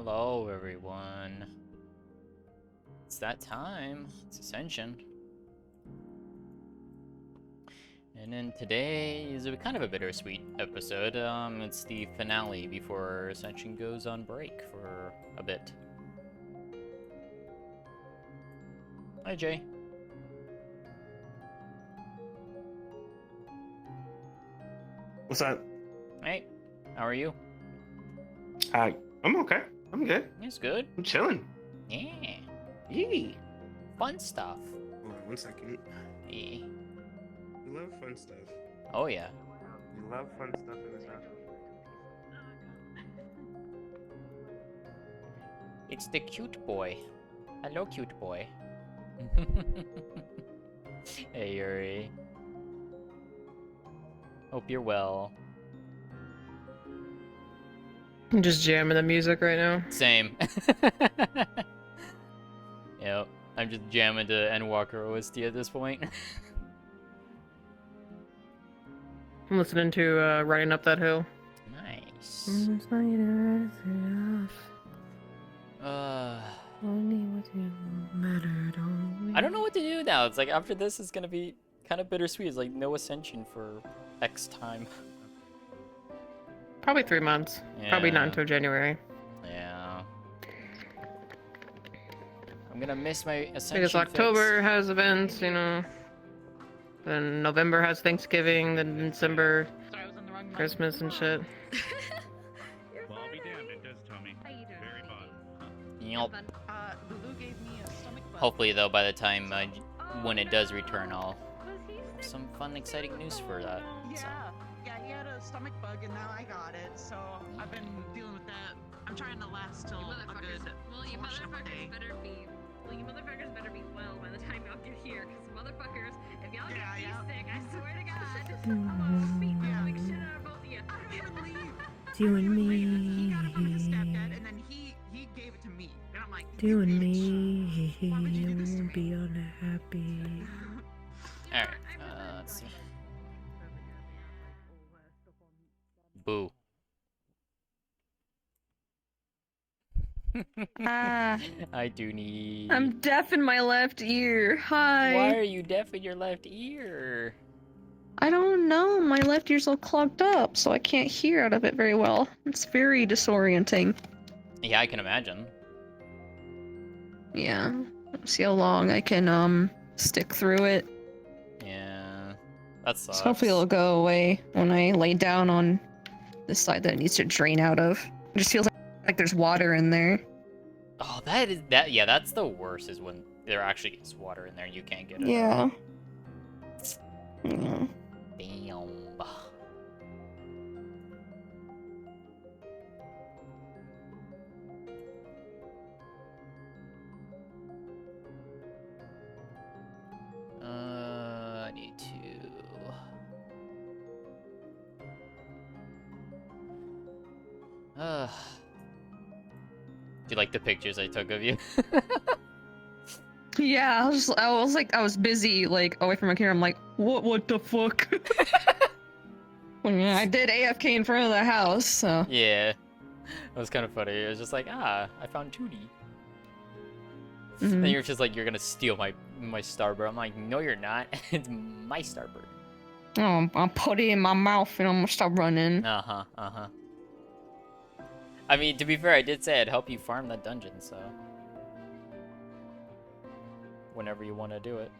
Hello, everyone. It's that time. It's Ascension. And then today is kind of a bittersweet episode. It's the finale before Ascension goes on break for a bit. Hi, Jay. What's up? Hey, how are you? I'm okay. I'm good. It's good. I'm chilling. Yeah. Yee. Fun stuff. Hold on 1 second. Yeah. We love fun stuff. Oh, yeah. We love fun stuff in this house. It's the cute boy. Hello, cute boy. Hey, Yuri. Hope you're well. I'm just jamming the music right now. Same. Yep. I'm just jamming to Endwalker OST at this point. I'm listening to Running Up That Hill. Nice. I don't know what to do now. It's like after this is gonna be kind of bittersweet. It's like no Ascension for X time. Probably 3 months. Probably not until January. Yeah. I'm gonna miss my Ascension Because October has events, you know. Then November has Thanksgiving. Then December, Christmas and shit. Well, I'll be damned, it does, Tommy. How you doing? Very fun. Yep. Lulu gave me a stomach bug. Hopefully, though, by the time when it does return, I'll Was he have sick? some fun, exciting news for that. So. Yeah, he had a stomach bug and now I got it, so I've been dealing with that. I'm trying to last till a good You portion of a day. you motherfuckers better be well by the time y'all get here, because motherfuckers, if y'all Yeah, get yeah. sick, I swear to God, I'm gonna beat the living shit out of both of you. I don't even believe. You and He got it from his stepdad, and then he gave it to me, and I'm like, You and bitch. me, Why would you do this to will me? be unhappy. Alright, let's see. Boo. I do need. I'm deaf in my left ear. Hi. Why are you deaf in your left ear? I don't know. My left ear's all clogged up, so I can't hear out of it very well. It's very disorienting. Yeah, I can imagine. Yeah. See how long I can stick through it. Yeah, that sucks. So hopefully it'll go away when I lay down on the side that it needs to drain out of. It just feels like there's water in there. Oh, that. Yeah, that's the worst. Is when there actually is water in there and you can't get it. Yeah. Yeah. Damn. I need to. Do you like the pictures I took of you? Yeah, I was busy, like, away from my camera. I'm like, what the fuck? I did AFK in front of the house, so. Yeah. That was kind of funny. It was just like, I found 2D. Mhm. Then you're just like, you're gonna steal my Starbird. I'm like, no, you're not. It's my Starbird. Oh, I'll put it in my mouth and I'm gonna stop running. Uh-huh. I mean, to be fair, I did say I'd help you farm that dungeon, so... Whenever you want to do it.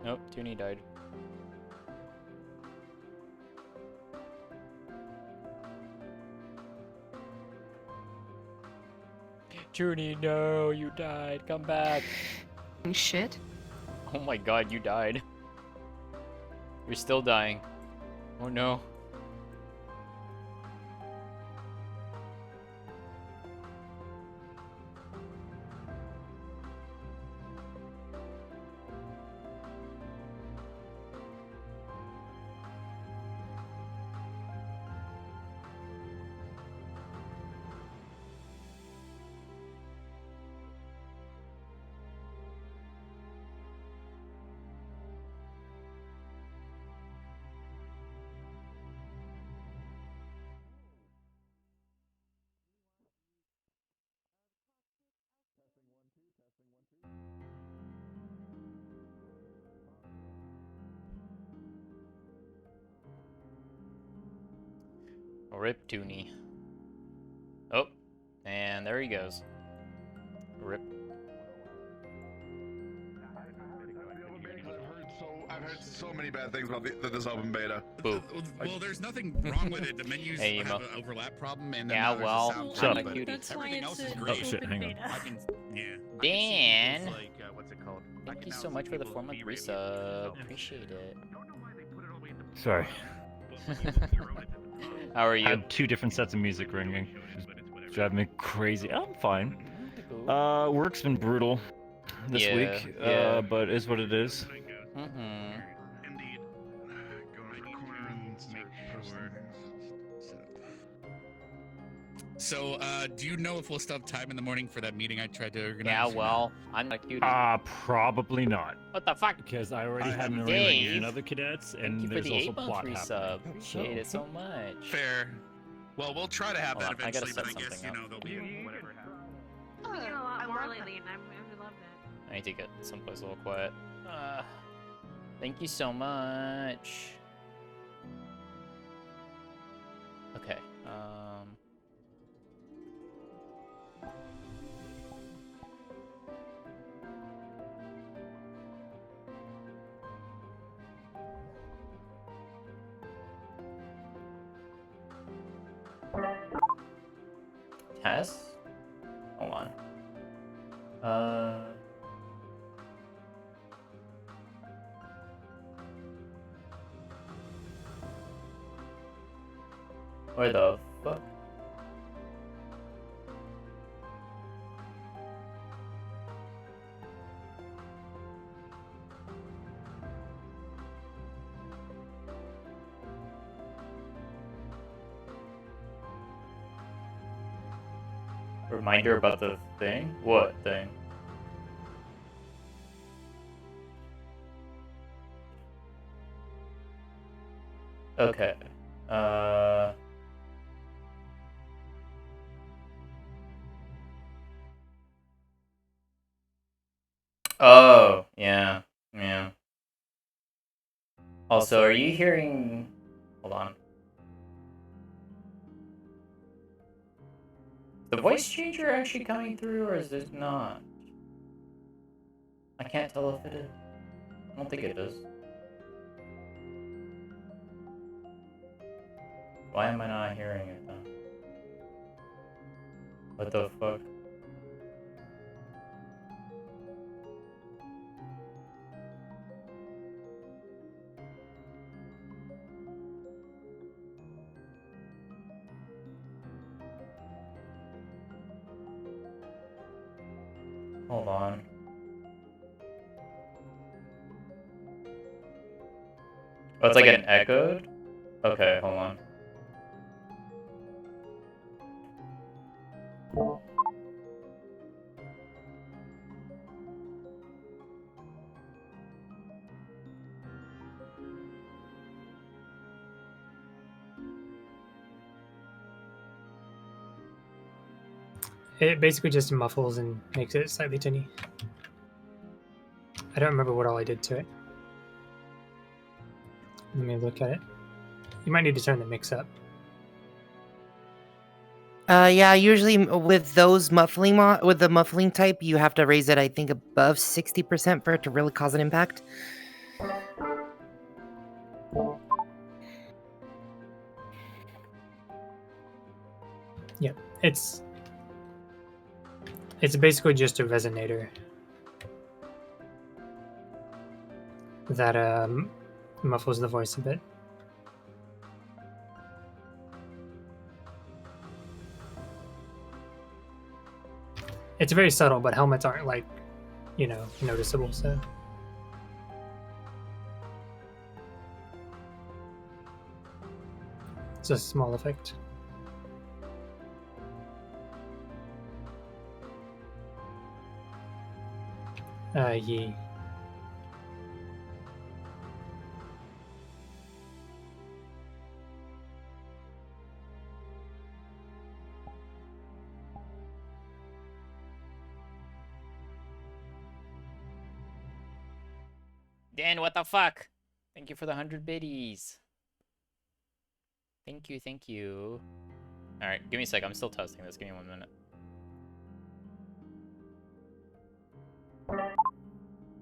Nope, Toonie died. Toonie, no, you died. Come back. Shit. Oh my god, you died. You're still dying. Oh no. Rip Toonie. Oh, and there he goes. Rip. I've heard so many bad things about this open beta. Boo. Well, there's nothing wrong with it. The menus Hey, have Emo. an overlap problem, and Yeah, then well, there's a sound I'm problem, a cutie. That's why everything it's else is an great. Oh shit, hang on. beta. I can, yeah. Dan, what's it called? thank you so much for the 4-month resub. Appreciate it. Sorry. How are I you? had 2 different sets of music ringing. Just driving me crazy. I'm fine. Work's been brutal this Yeah, week, yeah. but is what it is. Mm-hmm. Indeed. Going for corner and start posting things. So, do you know if we'll still have time in the morning for that meeting I tried to organize? Yeah, well, I'm a cutie. Probably not. What the fuck? Because I already had an Dave, arrangement with other cadets, Thank and you for there's the also 8-month plot resub. happening. Appreciate it so much. Fair. Well, we'll try to have Hold that on, I gotta eventually, but I set guess, something you up. know, there'll be whatever happens. I've been doing a lot I more love lately, and I love that. I need to get someplace a little quiet. Thank you so much. Okay. Tess? Hold on. Where the fuck? Reminder about the thing? What thing? Okay. Oh, yeah. Yeah. Also, are you hearing... Hold on. The voice changer actually coming through, or is it not? I can't tell if it is. I don't think it is. Why am I not hearing it then? What the fuck? Hold on. Oh, it's like an echoed? Okay, hold on. It basically just muffles and makes it slightly tinny. I don't remember what all I did to it. Let me look at it. You might need to turn the mix up. Yeah, usually with those with the muffling type, you have to raise it, I think, above 60% for it to really cause an impact. Yeah, it's basically just a resonator that muffles the voice a bit. It's very subtle, but helmets aren't like, noticeable, so. It's a small effect. Yeah. Dan, what the fuck? Thank you for the 100 biddies. Thank you, thank you. Alright, give me a sec. I'm still testing this. Give me 1 minute.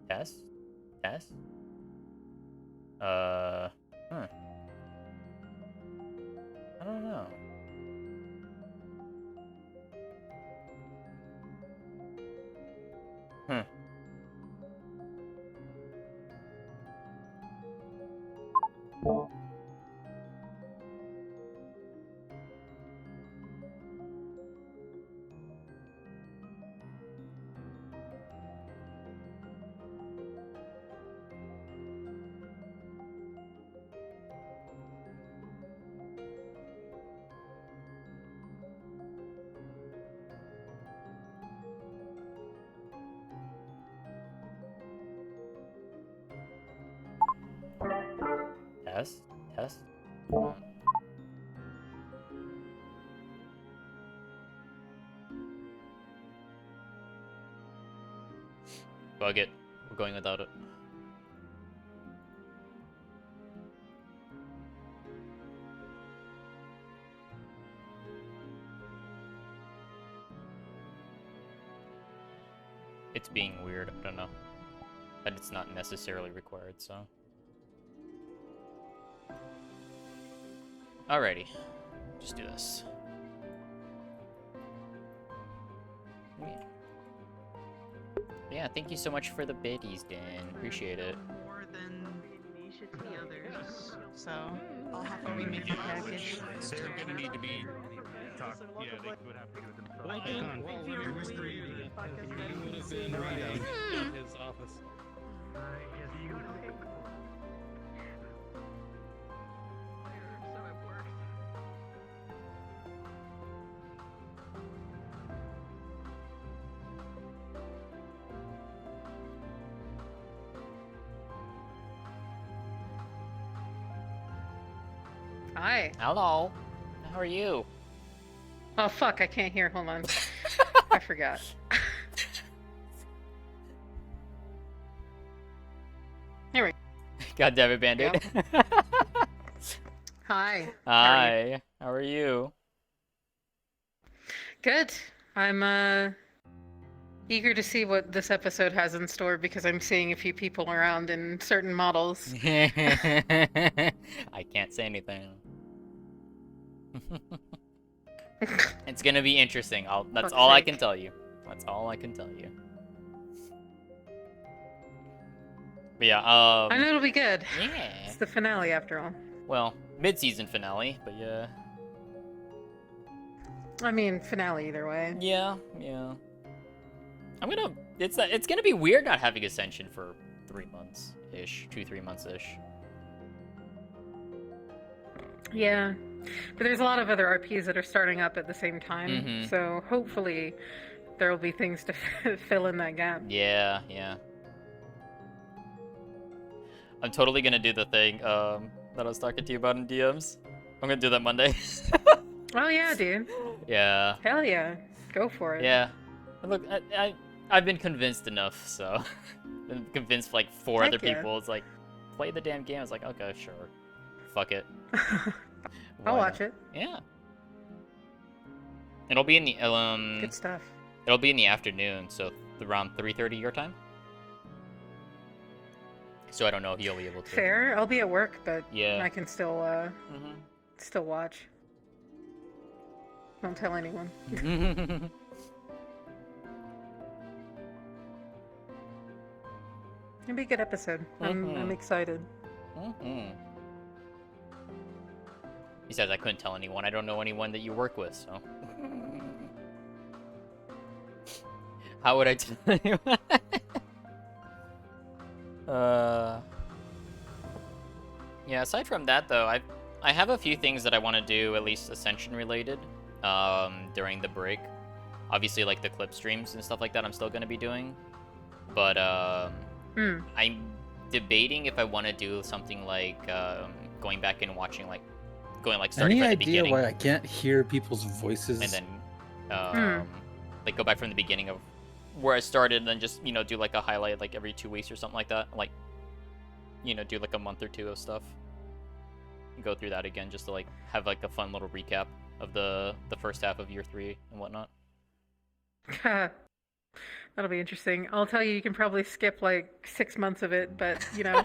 Test? Test? I don't know. Test? Test? Bug it. We're going without it. It's being weird, I don't know. But it's not necessarily required, so. Alrighty. Just do this. Yeah, thank you so much for the biddies, Dan. Appreciate it. More than the others, so I'll have to remake the package. They're gonna need to be talked. Yeah, they would have to do it themselves. His office. Hi. Hello. How are you? Oh fuck, I can't hear. Hold on. I forgot. Here we go. God damn it, Band-Aid. Hi. Hi. How are you? Good. I'm eager to see what this episode has in store because I'm seeing a few people around in certain models. I can't say anything. It's gonna be interesting. That's Fuck's all I sake. can tell you. That's all I can tell you. But yeah, I know it'll be good. yeah. It's the finale after all. Well, mid-season finale, but yeah. I mean, finale either way. Yeah. It's gonna be weird not having Ascension for 3 months-ish, 2-3 months-ish. Yeah. But there's a lot of other RPs that are starting up at the same time, Mhm. so hopefully there will be things to fill in that gap. Yeah. I'm totally gonna do the thing that I was talking to you about in DMs. I'm gonna do that Monday. Oh yeah, dude. Yeah. Hell yeah. Go for it. Yeah. Look, I've been convinced enough, so been convinced like 4 Heck other yeah. people. It's like, play the damn game. I was like, okay, sure, fuck it. I'll Why watch not? it. Yeah. It'll be in the Good stuff. It'll be in the afternoon, so around 3:30 your time. So I don't know if you'll be able to. Fair. I'll be at work, but Yeah. I can still Mhm. still watch. Don't tell anyone. It'll be a good episode. I'm excited. Besides, I couldn't tell anyone. I don't know anyone that you work with, so. How would I tell you? Yeah, aside from that, though, I have a few things that I want to do, at least Ascension related, during the break. Obviously, like the clip streams and stuff like that, I'm still going to be doing. But I'm debating if I want to do something like going back and watching, like, starting Any from the idea beginning. why I can't hear people's voices? And then, like, go back from the beginning of where I started, and then just, do, like, a highlight, like, every 2 weeks or something like that. Like, do, like, a month or two of stuff. go through that again, just to like have like a fun little recap of the first half of year 3 and whatnot. That'll be interesting. I'll tell you, you can probably skip like 6 months of it, but you know.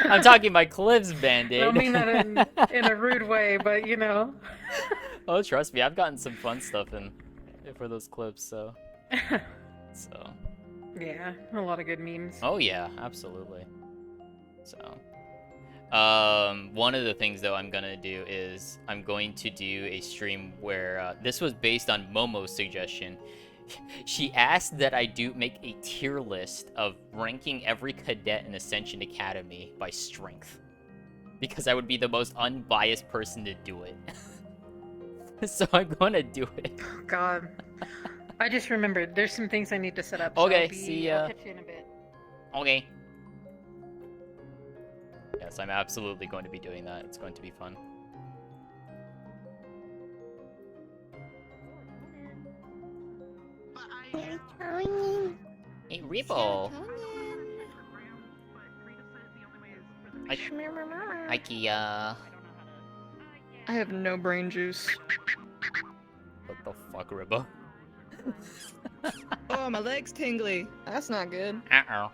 I'm talking my clips, Band-Aid. I don't mean that in a rude way, but you know. Oh, trust me, I've gotten some fun stuff in for those clips, so. Yeah, a lot of good memes. Oh yeah, absolutely. So, one of the things though I'm gonna do is I'm going to do a stream where this was based on Momo's suggestion. She asked that I make a tier list of ranking every cadet in Ascension Academy by strength, because I would be the most unbiased person to do it. So I'm gonna do it. Oh, God. I just remembered. There's some things I need to set up. Okay, so see ya. I'll catch you in a bit. Okay. Yes, I'm absolutely going to be doing that. It's going to be fun. Hey, Repo. Hi, Kia. I have no brain juice. What the fuck, Ribbo? Oh, my leg's tingly. That's not good. Uh-oh.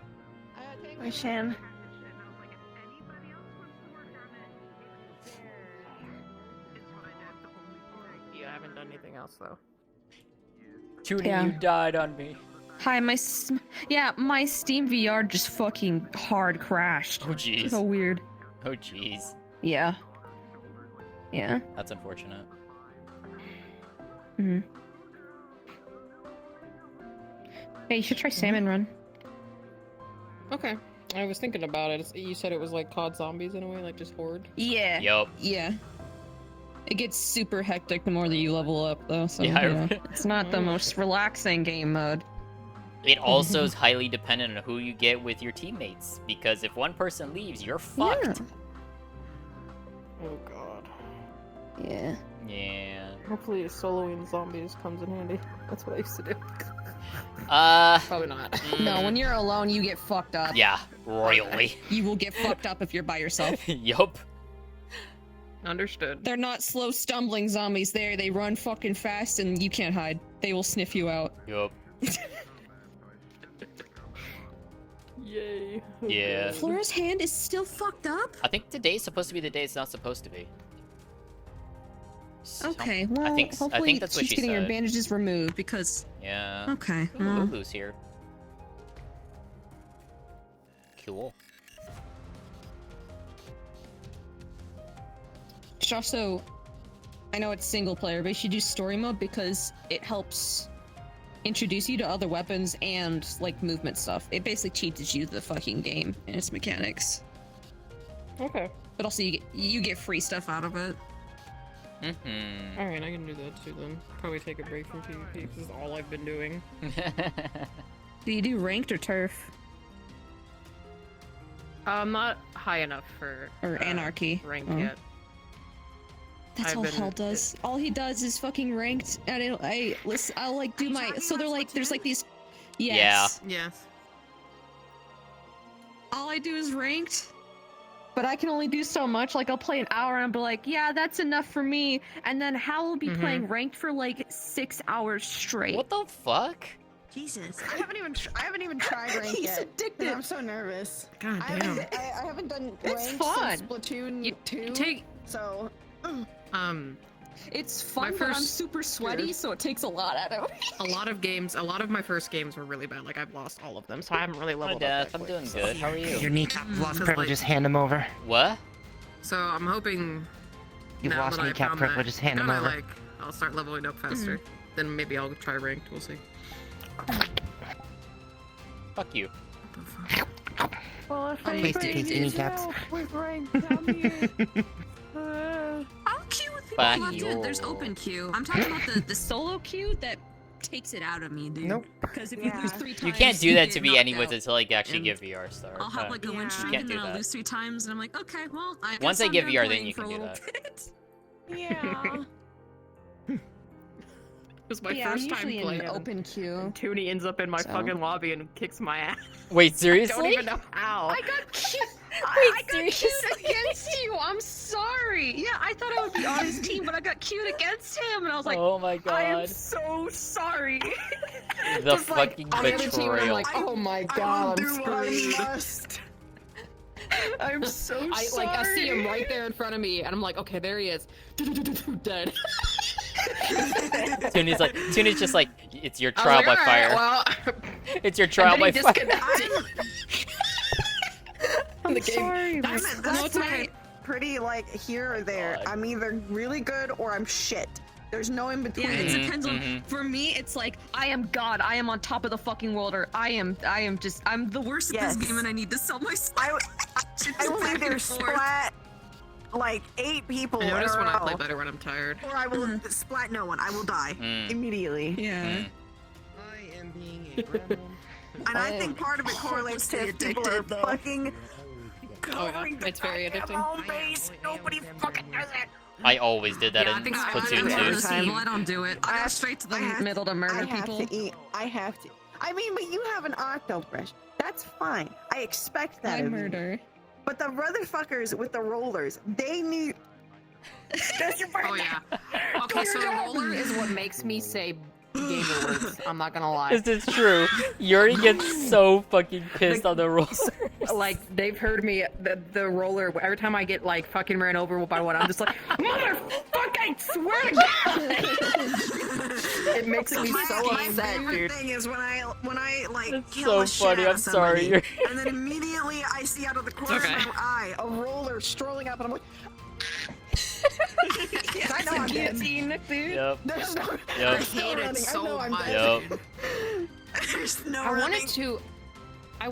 Hi, Shan. Yeah, I haven't done anything else, though. Toonie, Yeah. you died on me. Hi, my Steam VR just fucking hard crashed. Oh, jeez. So weird. Oh, jeez. Yeah. Yeah. That's unfortunate. Hmm. Hey, you should try Salmon Run. Okay. I was thinking about it. You said it was like COD Zombies in a way, like just Horde? Yeah. Yup. Yeah. It gets super hectic the more that you level up, though. So Yeah, it's not the most relaxing game mode. It also is highly dependent on who you get with your teammates, because if one person leaves, you're fucked. Oh, God. Yeah. Yeah. Hopefully soloing zombies comes in handy. That's what I used to do. Probably not. No, when you're alone, you get fucked up. Yeah, royally. You will get fucked up if you're by yourself. Yup. Understood. They're not slow stumbling zombies there. They run fucking fast and you can't hide. They will sniff you out. Yup. Yay. Yeah. Flora's hand is still fucked up? I think today's supposed to be the day it's not supposed to be. Okay, well, I think hopefully that's what she's she getting her said. bandages removed because... Yeah. Okay, Ooh, well. Lulu's here. Cool. Should also... I know it's single player, but you should do story mode because it helps introduce you to other weapons and, like, movement stuff. It basically teaches you the fucking game and its mechanics. Okay. But also you get free stuff out of it. Mm-hmm. Alright, I can do that too then. Probably take a break from PvP because this is all I've been doing. Do you do ranked or turf? I'm not high enough for... Or anarchy. Rank Oh. yet. That's all Hell does. All he does is fucking ranked, and I'll like do my. So they're like, there's like these. Yes. Yeah. Yes. All I do is ranked, but I can only do so much. Like I'll play an hour and I'll be like, yeah, that's enough for me. And then Hal will be playing ranked for like 6 hours straight. What the fuck? Jesus, I haven't even tried ranked He's yet. addicted. I'm so nervous. God I damn. haven't done It's ranked fun. since Splatoon 2. Take So. It's fun, My but I'm first- super sweaty, so it takes a lot out of me. a lot of my first games were really bad. Like I've lost all of them, so I haven't really Hi, leveled Death. up. that I'm quick, doing so- good. How are you? Your kneecap lost Just privileges, hand them over. What? So I'm hoping. You've now lost that I kneecap found privileges, that, hand them then over. I'll start leveling up faster. Then maybe I'll try ranked. We'll see. Fuck you. Well, if Tasty, tasty kneecaps. with ranked down here. I'm queue with people Fuck who love you. it. There's open queue. I'm talking about the solo queue that takes it out of me, dude. Nope. Because if you lose 3 times, You can't do that to get me knocked anyways out. until I actually And get VR start. I'll have like a win Yeah. streak Can't and do then I'll that. lose 3 times, and I'm like, okay, well, I Once guess I I'm get done VR, then playing you for can a do little that. bit. Yeah. It was my Yeah, I'm first time usually playing. in open queue. Toonie ends up in my So. fucking lobby and kicks my ass. Wait, I seriously? don't even know how. I got I got queued against you. I'm sorry. Yeah, I thought I would be on his team, but I got queued against him, and I was like, Oh my I am god. so sorry. The Just like, fucking on the other team, I'm betrayal. like, oh my god, I'm screwed. I'm so I sorry. like I see him right there in front of me, and I'm like, okay, there he is. Dead. Tuni's just like, it's your I was trial like, by "All right, fire. well," It's your trial and by then he fire. disconnected. From the game. Sorry, That's- that's my pretty like here or there. God. I'm either really good or I'm shit. There's no in between. Yeah, it Mhm, depends on. mhm. For me, it's like I am God. I am on top of the fucking world, or I'm the worst at Yes. this game, and I need to sell myself. I will either splat like 8 people I notice in a when I play row, better when I'm tired. or I will splat no one. I will die Mm. immediately. Yeah. Mm. I am being a grandma. And I think part of it correlates to if people are fucking Oh, yeah. going to It's very goddamn addicting. home base. Nobody fucking does it. I always did that Yeah, I in think I Splatoon do it 2. every time. Well, I don't do it. I go have- straight to the I have- middle to murder I have people. to eat. I have to. I mean, but you have an octo brush. That's fine. I expect that I of you. murder. But the motherfuckers with the rollers, they need. That's your Oh yeah. Okay, so the roller is what makes me say gamer words. I'm not gonna lie. This is true. Yuri gets so fucking pissed on the roller. Like they've heard me the roller every time I get like fucking ran over by one. I'm just like motherfucker! I swear to God! It makes me so my upset, favorite dude. thing is when I like That's kill so a funny, shit out I'm of sorry, somebody, Yuri. and then immediately I see out of the corner Okay. of my eye a roller strolling up, and I'm like. I know I'm dead. Guillotine, dude. Yep. There's no. Yep. There's no I hate it running. so I know I'm much. dead. Yep. There's no I running.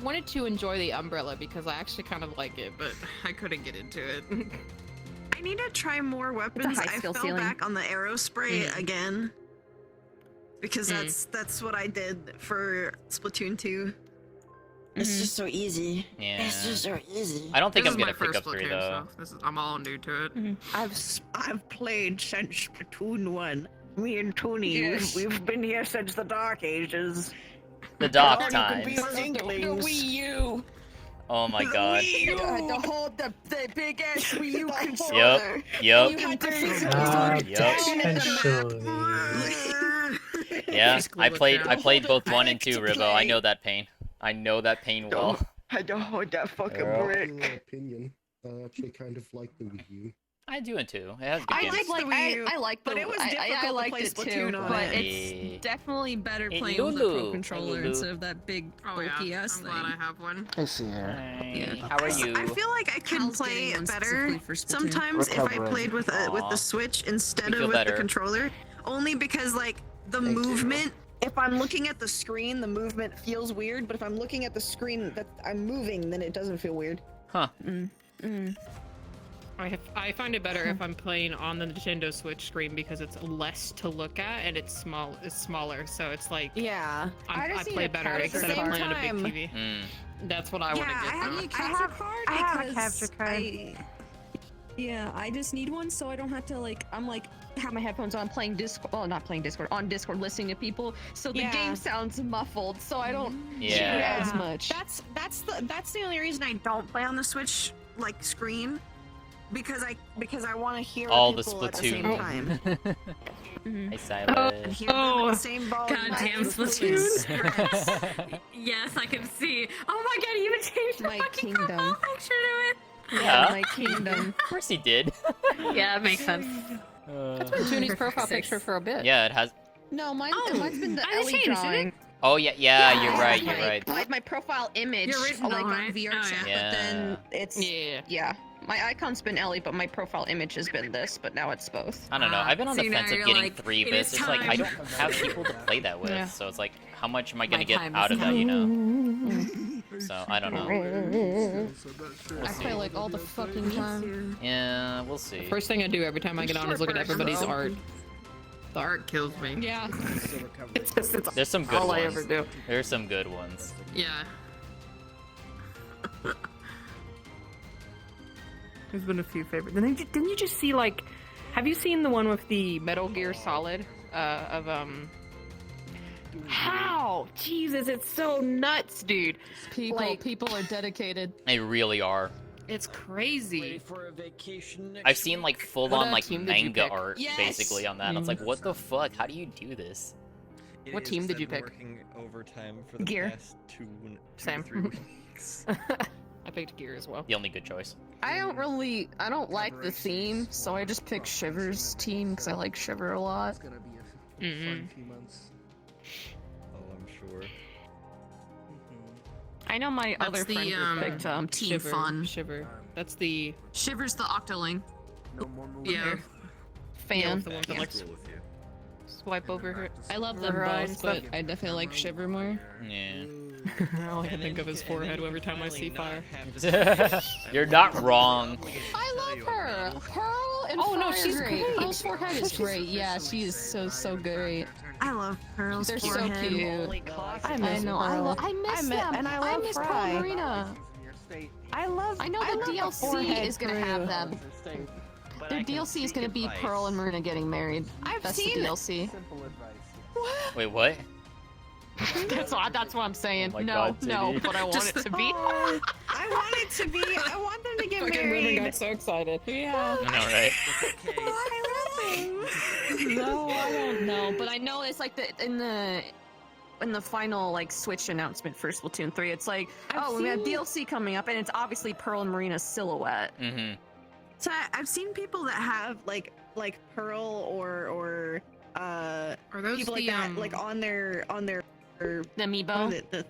wanted to enjoy the umbrella because I actually kind of like it, but I couldn't get into it. I need to try more weapons. high I skill fell ceiling. back on the arrow spray again. Because that's what I did for Splatoon 2. It's just so easy. Yeah. It's just so easy. I don't think This I'm is my gonna pick first up 3 Splatoon, though. so I'm all new to it. I've played since Splatoon 1. Me and Toonie, Yes. we've been here since the Dark Ages. The dark All you can be times. is inklings. U. Oh my god. To hold the big ass Wii U controller. Yep. Yep. You had to Yep. Yeah. I played both 1 and 2, Rivo. I know that pain. I know that pain well. Had to hold that fucking Yeah. brick. In my opinion, I actually kind of like the Wii U. I do it too. It has good I games. like the Wii U, I like but the, it was I difficult to liked play it too, Splatoon on but it. Yeah. it's definitely better Hey, playing with a Lulu. pro controller Hey, Lulu. instead of that big Oh yeah, bulky ass I'm thing. glad I have one. I see her. Hi, how are you? I feel like I could Cal's play getting one better specifically for Splatoon. sometimes if I Recovering. played with Aw. the Switch instead You of feel with better. the controller. Only because like the Thank you. movement. If I'm looking at the screen, the movement feels weird. But if I'm looking at the screen that I'm moving, then it doesn't feel weird. Huh. I find it better if I'm playing on the Nintendo Switch screen because it's less to look at and it's smaller. So it's like Yeah. I play better instead of playing on a big TV. Mm. That's what I want to Yeah, get. I though. have- capture card I have a because capture card. Yeah, I just need one so I don't have to have my headphones on playing Discord. Well, not playing Discord, on Discord listening to people, so the Yeah. game sounds muffled, so I don't hear Yeah. as much. That's the only reason I don't play on the Switch like screen, because I want to hear All the people at the same Splatoon. time. Hi, Silas. And hear them at the same volume. Goddamn as the Splatoon. Yes, I can see. Oh my god, he even changed the My fucking kingdom. profile picture to it. Yeah. My kingdom. Of course he did. Yeah, it makes sense. That's been Tooney's profile picture for a bit. Yeah, it has. No, mine's been the I Ellie changed it. drawing. Oh yeah, yeah. You're right. You're My- right. Like my profile image, Your original, like on right? VR Oh, chat, yeah. but then it's Yeah. My icon's been Ellie, but my profile image has been this, but now it's both. I don't know. I've been on the See, now fence of you're getting like, 3 it bits. is It's like I time. don't have people to play that with, Yeah. so it's like, how much am I gonna My get time out is of that? You know. Hey, So I don't know. I play like all the fucking time. Yeah, we'll see. First thing I do every time I get on is look at everybody's art. The art kills me. Yeah. It's There's some good all I ones. ever do. There's some good ones. Yeah. There's been a few favorites. And then didn't you just see like, have you seen the one with the Metal Gear Solid How? Jesus, it's so nuts, dude. People Like- people are dedicated. They really are. It's crazy. For a vacation I've seen like full-on like team did you manga pick? art Yes! basically on that. I was like, what the fuck? How do you do this? What team did you pick? Working overtime for the Gear. past two Same. to 3 weeks. I picked Gear as well. The only good choice. I don't like the theme, so I just picked Shiver's team because I like Shiver a lot. It's gonna be a fun few months. Oh, I'm sure. I know my That's other the, friend picked Team Shiver. Fun. Shiver. That's the Shiver's the Octoling. No more moving. Yeah. fan. the one that likes swipe over her. I love over them her eyes both, and but I definitely like Shiver more. Yeah. All I can think of is forehead every time I see fire. You're not wrong. I love her. Pearl and Fire she's great. Pearl's forehead is great. Yeah, she is so great. I love Pearl's They're so forehead. cute. I miss know. Pearl. I miss them. and I love miss Fry. Pearl Marina. I know the DLC is gonna have them. Their DLC is gonna be Pearl and Marina getting married. That's the DLC. Wait, what? That's what I'm saying. Oh my no, God, no, Titty. but I want it to be. I want it to be. I want them to get married. Got so excited. Yeah. I know, right? No, I don't know, but I know it's like in the final like Switch announcement for Splatoon 3. It's like, we have DLC coming up, and it's obviously Pearl and Marina's silhouette. Mm-hmm. So I've seen people that have like Pearl or Are those people like that like on their The amiibo. the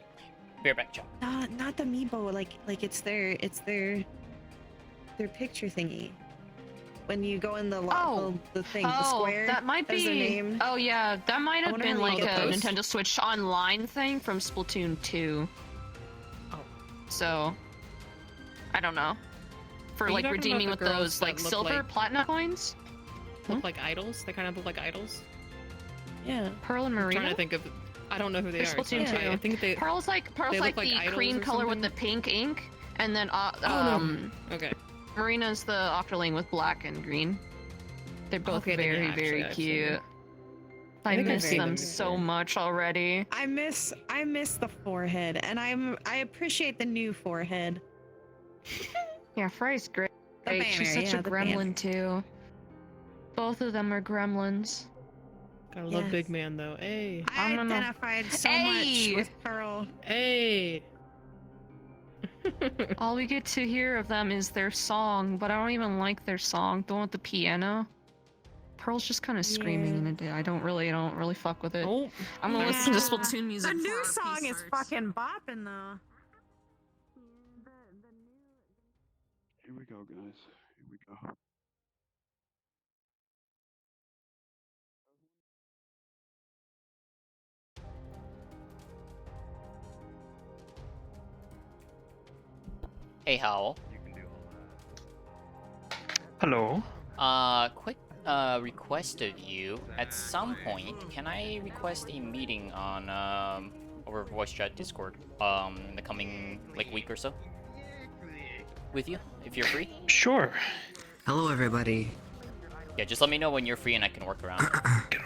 Bareback chop. not the amiibo, like it's their picture thingy. When you go in the the thing, the square. That might as their be. name. Oh yeah, that might I have wonder been how you like a get those. Nintendo Switch Online thing from Splatoon 2. Oh. So, I don't know. For Are you like talking about redeeming the with girls those that like look silver like- platinum coins. Look like idols. They kind of look like idols. Yeah. Pearl and I'm Marina. trying to think of. I don't know who they They're are. Splatoon so 2. I think they. Pearl's like they look like the idols cream or color with the something? pink ink, and then Okay. Marina's the Octoling with black and green. They're both Okay, then, very yeah, actually, very I've seen cute. them. I think I've miss seen them them so before. much already. I miss the forehead, and I appreciate the new forehead. Yeah, Fry's great. The She's banner, such yeah, a the gremlin banner. too. Both of them are gremlins. Gotta love Yes. Big Man though. Hey. I don't know. identified so Hey! much with Pearl. Hey. All we get to hear of them is their song, but I don't even like their song. The one with the piano. Pearl's just kind of screaming in it. I don't really fuck with it. Oh. I'm gonna listen to Splatoon music. The for new our song peace is first. fucking bopping though. Here we go, guys. Here we go. Hey, Howl. Hello. Quick request of you. At some point, can I request a meeting on over voice chat Discord in the coming like week or so? With you, if you're free. Sure. Hello, everybody. Yeah, just let me know when you're free and I can work around it.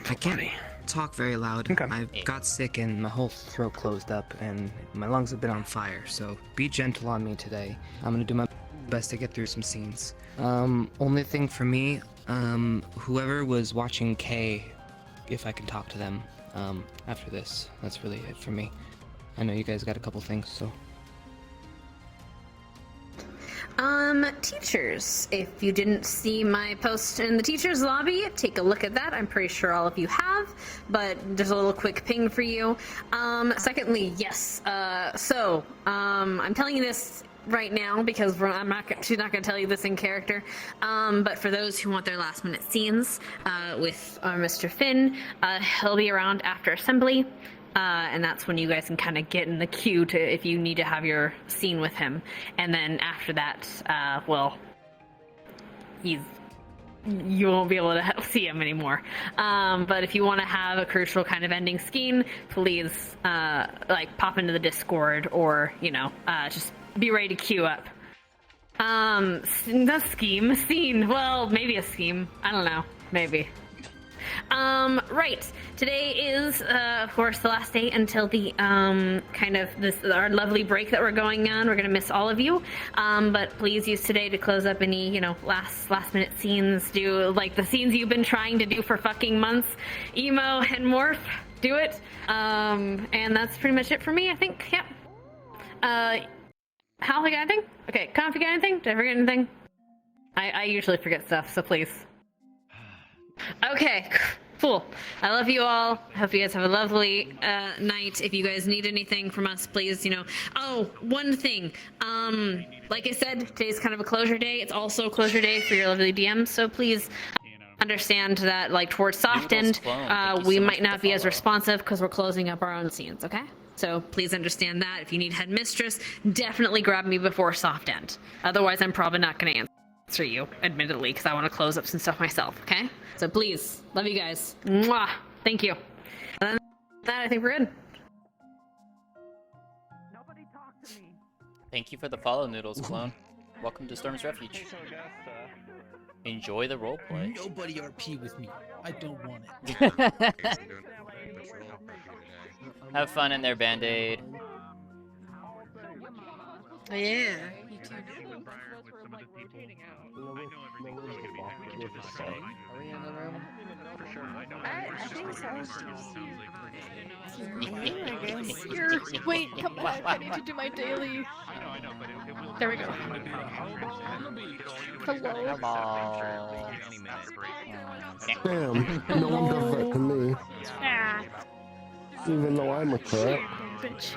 I can't talk very loud. Okay. I got sick and my whole throat closed up and my lungs have been on fire, so be gentle on me today. I'm gonna do my best to get through some scenes. Only thing for me, whoever was watching K, if I can talk to them, after this. That's really it for me. I know you guys got a couple things, so. Teachers, if you didn't see my post in the teachers lobby, take a look at that. I'm pretty sure all of you have, but there's a little quick ping for you. Secondly, yes, I'm telling you this right now because she's not going to tell you this in character, but for those who want their last minute scenes with Mr. Finn, he'll be around after assembly. And that's when you guys can kind of get in the queue to if you need to have your scene with him. And then after that, you won't be able to see him anymore. But if you want to have a crucial kind of ending scheme, please pop into the Discord or just be ready to queue up. The scene. Well, maybe a scheme. I don't know. Maybe. Right. Today is, of course, the last day until the our lovely break that we're going on. We're gonna miss all of you. But please use today to close up any, last minute scenes. Do like the scenes you've been trying to do for fucking months. Emo and Morph, do it. And that's pretty much it for me, I think. Yep. Hal, you got anything? Okay, Conf, you got anything? Did I forget anything? I usually forget stuff, so please. Okay, cool. I love you all. I hope you guys have a lovely night. If you guys need anything from us, please, Oh, one thing. Like I said, today's kind of a closure day. It's also a closure day for your lovely DMs, so please understand that, like, towards soft end, we might not be as responsive because we're closing up our own scenes, okay? So please understand that. If you need headmistress, definitely grab me before soft end. Otherwise, I'm probably not going to answer you, admittedly, because I want to close up some stuff myself, okay? So please, love you guys. Mwah! Thank you. Other than that, I think we're good. Thank you for the follow, Noodles Clone. Welcome to Storm's Refuge. Enjoy the roleplay. Nobody RP with me. I don't want it. Have fun in there, Band-Aid. Yeah. You too. Are we in the room? For sure. I think so. Wait, come back. I need to do my daily. There we go. Hello. Damn, no one does that to me. Ah. Even though I'm a crap. Bitch.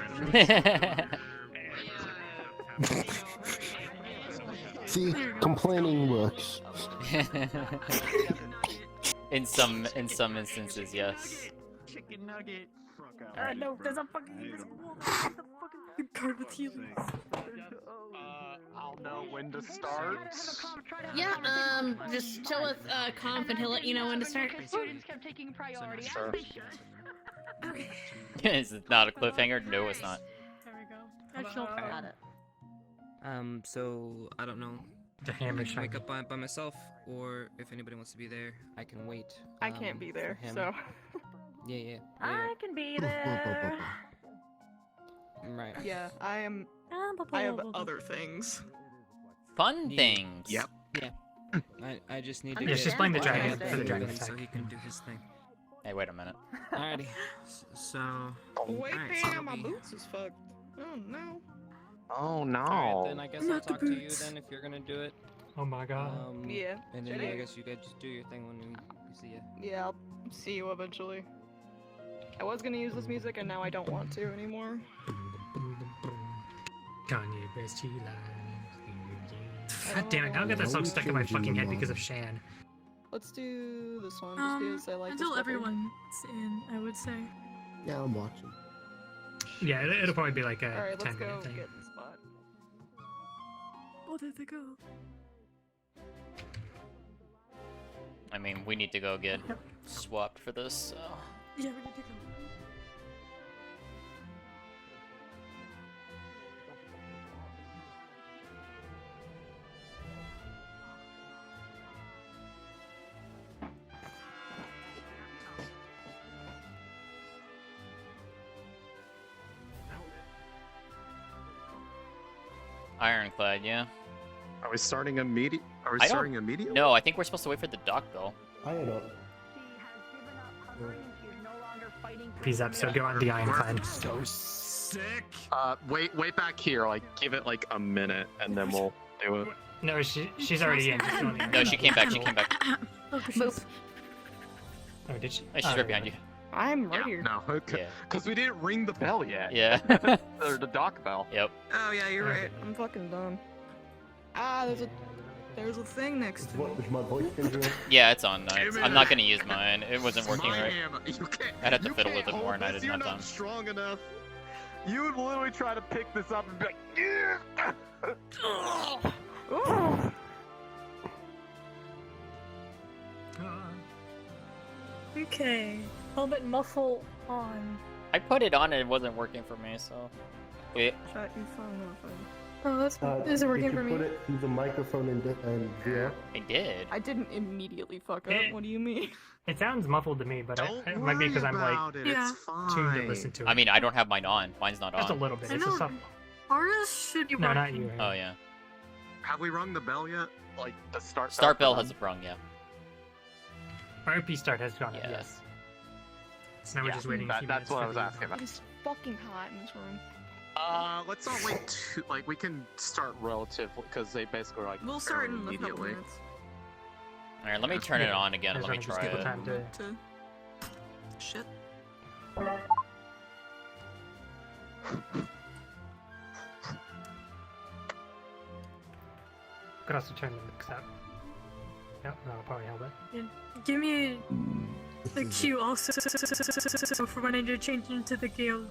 See, complaining works. In some instances, yes. Chicken nugget. No, there's a fucking card with healing. I'll know when to start. Yeah, just chill with Conf and he'll let you know when to start. Students kept taking priority. Sure. Okay. Is it not a cliffhanger? No, it's not. There we go. I feel bad. So I don't know. The hammer I can wake strike. up by myself, or if anybody wants to be there, I can wait. I can't be there, for him. so. Yeah. I can be there. Right. Yeah, I am. I have other things. Fun things. Yep. Yeah. I just need to. Yeah, she's playing the dragon for the dragon so attack. he can do his thing. Hey, wait a minute. Alrighty. So. Wait, alright, so damn, I'll my be- boots is fucked. Oh no. Oh no. Alright, then I guess I'll Not the talk to you boots. then if you're gonna do it. Oh my god. Yeah. And then Should I I? guess you guys just do your thing when we see you. Yeah, I'll see you eventually. I was gonna use this music and now I don't want to anymore. Kanye best God damn it, now I got that song stuck in my fucking head because of Shan. Let's do this one just because I like Until this record. everyone's in, I would say. Yeah, I'm watching. Yeah, it'll probably be like a Alright, let's 10-minute go thing. get the spot. Oh, there they go. I mean, we need to go get swapped for this, so... Yeah, we need to go. Ironclad, yeah. Are we starting immediate? Are we I don't- starting immediately? No, I think we're supposed to wait for the dock bell. I don't. These episodes go on the Ironclad. So sick. Wait back here. Like, give it like a minute, and then we'll do it. No, she's already in. She's going in. No, she came back, she came back. Boop. Oh, did she? Oh, she's right behind you. I'm right here. No, Yeah. because we didn't ring the bell yet. Yeah. Or the dock bell. Yep. Oh yeah, you're right. I'm fucking done. Ah, there's a thing next to me. What, is my voice injured? Yeah, it's on. I'm not gonna use mine. It wasn't working right. You can't. I'd have to you fiddle can't with it more, and I hold this, didn't have You're time. not strong enough. You would literally try to pick this up and be like, yeah. Ooh. Okay. Helmet muffle on. I put it on and it wasn't working for me, so... Wait. Shut your phone off. Oh, that's is it working did for you me? put it through the microphone and VR? I did. I didn't immediately fuck up. What do you mean? It sounds muffled to me, but it might be because I'm like tuned to listen to it. I mean, I don't have mine on. Mine's not on. Just a little bit. I It's know. a sub. Ours should be No, working. not you. Oh yeah. Have we rung the bell yet? Like the start. Start bell has rung, yeah. RP start has gone up, yes. Now we're just waiting a few minutes. That's what I for was the- asking about. It's fucking hot in this room. Let's not wait too. Like we can start relatively because they basically are like. We'll start in a couple immediately. minutes. All right, let me turn it on again. Guys Let me wanna just try give it it. time to- Shit. Could also turn the mix up. Yep, that'll probably help it. Yeah. Give me the cue also for when I do change into the jail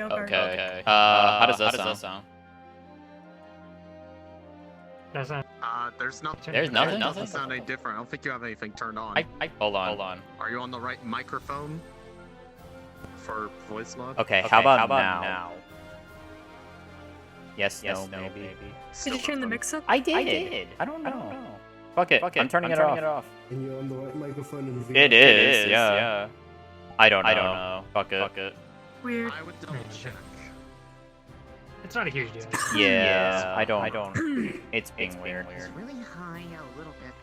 guard. Okay. How does that sound? There's There's nothing. There's nothing? It doesn't sound any different. I don't think you have anything turned on. Hold on. Are you on the right microphone for voice mode? Okay, how about now? Yes, no, maybe. Did you turn the mix up? I did. I don't know. Fuck it. I'm turning it off. And you're on the right microphone in VR? It is, yeah. I don't know. Fuck it. Weird. I would double check. It's not a huge deal. Yeah, I don't. It's being weird. It's really high a little bit.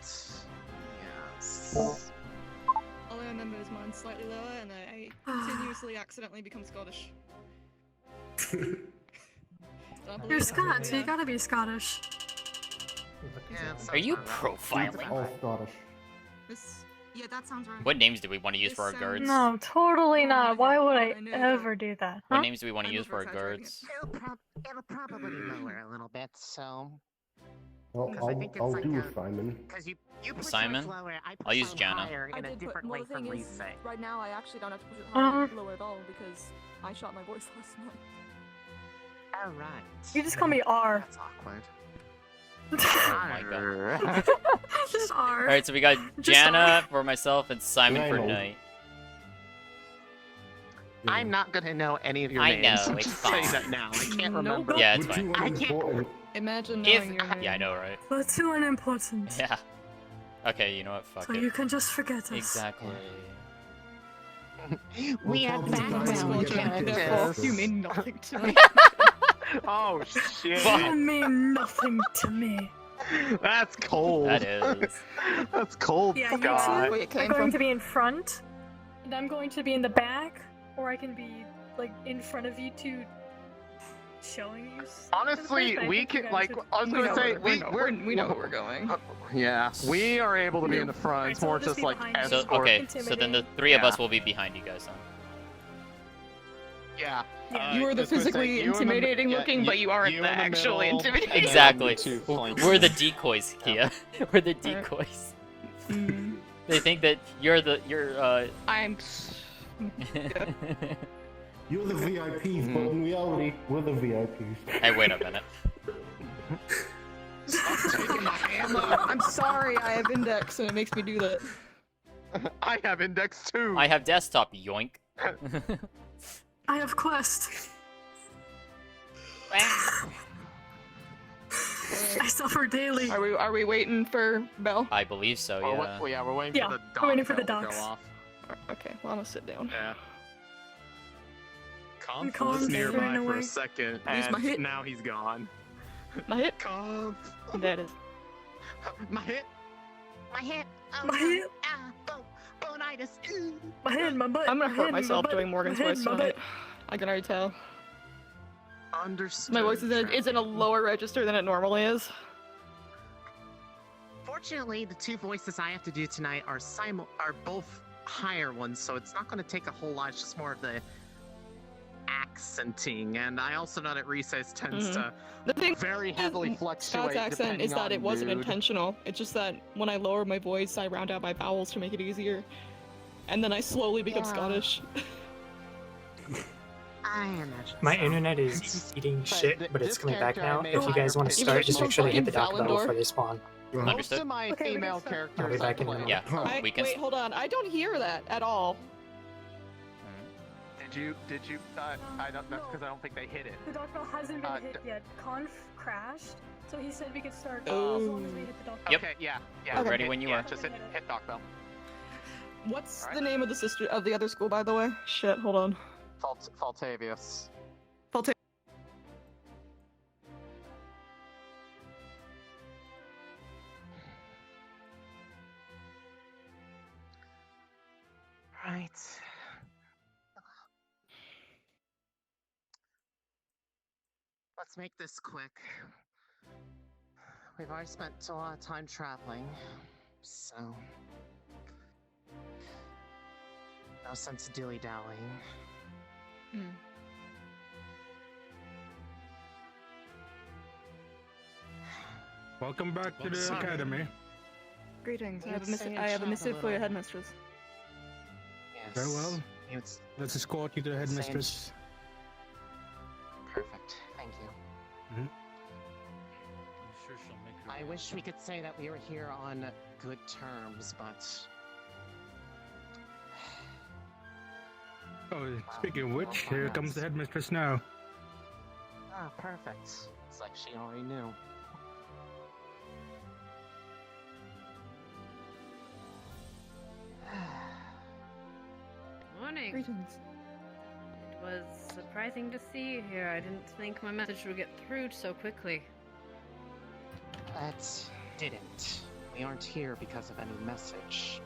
Yes. All I remember is mine slightly lower, and I continuously accidentally become Scottish. You're Scots, so you gotta be Scottish. Are you profiling? All Scottish. Yeah, that sounds right. What names do we want to use for our guards? No, totally not. Why would I ever do that? What Huh? names do we want to use for our guards? It'll probably lower a little bit, so. I'll do Simon. Because you put Simon? yours lower, I put I'll use mine Janna. higher in a different way from Reese. Right now, I actually don't have to put it Uh-huh. lower at all because I shot my voice last night. Alright. You just call me R. That's awkward. Oh my god. Just R. Alright, so we got Just Janna for myself and Simon for Rhino. Knight. I'm not gonna know any of your I names. know, I'm it's just saying fine. that now. I can't remember. Yeah, it's Which fine. one I is can't- important? Imagine If knowing your name. yeah, I know, right? That's too unimportant. Yeah. Okay, you know what? Fuck So it. you can just forget us. Exactly. We have probably background get back to characters. You mean nothing to me. Oh shit! You mean nothing to me. That's cold. That is. That's cold. Yeah, you God. Where it two are came going from. to be in front, and I'm going to be in the back, or I can be like in front of you two, showing you. Honestly, we can like. I was gonna say we know where we're going. Yeah, we are able to be in the front. It's Alright, so more we'll just just be like behind So escort. okay, so then the three of Yeah. us will be behind you guys then. Yeah. You are the I was gonna say, physically you in the- intimidating yeah, looking, you- but you aren't you the in the actually middle, intimidating. and then Exactly. the two flanks. We're the decoys, Kia. We're the decoys. They think that you're I'm. You're the VIPs, but in reality, we're the VIPs. Hey, wait a minute. I'm sorry, I have index and it makes me do that. I have index too. I have desktop, yoink. I have quest. I suffer daily. Are we waiting for Bell? I believe so, yeah. We're waiting Yeah, for the dock we're waiting for the bell to docks. go off. Okay, well I'm gonna sit down. Yeah. Conf Colin's was nearby running for away. a second, Use my and hit. now he's gone. My hit. Conf. There it is. My hit. My hit. Oh, My no. hit. Bonitis. My head, my butt. I'm gonna my hurt head, myself my butt, doing Morgan's my head, voice my tonight. butt. I can already tell. Understood. My voice is in a lower register than it normally is. Fortunately, the two voices I have to do tonight are both higher ones, so it's not going to take a whole lot. It's just more of the accenting, and I also know that Recess tends to The thing very heavily fluctuate. Scott's accent is depending that on it wasn't mood. intentional. It's just that when I lower my voice, I round out my vowels to make it easier. And then I slowly become Yeah. Scottish. I imagine. My so. internet is eating shit, but it's this coming back character I now. made If you guys want to Even start, if just it's make sure they hit the fucking dock bell Valandor. before they spawn. Most Understood. of my Okay, we can female start. I'll be characters I back in a play. minute. Yeah, we can. Wait, hold on. I don't hear that at all. Did you? I don't. That's because I don't think they hit it. The dock bell hasn't been hit yet. Conf crashed, so he said we could start Oh. as long as we hit the dock bell. Yep. Okay, yeah. We're ready when you are. Just hit dock bell. What's the name of the other school, by the way? Shit, hold on. Faltavius. Right. Let's make this quick. We've already spent a lot of time traveling, so no sense of dilly-dallying. Welcome back to the academy. Greetings. I You'd say have a chat missive for your little. headmistress. Yes. Very well. It's Let's escort you to the headmistress. perfect. Thank you. Mhm. I'm sure she'll make her. I wish we could say that we were here on good terms, but Oh, speaking of which, here comes the headmistress now. perfect. It's like she already knew. Morning. Greetings. It was surprising to see you here. I didn't think my message would get through so quickly. It didn't. We aren't here because of any message.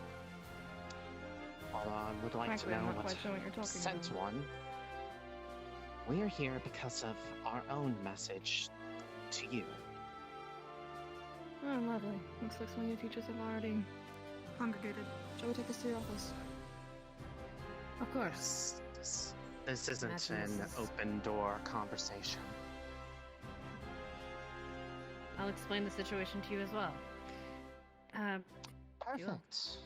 Although I would like Frankly, to I'm know not what quite sure what you're talking sent about. one. We are here because of our own message to you. Oh, lovely. Looks like some of your teachers have already congregated. Shall we take this to your office? Of course. This isn't Imagine an this is- open door conversation. I'll explain the situation to you as well. Perfect.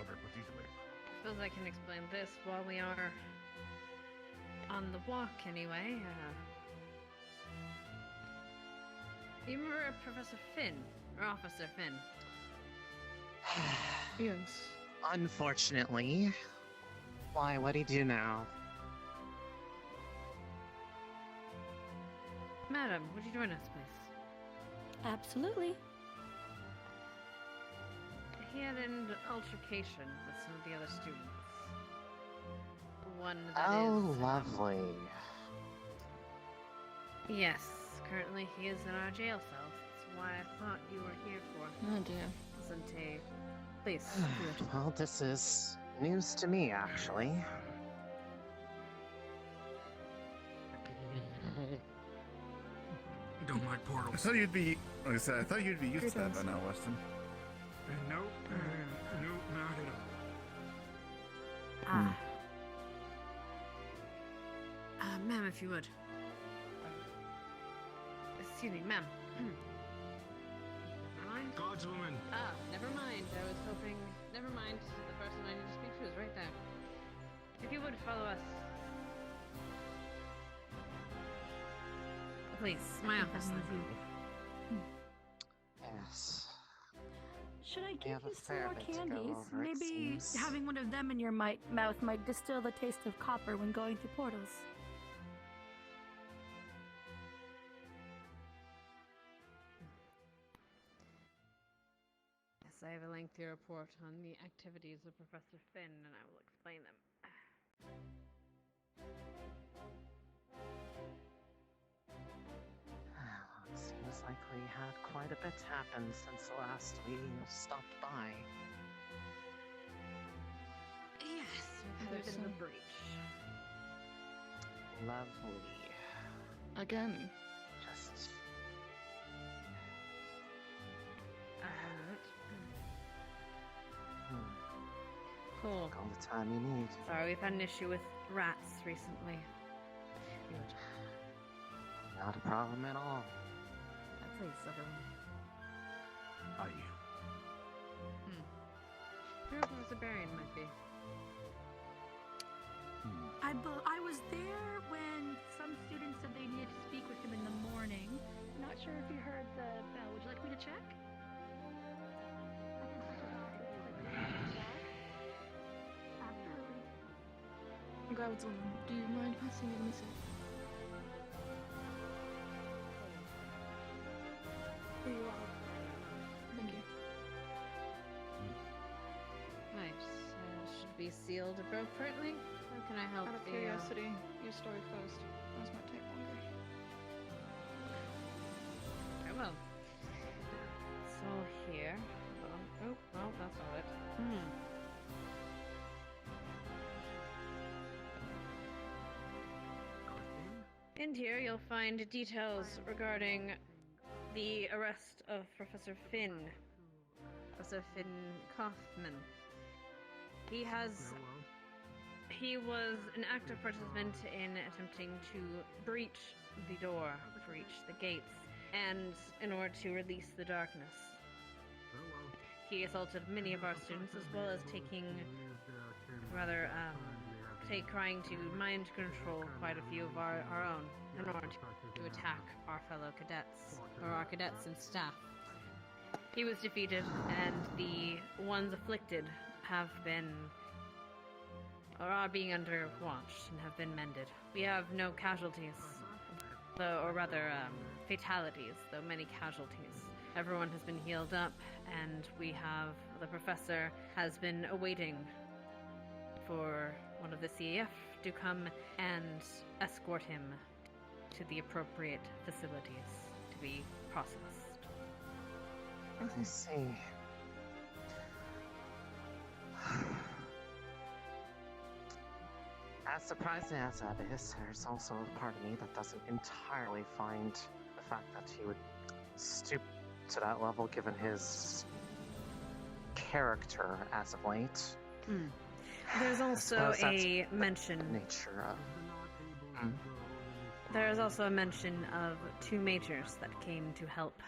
I suppose I can explain this while we are on the walk, anyway. You remember Professor Finn, or Officer Finn? Yes. Unfortunately. Why, what'd he do now? Madam, would you join us, please? Absolutely. He had an altercation with some of the other students. One that Oh, is... lovely. Yes, currently he is in our jail cell. That's why I thought you were here for. Oh dear. Wasn't a... Please, do it. Well, this is news to me, actually. Don't like portals. I thought you'd be. Like I said, I thought you'd be used to that by now, Weston. Nope. Nope, not at all. Ah. Ma'am, if you would. Excuse me, ma'am. Never mind. God's woman. Ah, never mind. I was hoping... Never mind. The person I need to speak to is right there. If you would follow us. Please, my office. Yes. Should I We give have a you some fair more bit to go candies? over, it Maybe seems. having one of them in your mouth might distill the taste of copper when going through portals. Yes, I have a lengthy report on the activities of Professor Finn, and I will explain them. It seems like we had quite a bit happen since the last we stopped by. Yes, we've had a bit of a breach. Lovely. Again. Just Cool. all the time you need. Sorry, we've had an issue with rats recently. Not a problem at all. Please, everyone. Are you? Who Professor Barian might be? I was there when some students said they needed to speak with him in the morning. Not sure if you heard the bell. Would you like me to check? forgot what's on them. Do you mind passing it? Let me see. Here you are. Thank you. Right. Should be sealed appropriately. How can I help Out of you? curiosity, your story first. This might take longer. Very well. So here. Oh, well, that's not it. In here, you'll find details regarding the arrest of Professor Finn. Professor Finn Kaufman. He was an active participant in attempting to breach the door, breach the gates, and in order to release the darkness. He assaulted many of our students, as well as trying to mind control quite a few of our own in order to attack our fellow cadets, or our cadets and staff. He was defeated, and the ones afflicted are being under watch and have been mended. We have no casualties, fatalities, though many casualties. Everyone has been healed up, and the professor has been awaiting for one of the CAF to come and escort him to the appropriate facilities to be processed. I see. As surprising as that is, there's also a part of me that doesn't entirely find the fact that he would stoop to that level given his character as of late. There's also a mention. Nature of. There is also a mention of two majors that came to help.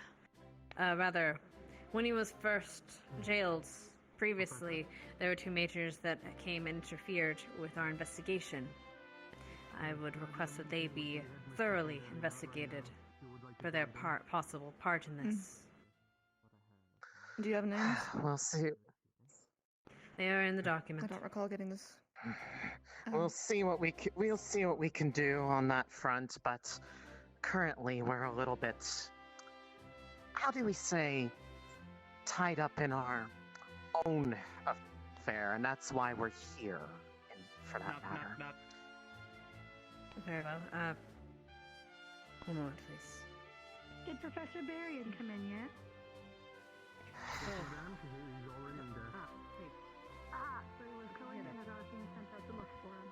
When he was first jailed previously, there were two majors that came and interfered with our investigation. I would request that they be thoroughly investigated for their possible part in this. Do you have names? We'll see. They are in the document. I don't recall getting this. We'll see what we can do on that front, but currently we're a little bit, how do we say, tied up in our own affair, and that's why we're here, for that matter. Very well. One moment, please. Did Professor Berrien come in yet? So he was going in and I was being sent out to look for him.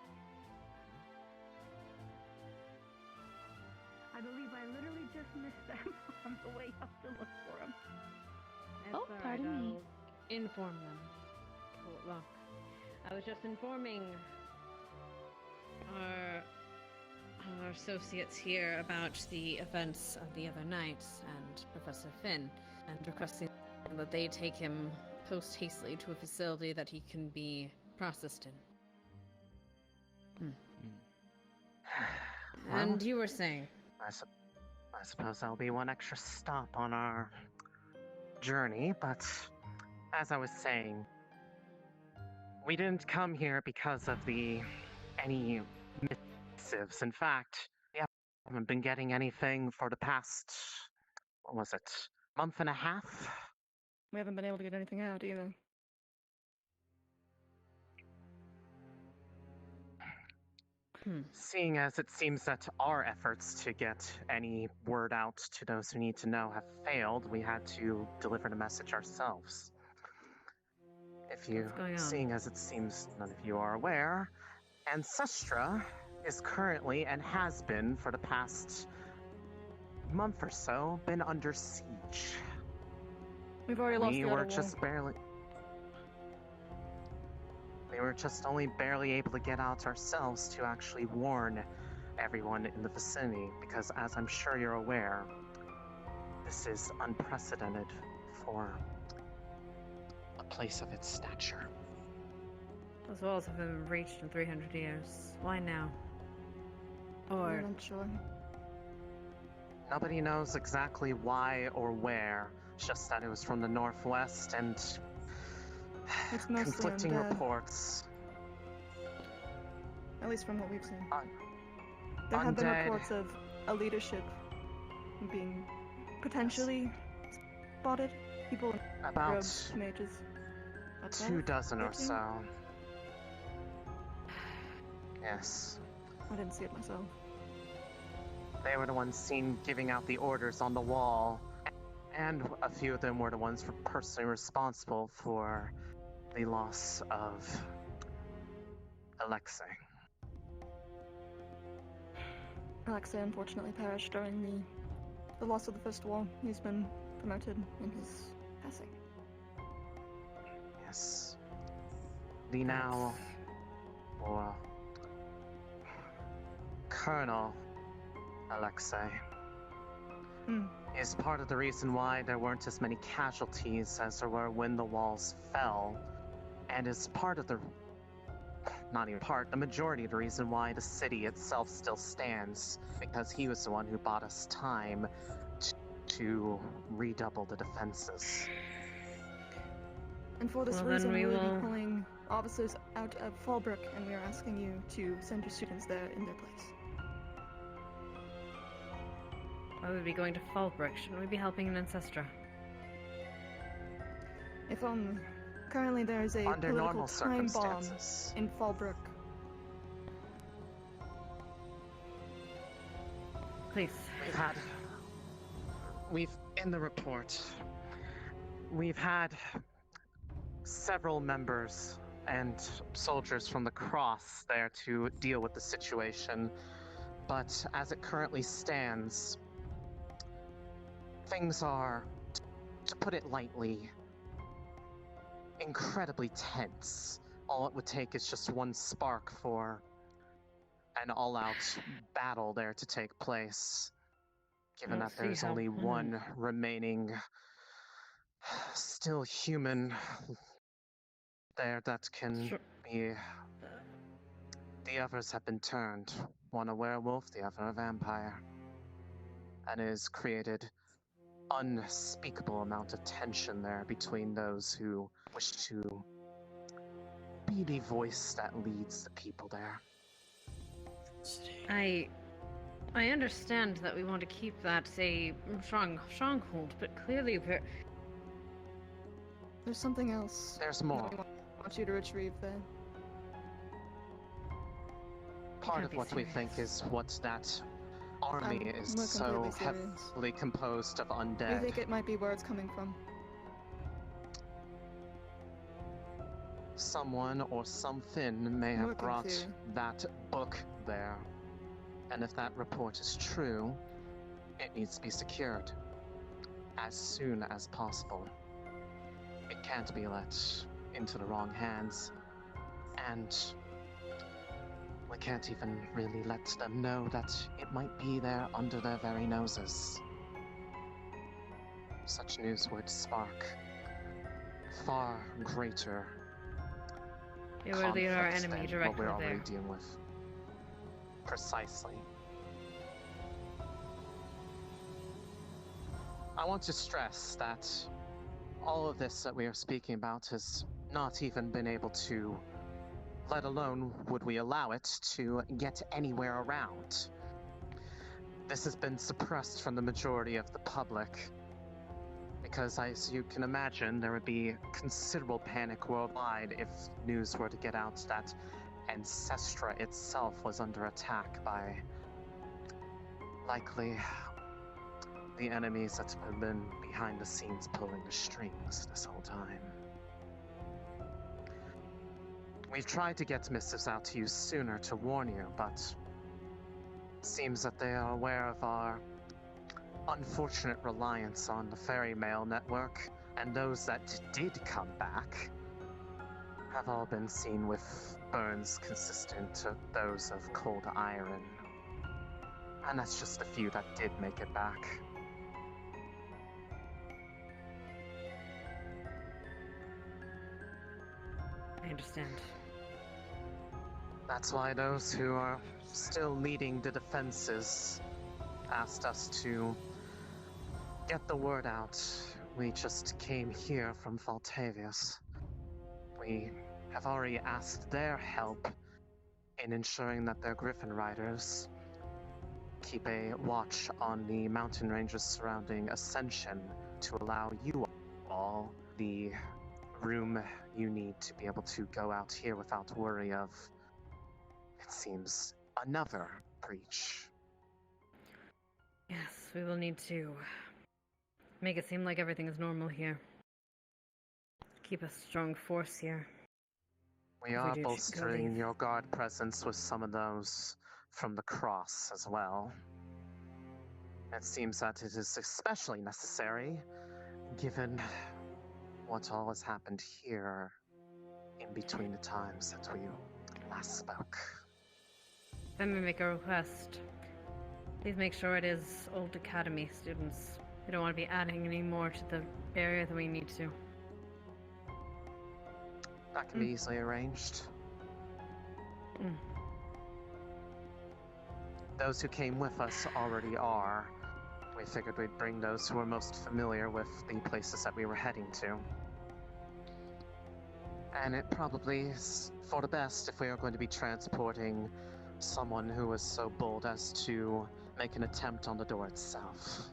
I believe I literally just missed them on the way up to look for him. Pardon me. I'll inform them. Well, I was just informing our associates here about the events of the other night and Professor Finn, and requesting that they take him post-hastily to a facility that he can be processed in. And you were saying? I suppose that'll be one extra stop on our journey, but as I was saying, we didn't come here because of any missives. In fact, we haven't been getting anything for the past, month and a half? We haven't been able to get anything out either. Seeing as it seems that our efforts to get any word out to those who need to know have failed, we had to deliver the message ourselves. Seeing as it seems none of you are aware, Ancestra is currently and has been for the past month or so been under siege. We've already lost the We outer were just only barely able to get out ourselves to actually warn everyone in the vicinity, because as I'm sure you're aware, this is unprecedented for a place of its stature. Those walls have been breached in 300 years. Why now? Or... I'm sure. Nobody knows exactly why or where, just that it was from the northwest and it's mostly conflicting undead. reports. at least from what we've seen. There have been undead. reports of a leadership being potentially spotted. People in About robes, mages. That's 24 or 18? so. Yes. I didn't see it myself. They were the ones seen giving out the orders on the wall, and a few of them were the ones personally responsible for the loss of Alexei. Alexei unfortunately perished during the loss of the First War. He's been promoted in his passing. Yes. The now, or Colonel Alexei is part of the reason why there weren't as many casualties as there were when the walls fell, and is part of the, not even part, the majority of the reason why the city itself still stands, because he was the one who bought us time to redouble the defenses. And for this Well, reason, then we will will- be pulling officers out of Fallbrook, and we are asking you to send your students there in their place. Why would we be going to Fallbrook? Shouldn't we be helping in Ancestra? If currently there is a Under political normal time bomb circumstances. in Fallbrook. Please. In the report, we've had several members and soldiers from the Cross there to deal with the situation, but as it currently stands, things are, to put it lightly, incredibly tense. All it would take is just one spark for an all-out battle there to take place, given We'll that there's see how- only one remaining still human there that can be. The others have been turned, one a werewolf, the other a vampire, and it has created unspeakable amount of tension there between those who wish to be the voice that leads the people there. I understand that we want to keep that a stronghold, but clearly There's something else. There's more. that we want you to retrieve there. Part can't of be what we serious. think is what that army is we're so completely serious. heavily composed of We undead. think it might be where it's coming from. Someone or something may have Working brought theory. that book there. And if that report is true, it needs to be secured as soon as possible. It can't be let into the wrong hands, and we can't even really let them know that it might be there under their very noses. Such news would spark far greater They would lead our conflicts enemy than what we're directly already there. dealing with. Precisely. I want to stress that all of this that we are speaking about has not even been able to, let alone would we allow it to get anywhere around. This has been suppressed from the majority of the public because, as you can imagine, there would be considerable panic worldwide if news were to get out that Ancestra itself was under attack by likely the enemies that have been behind the scenes pulling the strings this whole time. We've tried to get missives out to you sooner to warn you, but it seems that they are aware of our unfortunate reliance on the ferry mail network, and those that did come back have all been seen with burns consistent to those of cold iron. And that's just a few that did make it back. I understand. That's why those who are still leading the defenses asked us to get the word out. We just came here from Valtavius. We have already asked their help in ensuring that their Griffin riders keep a watch on the mountain ranges surrounding Ascension to allow you all the room you need to be able to go out here without worry of, it seems, another breach. Yes, we will need to make it seem like everything is normal here. Keep a strong force here. We If are do go bolstering leave. your guard presence with some of those from the cross as well. It seems that it is especially necessary, given what all has happened here in between the times that we last spoke. Let me make a request. Please make sure it is Old Academy students. We don't want to be adding any more to the area than we need to. That can be easily arranged. Those who came with us already are. We figured we'd bring those who are most familiar with the places that we were heading to. And it probably is for the best if we are going to be transporting someone who was so bold as to make an attempt on the door itself.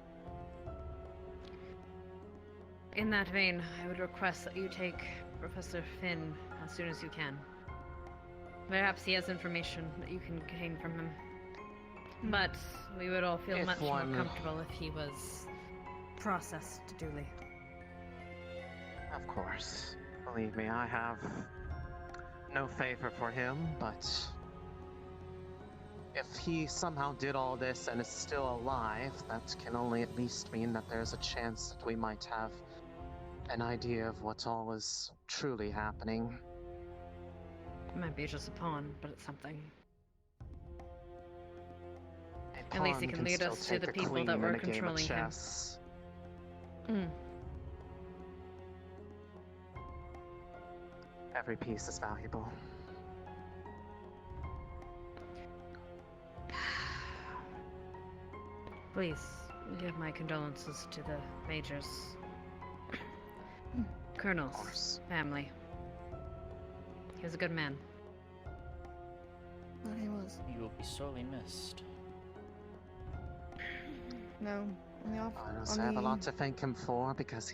In that vein, I would request that you take Professor Finn as soon as you can. Perhaps he has information that you can gain from him. But we would all feel much more comfortable if he was processed duly. Of course. Believe me, I have no favor for him, but if he somehow did all this and is still alive, that can only at least mean that there's a chance that we might have an idea of what all is truly happening. It might be just a pawn, but it's something. A At least he pawn can lead still us to take the a people queen that in were a game of controlling him. chess. Every piece is valuable. Please, give my condolences to the Major's Colonel's family. He was a good man. That he was. You will be sorely missed. No, on the off. Honestly, I have a lot to thank him for because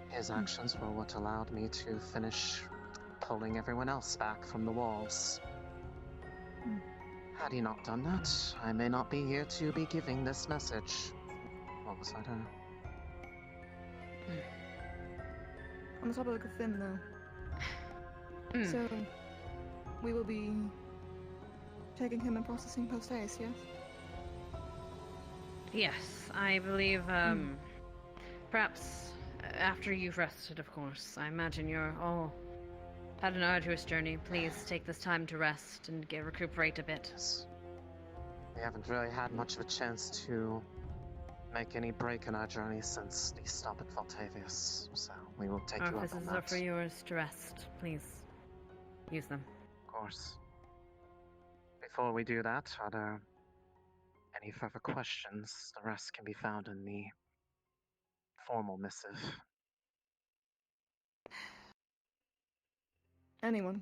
his actions were what allowed me to finish pulling everyone else back from the walls. Had he not done that, I may not be here to be giving this message. What was I doing? On the topic of Finn, though. So, we will be taking him and processing post-haste, yes? Yes, I believe, perhaps after you've rested, of course. I imagine you're all had an arduous journey. Please take this time to rest and recuperate a bit. We haven't really had much of a chance to make any break in our journey since the stop at Voltavius, so we will take you up on Offices that. are for yours to rest. Please, use them. Of course. Before we do that, are there any further questions? The rest can be found in the formal missive. Anyone?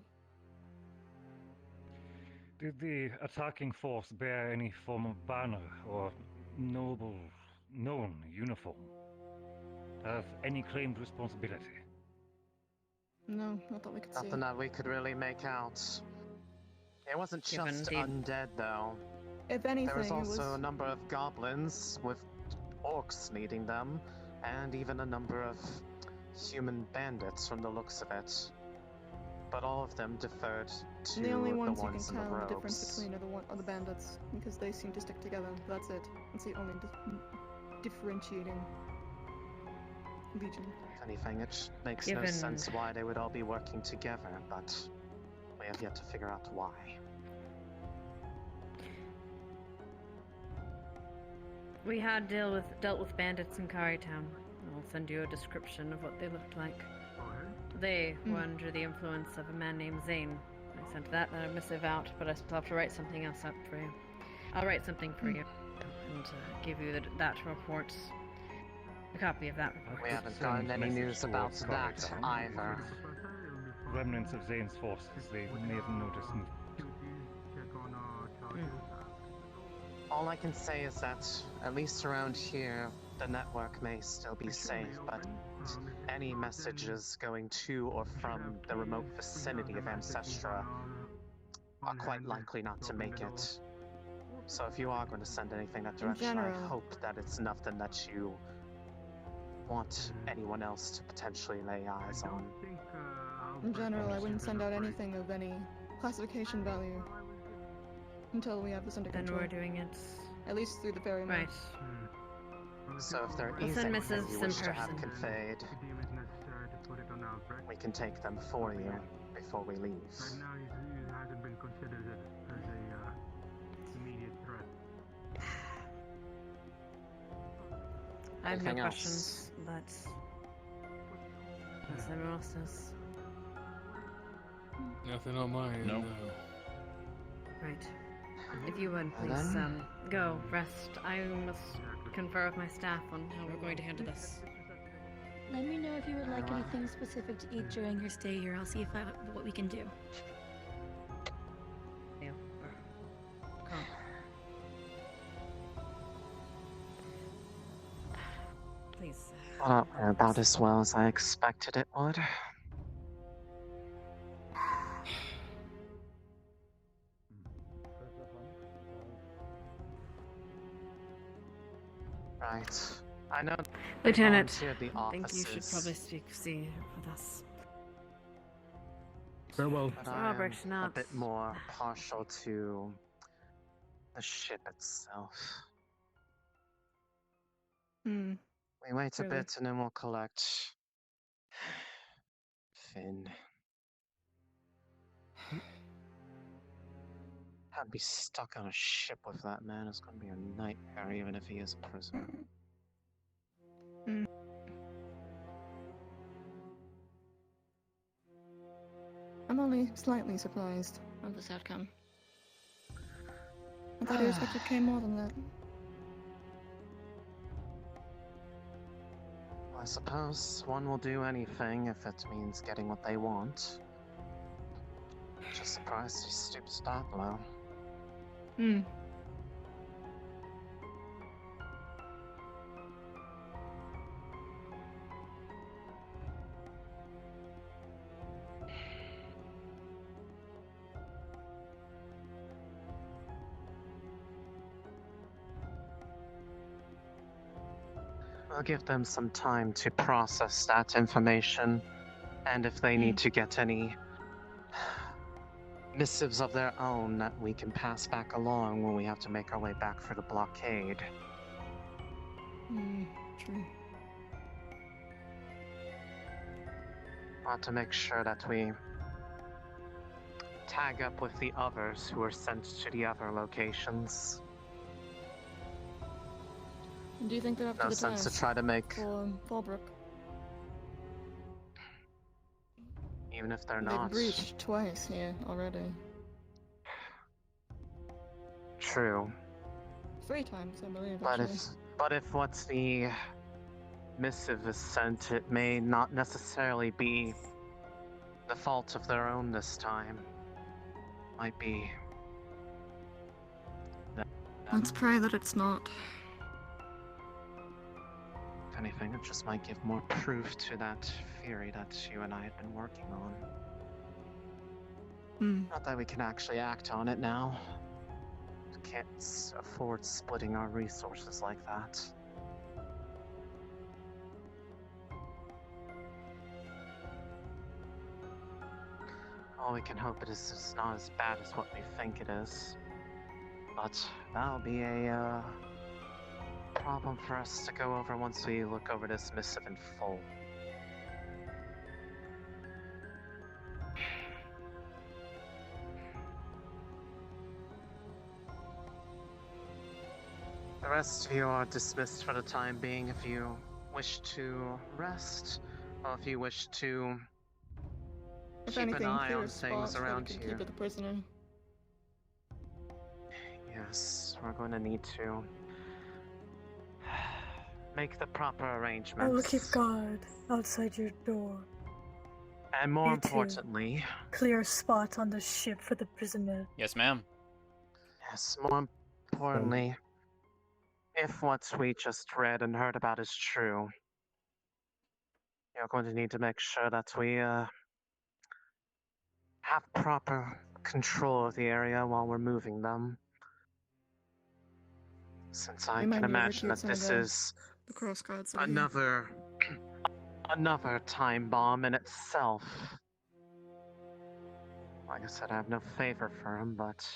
Did the attacking force bear any form of banner or noble known uniform? Have any claimed responsibility? No, not that we could see. Nothing that we could really make out. It wasn't just undead, though. If anything, there was it also was... a number of goblins with orcs leading them, and even a number of human bandits from the looks of it. But all of them deferred to the only ones you ones can in the tell the robes. difference between are the bandits, because they seem to stick together. That's it. That's the only differentiating legion. If anything, it makes no sense why they would all be working together, but we have yet to figure out why. We had dealt with bandits in Town. I'll send you a description of what they looked like. They were under the influence of a man named Zane. I sent that missive out, but I still have to write something else up for you. I'll write something for you and give you that report. A copy of that report. We haven't gotten any news about that either. Remnants of Zane's forces, they may have noticed All I can say is that, at least around here, the network may still be safe, but any messages going to or from the remote vicinity of Ancestra are quite likely not to make it. So if you are going to send anything that direction, I general. hope that it's nothing that you want anyone else to potentially lay eyes on. In general, I wouldn't send out anything of any classification value until we have this under Then control. we're doing it. At least through the ferry Right. So if there We'll is send anything missives you in wish to have person. conveyed, we can take them for you before we leave. Right now, it hasn't been considered as a immediate threat. I have no Anything else? questions, but unless anyone else does. Nothing on mine. Nope. Right. If you would, And please, then? go, rest. I must confer with my staff on how we're going to handle this. Let me know if you would like anything specific to eat during your stay here. I'll see if what we can do. Yeah. Calm. Please. About as well as I expected it would. Right. I know. Lieutenant, volunteered the I think you should offices, probably see with us. Farewell. but I am Robert, a not. bit more partial to the ship itself. Hmm. We wait a Really? bit and then we'll collect Finn. I'd be stuck on a ship with that man. It's gonna be a nightmare, even if he is a prisoner. I'm only slightly surprised of this outcome. I thought I expected K more than that. I suppose one will do anything if it means getting what they want. Just surprised he stoops that low. Hmm. I'll give them some time to process that information, and if they need to get any missives of their own that we can pass back along when we have to make our way back for the blockade. True. Want to make sure that we tag up with the others who are sent to the other locations. Do you think they're up to No the sense to task try to make, for Fallbrook? even if they're They've not. breached twice here already. True. 3 times, I believe. But actually. if what's the missive is sent, it may not necessarily be the fault of their own this time. Might be. Let's pray that it's not. If anything, it just might give more proof to that theory that you and I have been working on. Not that we can actually act on it now. We can't afford splitting our resources like that. All we can hope it is it's not as bad as what we think it is. But that'll be a problem for us to go over once we look over this missive in full. The rest of you are dismissed for the time being if you wish to rest, or if you wish to If keep anything, an eye clear on a spot things so that we around can here. keep it the prisoner. Yes, we're going to need to make the proper I arrangements. will keep guard outside your door. And more You too. importantly, Clear a spot on the ship for the prisoner. Yes, ma'am. yes, more importantly, if what we just read and heard about is true, you're going to need to make sure that we have proper control of the area while we're moving them. Since I We might can need to imagine recruit that some of this is the cross guards over here. another time bomb in itself. Like I said, I have no favor for him, but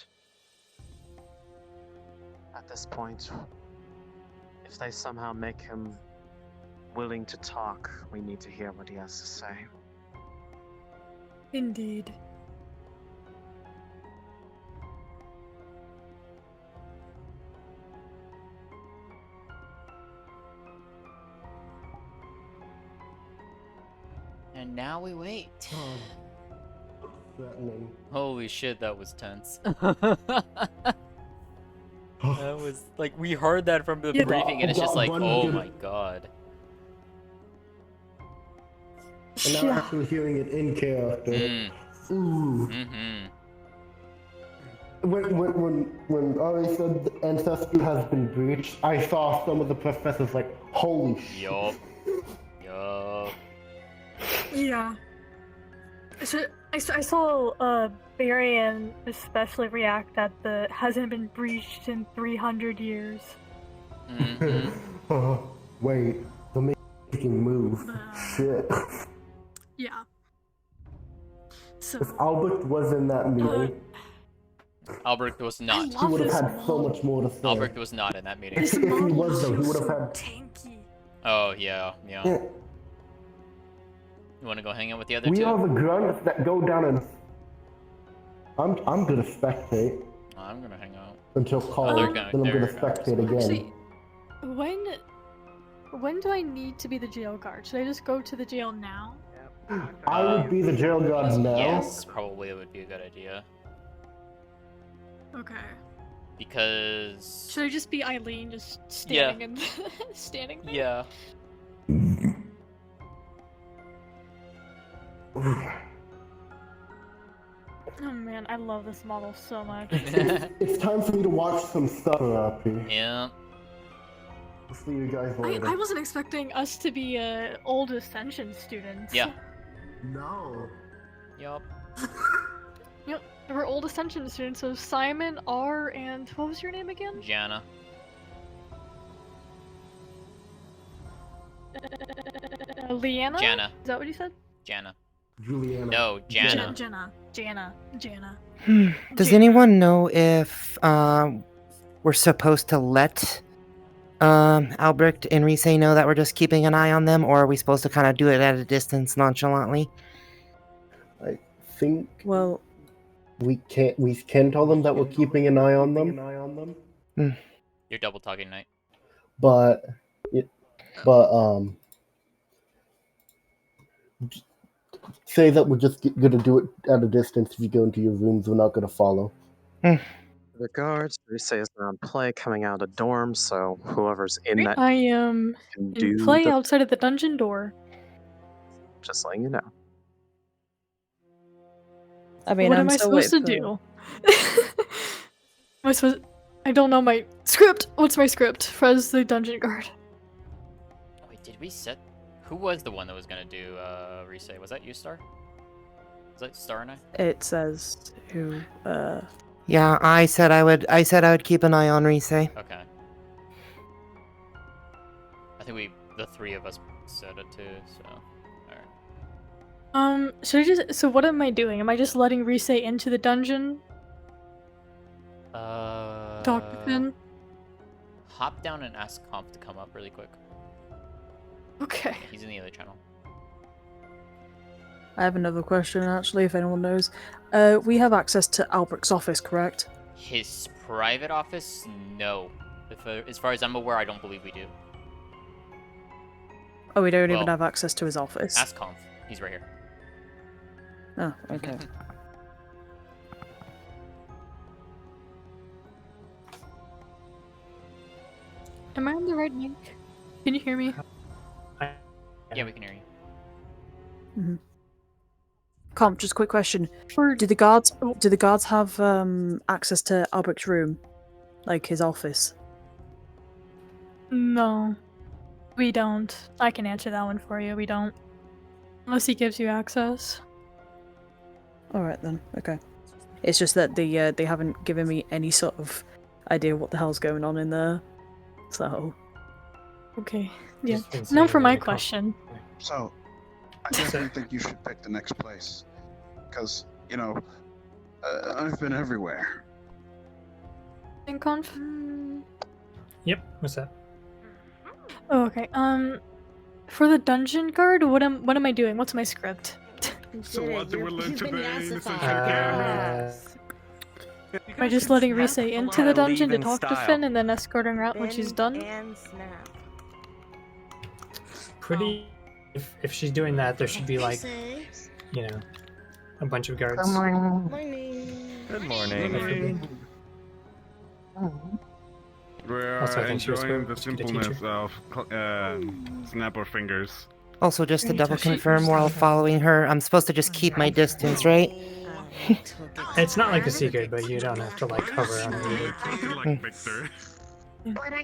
at this point, if they somehow make him willing to talk, we need to hear what he has to say. Indeed. And now we wait. Threatening. Holy shit, that was tense. That was like, we heard that from the briefing and it's just like, oh my god. And now actually hearing it in character. Ooh. Mm-hmm. When Ari said the ancestry has been breached, I saw some of the professors like, holy shit. Yup. Yup. Yeah. So I saw Barian especially react that the hasn't been breached in 300 years. Wait, they're making move. Shit. Yeah. So If Albert was in that meeting, Albrecht was not. he would have had so much more to say. Albrecht was not in that meeting. If he was though, he would have had. Tanky. Oh yeah. You want to go hang out with the other We two? are the grunts that go down and. I'm gonna spectate I'm gonna hang out. until call. they're Then gonna- I'm gonna they're- spectate again. Actually, when do I need to be the jail guard? Should I just go to the jail now? I would be the jail guard now. Yes, probably it would be a good idea. Okay. Because... Should I just be Eileen, just standing and standing there? Yeah. Oh man, I love this model so much. It's time for me to watch some stuff, RP. Yeah. I'll see you guys later. I wasn't expecting us to be old Ascension students. Yeah. No. Yup. Yep, we're old Ascension students, so Simon, R, and what was your name again? Jana. Leanna? Jana. Is that what you said? Jana. Juliana. No, Jana. Jana. Does anyone know if we're supposed to let Albrecht and Rise know that we're just keeping an eye on them, or are we supposed to kind of do it at a distance nonchalantly? I think well we can tell them that we're keeping an eye on them. You're double talking, Knight. But say that we're just gonna do it at a distance. If you go into your rooms, we're not gonna follow. The guards, Rise is on play coming out of dorm, so whoever's in that I am can in do play the- outside of the dungeon door. Just letting you know. I mean, What I'm am I still supposed to waiting do? I don't know my script. What's my script? Fres the dungeon guard. Wait, did we set... Who was the one that was gonna do Rise? Was that you, Star? Was that Star and I? It says who. Yeah, I said I would keep an eye on Rise. Okay. I think the three of us said it too, so... Alright. Should I just... So what am I doing? Am I just letting Rise into the dungeon? Talk with him? Hop down and ask Comp to come up really quick. Okay. He's in the other channel. I have another question, actually, if anyone knows. We have access to Albrecht's office, correct? His private office? No. As far as I'm aware, I don't believe we do. Oh, we don't even Well, have access to his office. Ask Comp. He's right here. Oh, okay. Am I on the right mic? Can you hear me? Yeah, we can hear you. Mm-hmm. Comp, just a quick question. Do the guards have access to Albrecht's room? Like his office? No, we don't. I can answer that one for you. We don't. Unless he gives you access. Alright then, okay. It's just that they haven't given me any sort of idea what the hell's going on in there. So. Okay. Yeah. Now for my question. So, I definitely think you should pick the next place. Because, you know, I've been everywhere. In conf? Yep. What's that? Oh, okay. For the dungeon guard, what am I doing? What's my script? So what do we learn today? Am I just letting Rise into the dungeon to talk to Finn and then escorting her out when she's done? Pretty. If she's doing that, there should be like, you know, a bunch of guards. Good morning. Good morning. We Also, I are think she was enjoying the supposed to be the simpleness teacher. of snap our fingers. Also, just to double confirm while following her, I'm supposed to just keep my distance, right? It's not like a secret, but you don't have to like hover on it. Like Victor.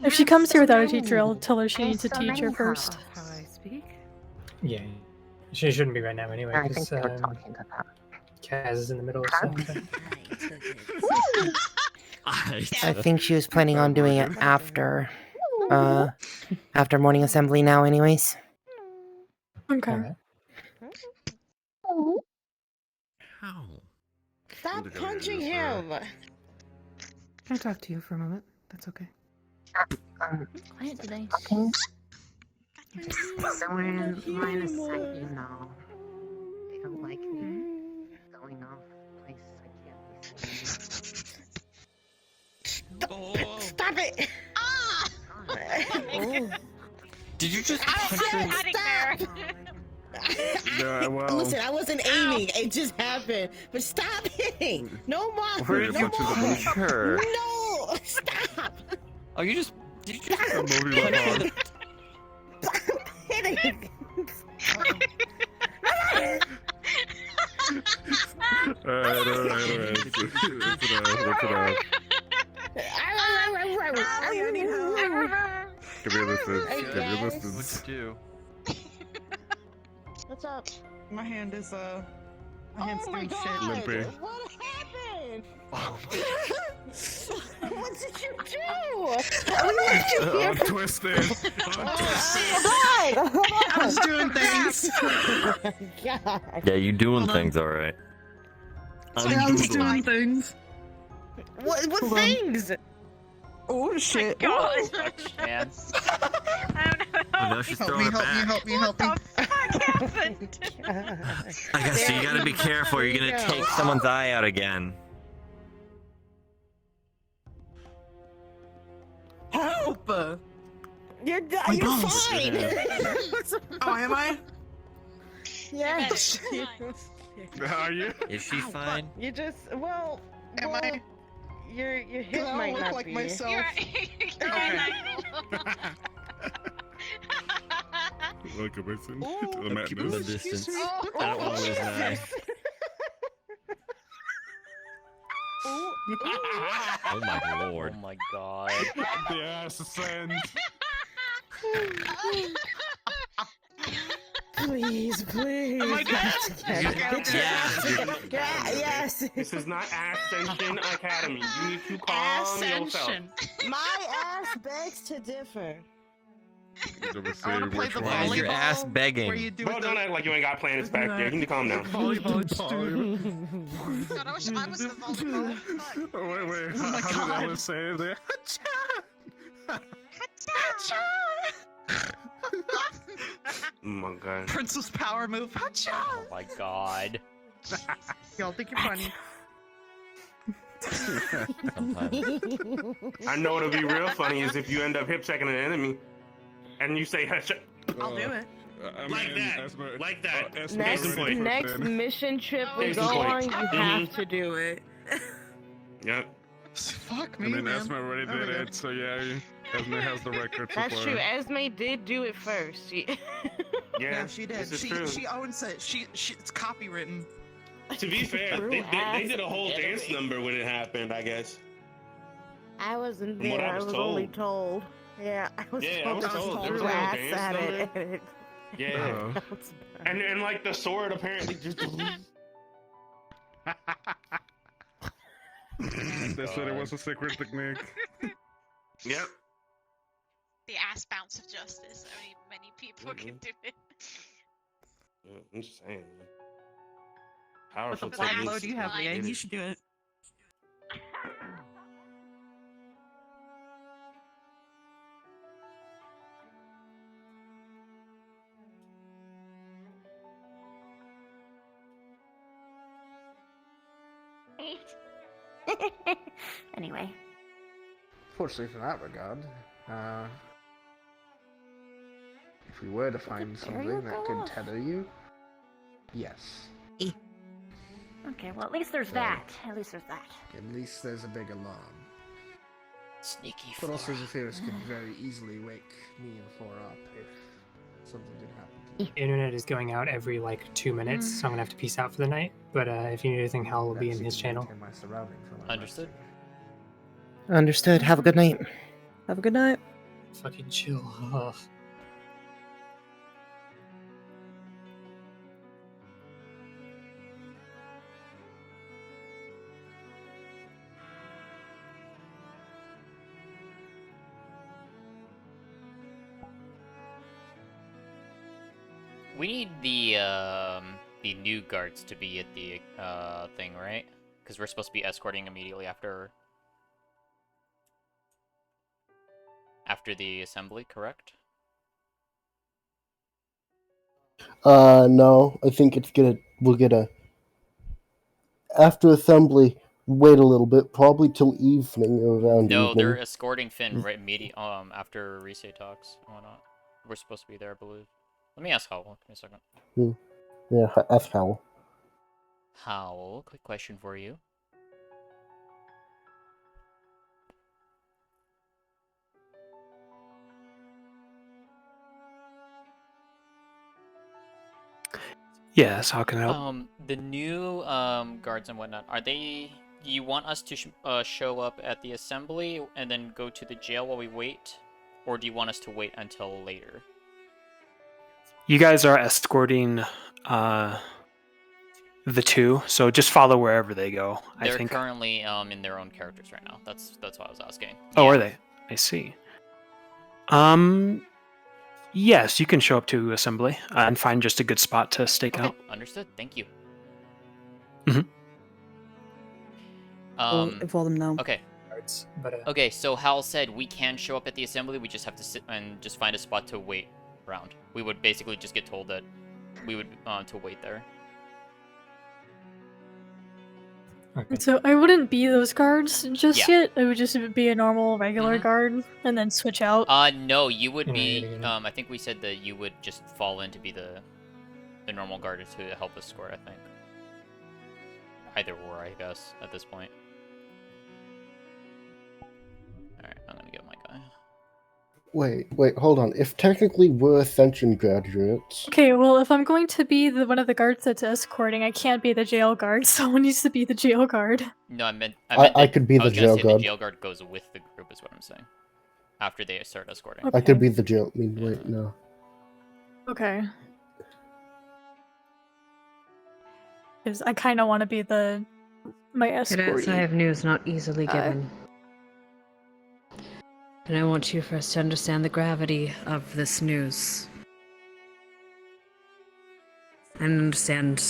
If she comes here without a teacher, I'll tell her she needs a teacher first. Yeah, she shouldn't be right now anyway, because Kaz is in the middle of something. I think she was planning on doing it after morning assembly now anyways. Okay. How? Stop punching him! Can I talk to you for a moment? That's okay. Quiet today. Someone minus said, you know, they don't like me going off places I can't be seen. Stop it! Did you just punch Stop! Yeah, well. Listen, I wasn't aiming. It just happened. But stop hitting! No more! Where No more! Sure. No! Stop! Oh, you just. Did you just Stop hitting? hitting! Alright. Give me a listen. Give me a listen. What'd you do? What's up? My hand is my hand's doing shit. Limpy. What happened? What did you do? I'm twisted. I was doing things. God. Yeah, you doing things alright. I was doing things. What Hold on. things? Oh shit! Man. Oh, now she's throwing it back. Help me! I guess so. You gotta be careful. You're gonna take someone's eye out again. Help! You're My you're balls. fine. Oh, am I? Yes. Are you? Is she fine? You just well. Am well, I? Your hip I might look not like be. myself. Look at listen to the Keep the madness. distance. Oh, I don't want to lose an eye. Oh my lord. Oh my god. The ass ascends. Please. Oh my god! Yes. This is not Ascension Academy. You need to calm yourself. My ass begs to differ. Never I say wanna play which the one. Why is your ass Where begging? you do Bro, don't act like you ain't got planets back there. You need to calm down. volleyball. God, I wish I was the volleyball. Wait. Oh my How God. did Alice say it there? Oh my god. Princess power move. Hacha! Oh my god. Y'all think you're funny. I know what'll be real funny is if you end up hip checking an enemy and you say, I'll do it. Like that. Like that. Next mission trip we Case go in point. on, you have to do it. Yep. Fuck me, I mean, man. Esme already There did we go. it, so yeah, Esme has the record so That's far. true. Esme did do it first. Yeah, she did. This is She true. owns it. It's copywritten. To be fair, they did a whole dance number when it happened, I guess. I wasn't From what there. I I was was only told. told. Yeah, I was Yeah, I was told there was a little dance at down it. there. Yeah. And like the sword apparently just. They said it was a secret technique. Yep. The ass bounce of justice. Only many people can do it. Yeah, I'm just saying. Man. What Powerful the black techniques. blow do you have, Leanne? You should do it. Anyway. Fortunately for that regard, if we were to find something that could tether you, yes. Okay, well, at least there's So- that. At least there's that. At least there's a big alarm. Sneaky But also Flora. Zephyrus could very easily wake me and Flora up if something did happen. The internet is going out every like 2 minutes, so I'm gonna have to peace out for the night. But if you need anything, Hal will be in his channel. Understood. Understood. Have a good night. Have a good night. Fucking chill. Ugh. We need the new guards to be at the thing, right? Because we're supposed to be escorting immediately after the assembly, correct? No, I think we'll get a after assembly. Wait a little bit, probably till evening or around No, evening. they're escorting Finn right after Rise talks and whatnot. We're supposed to be there, I believe. Let me ask Howell. Give me a second. Yeah, ask Howell. Howell, quick question for you. Yes, how can I help? The new guards and whatnot, are they? You want us to show up at the assembly and then go to the jail while we wait, or do you want us to wait until later? You guys are escorting the two, so just follow wherever they go. They're I think. currently in their own characters right now. That's what I was asking. Oh, are they? I see. Yes, you can show up to assembly and find just a good spot to stake out. Understood. Thank you. Mhm. Inform them now. Okay. But, Okay, so Hal said we can show up at the assembly. We just have to sit and just find a spot to wait around. We would basically just get told that we would to wait there. So I wouldn't be those guards just Yeah. yet. I would just be a normal, regular guard, and then switch out. No, you would be. I think we said that you would just fall in to be the normal guard to help escort. I think. Either or, I guess, at this point. All right, I'm gonna get my guy. Wait, hold on. If technically we're Ascension graduates, Okay, well, if I'm going to be one of the guards that's escorting, I can't be the jail guard. Someone needs to be the jail guard. No, I meant I that, could be I was the gonna jail say guard. the jail guard goes with the group, is what I'm saying. After they start escorting. I could be the jail. Wait, no. Okay. Because I kind of want to be my escort. Cadets, I have news not easily given. And I want you first to understand the gravity of this news. And understand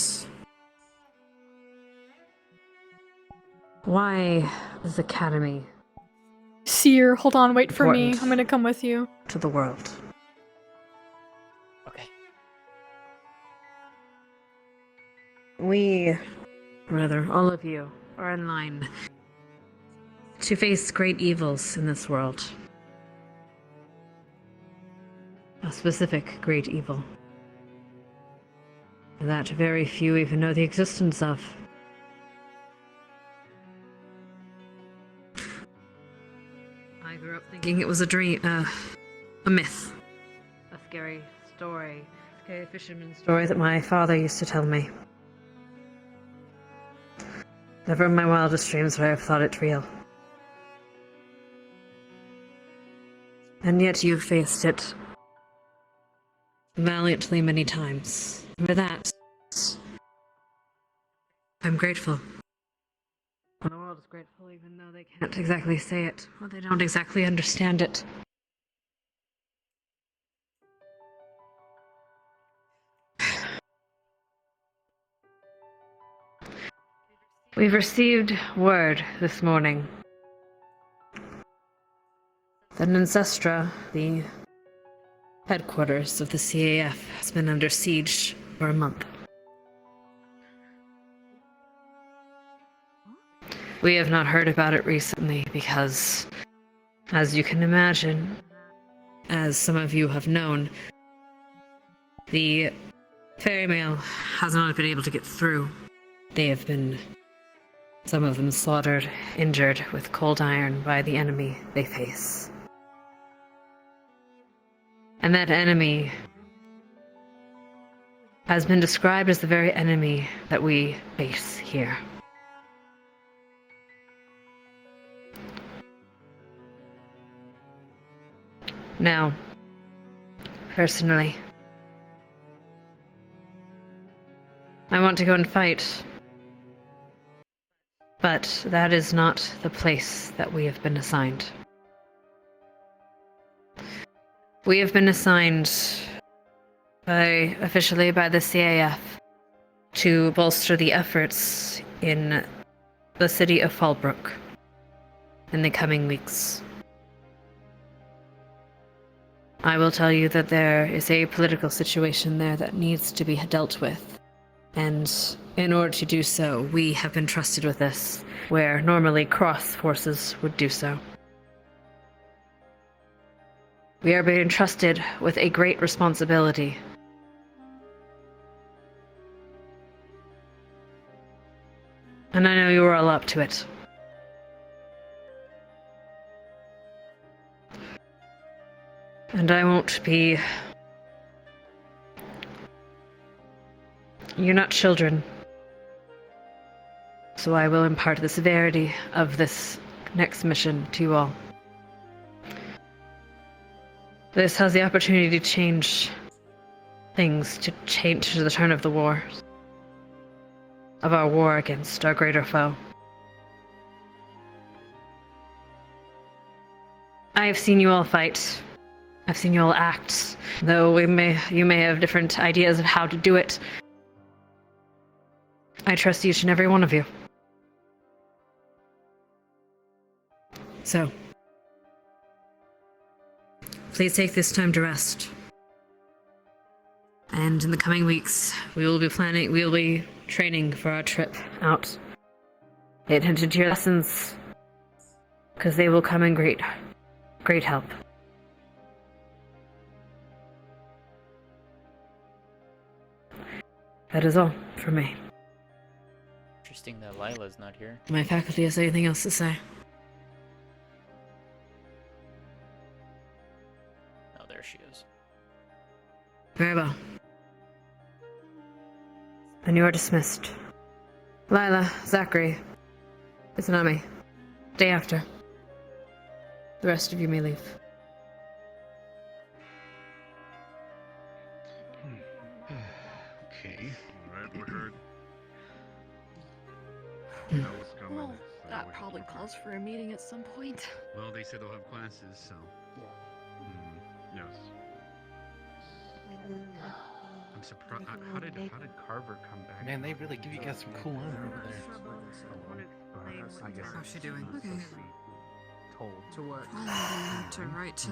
why this academy Seer, hold on, wait for me. Important. I'm gonna come with you. to the world. Okay. We, rather, all of you, are in line to face great evils in this world. A specific great evil. That very few even know the existence of. I grew up thinking it was a dream, a myth. A scary story. Scary fisherman story that my father used to tell me. Never in my wildest dreams would I have thought it real. And yet you've faced it valiantly many times. For that, I'm grateful. And the world is grateful even though they can't exactly say it, or they don't exactly understand it. We've received word this morning that Ancestra, the headquarters of the CAF, has been under siege for a month. We have not heard about it recently because, as you can imagine, as some of you have known, the ferry mail has not been able to get through. They have been, some of them slaughtered, injured with cold iron by the enemy they face. And that enemy has been described as the very enemy that we face here. Now, personally, I want to go and fight, but that is not the place that we have been assigned. We have been assigned officially by the CAF to bolster the efforts in the city of Fallbrook in the coming weeks. I will tell you that there is a political situation there that needs to be dealt with, and in order to do so, we have been trusted with this, where normally cross forces would do so. We are being entrusted with a great responsibility. And I know you are all up to it. And I won't be... You're not children. So I will impart the severity of this next mission to you all. This has the opportunity to change things, to change the turn of the war. Of our war against our greater foe. I have seen you all fight. I've seen you all act, though you may have different ideas of how to do it. I trust each and every one of you. So, please take this time to rest. And in the coming weeks, we will be training for our trip out. Pay attention to your lessons, because they will come in great help. That is all for me. Interesting that Lila's not here. My faculty has anything else to say? Oh, there she is. Very well. Then you are dismissed. Lila, Zachary, Izanami, day after. The rest of you may leave. Okay. Alright, we're heard. Hmm. That was coming. Well, that probably calls for a meeting at some point. Well, they said they'll have classes, so. Yes. I'm surprised. How did Carver come back? Man, they really give you guys some cool armor over there. I guess. How's she doing? Okay. Told to work. To write to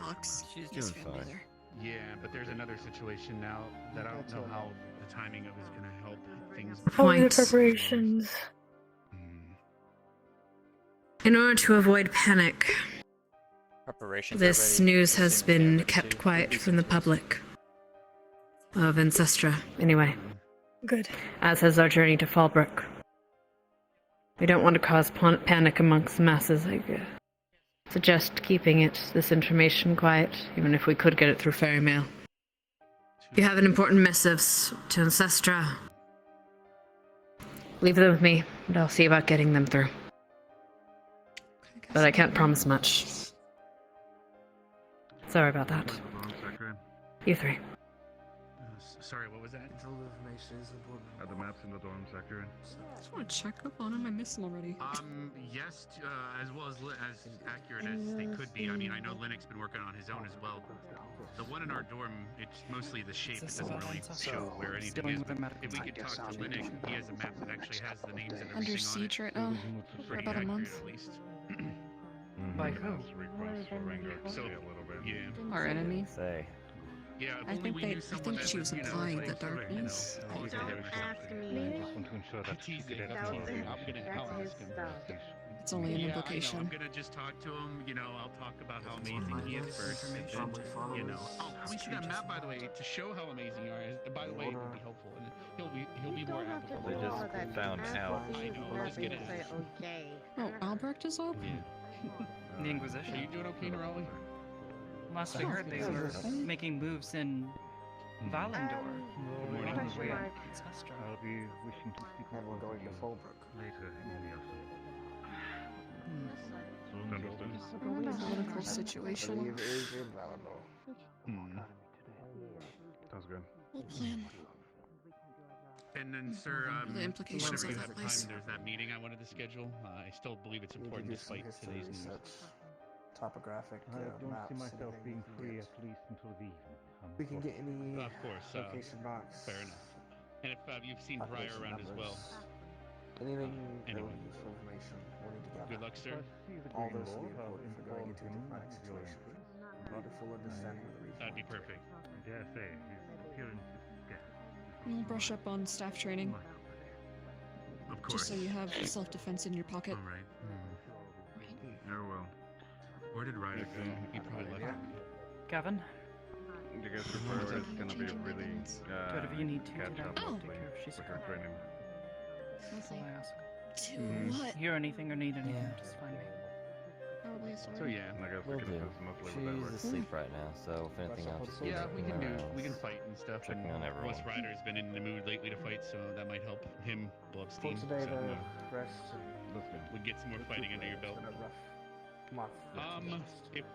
Alex. She's Yes, doing family fine. there. Yeah, but there's another situation now that I don't know how the timing of is going to help things. All the preparations. In order to avoid panic, Preparations this are ready. news has been kept quiet from the public. Of Ancestra, anyway. Good. As has our journey to Fallbrook. We don't want to cause panic amongst the masses. I suggest keeping this information quiet, even if we could get it through ferry mail. If you have an important missives to Ancestra, leave them with me, and I'll see about getting them through. But I can't promise much. Sorry about that. You three. Sorry, what was that? Information is important. Are the maps in the dorms accurate? I just want to check up on him. I miss him already. Yes, as well as accurate as they could be. I mean, I know Linux been working on his own as well. The one in our dorm, it's mostly the shape. It doesn't really show where anything is. But if we could talk to Linux, he has a map that actually has the names and everything Under on siege it. right now for Pretty about a accurate, month. at least. By who? So, yeah. Our enemy. Say. Yeah, if I only think we they. knew I someone think that she was would, implying like, the darkness. Don't ask me. I just want to ensure that Tease you it. get I'll everything. ask him. It's only an Yeah, implication. I know. I'm gonna just talk to him. You know, I'll talk about how amazing he is first, and then, you know. Oh, we see that map, by the way, to show how amazing you are. And by the way, it would be helpful, and he'll be more applicable. They just found out. I know. Let's get it. Oh, Albrecht is up. Yeah. The Inquisition. Are you doing okay, Nerali? Last I heard, they were making moves in Valendor. I'll be wishing to speak with one of you later in the afternoon. We're in a political situation. Sounds good. We'll plan. And then, sir, The implications whenever of you that have place. time, there's that meeting I wanted to schedule. I still believe it's important despite today's news. Topographic I don't maps see and myself being anything free we at least until the evening. We can get any Of course, location box. fair enough. And if you've seen Briar population around as well. numbers, anything that anyway. would be useful information we'll need to gather. Good luck, sir. All those will be important for going into a diplomatic situation. Need a full understanding of the region. That'd be perfect. Dare say, his appearance is death. We'll brush up on staff training. Of course. Just so you have self-defense in your pocket. All right. Oh well. Where did Ryder go? He probably left. Gavin, You guys prefer it's gonna be really whatever you need to catch up Oh. take care of she's with her training. That's all I ask. To what? Hear anything or need anything, just find me. Probably a sword. So yeah. I guess Will we can do. assist mostly with that She's work. asleep right now, so if anything else, Yeah, we can fight and stuff. Checking And on everyone. Plus, Ryder's been in the mood lately to fight, so that might help him blow up For steam. today, so, the rest Let's go. would get some more fighting under your belt. It's been a rough month. If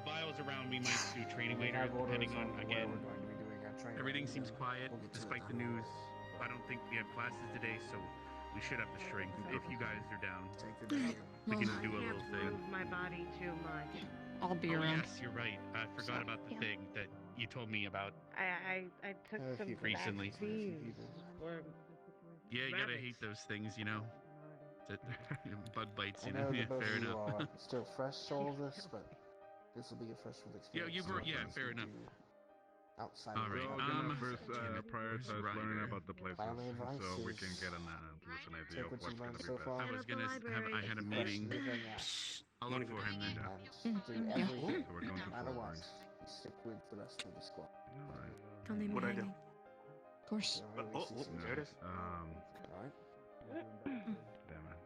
Vile's around, we might do training We later, have orders depending on, where again, we're going to be doing our training. everything seems quiet We'll get to despite it. the news. I don't think we have classes today, so we should have the strength. If you guys are down, we can do a little thing. My body too much. I'll be Oh, around. yes, you're right. I forgot about the thing that you told me about. I took some recently. vaccines for Yeah, you gotta rabbits. hate those things, you know. That bug bites, I you know know. Yeah, that both fair of you enough. are still fresh to all of this, but this will be your first real Yeah, experience. you were. Yeah, fair enough. Outside All of right. the We're region. gonna first prioritize Ryder? learning about the places, My only advice so we is can get an hallucin idea take of what what's you've gonna learned be so best. far. I was gonna have. I had a Fresh meeting. living out. I'll look for him then. And do everything, So we're going no to matter Fort what. Burns. You stick with the rest of the squad. Don't leave me What'd I do? hanging. Of course. There it is. Alright. Damn it.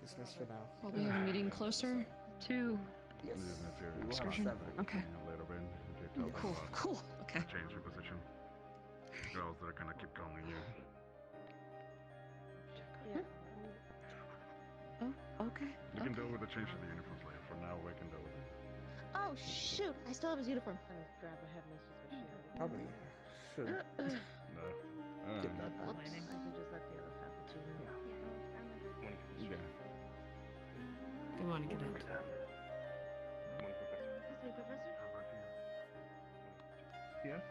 Dismiss for now. Probably have a meeting closer to. Yes. This is not serious. We will have Excursion? 7. Okay. Later, Ben. If you tell Cool. them about Cool. Okay. change your position. Or else they're gonna keep calling you. Oh, okay. You can deal with the change to the uniforms later. For now, we can deal with it. Oh shoot! I still have his uniform. Probably should No. get that back. Whoops. I can just let the other faculty know. Yeah. We want to get out. Yes?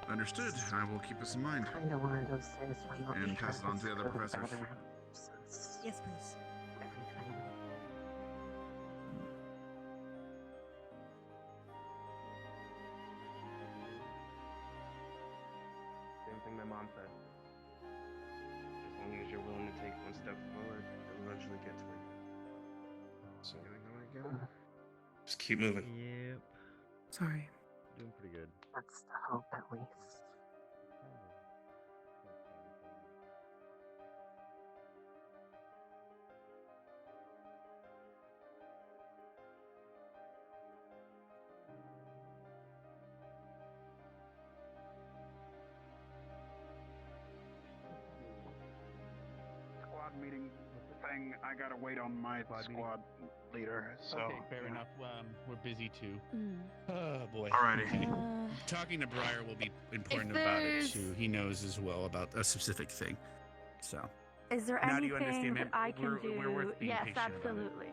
Understood. I will keep this in mind. Kinda one of those things where you And pass it on to the other professors. Yes, please. Same thing my mom said. As long as you're willing to take one step forward, you'll eventually get to it. So here we go. Just keep moving. Yep. Sorry. Doing pretty good. That's the hope, at least. I gotta wait on my squad leader. So. Okay, fair enough. We're busy too. Mm. Oh boy. Alrighty. Okay. Talking to Briar will be important about it too. He knows as well about a specific thing. So. Is there Now do you anything understand, that ma'am? I can We're do? worth being Yes, patient about it. absolutely.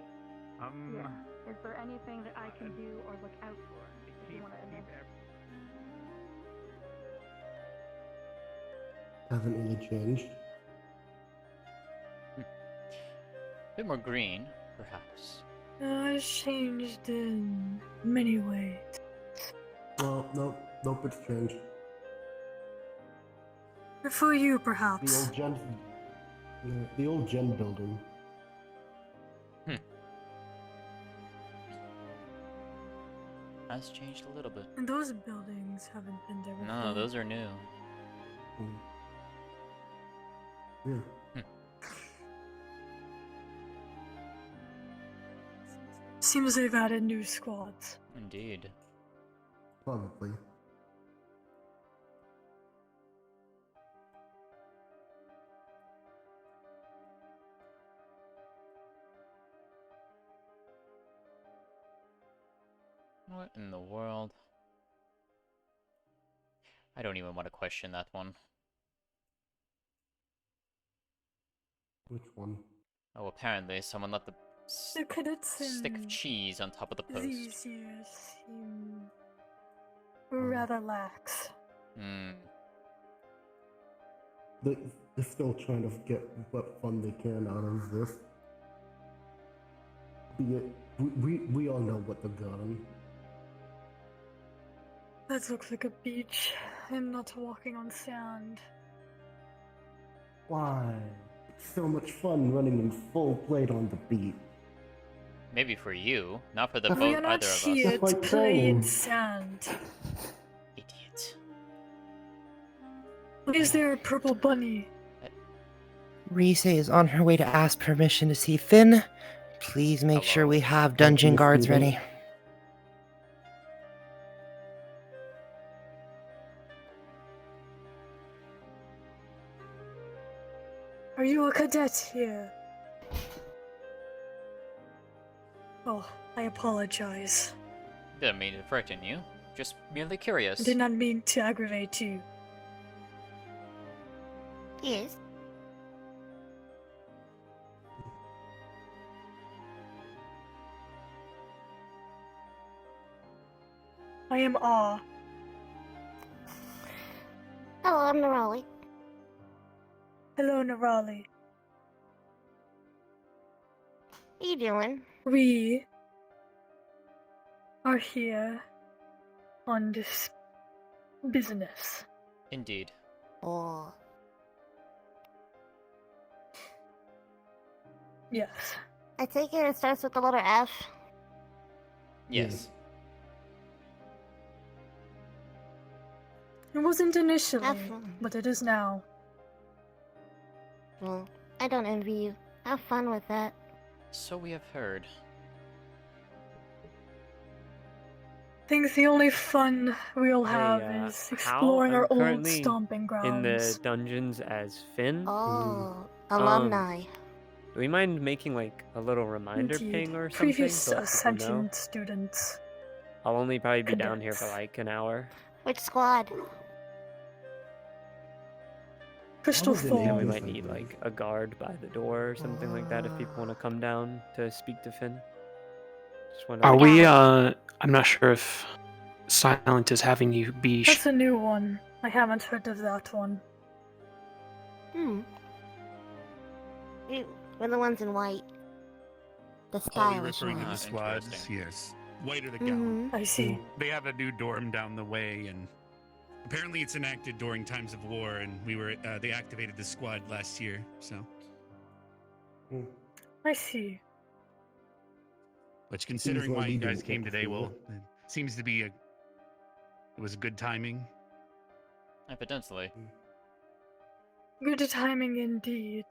Yeah. Is there anything that I can do or look out for? If you want to admit it? Hasn't really changed. A bit more green, perhaps. It's changed in many ways. Well, nope, it's changed. For you, The perhaps. old gen building. Has changed a little bit. And those buildings haven't been there before. No, those are new. Yeah. Seems they've added new squads. Indeed. Probably. What in the world? I don't even want to question that one. Which one? Oh, apparently someone left the Look at it. stick of cheese on top of the post. These years seem rather lax. Hmm. They're still trying to get what fun they can out of this. We all know what they've gotten. That looks like a beach. I'm not walking on sand. Why? It's so much fun running in full plate on the beach. Maybe for you, not for the We boat are not either of here us. to like play in training. sand. Idiot. Is there a purple bunny? Rise is on her way to ask permission to see Finn. Please make sure we have dungeon guards ready. Are you a cadet here? Oh, I apologize. Didn't mean to frighten you. Just merely I curious. did not mean to aggravate you. Yes. I am Awe. Hello, I'm Nerali. Hello, Nerali. How you doing? We are here on this business. Indeed. Oh. Yes. I take it starts with the letter F. Yes. It wasn't initially, F. but it is now. Well, I don't envy you. Have fun with that. So we have heard. I think the only fun we'll have is exploring our old stomping grounds. In the dungeons as Finn. Oh, alumni. Do we mind making like a little reminder Indeed. ping or something? Previous so that people know? Ascension students. I'll only probably be down here for like an hour. Which squad? Crystal And we Fall. might need like a guard by the door or something like that if people want to come down to speak to Finn. Just wondering. Are we, I'm not sure if Silent is having you be... That's a new one. I haven't heard of that one. We're the ones in white. The Oh, you're stylish referring to the ones. squads? Yes. White are the gallon. I see. They have a new dorm down the way, and apparently it's enacted during times of war, and they activated the squad last year, so. I see. Which, considering like why we you guys didn't came get today, before. well, it seems to be it was good timing. Potentially. Good timing indeed.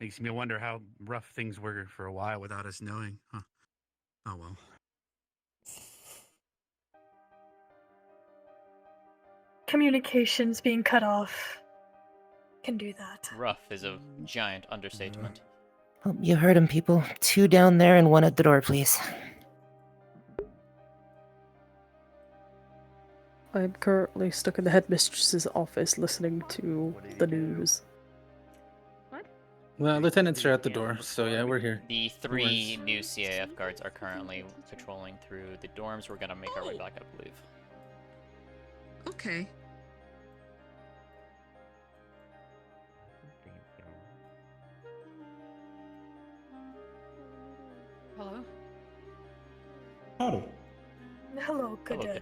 Makes me wonder how rough things were for a while without us knowing. Huh. Oh well. Communications being cut off. can do that. Rough is a giant understatement. Oh, you heard him, people. 2 down there and 1 at the door, please. I'm currently stuck in the headmistress's office listening to the news. Well, lieutenants are at the door, so yeah, we're here. The 3 new CAF guards are currently patrolling through the dorms. We're gonna make our way back, I believe. Okay. Hello? Howdy. Hello, cadet. Hello,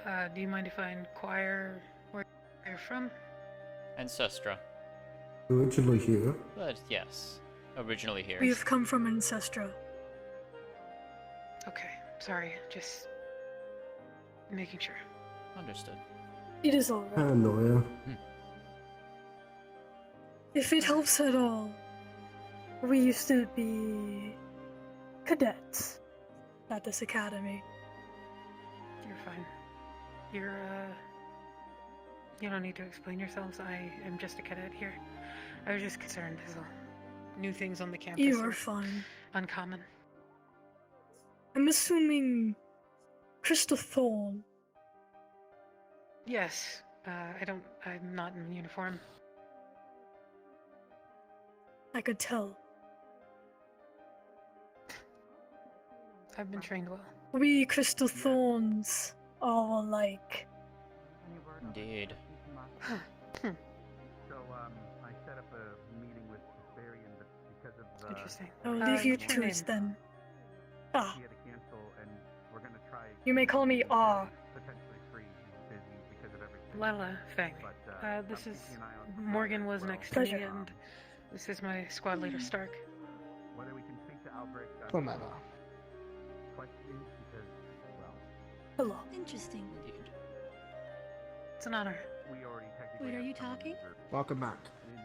cadet. Do you mind if I inquire where you're from? Ancestra. Originally here. But yes, originally here. We've come from Ancestra. Okay, sorry, just making sure. Understood. It is alright. Paranoia. If it helps at all, we used to be cadets at this academy. You're fine. You don't need to explain yourselves. I am just a cadet here. I was just concerned. There's new things on the campus. You are fine. Uncommon. I'm assuming Crystal Thorn. Yes. I'm not in uniform. I could tell. I've been trained well. We Crystal Thorns all alike. Indeed. So, I set up a meeting with Barbarian, but because of Interesting. I'll leave you what's your to name? it then. Ah, he had to cancel, and we're gonna try. you may call me R. Potentially free. He's busy because of everything. Lila Fang. But, This is keeping an eye on Morgan was next to me, Pleasure. and this is my squad leader Stark. whether we can speak to Albrecht. Whomever. Questions because, well, Hello. Interesting. It's an honor. we already technically. Wait, are have you someone talking? Welcome back.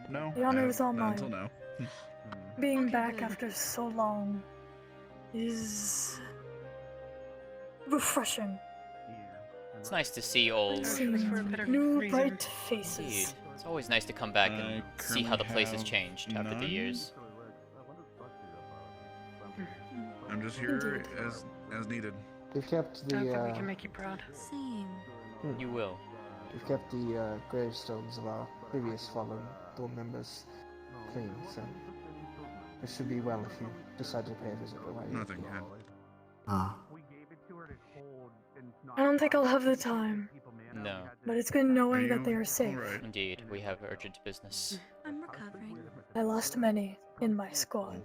No. The honor is all not mine. Until now. Being Okay, back good. after so long is refreshing. It's nice to see old. Seeing for a better new reason. bright faces. Indeed. It's always nice to come back I and see how the place has currently changed have after the none. years. I'm just here as needed. We've kept I hope that we the can make you proud. Same. You will. we've kept the gravestones of our previous fallen board members clean, so it should be well if you decide to pay a visit while you're Nothing had. Ah. I don't think I'll have the time, No. but it's good knowing that you they are safe. alright? Indeed, we have urgent business. I'm recovering. I lost many in my squad.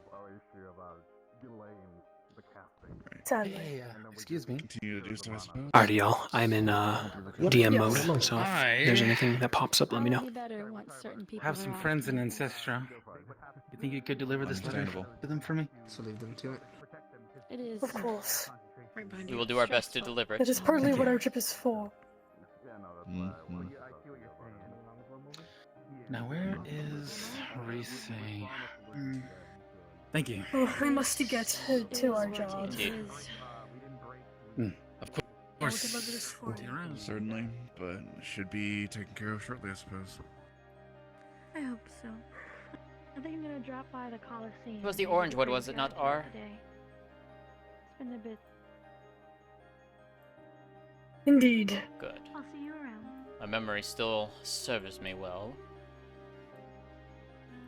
Sadly. Hey, excuse me. Continue to do so, I suppose. Alrighty, y'all. I'm in DM Yes. mode, so Hi. if there's anything that pops up, let me know. Only better once certain people I have are some off friends in campus. Ancestra. You think you could deliver this letter Understandable. to them for me? So leave them to it. It is. Of course. Right behind We you. will do our best to deliver That it. is partly Thank what you. our trip is for. Now, where is Reese? Thank you. Oh, we must get to our job. Indeed. Of I will course. deliver this for you. Certainly, but should be taken care of shortly, I suppose. I hope so. I think I'm gonna drop by the Coliseum. It was the orange one, was it not R? Today. It's been a bit. Indeed. Good. I'll see you around. My memory still serves me well.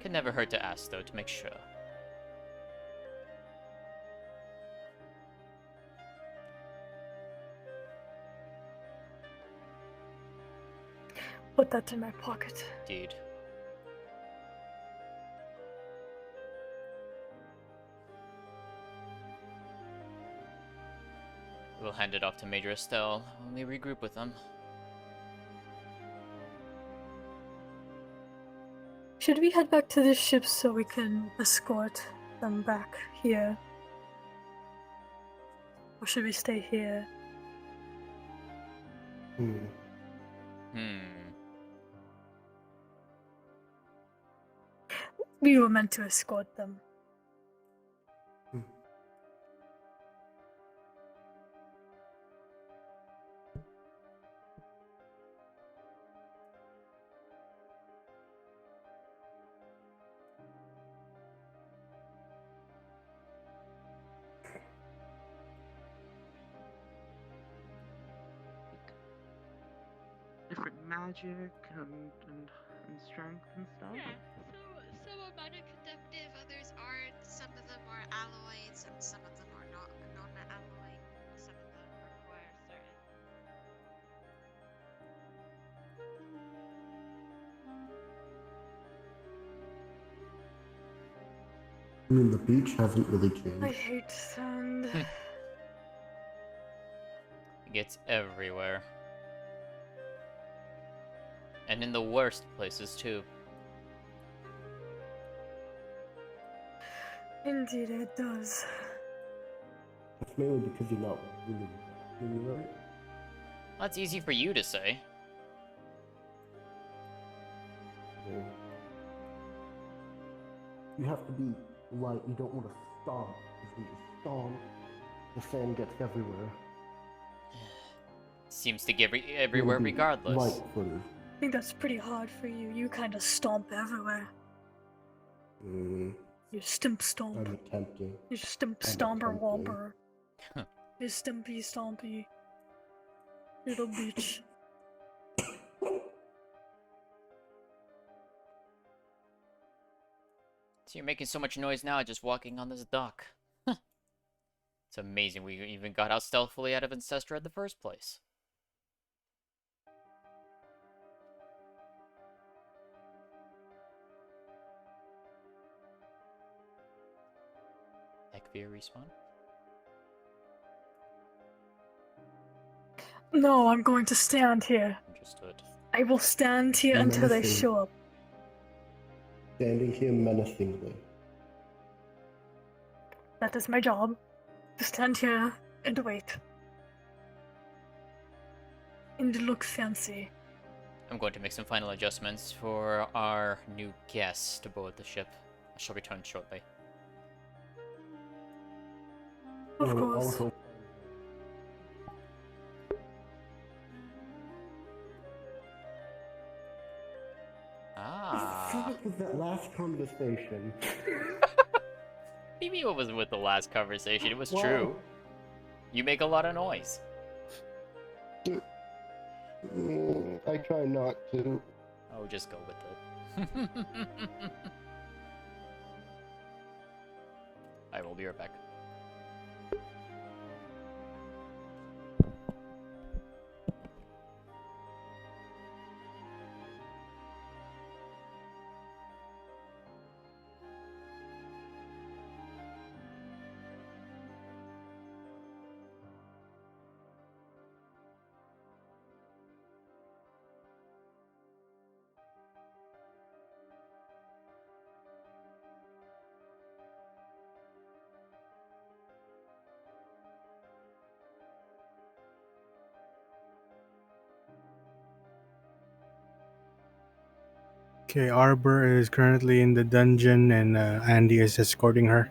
Can never hurt to ask, though, to make sure. Put that in my pocket. Indeed. We'll hand it off to Major Estelle when we regroup with them. Should we head back to the ship so we can escort them back here? Or should we stay here? We were meant to escort them. magic and strength and stuff? Yeah, some are mana-conductive, others aren't. Some of them are alloys, and some of them are not non-alloy. Some of them require certain. I mean, the beach hasn't really I changed. hate sand. It gets everywhere. And in the worst places, too. Indeed, it does. That's mainly because you're not really right. That's easy for you to say. Yeah. You have to be light. You don't want to stomp. If you just stomp, the sand gets everywhere. Seems to get everywhere regardless. Light-footed. I think that's pretty hard for you. You kind of stomp everywhere. You stimp stomp. I'm attempting. You stimp I'm stomper attempting. womper. You stimpy stompy. Little bitch. So you're making so much noise now just walking on this dock. It's amazing we even got out stealthily out of Ancestor in the first place. Ekvir respawn? No, I'm going to stand here. Understood. I will stand here until they Menacing. show up. Standing here menacingly. That is my job. To stand here and wait. And look fancy. I'm going to make some final adjustments for our new guest aboard the ship. I shall return shortly. Of course. Also, Ah. What was that last conversation? Maybe it was with the last conversation. It was Wow. true. You make a lot of noise. I try not to. Oh, just go with it. I will be right back. Okay, Arbor is currently in the dungeon and Andy is escorting her.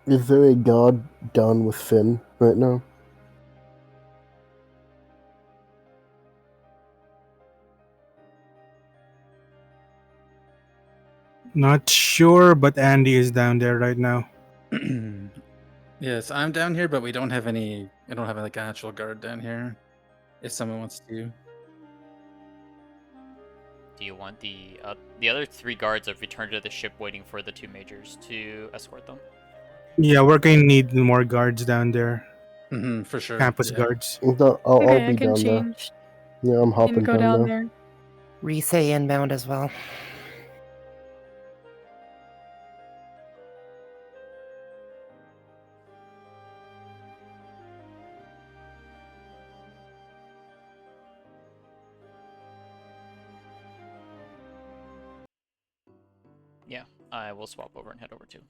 Is there a guard down with Finn right now? Not sure, but Andy is down there right now. Yes, I'm down here, but we don't have any. I don't have like an actual guard down here. If someone wants to. Do you want the other 3 guards have returned to the ship, waiting for the 2 majors to escort them? Yeah, we're going to need more guards down there. For sure. Campus yeah. guards. I'll Okay, I be can down there. change Yeah, I'm and hopping go down there. there. Rise inbound as well. Yeah, I will swap over and head over too.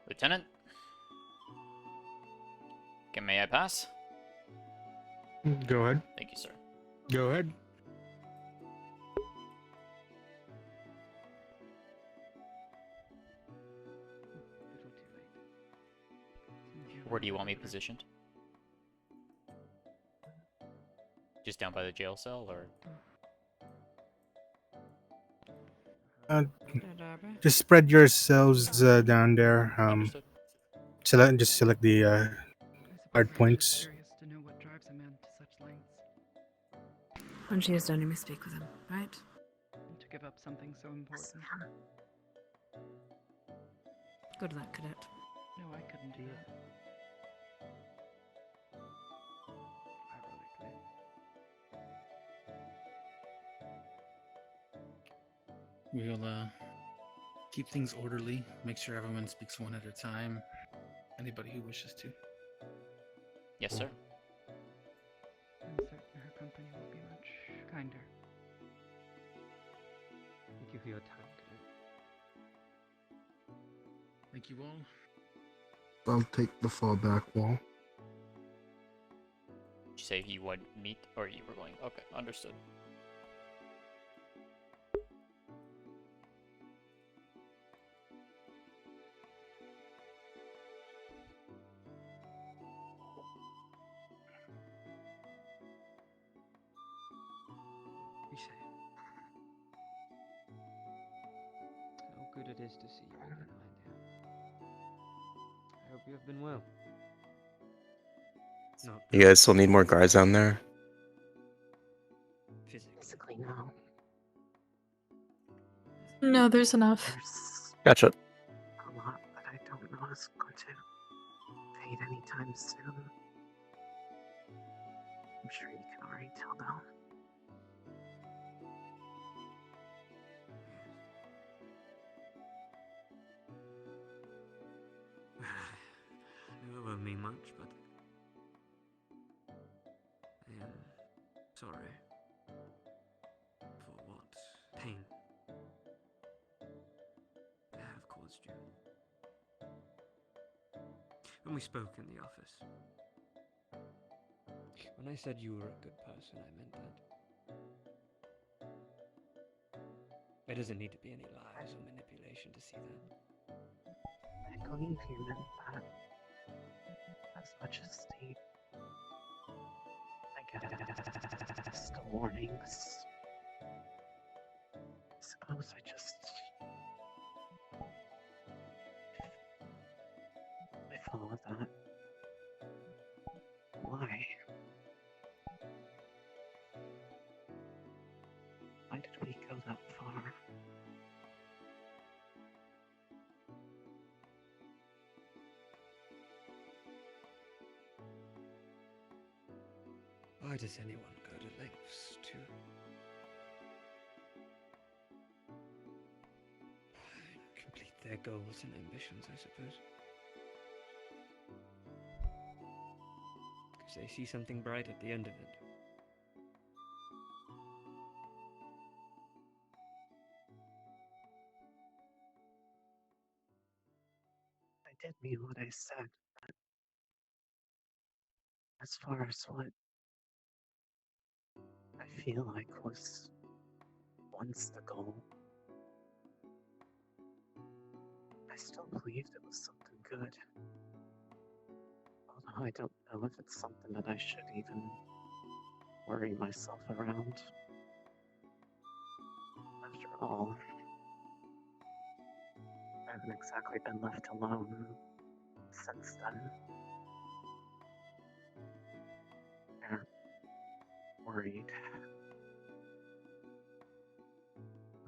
Lieutenant? Okay, may I pass? Go ahead. Thank you, sir. Go ahead. Where do you want me positioned? Just down by the jail cell, or? Just spread yourselves down there. Understood. Select the hard points. When she is done, you may speak with him, right? To give up something so important. Good luck, cadet. No, I couldn't do that. We'll keep things orderly. Make sure everyone speaks one at a time. Anybody who wishes to. Yes, sir. I'm certain her company will be much kinder. Thank you for your time, cadet. Thank you all. I'll take the far back wall. Did you say you would meet, or you were going? Okay, understood. How good it is to see you again, my dear. I hope you have been well. Not You guys still need more guards down there? Physically, no. No, there's enough. Gotcha. A lot that I don't know is going to fade anytime soon. I'm sure you can already tell though. It won't mean much, but I am sorry for what pain I have caused you. When we spoke in the office, when I said you were a good person, I meant that. There doesn't need to be any lies or manipulation to see that. I believe you meant that as much as the warnings. I suppose I just... with all of that, why? Why did we go that far? Why does anyone go to lengths to their goals and ambitions, I suppose. Because they see something bright at the end of it. I did mean what I said, but as far as what I feel like was once the goal, I still believed it was something good. Although I don't know if it's something that I should even worry myself around. After all, I haven't exactly been left alone since then. They're worried.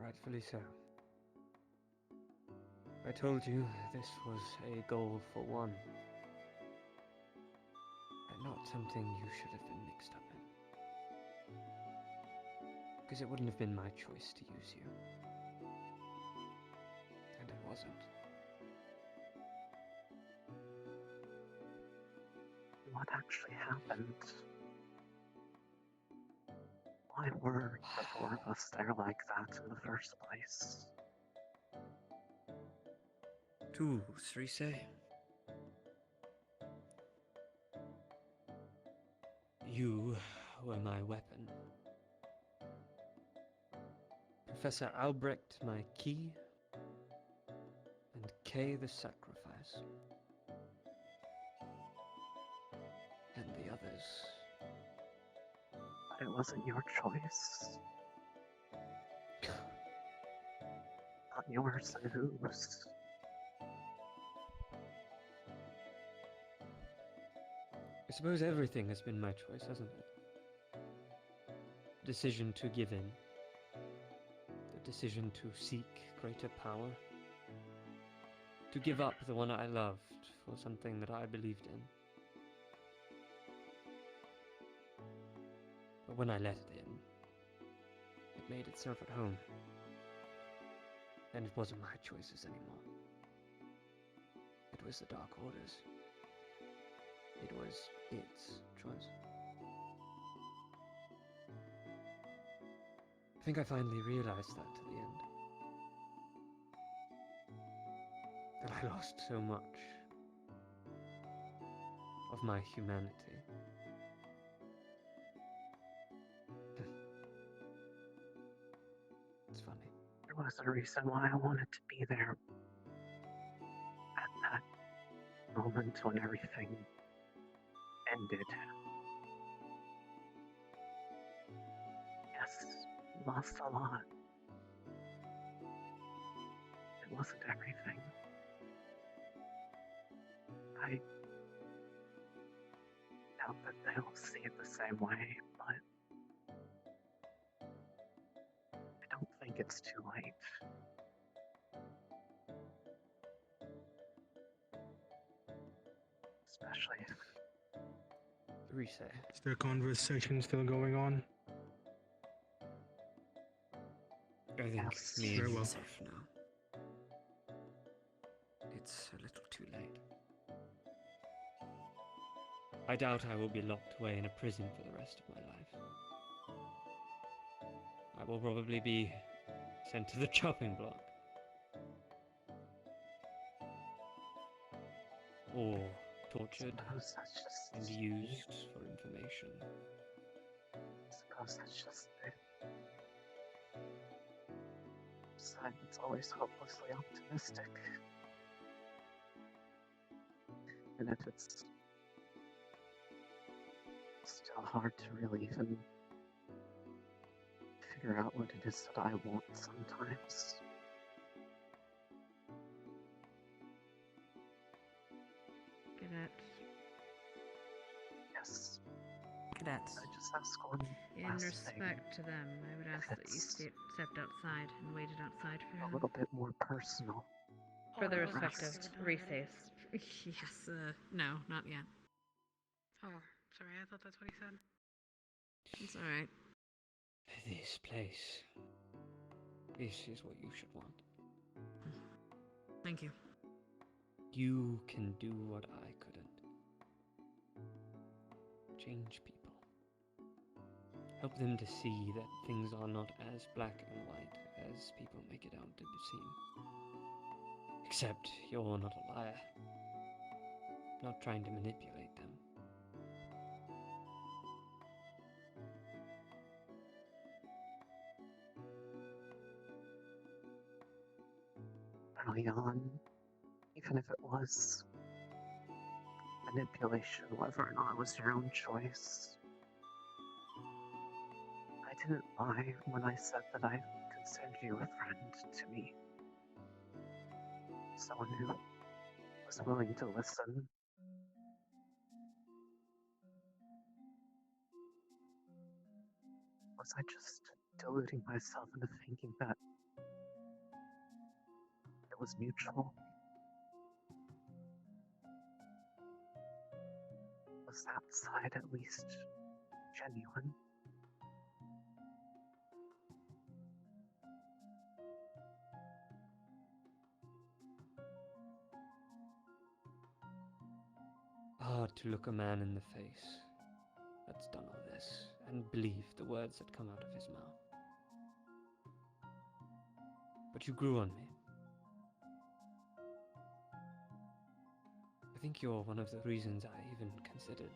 Rightfully so. I told you this was a goal for one, and not something you should have been mixed up in. Because it wouldn't have been my choice to use you. And it wasn't. What actually happened? Why were the four of us there like that in the first place? Tools, Rise. You were my weapon. Professor Albrecht, my key, and Kay the sacrifice. And the others. But it wasn't your choice. Not yours and whose. I suppose everything has been my choice, hasn't it? The decision to give in. The decision to seek greater power. To give up the one I loved for something that I believed in. But when I let it in, it made itself at home. And it wasn't my choices anymore. It was the Dark Order's. It was its choice. I think I finally realized that to the end. That I lost so much of my humanity. It's funny. There was a reason why I wanted to be there at that moment when everything ended. Yes, lost a lot. It wasn't everything. I doubt that they'll see it the same way, but I don't think it's too late. Especially Reset. Is the conversation still going on? I think Yes. me Very and well. yourself now. It's a little too late. I doubt I will be locked away in a prison for the rest of my life. I will probably be sent to the chopping block. Or tortured and used for information. I suppose that's just it. Side that's always hopelessly optimistic. And if it's still hard to really even figure out what it is that I want sometimes. Cadets. Yes. Cadets. I just ask one In last respect to them, I would ask that you stepped outside and waited outside for thing, them. a little bit more personal. For the Oh, respective rest. recess. Yes, no, not yet. Oh, sorry, I thought that's what he said. It's alright. This place. This is what you should want. Thank you. You can do what I couldn't. Change people. Help them to see that things are not as black and white as people make it out to seem. Except you're not a liar. Not trying to manipulate them. Early on, even if it was manipulation, whether or not it was your own choice, I didn't lie when I said that I considered you a friend to me. Someone who was willing to listen. Was I just deluding myself into thinking that it was mutual? Was that side at least genuine? Hard to look a man in the face that's done all this and believe the words that come out of his mouth. But you grew on me. I think you're one of the reasons I even considered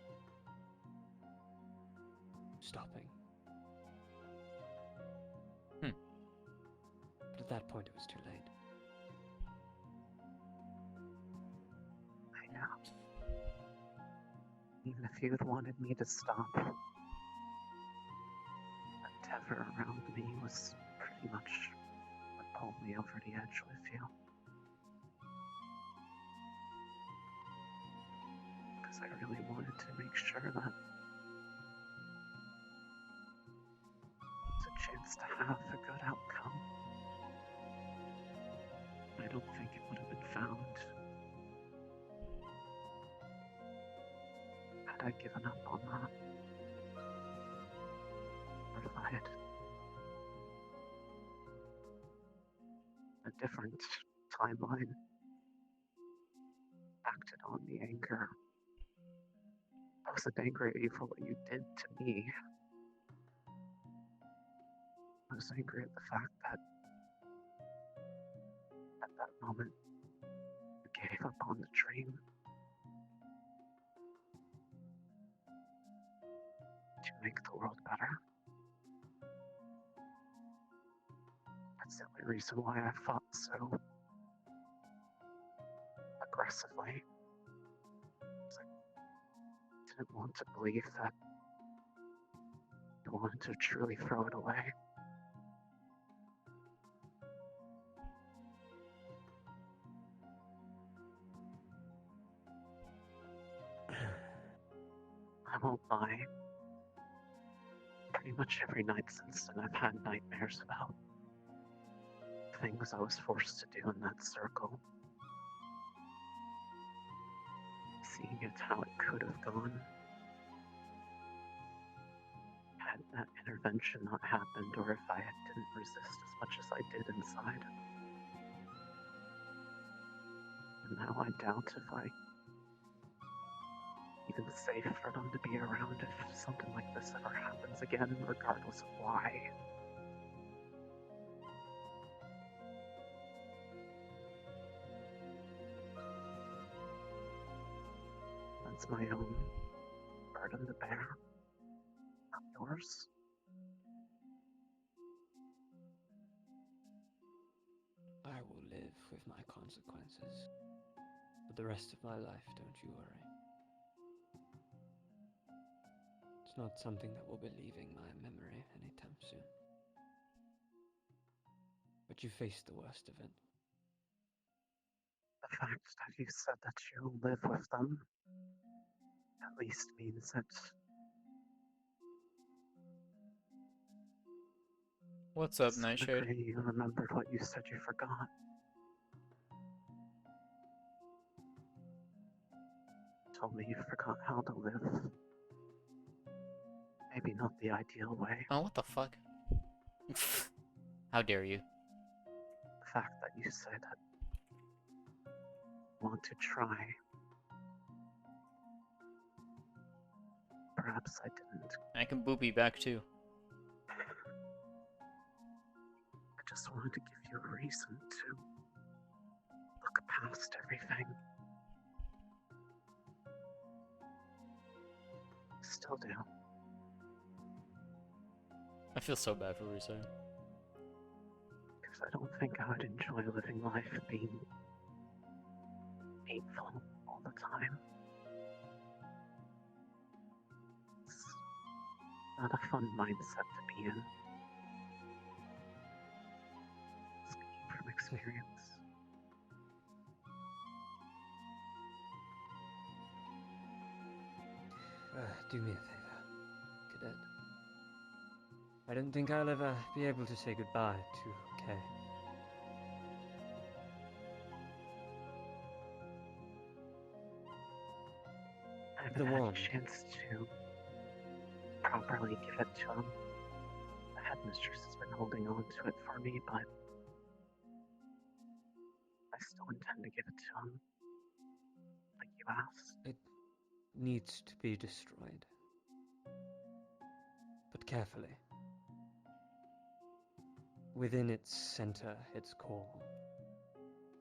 stopping. But at that point it was too late. I know. Even if you had wanted me to stop, that tether around me was pretty much what pulled me over the edge with you. Because I really wanted to make sure that it's a chance to have a good outcome. I don't think it would have been found had I given up on that. Or if I had a different timeline, acted on the anger. I wasn't angry at you for what you did to me. I was angry at the fact that at that moment you gave up on the dream to make the world better. That's the only reason why I fought so aggressively. I didn't want to believe that you wanted to truly throw it away. I won't lie. Pretty much every night since then I've had nightmares about things I was forced to do in that circle. Seeing it how it could have gone. Had that intervention not happened, or if I didn't resist as much as I did inside. And now I doubt if I even safe for them to be around if something like this ever happens again, regardless of why. That's my own burden to bear, not yours. I will live with my consequences. For the rest of my life, don't you worry. It's not something that will be leaving my memory anytime soon. But you faced the worst of it. The fact that you said that you'll live with them at least means that What's up, to some Nightshade? degree you remembered what you said you forgot. Told me you forgot how to live. Maybe not the ideal way. Oh, what the fuck? How dare you? The fact that you say that want to try. Perhaps I didn't. I can boopy back too. I just wanted to give you a reason to look past everything. Still do. I feel so bad for Rise. Because I don't think I would enjoy living life being painful all the time. It's not a fun mindset to be in. Speaking from experience. Do me a favor, Cadet. I don't think I'll ever be able to say goodbye to Kay. I haven't had a chance to properly give it to him. The headmistress has been holding on to it for me, but I still intend to give it to him. Like you asked. It needs to be destroyed. But carefully. Within its center, its core,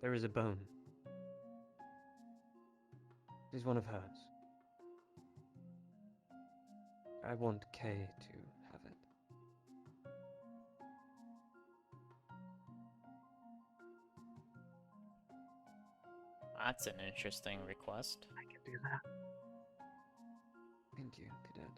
there is a bone. It is one of hers. I want Kay to have it. That's an interesting request. I can do that. Thank you, Cadet.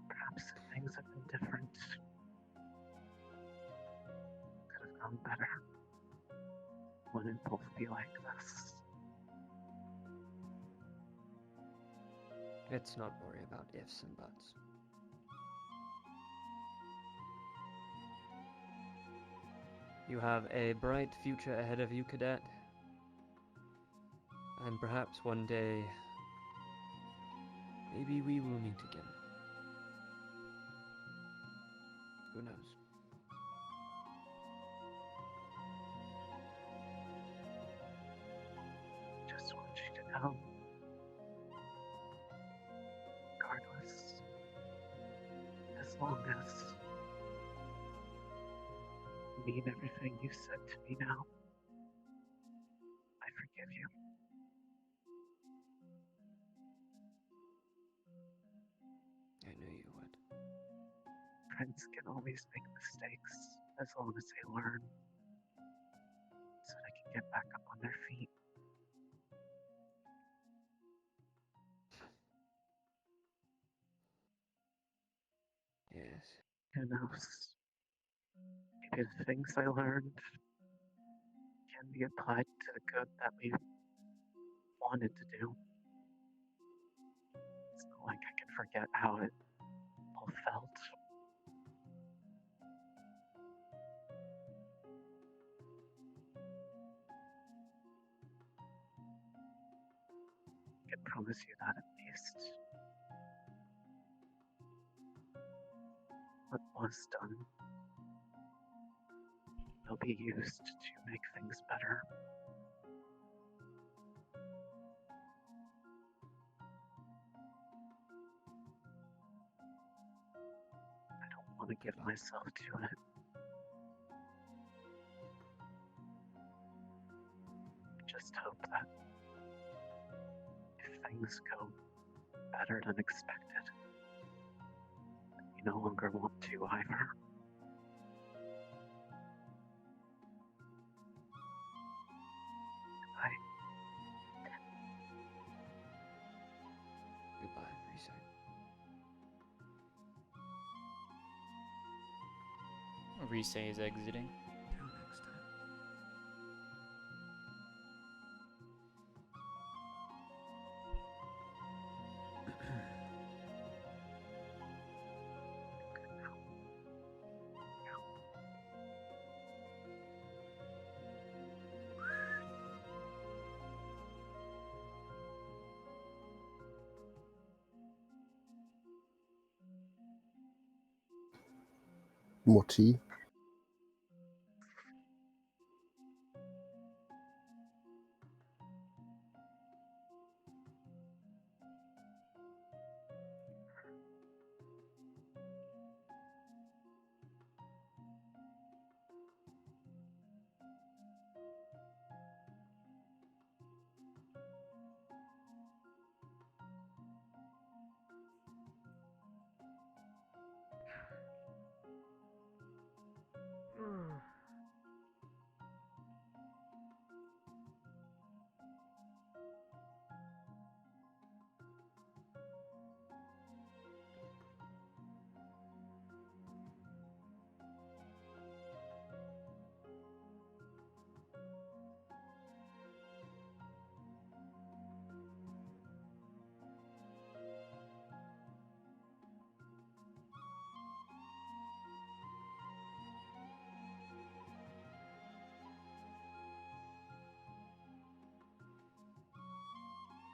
Perhaps if things have been different, could have gone better. Wouldn't both be like this. Let's not worry about ifs and buts. You have a bright future ahead of you, Cadet. And perhaps one day, maybe we will meet again. Who knows? Just want you to know, regardless, as long as you mean everything you said to me now, I forgive you. I knew you would. Friends can always make mistakes as long as they learn, so they can get back up on their feet. Yes. Who knows? Maybe the things I learned can be applied to the good that we wanted to do. It's not like I can forget how it all felt. I can promise you that at least. What was done will be used to make things better. I don't want to give myself to it. I just hope that if things go better than expected, you no longer want to either. Goodbye, Risa. Rise is exiting. Until next time. more tea.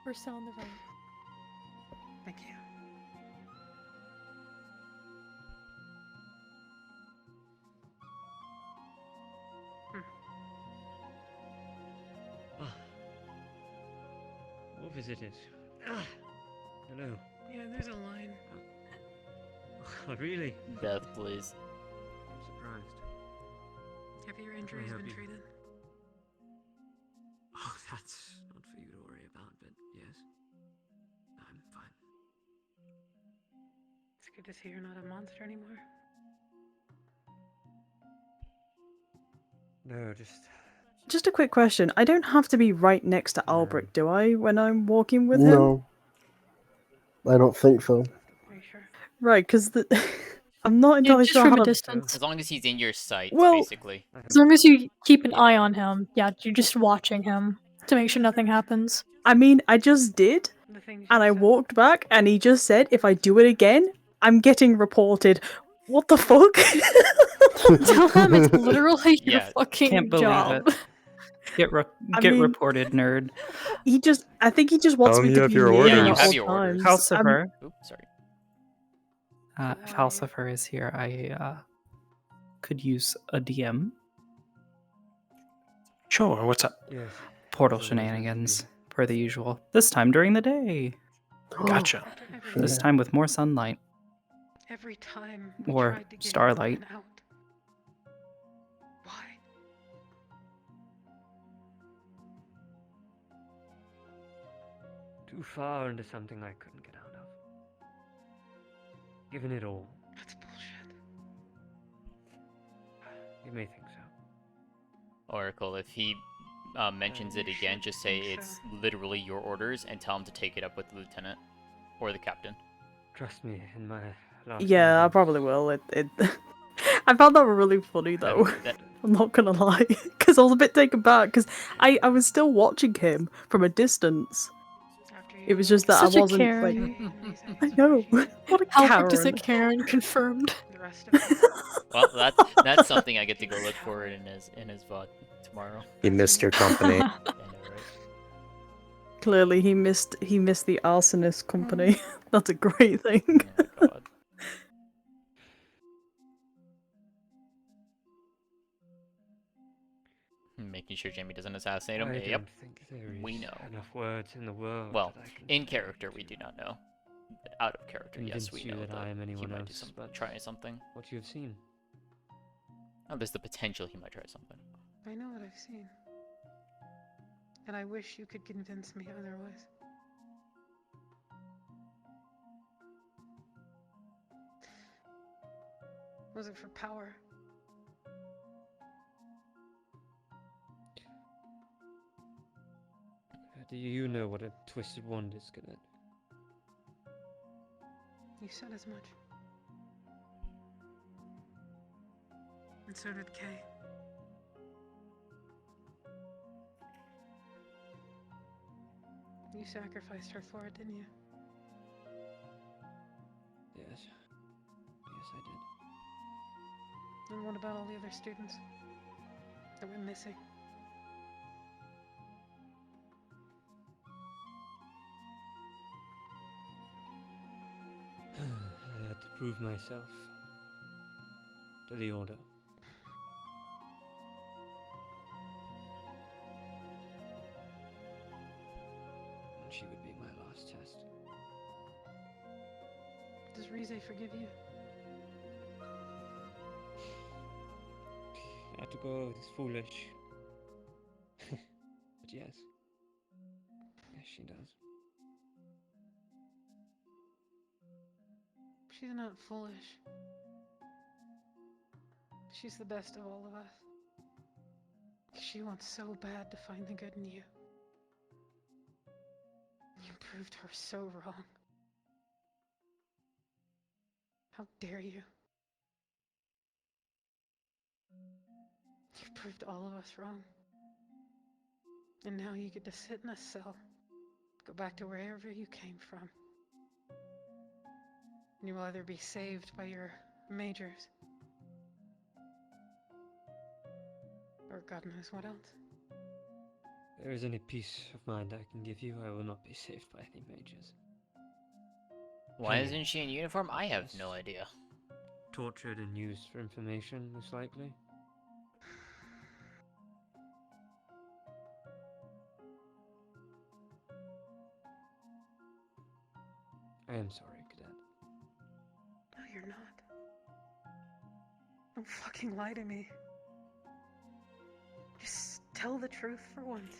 We're still on the right. Thank you. What visited? Ah, hello. Yeah, there's a line. Oh, really? Death, please. I'm surprised. Have your injuries have been you- treated? Oh, that's not for you to worry about, but yes. I'm fine. It's good to see you're not a monster anymore. No, Just a quick question. I don't have to be right next to Albrecht, do I, when I'm walking with him? No, I don't think so. Are you sure? Right, because I'm not entirely just sure from how a to... distance. As long as he's in your sight, Well- basically. As long as you keep an eye on him, yeah, you're just watching him to make sure nothing happens. I mean, I just did, The things and I walked back, and he just said, if I do it again, I'm getting reported. What the fuck? Tell him it's literally your Yeah. fucking Can't believe job. it. Get mean- reported, nerd. I think he just wants Tell me him to you have be your near orders. him Yeah, you at have all your orders. times. Falcifer. Oops, sorry. Falcifer is here. I could use a DM. Sure, what's up? Yes. Portal As always, meant to shenanigans, per the usual. This time during the day. Gotcha. This time with more sunlight. Every time we Or tried to get starlight. in and out. Why? Too far into something I couldn't get out of. Given it all. That's bullshit. You may think so. Oracle, if he mentions it again, just say it's literally your orders and tell him to take it up with the lieutenant or the captain. Trust me, in my last Yeah, I moments, probably will. I found that really funny though. That- I'm not gonna lie, because I was a bit taken back because I was still watching him from a distance. It was just that Such I a wasn't Karen. like. I know. What a Albrecht is a Karen. Karen confirmed. The rest of us. Well, that's something I get to go look for in his VOD tomorrow. You missed your company. I know, right? Clearly, he missed the arsonist company. That's a great thing. Oh my god. Making sure Jamie doesn't assassinate him. I Yep. don't think there We is know. enough words in the world. Well, that I can in say character we do not know. But out of character, yes, convince we you know that I am he anyone might do else, some, but try something. what you have seen. Oh, there's the potential he might try something. I know what I've seen. And I wish you could convince me otherwise. Was it for power? Do you know what a twisted wand is, Cadet? You said as much. And so did Kay. You sacrificed her for it, didn't you? Yes. Yes, I did. And what about all the other students that went missing? I had to prove myself. to the Order. And she would be my last test. Does Rize forgive you? Atago is foolish. But yes. Yes, she does. She's not foolish. She's the best of all of us. She wants so bad to find the good in you. You proved her so wrong. How dare you? You proved all of us wrong. And now you get to sit in a cell, go back to wherever you came from. And you will either be saved by your majors, or God knows what else. If there is any peace of mind I can give you, I will not be saved by any mages. Why isn't she in uniform? I have no idea. Tortured and used for information, most likely. I am sorry, Cadet. No, you're not. Don't fucking lie to me. Just tell the truth for once.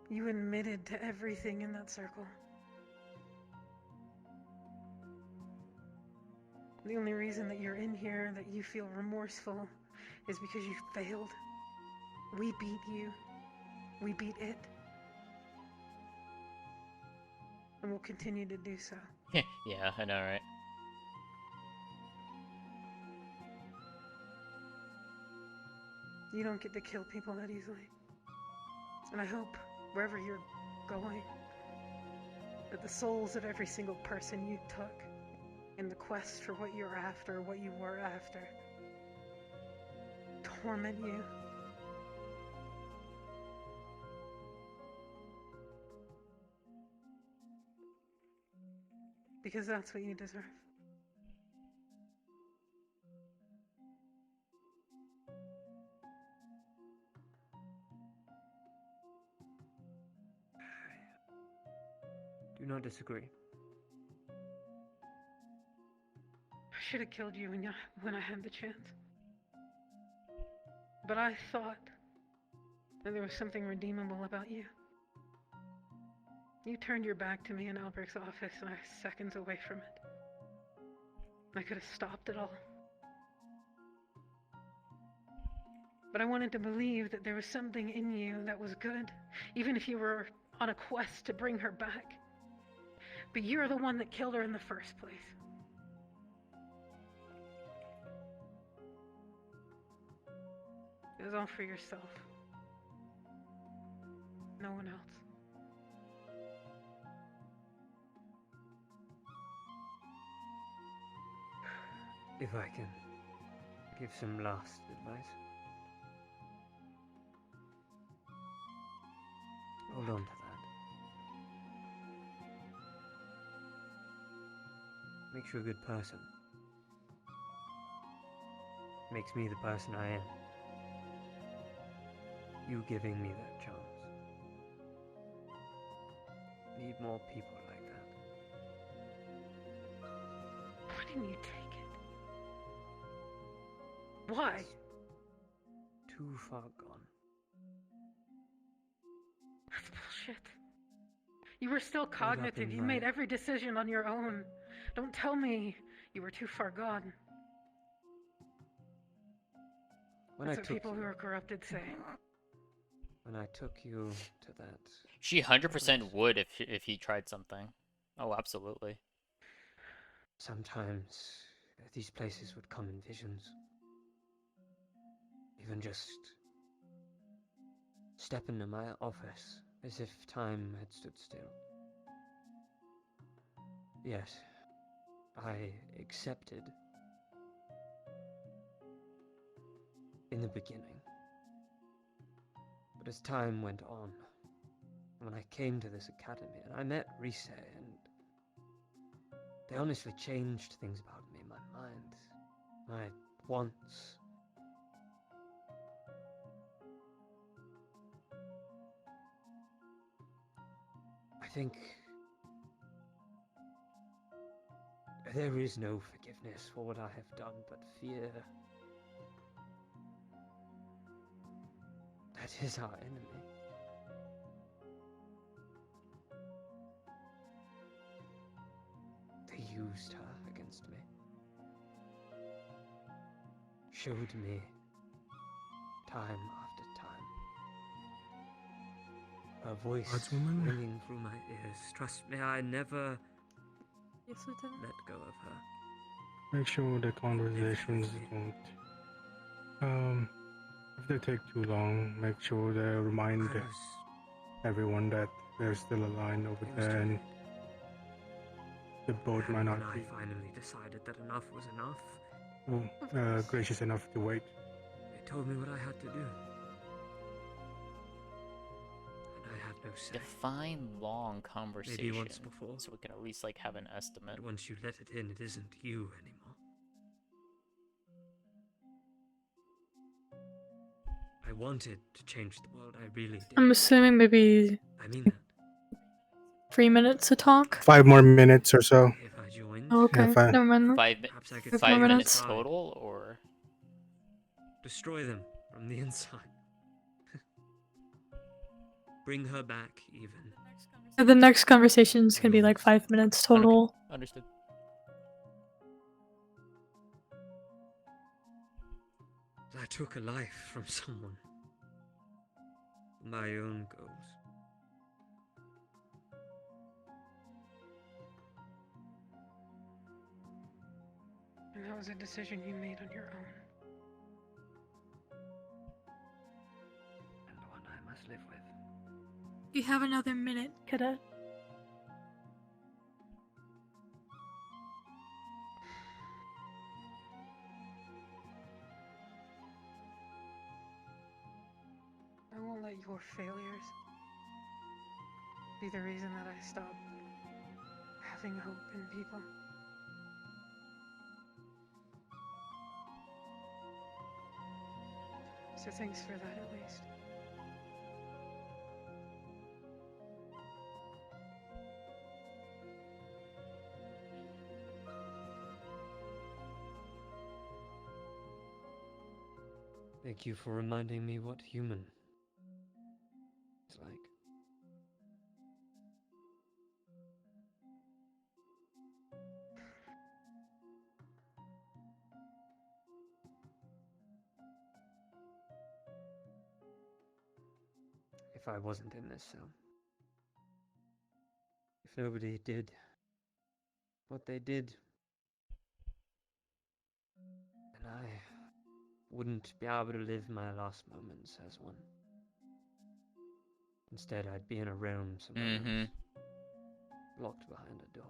You admitted to everything in that circle. The only reason that you're in here, that you feel remorseful, is because you failed. We beat you. We beat it. And we'll continue to do so. Yeah, I know, right? You don't get to kill people that easily. And I hope, wherever you're going, that the souls of every single person you took in the quest for what you're after, what you were after, torment you. Because that's what you deserve. Do not disagree. I should have killed you when I had the chance. But I thought that there was something redeemable about you. You turned your back to me in Alberic's office, and I was seconds away from it. I could have stopped it all. But I wanted to believe that there was something in you that was good, even if you were on a quest to bring her back. But you're the one that killed her in the first place. It was all for yourself. No one else. If I can give some last advice. Hold on to that. Makes you a good person. Makes me the person I am. You giving me that chance. Need more people like that. Why didn't you take it? Why? Too far gone. That's bullshit. You were still Caught up cognitive. in You my- made every decision on your own. Don't tell me you were too far gone. When That's I what took people you, who are corrupted say. when I took you to that, She 100% would if he tried something. Oh, absolutely. sometimes these places would come in visions. Even just step into my office as if time had stood still. Yes, I accepted in the beginning. But as time went on, when I came to this academy and I met Rise, and They honestly changed things about me, my mind, my wants. I think there is no forgiveness for what I have done, but fear. That is our enemy. They used her against me. Showed me time after time. Her voice Guardswoman? ringing through my ears. Trust me, I never Yes, Lieutenant. let go of her. Make sure the conversations don't. If they take too long, make sure they remind everyone that there's still a line over there and the boat might not When be I finally decided that enough was enough, gracious enough to wait. they told me what I had to do. And I had no say. Define long conversation. Maybe once before. So we can at least like have an estimate. But once you let it in, it isn't you anymore. I wanted to change the world, I really did. I'm assuming maybe I mean that. 3 minutes to talk. 5 more minutes or so. If I joined, Oh, okay. Yeah, Never mind. perhaps I could 5 more minutes minutes. total, or destroy them from the inside. Bring her back, even. So the next conversation is gonna be like 5 minutes total. understood. I took a life from someone. For my own goals. And that was a decision you made on your own. And one I must live with. You have another minute, Cadet. I won't let your failures be the reason that I stop having hope in people. So thanks for that, at least. Thank you for reminding me what human is like. If I wasn't in this cell, if nobody did what they did, then I wouldn't be able to live my last moments as one. Instead, I'd be in a realm somewhere else, locked behind a door.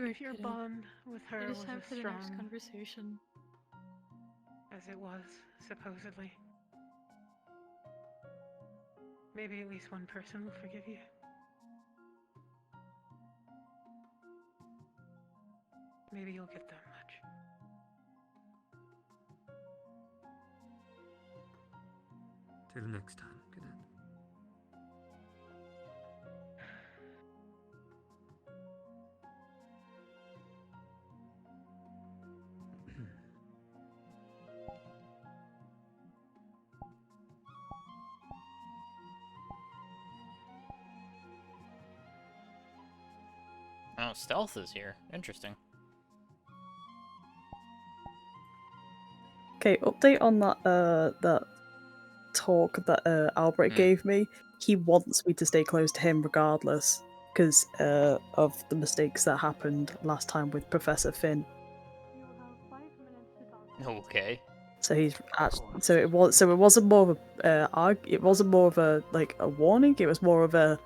If your bond with her It was is time as for the next strong conversation. as it was, supposedly, maybe at least one person will forgive you. Maybe you'll get that much. Till next time, Cadet. Oh, stealth is here. Interesting. Okay, update on that talk that Albert gave me. He wants me to stay close to him regardless, because of the mistakes that happened last time with Professor Finn. Okay. So he's so it wasn't more of a it wasn't more of a like a warning. It was more of a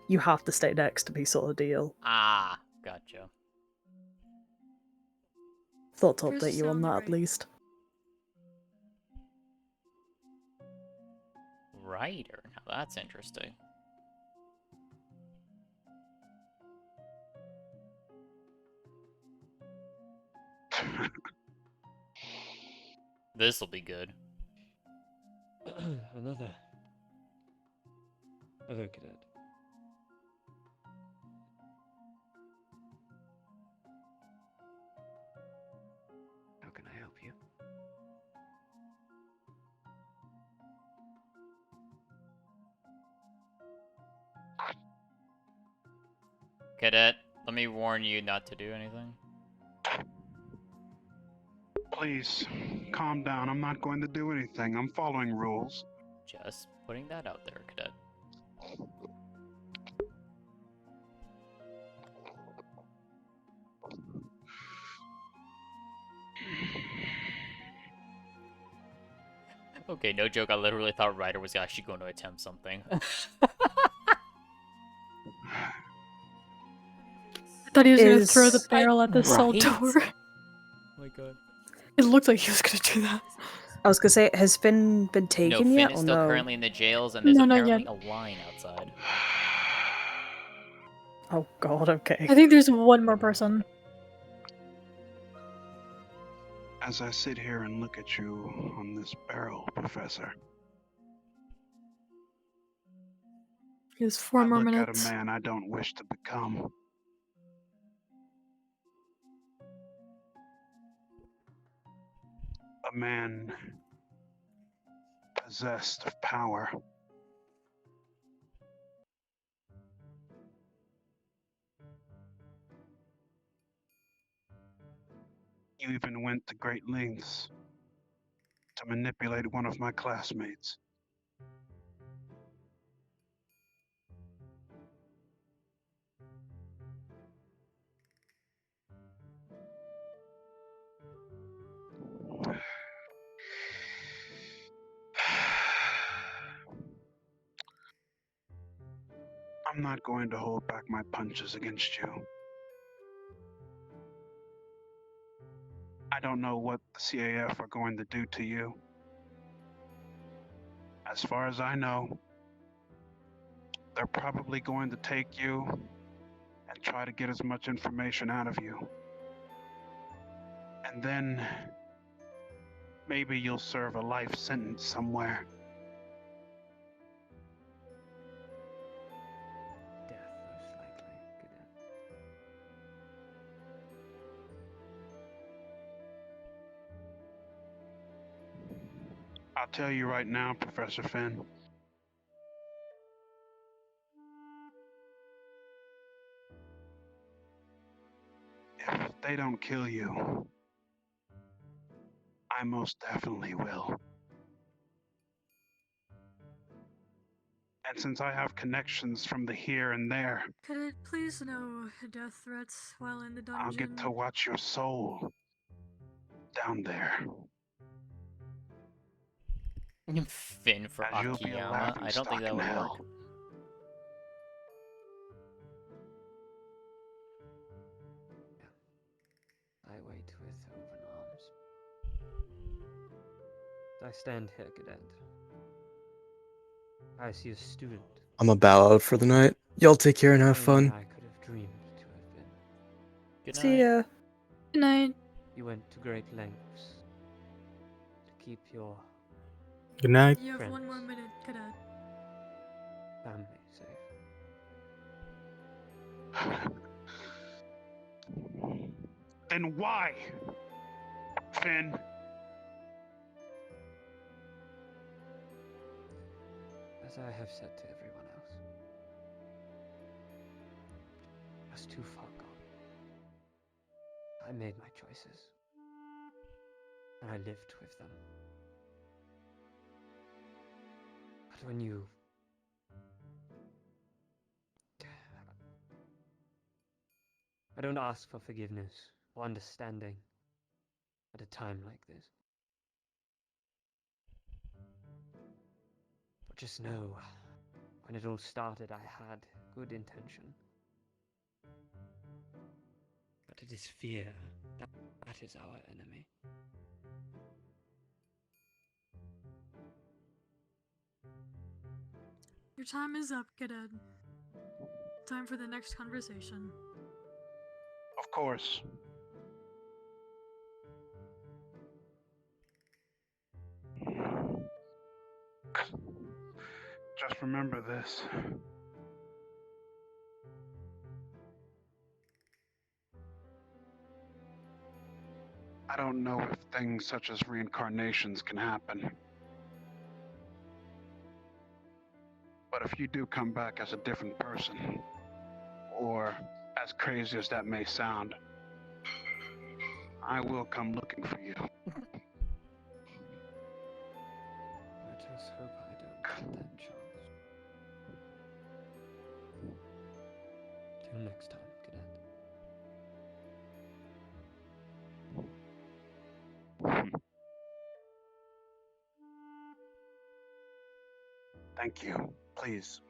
you have to stay next to me sort of deal. Ah, gotcha. Thought to First update you on sounded that right. at least. Writer. Now that's interesting. This'll be good. Another cadet. How can I help you? Cadet, let me warn you not to do anything. Please, calm down. I'm not going to do anything. I'm following rules. Just putting that out there, Cadet. Okay, no joke, I literally thought Ryder was actually going to attempt something. I thought he was gonna throw the barrel at the cell Right? door. Oh my god. It looked like he was gonna do that. I was gonna say, has Finn been No, taken Finn yet is or still no? currently in the jails, and there's No, not apparently yet. a line outside. Oh god, okay. I think there's one more person. As I sit here and look at you on this barrel, Professor, There's 4 I more look minutes. at a man I don't wish to become. A man possessed of power. You even went to great lengths to manipulate one of my classmates. I'm not going to hold back my punches against you. I don't know what the CAF are going to do to you. As far as I know, they're probably going to take you and try to get as much information out of you. And then maybe you'll serve a life sentence somewhere. Death, most likely, cadet. I'll tell you right now, Professor Finn. If they don't kill you, I most definitely will. And since I have connections from the here and there, Could it please no death threats while in the dungeon? I'll get to watch your soul down there. Finn for As you'll be a Akiyama? I don't think laughingstock that in would hell. work. I wait with open arms. I stand here, cadet. I see a student. I'm a bow out for the night. Y'all take care and have Only fun. I could have dreamed to have been. Good See night. ya. Good night. You went to great lengths to keep your Good night. You have friends, 1 more minute, cadet. family safe. Then why, Finn? As I have said to everyone else, was too far gone. I made my choices, and I lived with them. But when you... I don't ask for forgiveness or understanding at a time like this. But just know, when it all started, I had good intention. But it is fear that That is our enemy. Your time is up, Cadet. Time for the next conversation. Of course. Just remember this. I don't know if things such as reincarnations can happen. But if you do come back as a different person, or as crazy as that may sound, I will come looking for you. Let us hope I don't get that chance. Till next time, Cadet. Thank you. Please.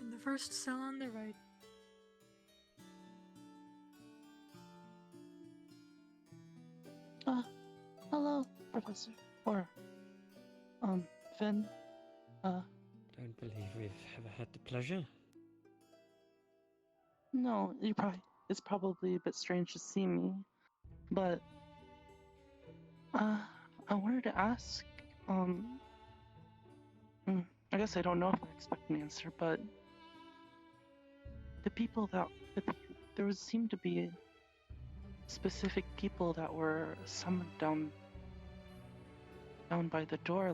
In the first cell on the right. Hello, Professor. Or, Finn. Don't believe we've ever had the pleasure. No, it's probably a bit strange to see me, but, I wanted to ask, I guess I don't know if I expect an answer, but there seemed to be specific people that were summoned down by the door,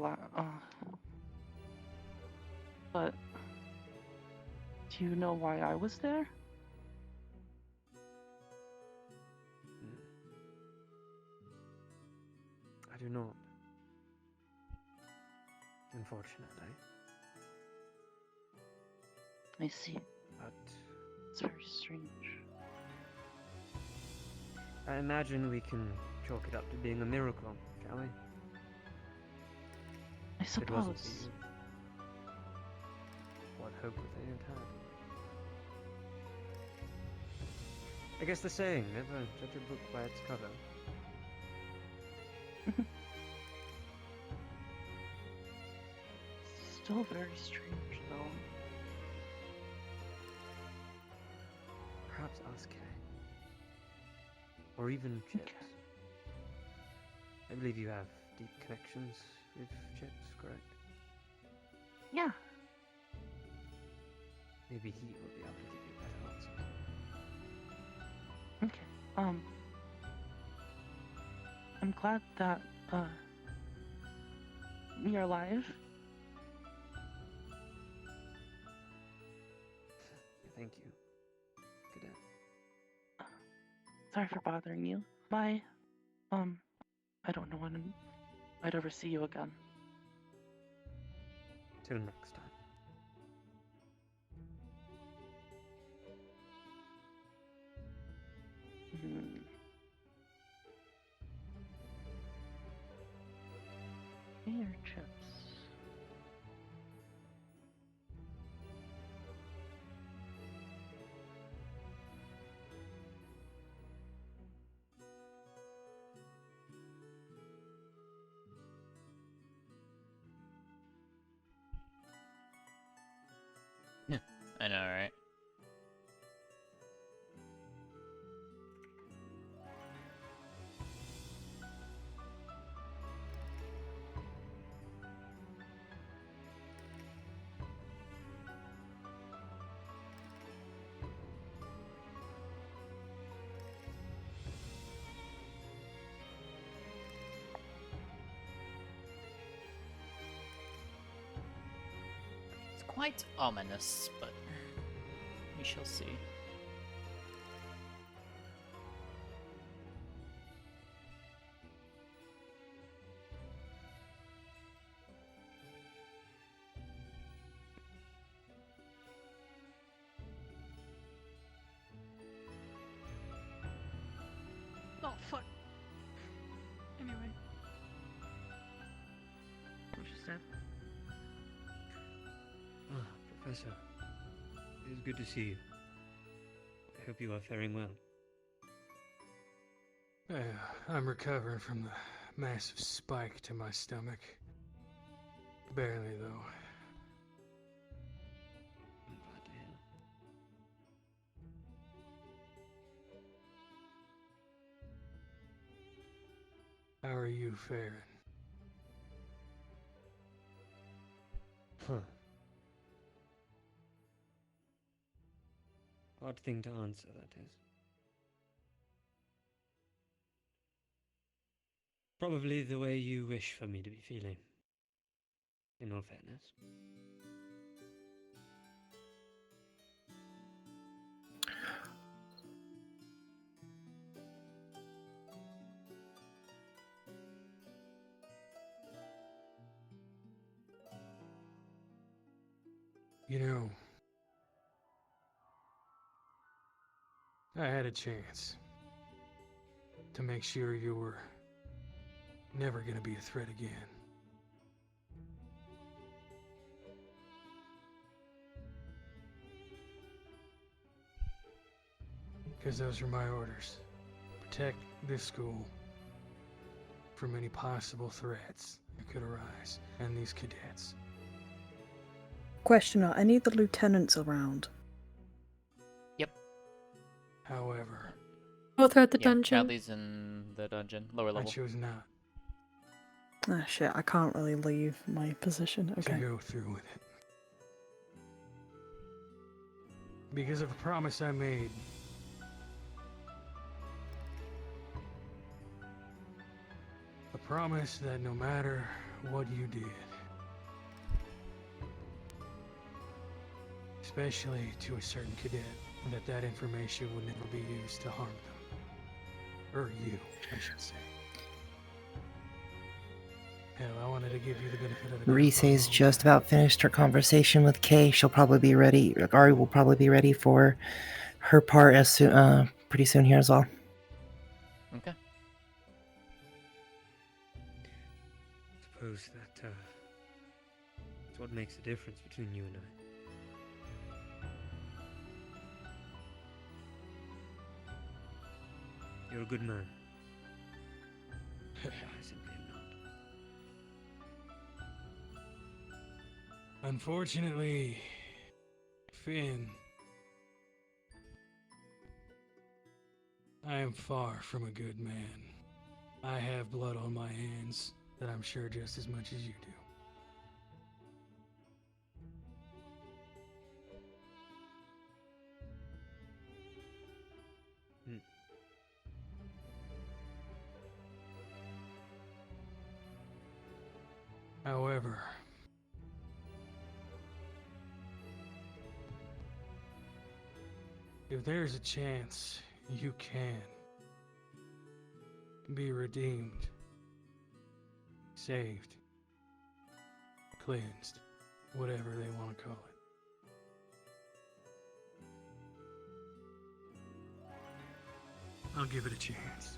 but do you know why I was there? I do not. Unfortunately. I see. But it's very strange. I imagine we can chalk it up to being a miracle, shall we? I If it wasn't for suppose. you, what hope would they have had? I guess the saying, never judge a book by its cover. Still very strange, though. Perhaps ask Kay. Or even Chips. I believe you have deep connections with Chips, correct? Yeah. Maybe he will be able to give you a better answer. Okay. I'm glad that, you're alive. Thank you, Cadet. Sorry for bothering you. Bye. I don't know when I'd ever see you again. Till next time. Air chips. I know, right? It's quite ominous, but we shall see. Oh fuck. Anyway. What's your step? Ah, Professor. It is good to see you. I hope you are faring well. I'm recovering from the massive spike to my stomach. Barely, though. I'm glad to hear. How are you faring? Huh. Odd thing to answer, that is. Probably the way you wish for me to be feeling. In all fairness. You know, I had a chance to make sure you were never gonna be a threat again. Because those are my orders. Protect this school from any possible threats that could arise, and these cadets. Question: are any of the lieutenants around? However, Both are at the Yeah, dungeon. Bradley's in the dungeon, lower I level. chose not Ah, shit, I can't really leave my position. to Okay. go through with it. Because of a promise I made. A promise that no matter what you did, especially to a certain cadet, that information would never be used to harm them. Or you, I should say. Hell, I wanted to give you the benefit of the doubt. Rise's just about finished her conversation with Kay. She'll probably be ready. Ari will probably be ready for her part as soon, pretty soon here as well. Okay. Suppose that's what makes the difference between you and I. You're a good man. I simply am not. Unfortunately, Finn, I am far from a good man. I have blood on my hands that I'm sure just as much as you do. However, if there's a chance you can be redeemed, saved, cleansed, whatever they want to call it. I'll give it a chance.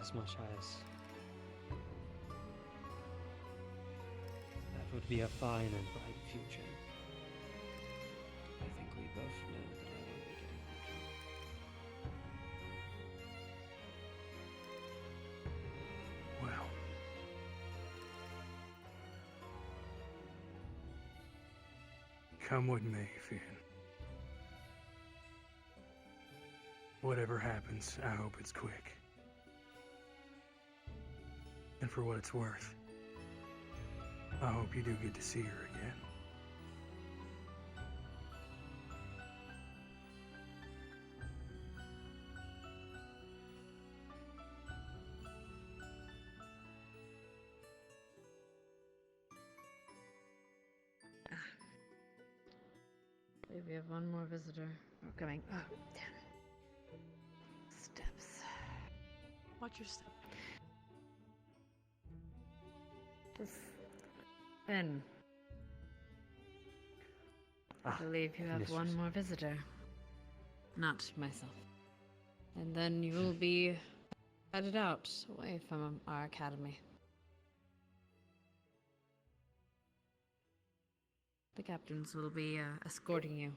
As much as that would be a fine and bright future, I think we both know that I won't be getting that job. Well, come with me, Finn. Whatever happens, I hope it's quick. And for what it's worth, I hope you do get to see her again. I believe we have one more visitor. Oh, coming. Oh, damn. Steps. Watch your step. Finn. I believe you have one more visitor. Not myself. And then you will be headed out away from our academy. The captains will be escorting you.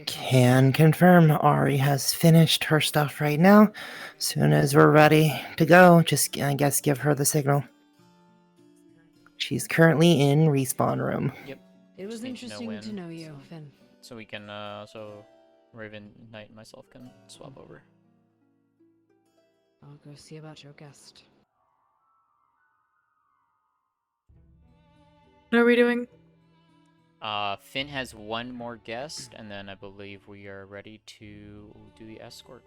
Can confirm Ari has finished her stuff right now. Soon as we're ready to go, just I guess give her the signal. She's currently in respawn room. Yep. It was Just need to know interesting when, to know you, Finn. So we can, so Raven Knight and myself can swap over. I'll go see about your guest. What are we doing? Finn has one more guest, and then I believe we are ready to do the escort.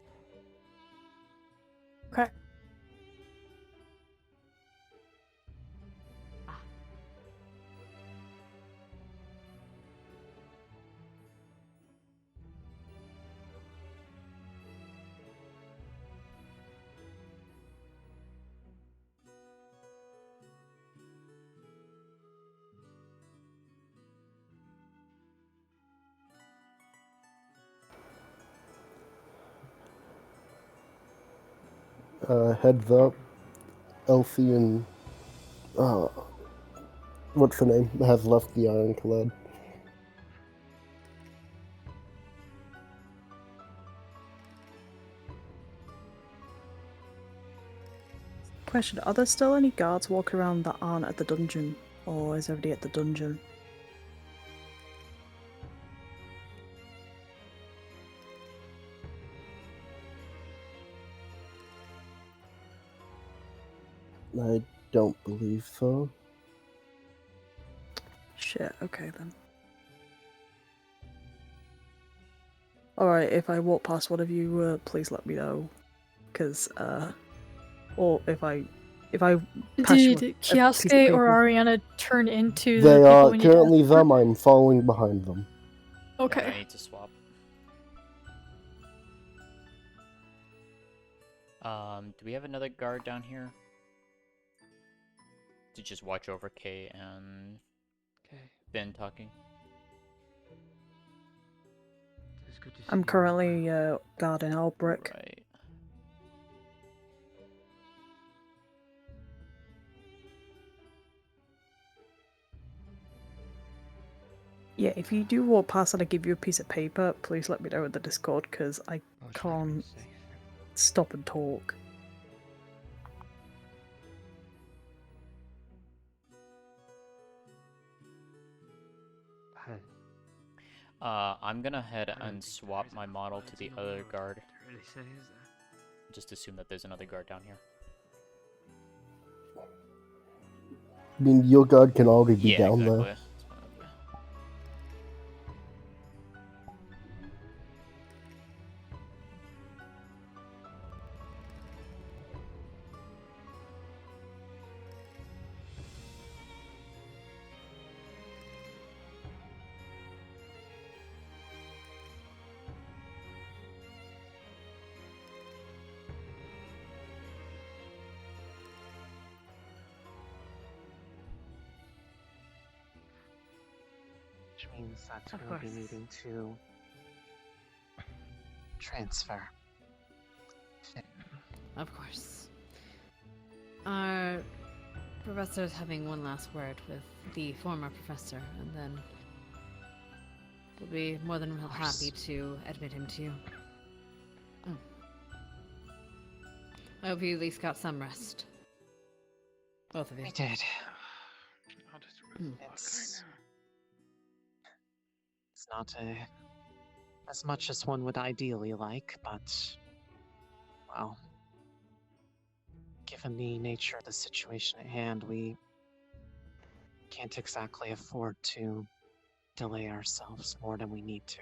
Okay. Heads up, Elsie and what's her name has left the Ironclad. Question, are there still any guards walking around that aren't at the dungeon? Or is everybody at the dungeon? I don't believe so. Shit, okay then. Alright, if I walk past one of you, please let me know. Because, or if I pass you Did a piece of Kioske or paper- Ariana turn into the They people are we need to currently escort? them. I'm following behind them. Okay. Yeah, I need to swap. Do we have another guard down here? To just watch over Kay and Ben talking. I'm currently guarding Albrecht. Right. Yeah, if you do walk past and I give you a piece of paper, please let me know in the Discord, because I can't stop and talk. I'm gonna head and swap my model to the other guard. Really say, is there? Just assume that there's another guard down here. I mean, your guard can already be Yeah, down exactly. there. means that Of we'll be course. needing to transfer. Of course. Our professor is having one last word with the former professor, and then we'll be more than happy to admit him to you. I hope you at least got some rest. Both of you. We did. Hmm. It's not as much as one would ideally like, but well, given the nature of the situation at hand, we can't exactly afford to delay ourselves more than we need to.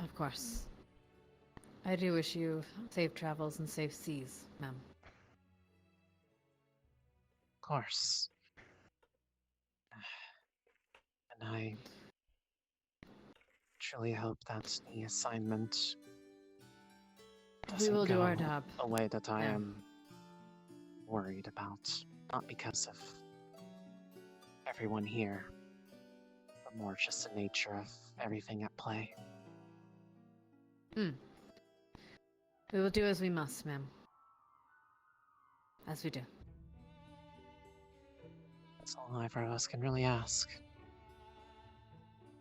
Of course. I do wish you safe travels and safe seas, ma'am. Of course. And I truly hope that the assignment We doesn't will do go our job. a way that I Yeah. am worried about. Not because of everyone here, but more just the nature of everything at play. We will do as we must, ma'am. As we do. That's all either of us can really ask.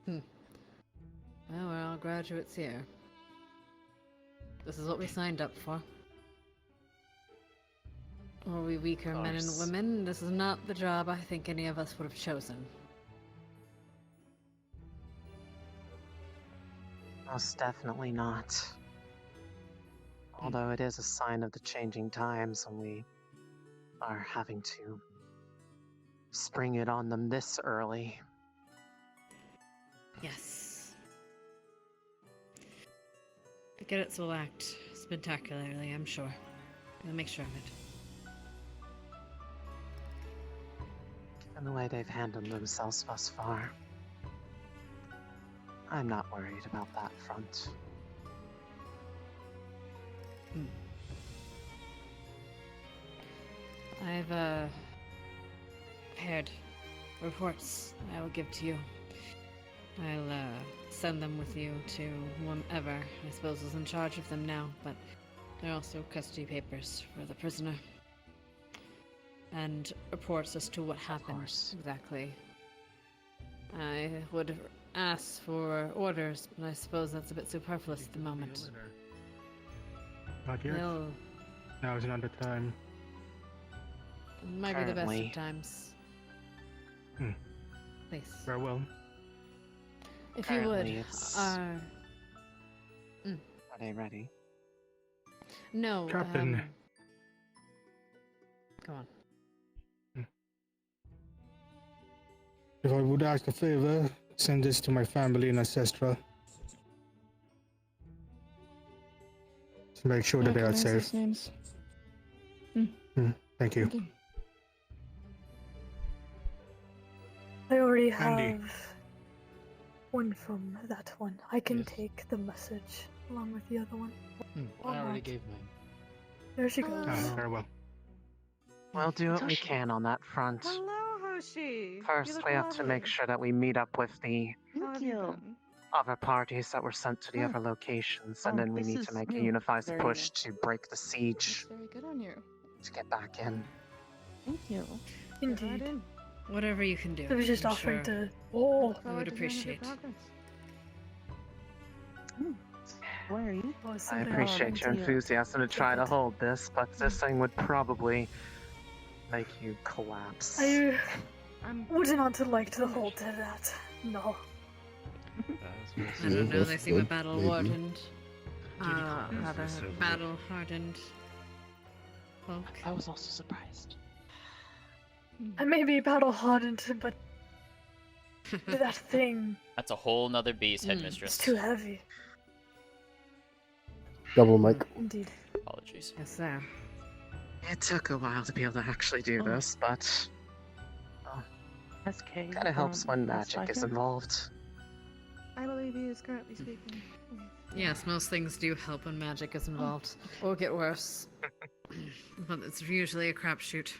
Well, we're all graduates here. This is what we signed up for. Were we weaker men and course. women? This is not the job I think any of us would have chosen. Most definitely not. Although it is a sign of the changing times when we are having to spring it on them this early. Yes. The cadets will act spectacularly, I'm sure. We'll make sure of it. And the way they've handled themselves thus far, I'm not worried about that front. I've prepared reports I will give to you. I'll send them with you to whomever I suppose is in charge of them now, but they're also custody papers for the prisoner. And reports as to what happened exactly. I would ask for orders, but I suppose that's a bit superfluous at the moment. Not yet. They'll Now is not the time. might be the best Currently. of times. Please. Very well. If you would, Currently it's- Are they ready? no, Captain. Come on. If I would ask a favor, send this to my family in Ancestral. To make sure that they are safe. Names. Thank you. I already have Andy. one from that one. I can take the message along with the other one. I already gave mine. There she goes. Very well. We'll do what we can on that front. Hello, Hoshi. First, we have to make sure that we meet up with the Thank you. other parties that were sent to the other locations, and then we need to make a unified push to break the siege Very good on you. to get back in. Thank you. Indeed. Whatever you can do. I was just I'm offering sure to. Oh, we would appreciate. Where are you? I appreciate your enthusiasm to try to hold this, but this thing would probably make you collapse. I wouldn't want to like to hold to that. No. I don't know, they seem a battle hardened. Rather battle hardened folk. I was also surprised. I may be battle hardened, but that thing That's a whole nother beast, is headmistress. too heavy. Double mic. Indeed. Apologies. Yes, sir. It took a while to be able to actually do this, but SK. kind of helps when magic is involved. I believe he is currently speaking. Yes, most things do help when magic is involved. Or get worse. But it's usually a crapshoot.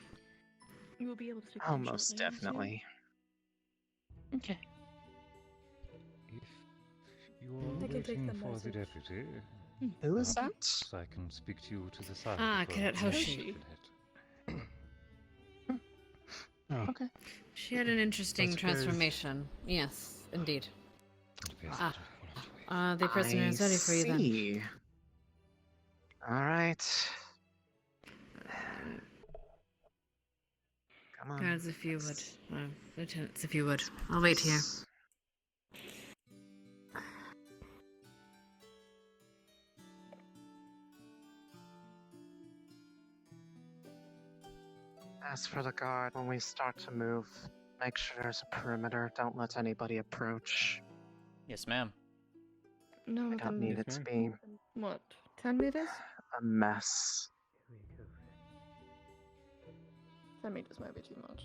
You will be able to speak. Oh, most definitely. Okay. can take waiting the for the message. deputy. Who is that? Perhaps I can speak to you to the side. Ah, for Cadet a minute, Hoshi. Cadet. Oh. Okay. She had an interesting That's good. transformation. Yes, indeed. appears The prisoner is ready for you then. See. All right. Come on. Guards, if you would. Lieutenants, if you would. I'll wait here. As for the guard, when we start to move, make sure there's a perimeter. Don't let anybody approach. Yes, ma'am. No, I don't need it to be What? 10 meters? a mess. 10 meters might be too much.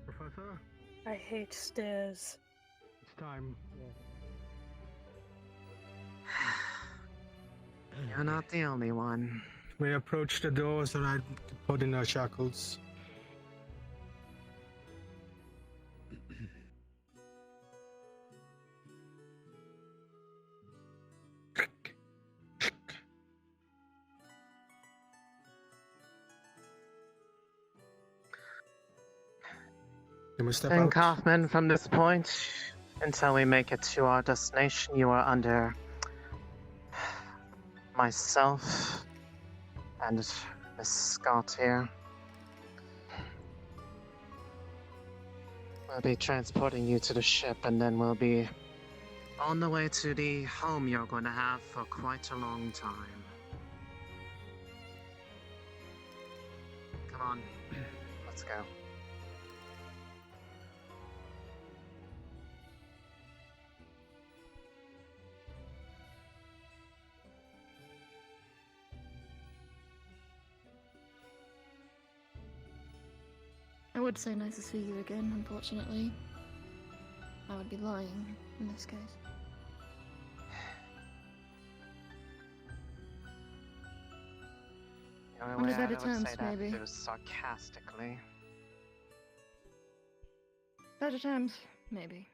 Professor, I hate stairs. it's time. You're not the only one. We approach the doors and I put in our shackles. Can we step And out? Kaufman, from this point until we make it to our destination, you are under myself and Miss Scott here. We'll be transporting you to the ship, and then we'll be on the way to the home you're going to have for quite a long time. Come on, let's go. I would say nice to see you again, unfortunately. I would be lying in this case. The only On way the I better would terms, say that maybe. is sarcastically. Better times, maybe.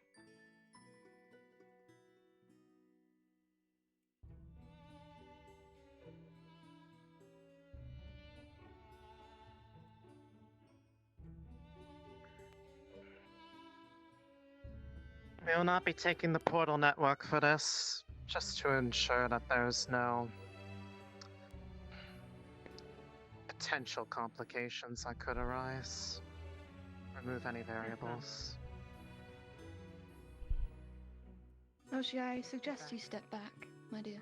We will not be taking the portal network for this, just to ensure that there's no potential complications that could arise. Remove any variables. Oshi, I suggest you step back, my dear.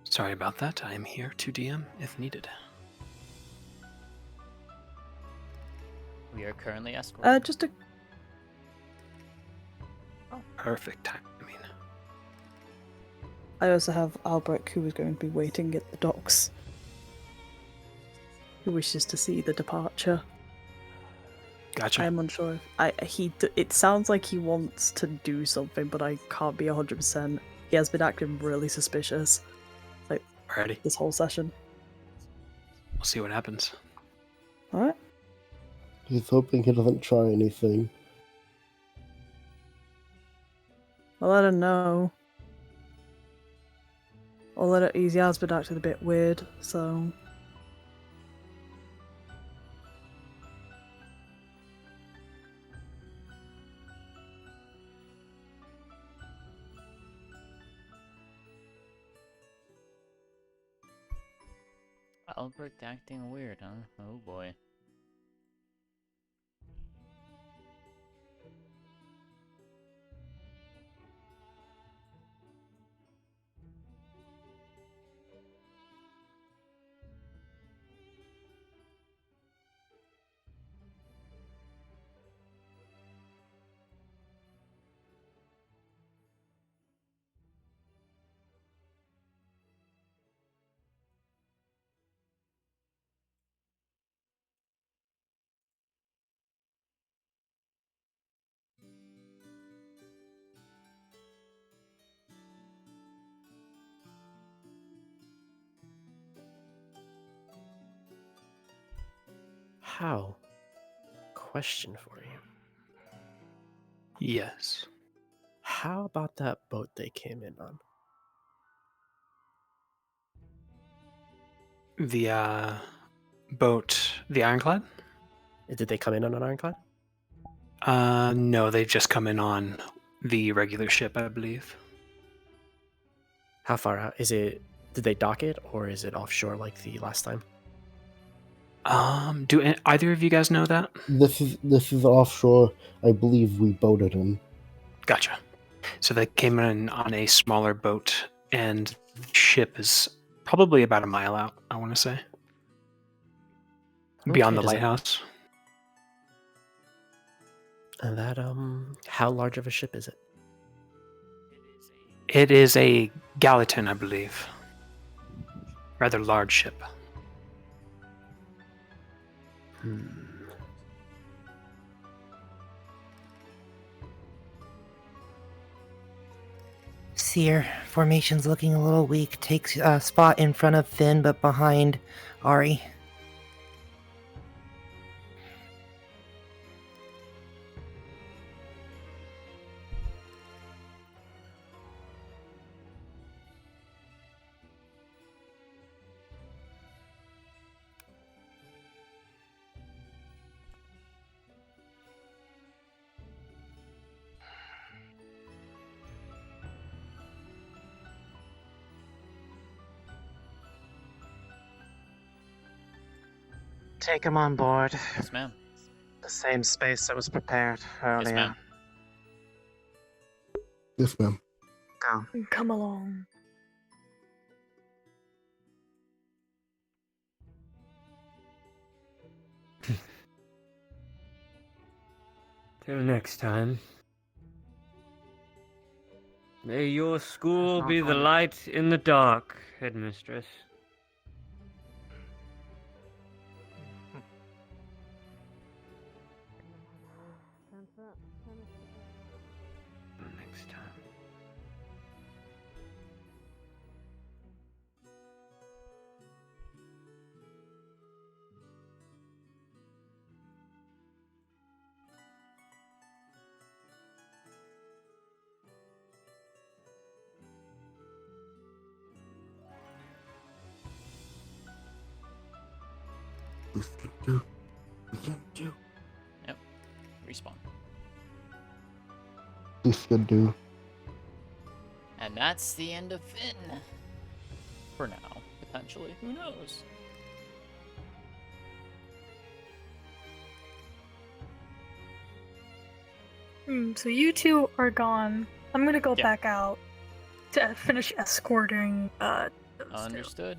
Sorry about that. I am here to DM if needed. We are currently escorting. Just a. Perfect timing. I also have Albrecht, who is going to be waiting at the docks, who wishes to see the departure. Gotcha. I'm unsure if it sounds like he wants to do something, but I can't be 100%. He has been acting really suspicious, like Alrighty. this whole session. We'll see what happens. All right. He's hoping he doesn't try anything. I'll let him know. He has been acting a bit weird, so. Albrecht acting weird, huh? Oh boy. How? Question for you. Yes. How about that boat they came in on? The boat, the Ironclad? Did they come in on an Ironclad? No, they just come in on the regular ship, I believe. How far out? Did they dock it, or is it offshore like the last time? Do either of you guys know that? This is offshore. I believe we boated him. Gotcha. So they came in on a smaller boat, and the ship is probably about a mile out, I want to say. Beyond the lighthouse. And that, how large of a ship is it? It is a Gallatin, I believe. Rather large ship. Seer, formation's looking a little weak. Takes a spot in front of Finn, but behind Ari. Take him on board. Yes, ma'am. The same space that was prepared earlier. Yes, ma'am. Yes, ma'am. Go. Come along. Till next time. May your school be the light in the dark, headmistress. Next time. Yep. Respawn. This could do. And that's the end of Finn. For now, potentially. Who knows? So you two are gone. I'm gonna go Yeah. back out to finish escorting those Understood.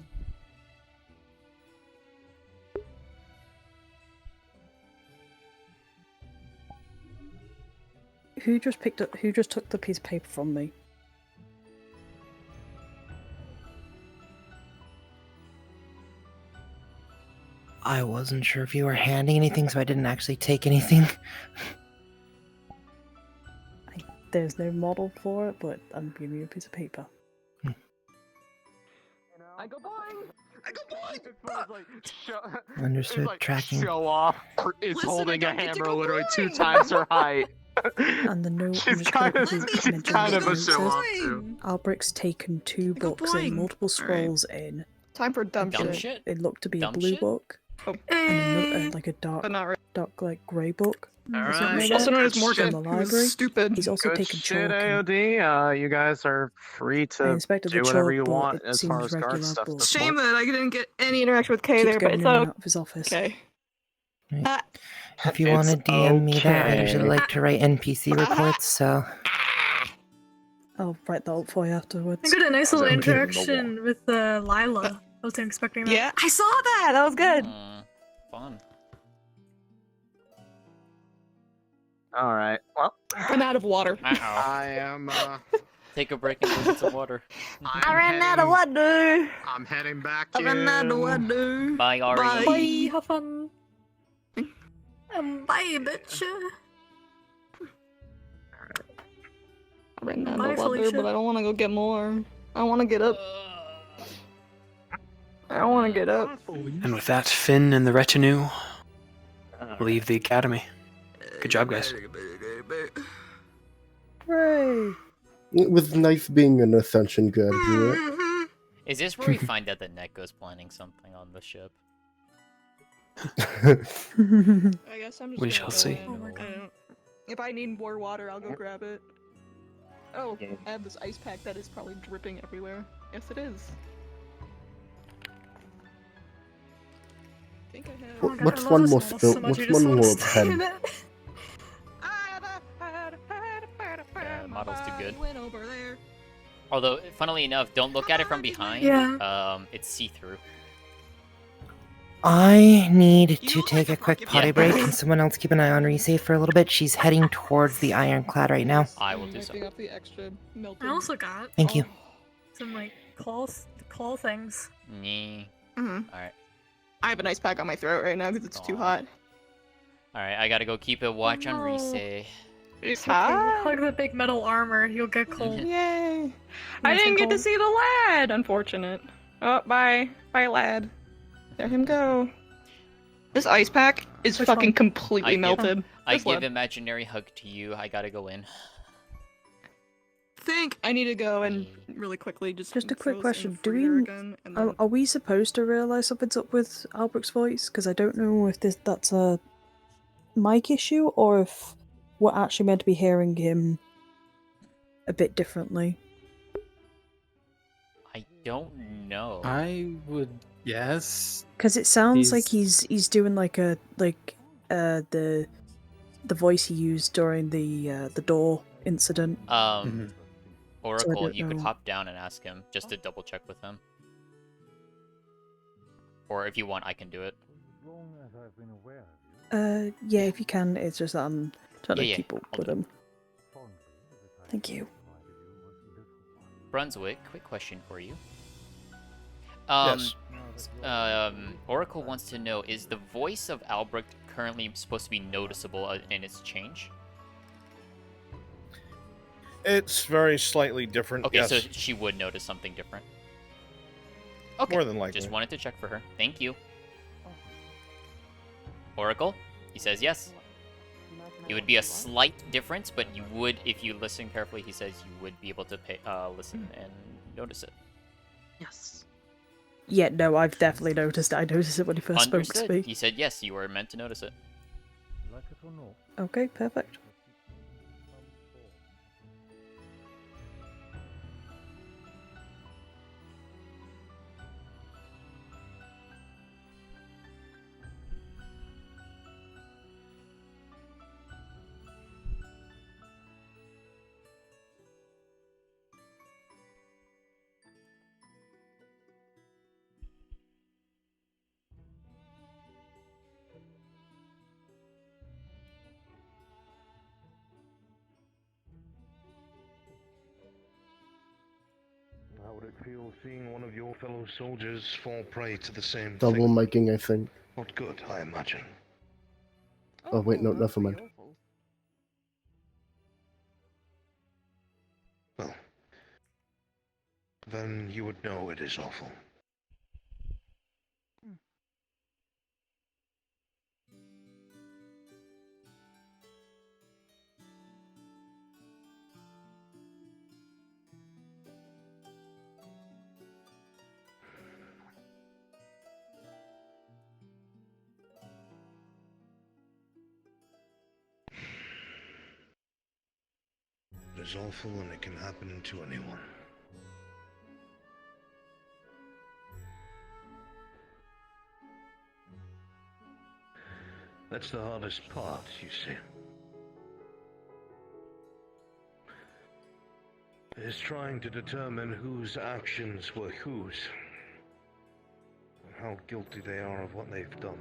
Who just took the piece of paper from me? I wasn't sure if you were handing anything, so I didn't actually take anything. There's no model for it, but I'm giving you a piece of paper. I go blind! I go blind! Understood. Tracking. Show off is holding a hammer literally 2 times her height. And the note She's kind of a show off too. Alberic's taken 2 books and multiple scrolls in. Time for dumb Dumb shit. shit? It looked to be Dumb a blue shit? book. And another, like a dark, like grey book. All Something right. like Also that, known as from Morgan, the who's library. stupid. He's also Good taken shit, chalk. and AoD. You guys are free I to inspected do the whatever chalk, you but want it as far seems as guard regular, stuff. but- This Shame point. that I didn't get any interaction with Kay keeps there, but getting it's in and out of his okay. office. If you want to It's DM me that, I usually okay. like to write NPC reports, so... I'll write that up for you afterwards. I got a nice little Thank you. interaction with Lila. I wasn't expecting that. Yeah, I saw that. That was good. Fun. All right. Well, I'm out of water. I am. Take a break and go get some water. I ran out of water. I'm heading back. I ran out of water. Bye, Ari. Bye. Bye. Have fun. Bye, bitch. I ran out Bye, of water, Felicia. but I don't want to go get more. I want to get up. I don't want to get up. And with that, Finn and the retinue leave the academy. Good job, guys. Hooray! It was nice being an Ascension graduate. Is this where we find out that Neko's planning something on the ship? I guess I'm just We gonna shall go see. in. Oh my god. If I need more water, I'll go grab it. Oh, I have this ice pack that is probably dripping everywhere. Yes, it is. I think I have. Oh my god, What's I love one this more model spill? so much, What's I just one want to more stay in pen? it. Yeah, model's too good. Went over there. Although, funnily enough, don't look at it from behind. Yeah. It's see-through. I need to take a quick potty Yeah. break. Can someone else keep an eye on Reese for a little bit? She's heading towards the ironclad right now. I will do so. Wiping off the extra melted. I also got Thank you. some like claw things. Nee. Mm-hmm. Alright. I have an ice pack on my throat right now because it's too hot. Alright, I gotta go keep a watch on No. Rise. It's Okay, hot. hug the big metal armor, you'll get cold. Yay! I Nice didn't and get to cold. see the lad. Unfortunate. Oh, bye, lad. Let him go. This ice pack is Which fucking one? completely melted. I This give lad. imaginary hug to you. I gotta go in. I need to go and really quickly just Just a quick froze question: in Do freezer we again, and then... are we supposed to realize something's up with Albrecht's voice? Because I don't know if that's a mic issue or if we're actually meant to be hearing him a bit differently. I don't know. I would guess. Because it sounds like he's doing like the voice he used during the door incident. Oracle, don't you could know. hop down and ask him just to double check with him. Or if you want, I can do it. Yeah, if you can. It's just that I'm trying to Yeah, keep up I'll with do it. him. Thank you. Brunswick, quick question for you. Yes. Oracle wants to know, is the voice of Albrecht currently supposed to be noticeable in its change? It's very slightly different. Okay, yes. so she would notice something different. Okay, More than likely. just wanted to check for her. Thank you. Oracle, he says yes. It would be a slight difference, but you would, if you listen carefully, he says you would be able to listen and notice it. Yes. Yeah, no, I've definitely noticed it. I noticed it when he first spoke to Understood. me. He said yes, you were meant to notice it. Okay, perfect. How would it feel seeing one of your fellow soldiers fall prey to the same Double thing? miking, I think. Not good, I imagine. Oh wait, no, never mind. Well, then you would know it is awful. It is awful and it can happen to anyone. That's the hardest part, you see. Is trying to determine whose actions were whose, and how guilty they are of what they've done.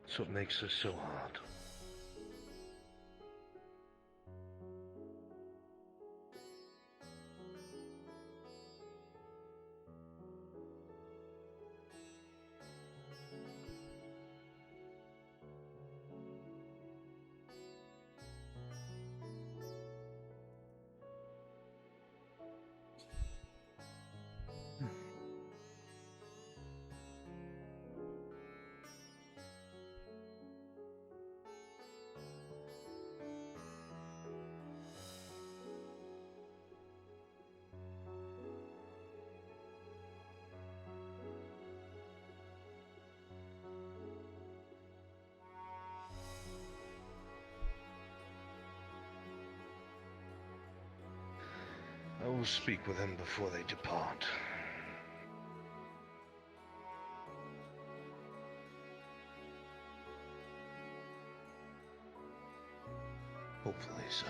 That's what makes this so hard. will speak with them before they depart. Hopefully so.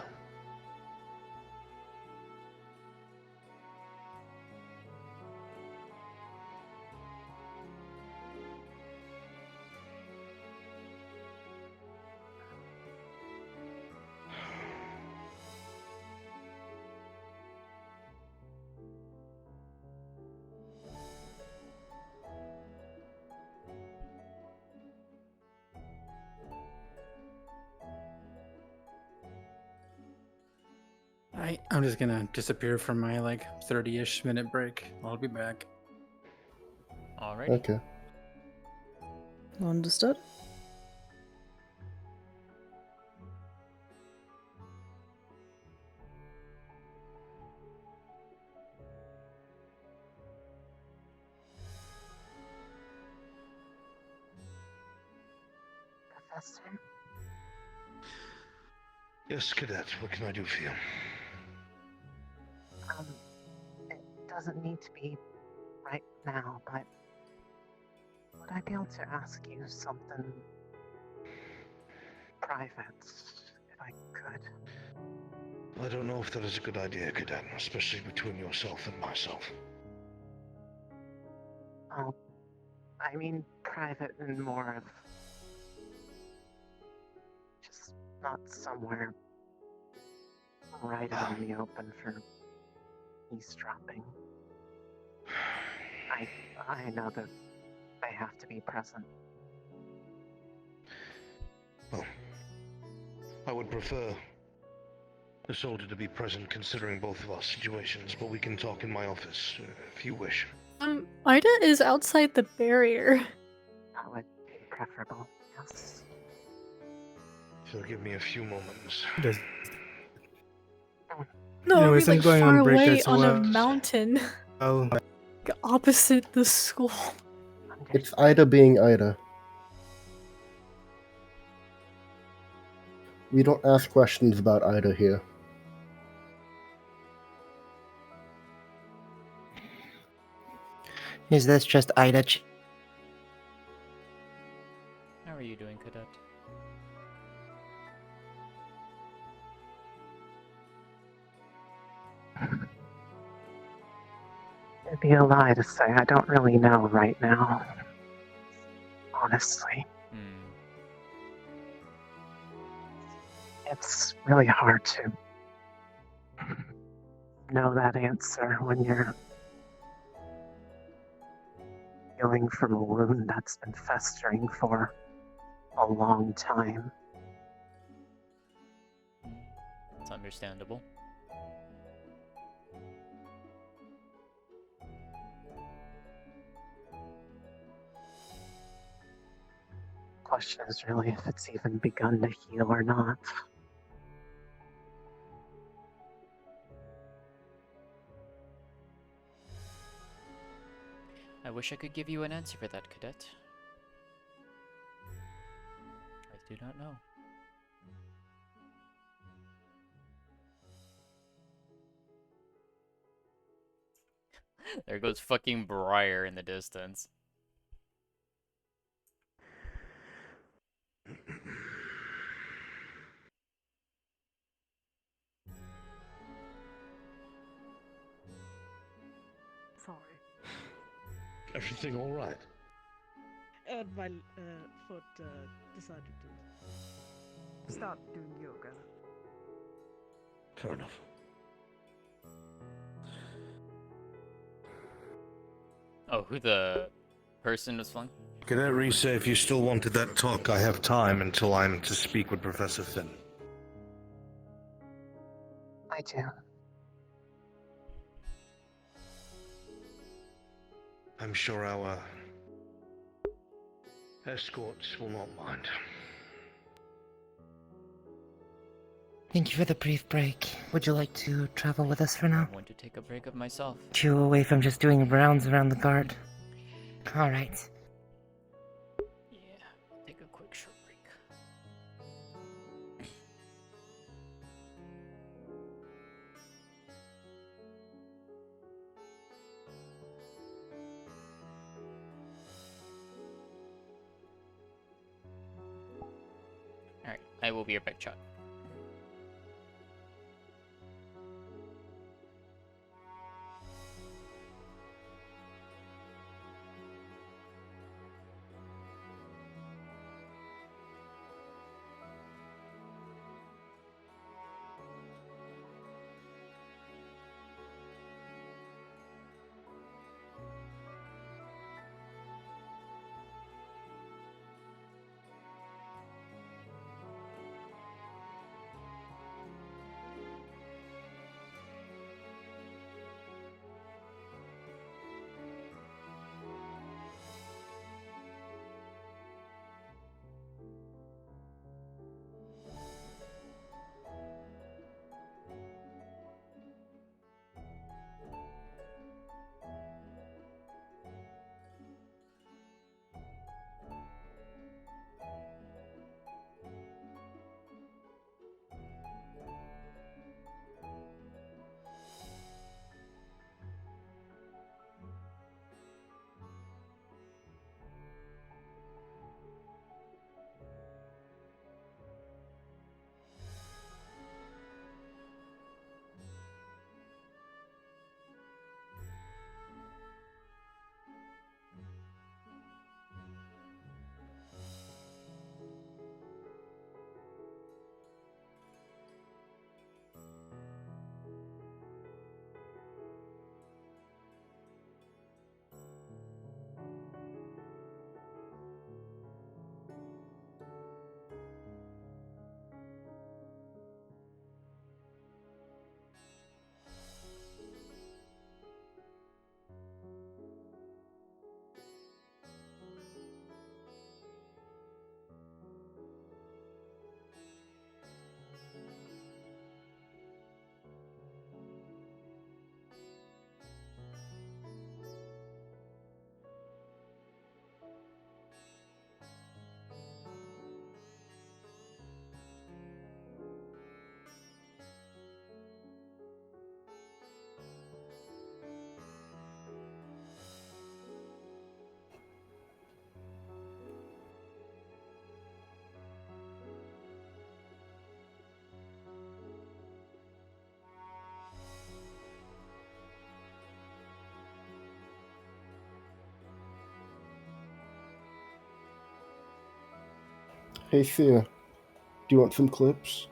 I'm just gonna disappear from my like 30-ish minute break. I'll be back. Alright. Okay. Understood. Professor? Yes, Cadet, what can I do for you? It doesn't need to be right now, but would I be able to ask you something private, if I could? I don't know if that is a good idea, Cadet, especially between yourself and myself. Oh, I mean private and more of just not somewhere right out in the open for eavesdropping. I know that they have to be present. Well, I would prefer the soldier to be present considering both of our situations, but we can talk in my office if you wish. Ida is outside the barrier. That would be preferable, yes. So give me a few moments. No, I Anyways, mean I'm like going far on break away as on a well. mountain, Oh, opposite the school. It's Ida being Ida. We don't ask questions about Ida here. Is this just Ida? How are you doing, Cadet? It'd be a lie to say I don't really know right now. Honestly. It's really hard to know that answer when you're healing from a wound that's been festering for a long time. It's understandable. Question is really if it's even begun to heal or not. I wish I could give you an answer for that, Cadet. I do not know. There goes fucking Briar in the distance. Sorry. Everything all right? And my foot decided to start doing yoga. Fair enough. Oh, who the person was flung? Cadet Risa, if you still wanted that talk, I have time until I'm to speak with Professor Finn. I do. I'm sure our escorts will not mind. Thank you for the brief break. Would you like to travel with us for now? I want to take a break of myself. You away from just doing rounds around the guard. Alright. Yeah, take a quick short break. I will be your back chat. Hey Thea, do you want some clips?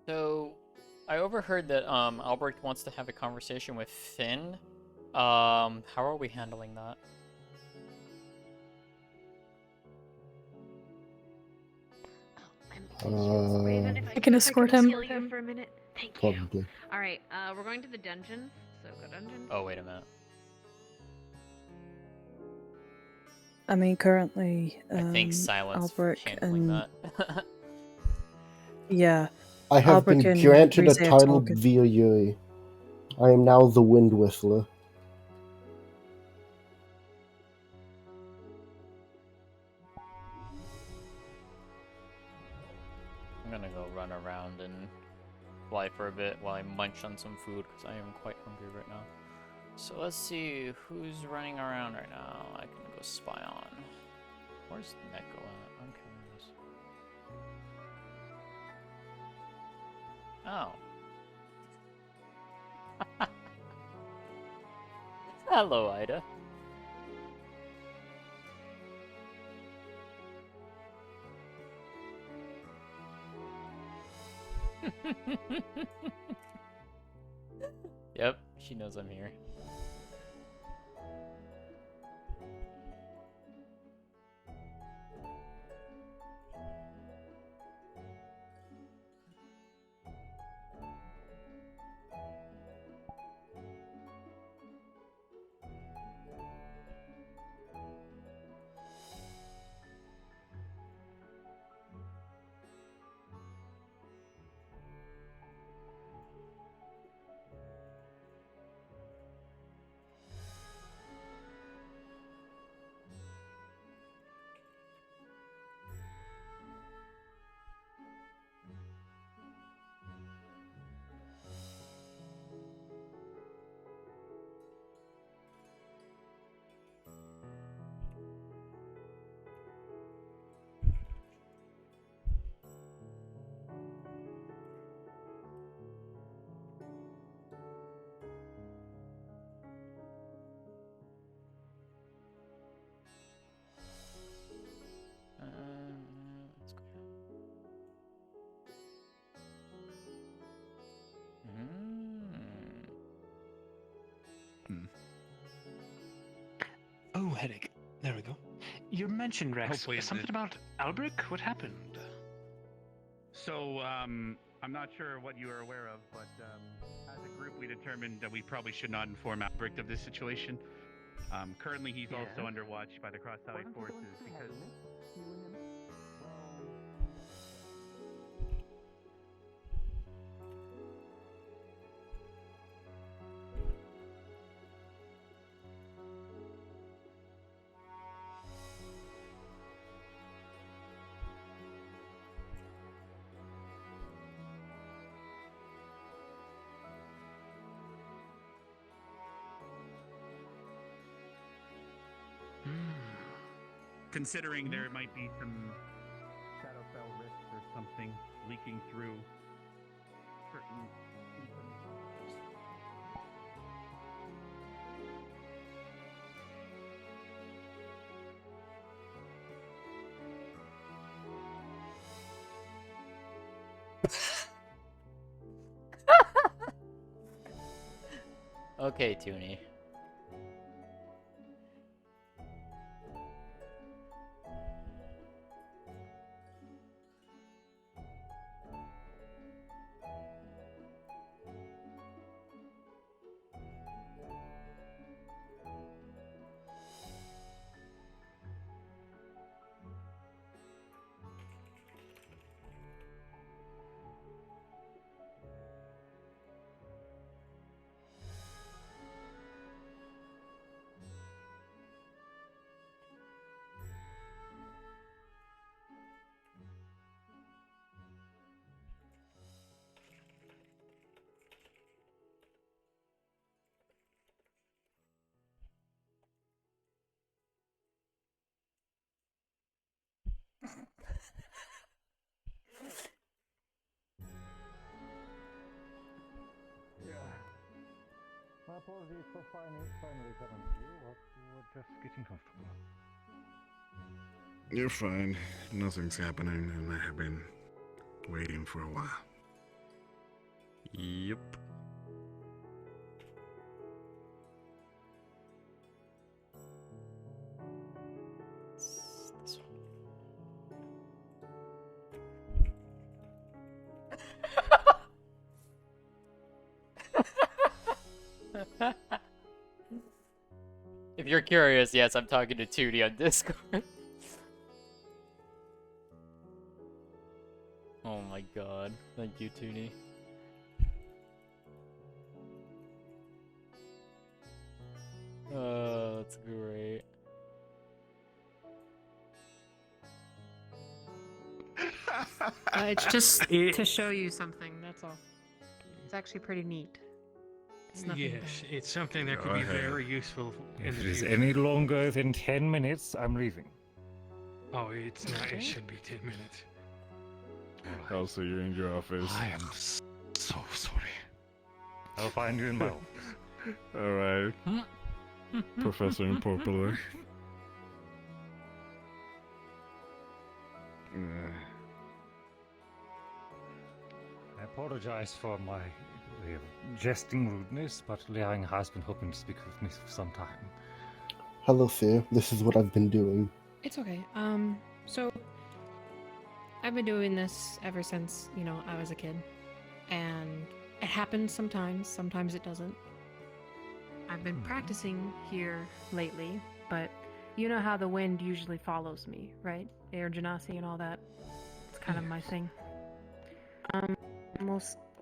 So, I overheard that Albrecht wants to have a conversation with Finn. How are we handling that? Raven, if I can escort him. steal you for a minute. Thank you. Probably. All right, we're going to the dungeons. So go dungeons. Oh, wait a minute. I mean, currently, I think Silence Albrecht handling and that. yeah, I have Albrecht been and granted a Rize are title talking. via Yuri. I am now the Wind Whistler. I'm gonna go run around and fly for a bit while I munch on some food because I am quite hungry right now. So let's see who's running around right now. I can go spy on. Where's Neko at? I'm curious. Oh. Hello, Ida. Yep, she knows I'm here. Let's go. Oh, headache. There we go. You mentioned Rex. Hopefully Something about Albrecht? What happened? So, I'm not sure what you are aware of, but as a group, we determined that we probably should not inform Albrecht of this situation. Currently, he's also under watch by the Cross Valley forces because. Considering there might be some Shadowfell risks or something leaking through certain Okay, Toonie. My apologies for finally coming to you. We're just getting comfortable. You're fine. Nothing's happening, and I have been waiting for a while. Yep. If you're curious, yes, I'm talking to Tootie on Discord. Oh my god. Thank you, Tootie. Oh, that's great. It's just to show you something, that's all. It's actually pretty neat. It's nothing Yes, bad. it's something that Go could be ahead. very useful in If the it is future. any longer than 10 minutes, I'm leaving. Oh, it's not. It should be 10 minutes. I'll see you in your office. I am so sorry. I'll find you in my office. Alright. Professor Unpopular. I apologize for my jesting rudeness, but Liang has been hoping to speak with me for some time. Hello, sir. This is what I've been doing. It's okay. So I've been doing this ever since, I was a kid. And it happens sometimes it doesn't. I've been practicing here lately, but you know how the wind usually follows me, right? Air genasi and all that. It's kind of my thing. Well,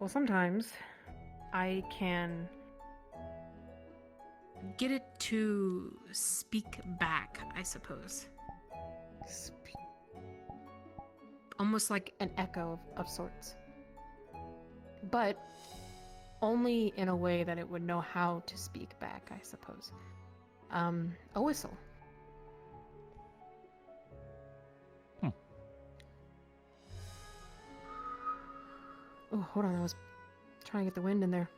sometimes I can get it to speak back, I suppose. Almost like an echo of sorts. But only in a way that it would know how to speak back, I suppose. A whistle. Oh, hold on, I was trying to get the wind in there.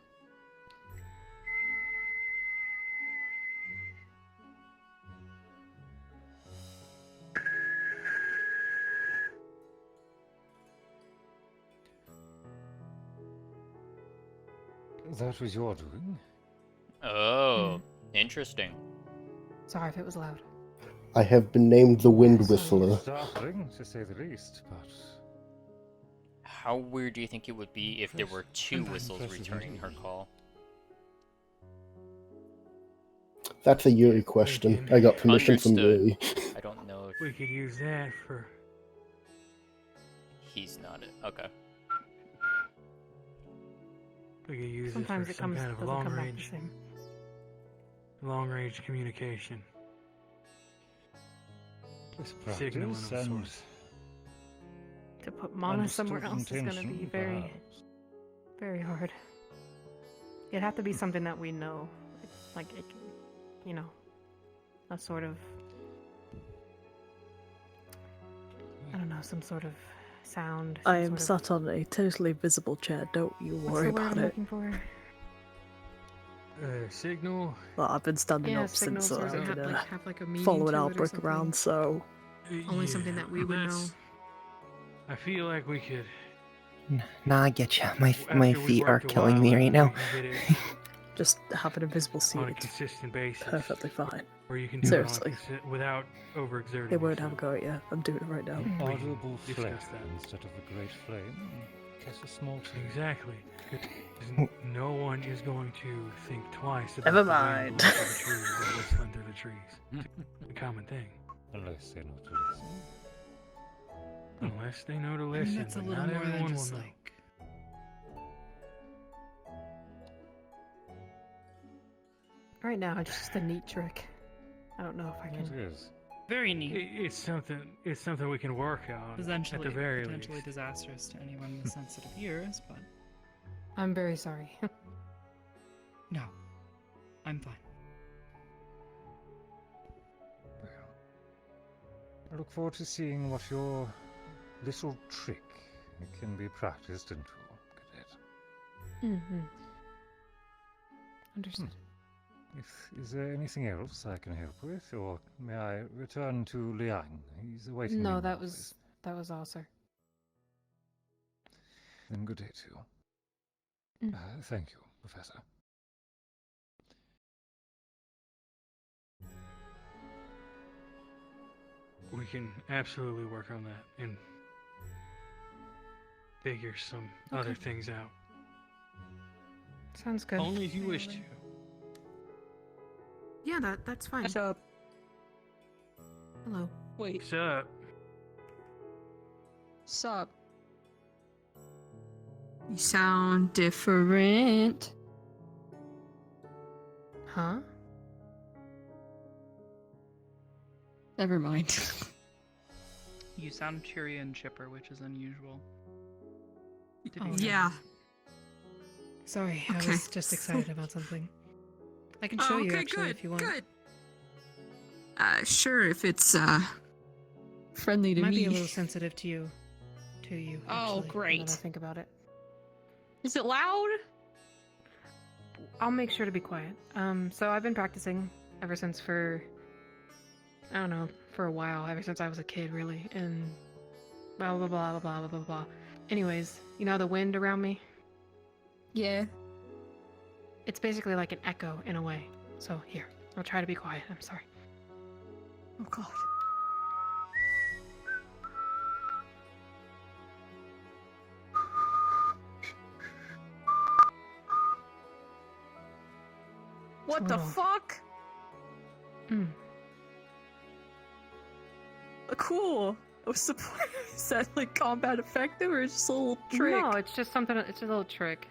That was your doing? Oh, interesting. Sorry if it was loud. I have been named the Wind Whistler. Startling, to say the least, but... How weird do you think it would be if there were two whistles impressive returning her call? That's a Yuri question. I got permission from Yuri. I don't know if We could use that for. he's not it. Okay. We could use Sometimes it it for some comes kind of doesn't long come back the range, same. long-range communication. With Signaling of practice and sorts. To put mana somewhere understood else is going to be intention, very, perhaps. very hard. It'd have to be something that we know. Like, a sort of, I don't know, some sort of sound. I some am sort of- sat on a totally visible chair. Don't you What's worry the word about I'm it. looking for? Signal. Well, I've been standing Yeah, up since signals, or does it have like a meaning following to it or Outbreak something? around, so Only something that we would know. that's- I feel like we could. Nah, I get you. My After my we've feet are worked a killing while me with right it, now. we can get it just have an invisible suit. on a It's consistent basis. perfectly fine. Or you can do Seriously. it on without overexerting. They won't have a go at you. I'm doing it right now. An We can audible flame discuss that. instead of a great flame. Guess a small tree. Exactly. No one is going to think twice about Never the wind mind. blowing through the trees or whistling through the trees. It's a common thing. Unless they know to listen. Unless they know to I mean, listen, that's a but little not more than everyone will just know. like. Right now, it's just a neat trick. I don't know if I can. It is. Very neat. It's something we can work on Potentially, at the very potentially least. disastrous to anyone with sensitive ears, but I'm very sorry. no, I'm fine. I look forward to seeing what your little trick can be practiced into, Cadet. Mm-hmm. Understood. Is there anything else I can help with, or may I return to Liang? He's awaiting me. No, in that the was all, sir. Then good day to you. Mm. Thank you, Professor. We can absolutely work on that and figure some other things out. Sounds good. Only if you wish to. Yeah, that's fine. What's up? Hello. Wait. What's up? Sup? You sound different. Huh? Never mind. You sound cheery and chipper, which is unusual. Yeah. Sorry, I Okay. was just excited about something. I can show you okay, actually good, if you want. Good. Sure, if it's friendly to Might me. be a little sensitive to you. Oh, actually, now that great. I think about it. Is it loud? I'll make sure to be quiet. So I've been practicing ever since for a while, ever since I was a kid, really, and blah blah blah blah blah blah blah blah. Anyways, you know the wind around me? Yeah. It's basically like an echo in a way. So here, I'll try to be quiet. I'm sorry. Oh god. What the little- fuck? Cool. I was surprised. Is that like combat effective or just a little trick? No, it's just something. It's a little trick.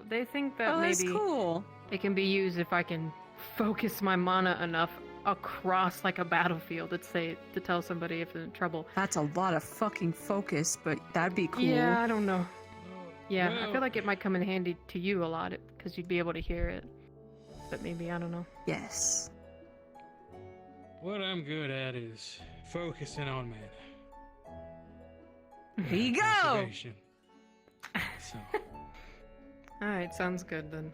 They think that that's maybe cool. it can be used if I can focus my mana enough across like a battlefield to tell somebody if they're in trouble. That's a lot of fucking focus, but that'd be cool. Yeah, I don't know. Yeah, I feel like it might come in handy to you a lot because you'd be able to hear it. But maybe I don't know. Yes. What I'm good at is focusing on mana. Here you go. Conservation. So, All right, sounds good then.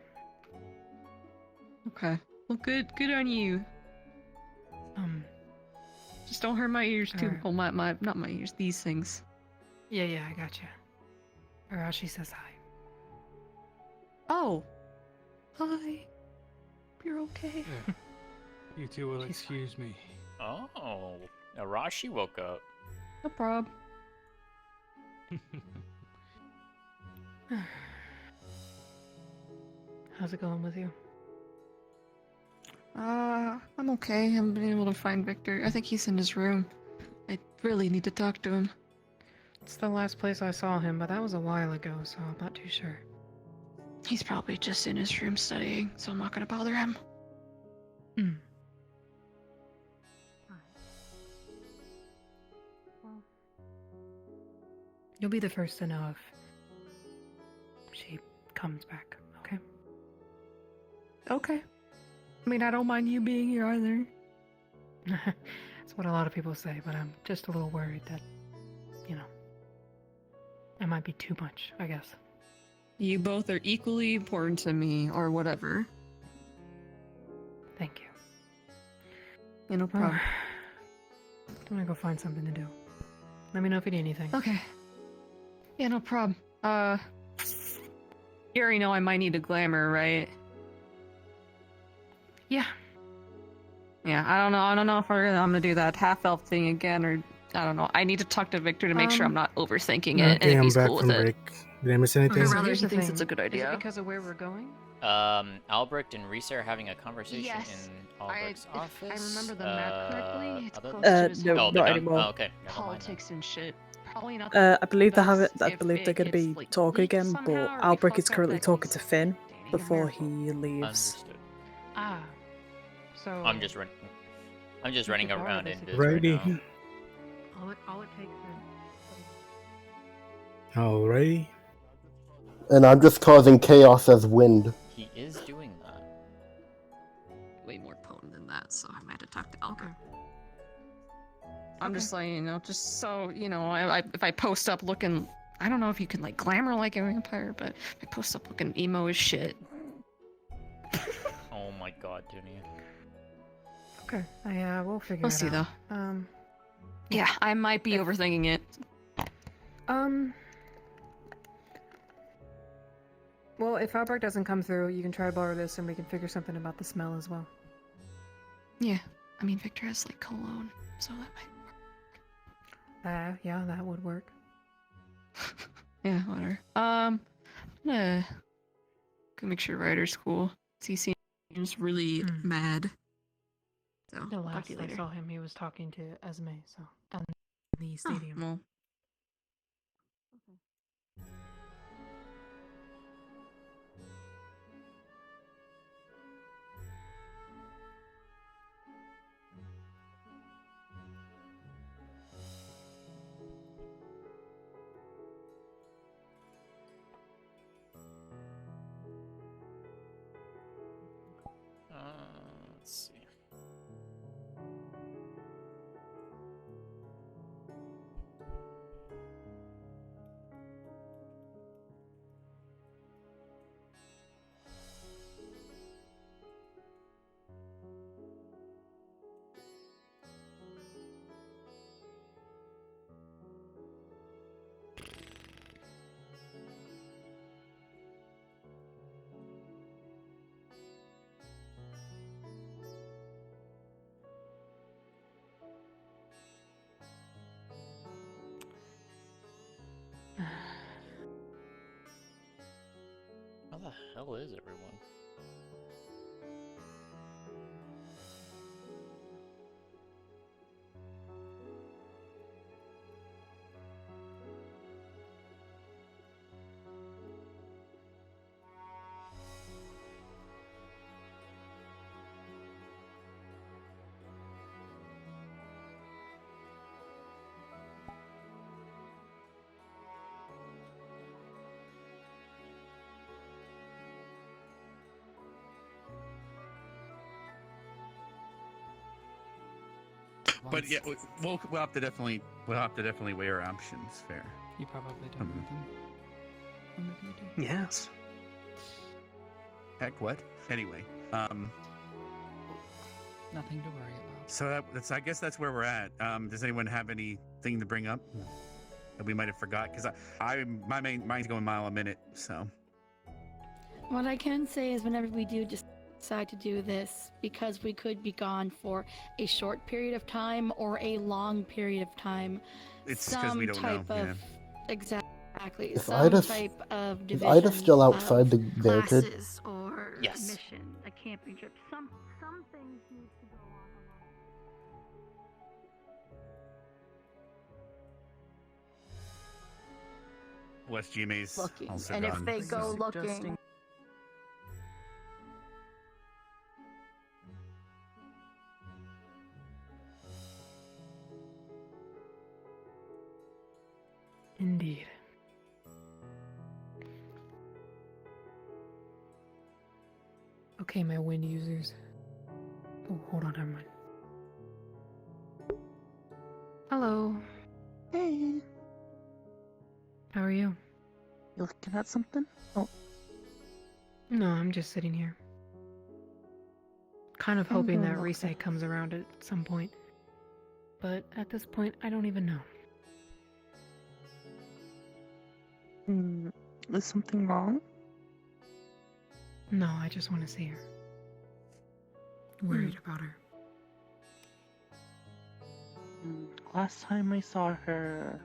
Okay. Well, good on you. Just don't hurt my ears too. Alright. Oh, not my ears. These things. Yeah, I gotcha. Arashi says hi. Oh. Hi. You're okay. yeah. You two will excuse me. Oh, Arashi woke up. No problem. How's it going with you? I'm okay. I haven't been able to find Victor. I think he's in his room. I really need to talk to him. It's the last place I saw him, but that was a while ago, so I'm not too sure. He's probably just in his room studying, so I'm not gonna bother him. You'll be the first to know if she comes back, okay? Okay. I mean, I don't mind you being here either. That's what a lot of people say, but I'm just a little worried that, it might be too much, I guess. You both are equally important to me, or whatever. Thank you. Yeah, no problem. I'm gonna go find something to do. Let me know if you need anything. Okay. Yeah, no problem. You already know I might need a glamour, right? Yeah. Yeah, I don't know if I'm gonna do that half-elf thing again, or I don't know. I need to talk to Victor to make sure I'm not overthinking it, and Okay, if I'm he's back cool with from it. break. Did I miss anything? Or So rather, here's he the thinks thing. it's a good idea. Is it because of where we're going? Albrecht and Reese are having a conversation Yes. in Albrecht's office. If I remember the map correctly, it's other- close to his no, oh, home. they're not done? anymore. Oh, okay, never mind. Politics and shit. Probably not. I believe they have it. best I if believe they're going to it's, be like, talking leaked again, but somehow, or we Albrecht is fuck up currently that talking he's to Finn dating a before miracle. he leaves. Understood. Ah. So I'm just running could borrow around this in if biz you right Righty. now. all it takes is Alrighty. And I'm just causing chaos as wind. He is doing that. Way more potent than that, so I might have to talk to Albert. I'm just like, just so, if I post up looking, I don't know if you can, like, glamour like a vampire, but if I post up looking emo as shit. Oh my god, Dunia. Okay. We'll figure We'll it see, out. though. Yeah, I might be overthinking it. Well, if Albrecht doesn't come through, you can try to borrow this and we can figure something about the smell as well. Yeah, I mean, Victor has, like, cologne, so that might... Yeah, that would work. Yeah, whatever. I'm gonna go make sure Ryder's cool. He seems really mad. So, The talk last to you I later. saw him, he was talking to Esme, so in the Oh, stadium. well. Let's see. How the hell is everyone? But yeah, we'll have to definitely weigh our options. Fair. You probably don't know them. Or maybe you do. Yes. Heck, what? Anyway, Nothing to worry about. so that's I guess that's where we're at. Does anyone have anything to bring up that we might have forgot? Because my mind's going mile a minute. So What I can say is whenever we do decide to do this, because we could be gone for a short period of time or a long period of time, it's because we don't know. Yeah. Exactly. If Some Ida's- type of If division Ida's still outside of the barricade, classes or Yes. a mission, a camping trip. Some things need to go on West GMA's looking. also And gone. if they go looking, Indeed. Okay, my wind users. Oh, hold on, never mind. Hello. Hey, How are you? you looking at something? Oh, No, I'm just sitting here. Kind of I'm hoping doing that okay. reset comes around at some point. But at this point, I don't even know. is something wrong? No, I just want to see her. Worried about her. Last time I saw her,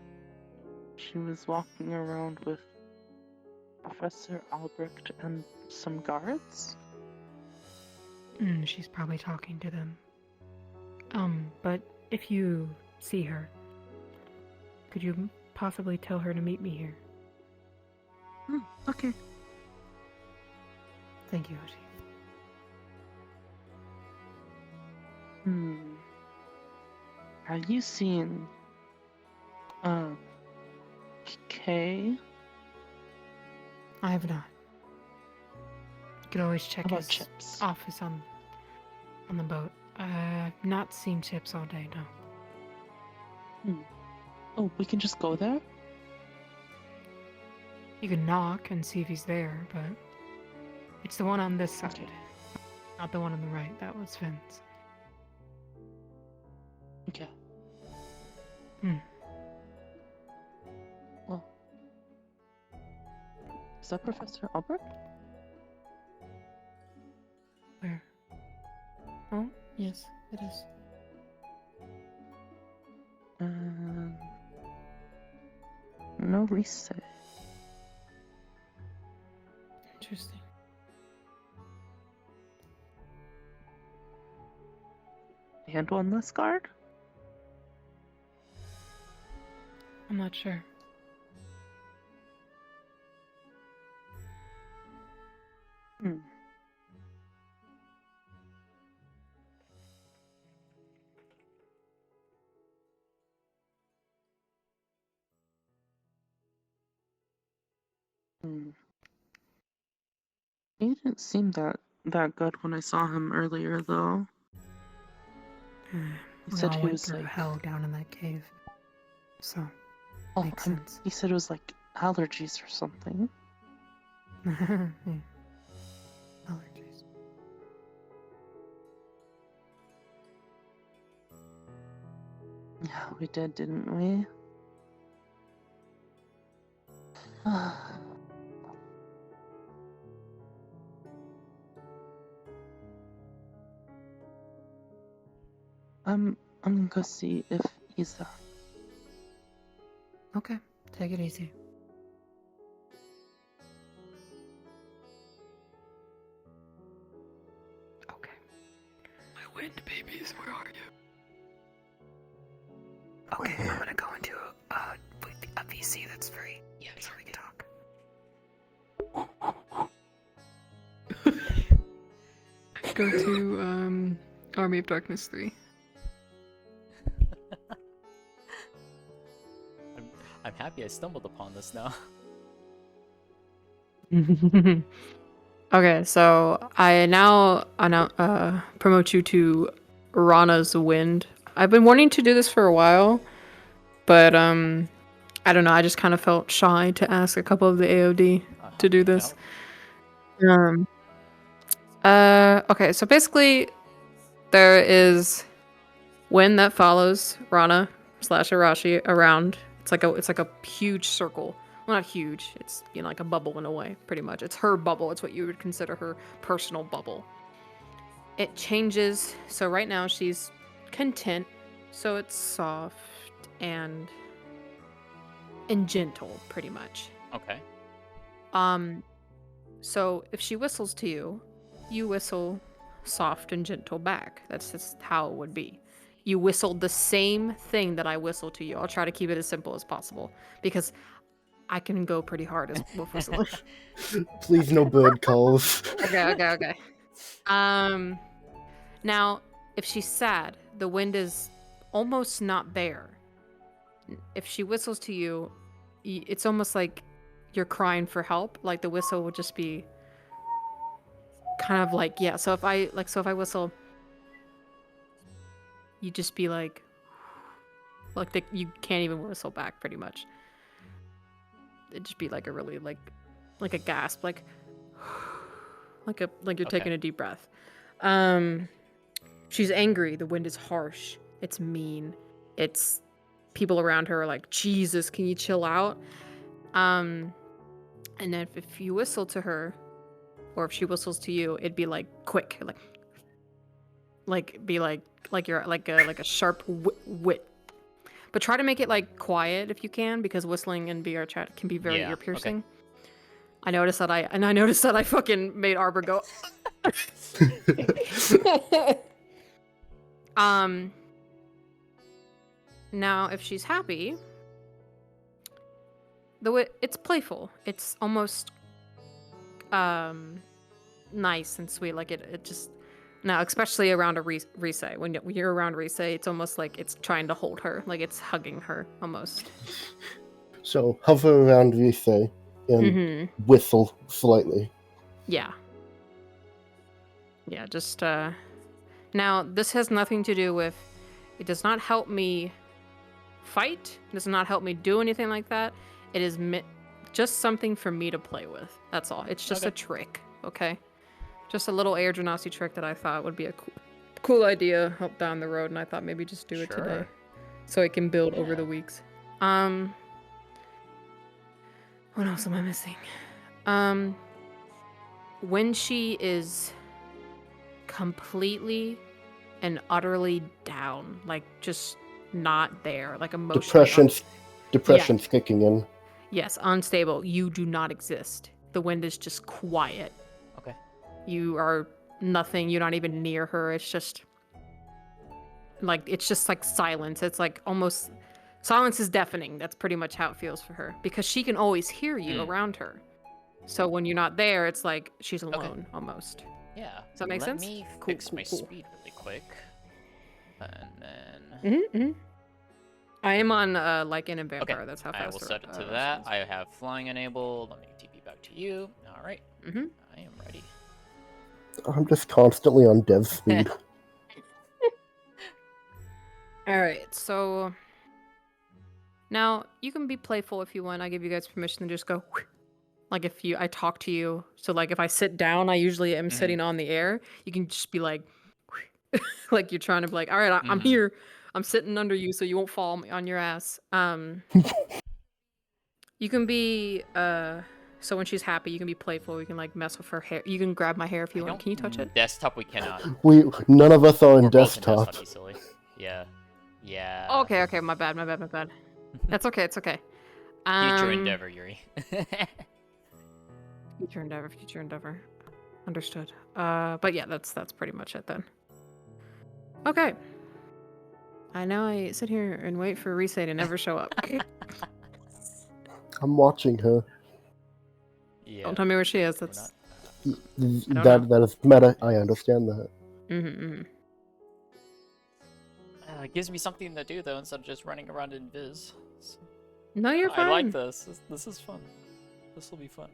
she was walking around with Professor Albrecht and some guards. She's probably talking to them. But if you see her, could you possibly tell her to meet me here? Okay. Thank you, Hoshi. Have you seen Kay? I have not. You could always check How about his Chips? office on the boat. I've not seen Chips all day, no. Oh, we can just go there? You can knock and see if he's there, but it's the one on this side. Not the one on the right. That was Finn's. Okay. Well, is that Professor Albrecht? Where? Oh, yes, it is. No reset. Interesting. and one less guard? I'm not sure. Hmm. He didn't seem that good when I saw him earlier, though. He We said all he went was through like, hell down in that cave. So, oh, makes sense. he said it was like allergies or something. Yeah. Allergies. Yeah, we did, didn't we? I'm gonna go see if he's there. Okay, take it easy. Okay. My wind babies, where are you? Okay, I'm gonna go into a VC that's free. Yeah, so we can talk. Go to Army of Darkness 3. I'm happy I stumbled upon this now. Okay, so I now promote you to Rana's Wind. I've been wanting to do this for a while, but I don't know. I just kind of felt shy to ask a couple of the AoD to do this. Okay, so basically, there is wind that follows Rana / Arashi around. It's like a huge circle. Well, not huge. It's like a bubble in a way, pretty much. It's her bubble. It's what you would consider her personal bubble. It changes. So right now she's content. So it's soft and gentle, pretty much. Okay. So if she whistles to you, you whistle soft and gentle back. That's just how it would be. You whistled the same thing that I whistle to you. I'll try to keep it as simple as possible because I can go pretty hard with whistling. Please, no bird calls. Okay. Now, if she's sad, the wind is almost not there. If she whistles to you, it's almost like you're crying for help. Like the whistle would just be kind of like, yeah. So if I whistle, you just be like you can't even whistle back, pretty much. It'd just be like a really like a gasp, like you're taking a deep breath. She's angry. The wind is harsh. It's mean. It's people around her are like, Jesus, can you chill out? And then if you whistle to her, or if she whistles to you, it'd be like quick, like be like you're like a sharp wit. But try to make it like quiet if you can, because whistling in VR chat can be very ear piercing. Okay. I noticed that I fucking made Arbor go. Now if she's happy, it's playful. It's almost nice and sweet. Like it just now, especially around a Rise. When you're around Rise, it's almost like it's trying to hold her, like it's hugging her almost. So hover around Rise and whistle slightly. Yeah, just now this has nothing to do with, it does not help me fight, it does not help me do anything like that. It is just something for me to play with. That's all. It's just a trick, okay? Just a little air genasi trick that I thought would be a cool idea help down the road, and I thought maybe just do it today, so it can build over the weeks. What else am I missing? When she is completely and utterly down, like just not there, like emotionally. Depression's kicking in. Yes, unstable. You do not exist. The wind is just quiet. Okay. You are nothing. You're not even near her. It's just like it's just like silence. It's like almost silence is deafening. That's pretty much how it feels for her because she can always hear you around her. So when you're not there, it's like she's alone almost. Yeah. Does that make Let sense? me Cool, fix cool, my cool. speed really quick. And then... Mm-hmm. I am on like in a vampire. Okay. That's how I fast will her- set it to she that. is. I have flying enabled. Let me TP back to you. All right. Mm-hmm. I am ready. I'm just constantly on dev speed. All right, so now you can be playful if you want. I give you guys permission to just go like if I talk to you. So like if I sit down, I usually am sitting on the air. You can just be like like you're trying to be like, all right, I'm here. I'm sitting under you so you won't fall on your ass. You can be so when she's happy, you can be playful. You can like mess with her hair. You can grab my hair if you want. Can you touch it? Desktop, we cannot. None of us are in We're both in desktop. you silly. Yeah. Yeah. Okay, my bad. That's okay, it's okay. Future endeavor, Yuri. Future endeavor. Understood. But yeah, that's pretty much it then. Okay. I know I sit here and wait for Risei to never show up. I'm watching her. Yeah. Don't tell me where she is. That's That is meta. I understand that. It gives me something to do though instead of just running around in Viz. So, No, you're fine. I like this. This is fun. This will be fun.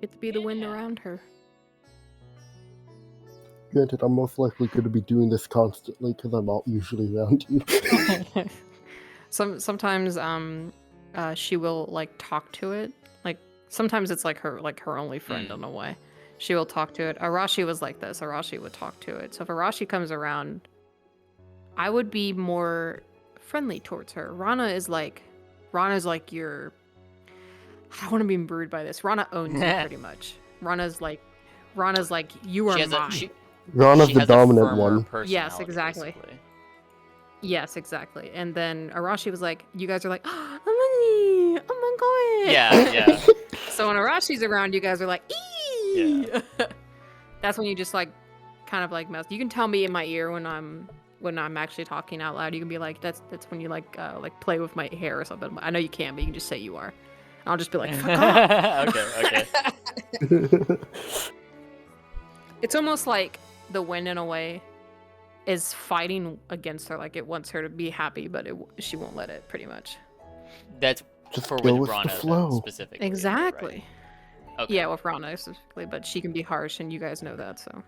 Get to be the wind around her. Granted, I'm most likely going to be doing this constantly because I'm not usually around you. Sometimes she will like talk to it. Like sometimes it's like her only friend in a way. She will talk to it. Arashi was like this. Arashi would talk to it. So if Arashi comes around, I would be more friendly towards her. Rana's like your... I don't want to be rude by this. Rana owns you pretty much. Rana's like, you are mine. Rana's the dominant one. Yes, exactly. Basically. Yes, exactly. And then Arashi was like, you guys are like, oh my god. Yeah. So when Arashi's around, you guys are like, ee. Yeah. That's when you just like, kind of like mess. You can tell me in my ear when I'm actually talking out loud. You can be like, that's when you like play with my hair or something. I know you can't, but you can just say you are. And I'll just be like, fuck off. Okay. It's almost like the wind in a way is fighting against her. Like it wants her to be happy, but she won't let it. Pretty much. That's just for go with with the Rana flow. specifically. Exactly. Right? Okay. Yeah, with Rana specifically, but she can be harsh, and you guys know that. So.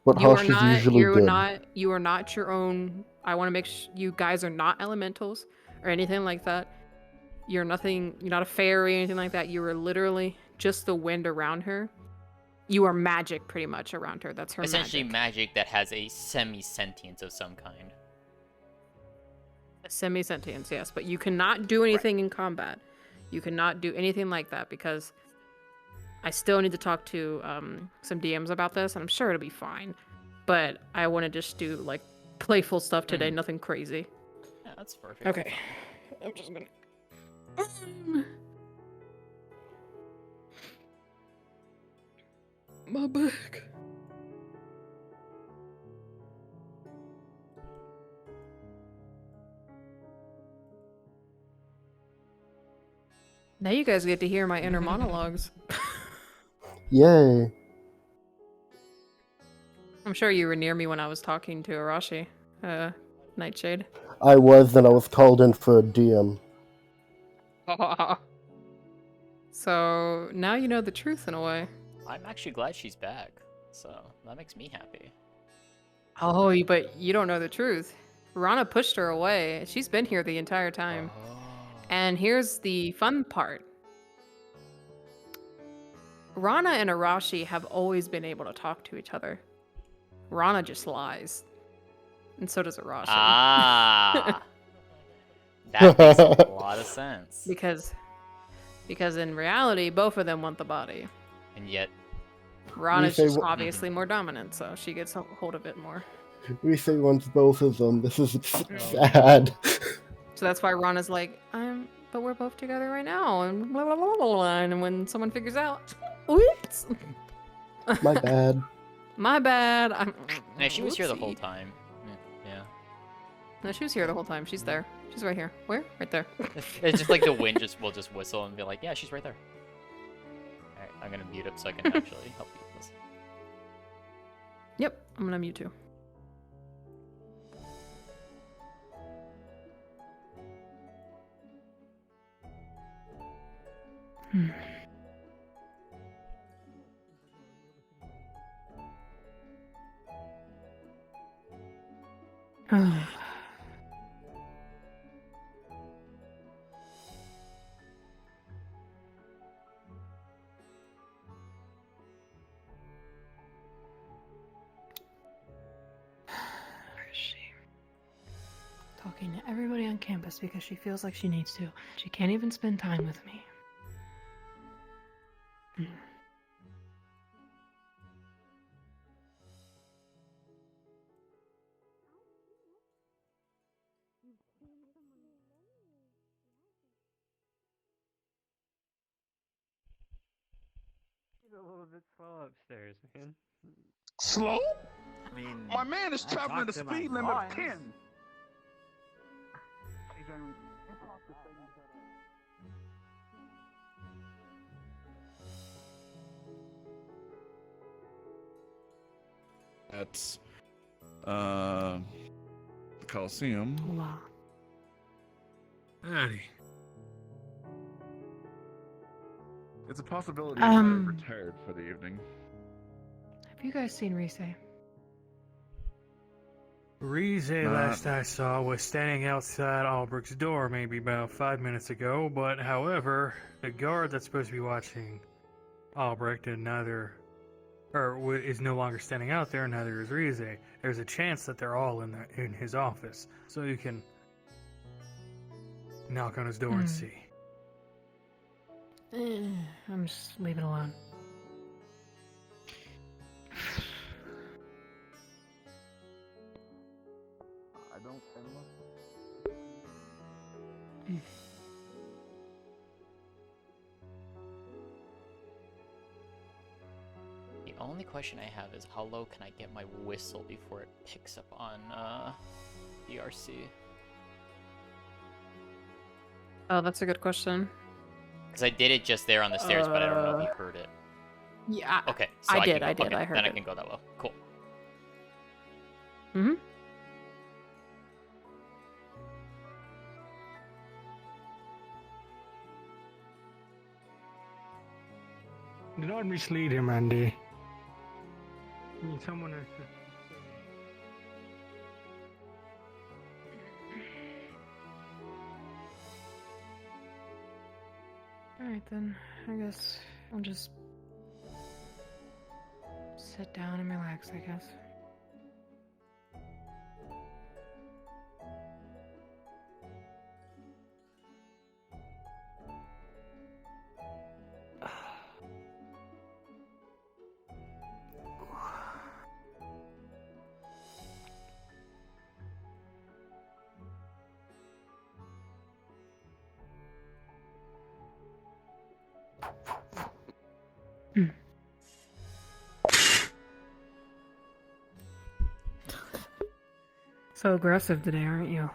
But harsh is usually good. You are not your own. I want to make sure you guys are not elementals or anything like that. You're nothing. You're not a fairy or anything like that. You are literally just the wind around her. You are magic, pretty much, around her. That's her essentially magic that has a semi-sentience of some kind. A semi-sentience, yes. But you cannot do anything in combat. You cannot do anything like that because I still need to talk to some DMs about this, and I'm sure it'll be fine. But I want to just do, like, playful stuff today, nothing crazy. Yeah, that's perfect. Okay. I'm just gonna... My back. Now you guys get to hear my inner monologues. Yay. I'm sure you were near me when I was talking to Arashi, Nightshade. I was, and I was called in for a DM. So now you know the truth in a way. I'm actually glad she's back, so that makes me happy. Oh, but you don't know the truth. Rana pushed her away. She's been here the entire time. And here's the fun part. Rana and Arashi have always been able to talk to each other. Rana just lies. And so does Arashi. Ah. That makes a lot of sense. Because in reality, both of them want the body. And yet... Rana's just obviously more dominant, so she gets a hold of it more. Risei wants both of them. This is sad. So that's why Rana's like, but we're both together right now, and blah, blah, blah, blah, blah. And when someone figures out, whoops. My bad. My bad. Yeah, she was here the whole time. No, she was here the whole time. She's there. She's right here. Where? Right there. It's just like the wind will just whistle and be like, yeah, she's right there. Alright, I'm gonna mute up so I can actually help you listen. Yep, I'm gonna mute too. Talking to everybody on campus because she feels like she needs to. She can't even spend time with me. She's a little bit slow upstairs, man. Slow? I mean, My man is I traveling talked at a to my speed limit of boss. 10. At the Coliseum. Wow. Eddie. It's a possibility I might have retired for the evening. Have you guys seen Rise? Rize, last I saw, was standing outside Albrecht's door maybe about 5 minutes ago, but however, the guard that's supposed to be watching Albrecht is no longer standing out there, neither is Rize. There's a chance that they're all in his office, so you can knock on his door and see. I'm just leave it alone. I don't The only question I have is how low can I get my whistle before it picks up on ERC? Oh, that's a good question. Because I did it just there on the stairs, but I don't know if you heard it. Yeah. Okay, so I can did, go- I did, okay, I heard then it. I can go that low. Cool. Mm-hmm. Do not mislead him, Andy. Someone has to... Alright then, I guess I'll just sit down and relax, I guess. So aggressive today, aren't you?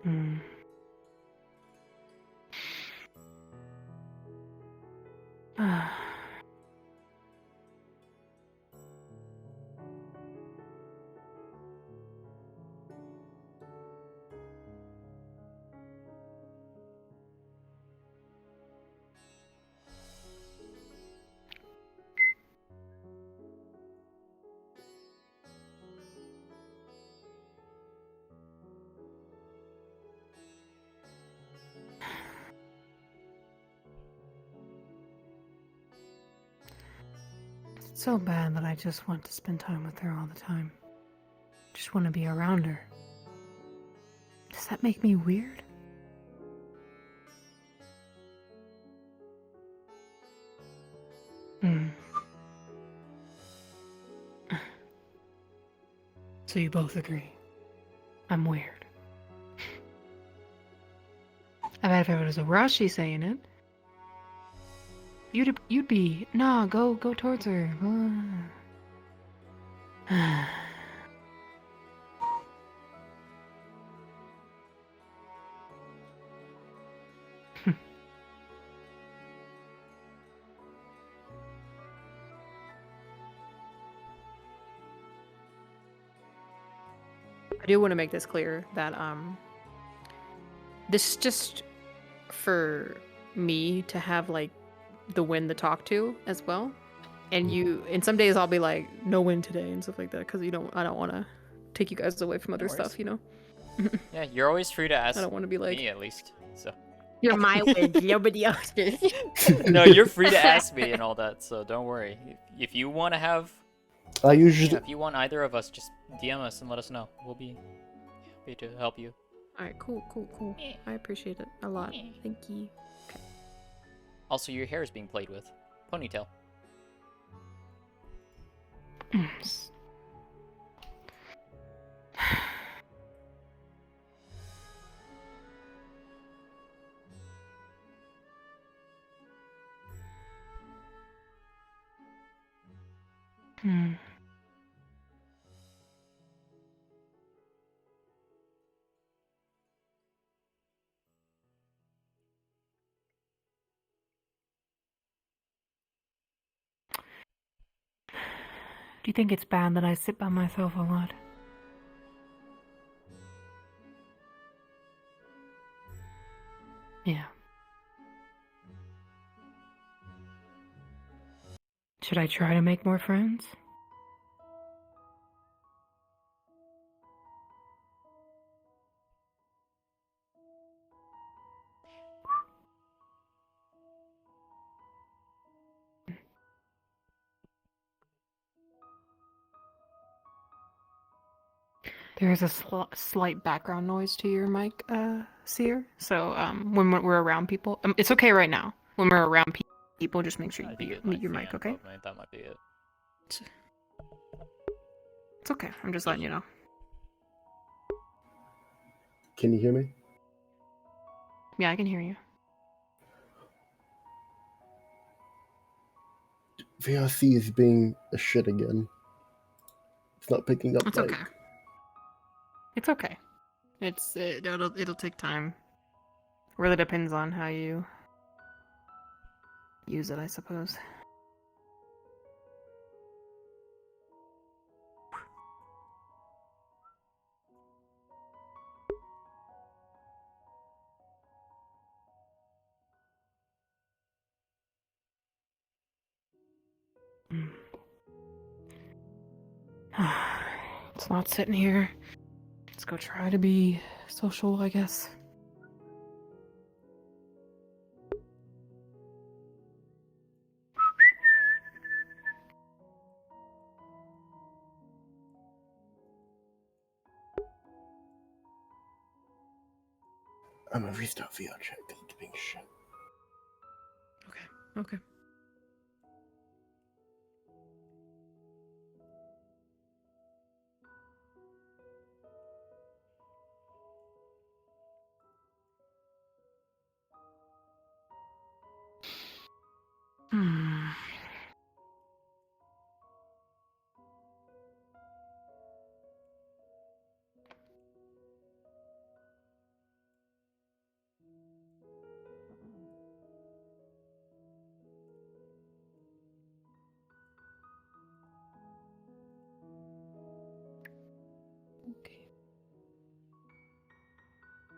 Hmm. It's so bad that I just want to spend time with her all the time. Just want to be around her. Does that make me weird? Hmm. So you both agree. I'm weird. I bet if it was a Rushy saying it, You'd be. Nah, go towards her. I do want to make this clear that this is just for me to have like the win to talk to as well. And some days I'll be like, no win today and stuff like that because I don't want to take you guys away from other stuff, you know. Yeah, you're always free to ask. I don't want to be like me at least. So. You're my win, nobody else's. No, you're free to ask me and all that. So don't worry. If you want to have, I usually. if you want either of us, just DM us and let us know. We'll be happy to help you. All right, cool. I appreciate it a lot. Thank you. Okay. Also, your hair is being played with. Ponytail. Do you think it's bad that I sit by myself a lot? Yeah. Should I try to make more friends? There is a slight background noise to your mic, Seer. So when we're around people, it's okay right now. When we're around people, just make sure you mute your mic, okay? That might be it. It's okay. I'm just letting you know. Can you hear me? Yeah, I can hear you. VRC is being a shit again. It's not picking up. It's okay. It's okay. It'll take time. Really depends on how you use it, I suppose. It's not sitting here. Let's go try to be social, I guess. I'm gonna restart VR chat because it's being shit. Okay.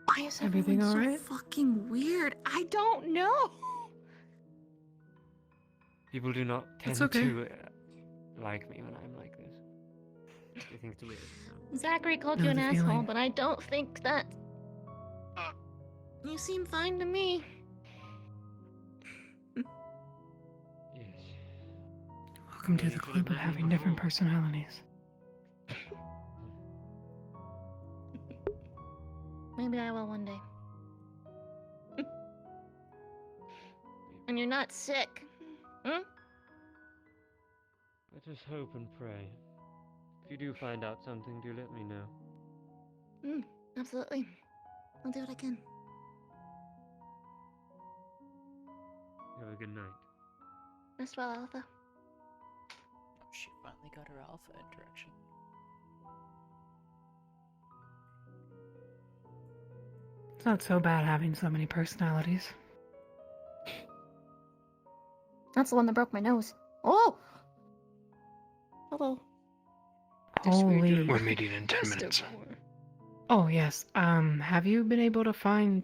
Why is Everything everyone so alright? fucking weird? I don't know. People do not It's tend okay. to like me when I'm like this. They think it's weird. Zachary called Know you an the asshole, feeling. but I don't think that. You seem fine to me. Yes. Welcome to the club of having different personalities. Maybe I will one day. And you're not sick. Hmm? Let us hope and pray. If you do find out something, do let me know. Absolutely. I'll do what I can. Have a good night. Rest well, Alpha. She finally got her alpha interaction. It's not so bad having so many personalities. That's the one that broke my nose. Oh! Hello. Holy. We're meeting in 10 minutes. Oh yes. Have you been able to find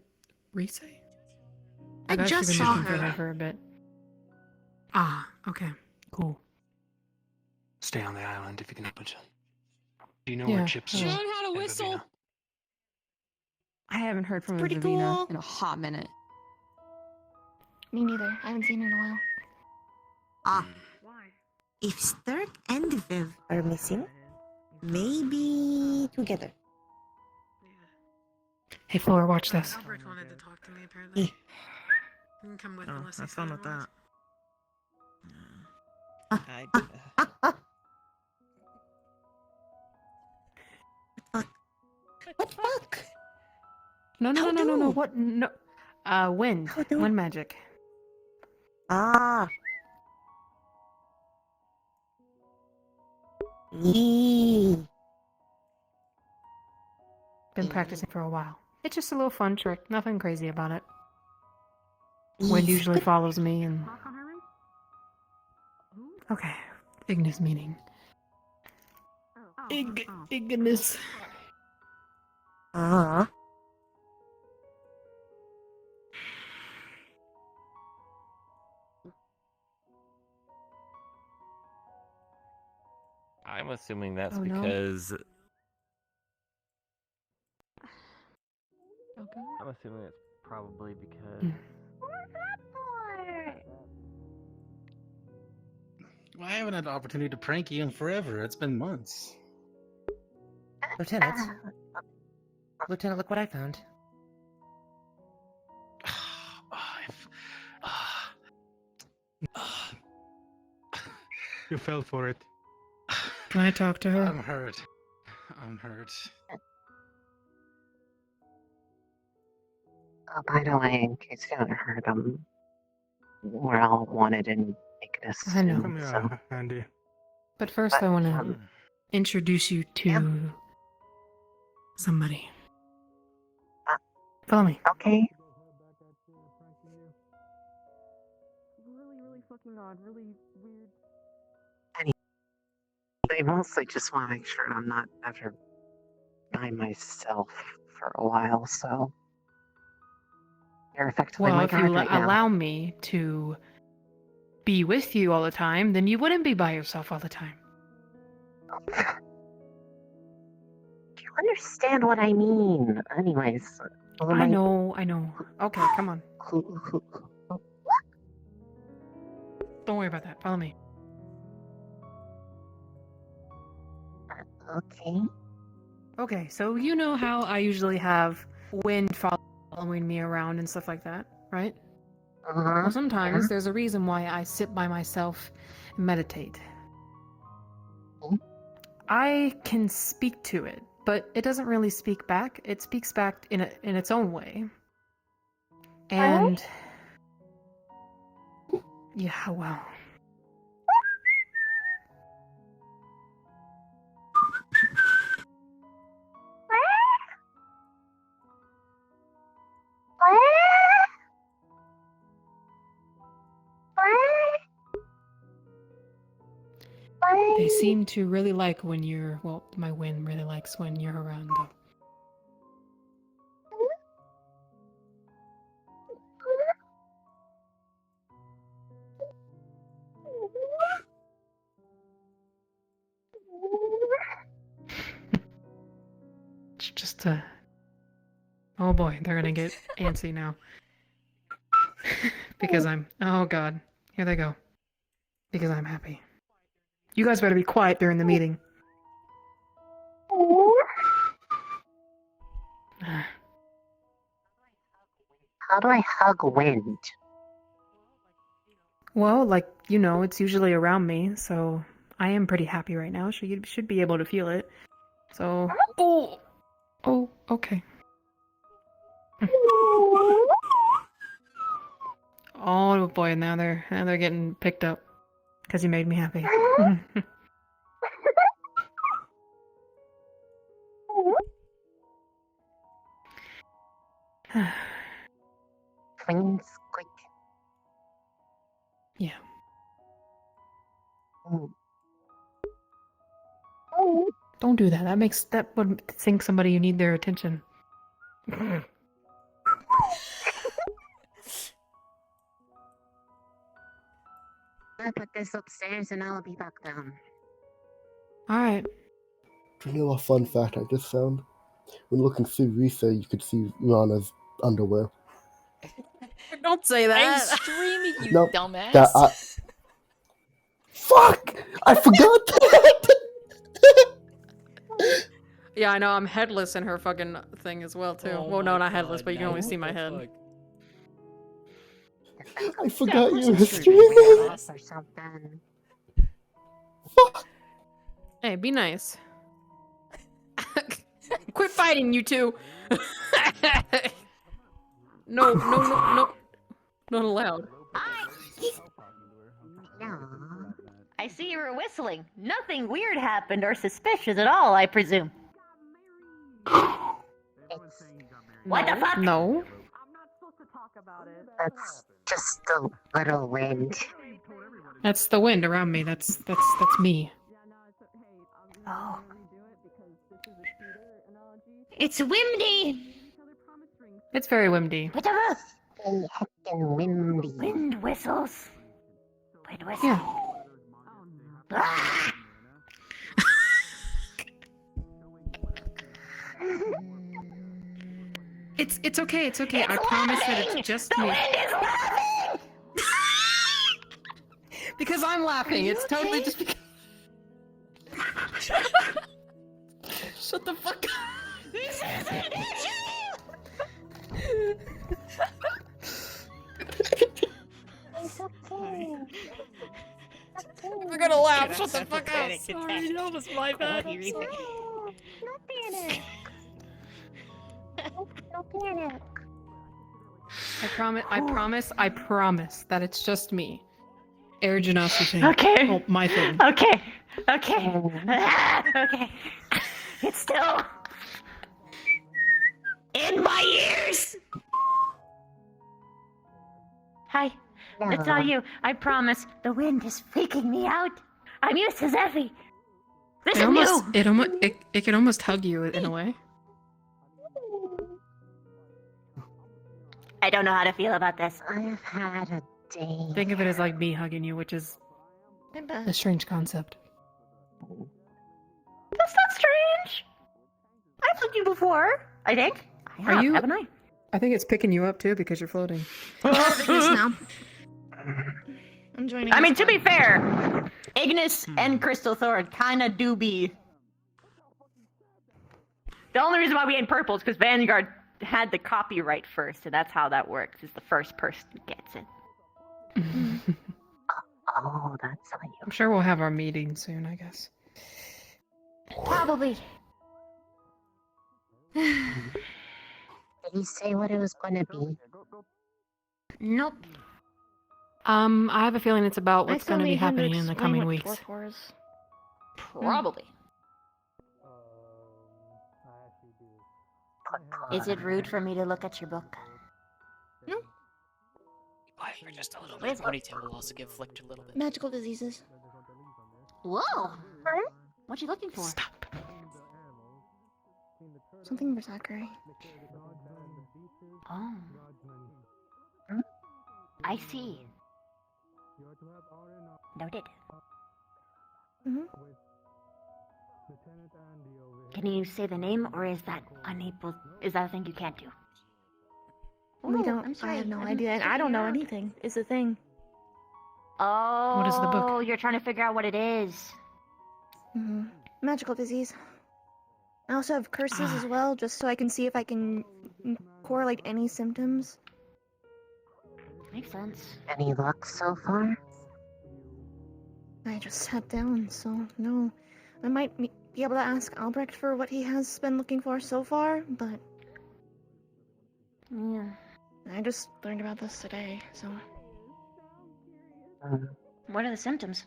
Rise? I I've actually just been saw looking for her. her for a bit. Ah, okay, cool. Stay on the island if you can help it. Do you know Yeah, where Chips I will. Learn how to whistle. I haven't heard from pretty Vivina cool. in a hot minute. Me neither. I haven't seen her in a while. Ah. If Sturk and Viv are missing, maybe together. Hey, Flora, watch this. Albert wanted to talk to me, apparently. You can come with unless have he's fun got with otherwise. What fuck? No. What? No. Wind. Wind magic. Ah. Yee. Been practicing for a while. It's just a little fun trick. Nothing crazy about it. Wind usually follows me and... Okay. Ignis meaning. Ignis. Uh-huh. I'm assuming that's Oh, no. because Okay. I'm assuming it's probably because Well, I haven't had the opportunity to prank you in forever. It's been months. Lieutenant. Lieutenant, look what I found. You fell for it. Can I talk to her? I'm hurt. I'm hurt. By the way, in case you haven't heard, we're all wanted in Ignis. I know. Come So. here, Andy. But first I want to introduce you to somebody. Follow me. Okay. Really fucking odd. Really weird. I mostly just want to make sure I'm not ever by myself for a while, so you're effectively Well, my if you guard right now. allow me to be with you all the time, then you wouldn't be by yourself all the time. Do you understand what I mean? Anyways. I know. Okay, come on. Don't worry about that. Follow me. Okay. Okay, so you know how I usually have wind following me around and stuff like that, right? Well, sometimes there's a reason why I sit by myself and meditate. I can speak to it, but it doesn't really speak back. It speaks back in its own way. And yeah, well. They seem to really like when you're, well, my wind really likes when you're around, though. It's just oh boy, they're gonna get antsy now. Because oh god, here they go. Because I'm happy. You guys better be quiet during the meeting. How do I hug wind? Well, like, you know, it's usually around me, so I am pretty happy right now, so you should be able to feel it. So, oh, okay. Oh boy, now they're getting picked up because you made me happy. Clean squeak. Yeah. Don't do that. That would think somebody you need their attention. I'll put this upstairs and I'll be back down. Alright. Do you know a fun fact I just found? When looking through Risa, you could see Rana's underwear. Don't say I'm that. streaming, you Nope, dumbass. that Fuck! I forgot that! Yeah, I know. I'm headless in her fucking thing as well, too. Oh well, no, my not headless, God, but you can no, only see what my the head. fuck? I forgot you were Weight streaming! loss or something. Hey, be nice. Quit fighting, you two! No. Not allowed. I see you were whistling. Nothing weird happened or suspicious at all, I presume. What the fuck? No. That's just a little wind. That's the wind around me. That's me. Oh. It's windy! It's very windy. Whatever! Heckin' windy. Wind whistles. Wind whistles. Yeah. Ah! It's okay. It's okay. I promise that it's just me. Because I'm laughing. It's totally just because. Shut the fuck up. This isn't It's okay. We're gonna laugh. Shut the That's fuck a up. panic Sorry, attack. that was my bad. I'm No, sorry. no panic. No panic. I promise that it's just me. Air Genasi thing. Okay. Oh, my thing. Okay. Okay. It's still in my ears. Hi. It's not you. I promise. The wind is freaking me out. I'm used to Zeffy. This is new. It can almost hug you in a way. I don't know how to feel about this. I've had a day. Think of it as like me hugging you, which is a strange concept. That's not strange. I've hugged you before, I think. I have, Are you? haven't I? I think it's picking you up too because you're floating. now. I'm joining. I mean, to be fair, Ignis and Crystal Thor kind of do be. The only reason why we ain't purple is because Vanguard had the copyright first, and that's how that works. Is the first person gets it. Oh, that's how you. I'm sure we'll have our meeting soon, I guess. Probably. Did he say what it was gonna be? Nope. I have a feeling it's about what's going to be happening in the coming weeks. Probably. Is it rude for me to look at your book? Quiet for just a little What bit. is it? Ponytail will also get flicked a little bit. Magical diseases. Whoa! What you looking for? Stop. Something for Zachary. Oh. I see. Noted. Mhm. Can you say the name, or is that unable? Is that a thing you can't do? We Ooh, don't. I'm sorry, I have no I'm idea, and I don't know figuring anything. Is the thing. Oh. What is the book? You're trying to figure out what it is. Mm-hmm. Magical disease. I also have curses as well, just so I can see if I can correlate any symptoms. Makes sense. Any luck so far? I just sat down, so no. I might be able to ask Albrecht for what he has been looking for so far, but Yeah. I just learned about this today, so. What are the symptoms?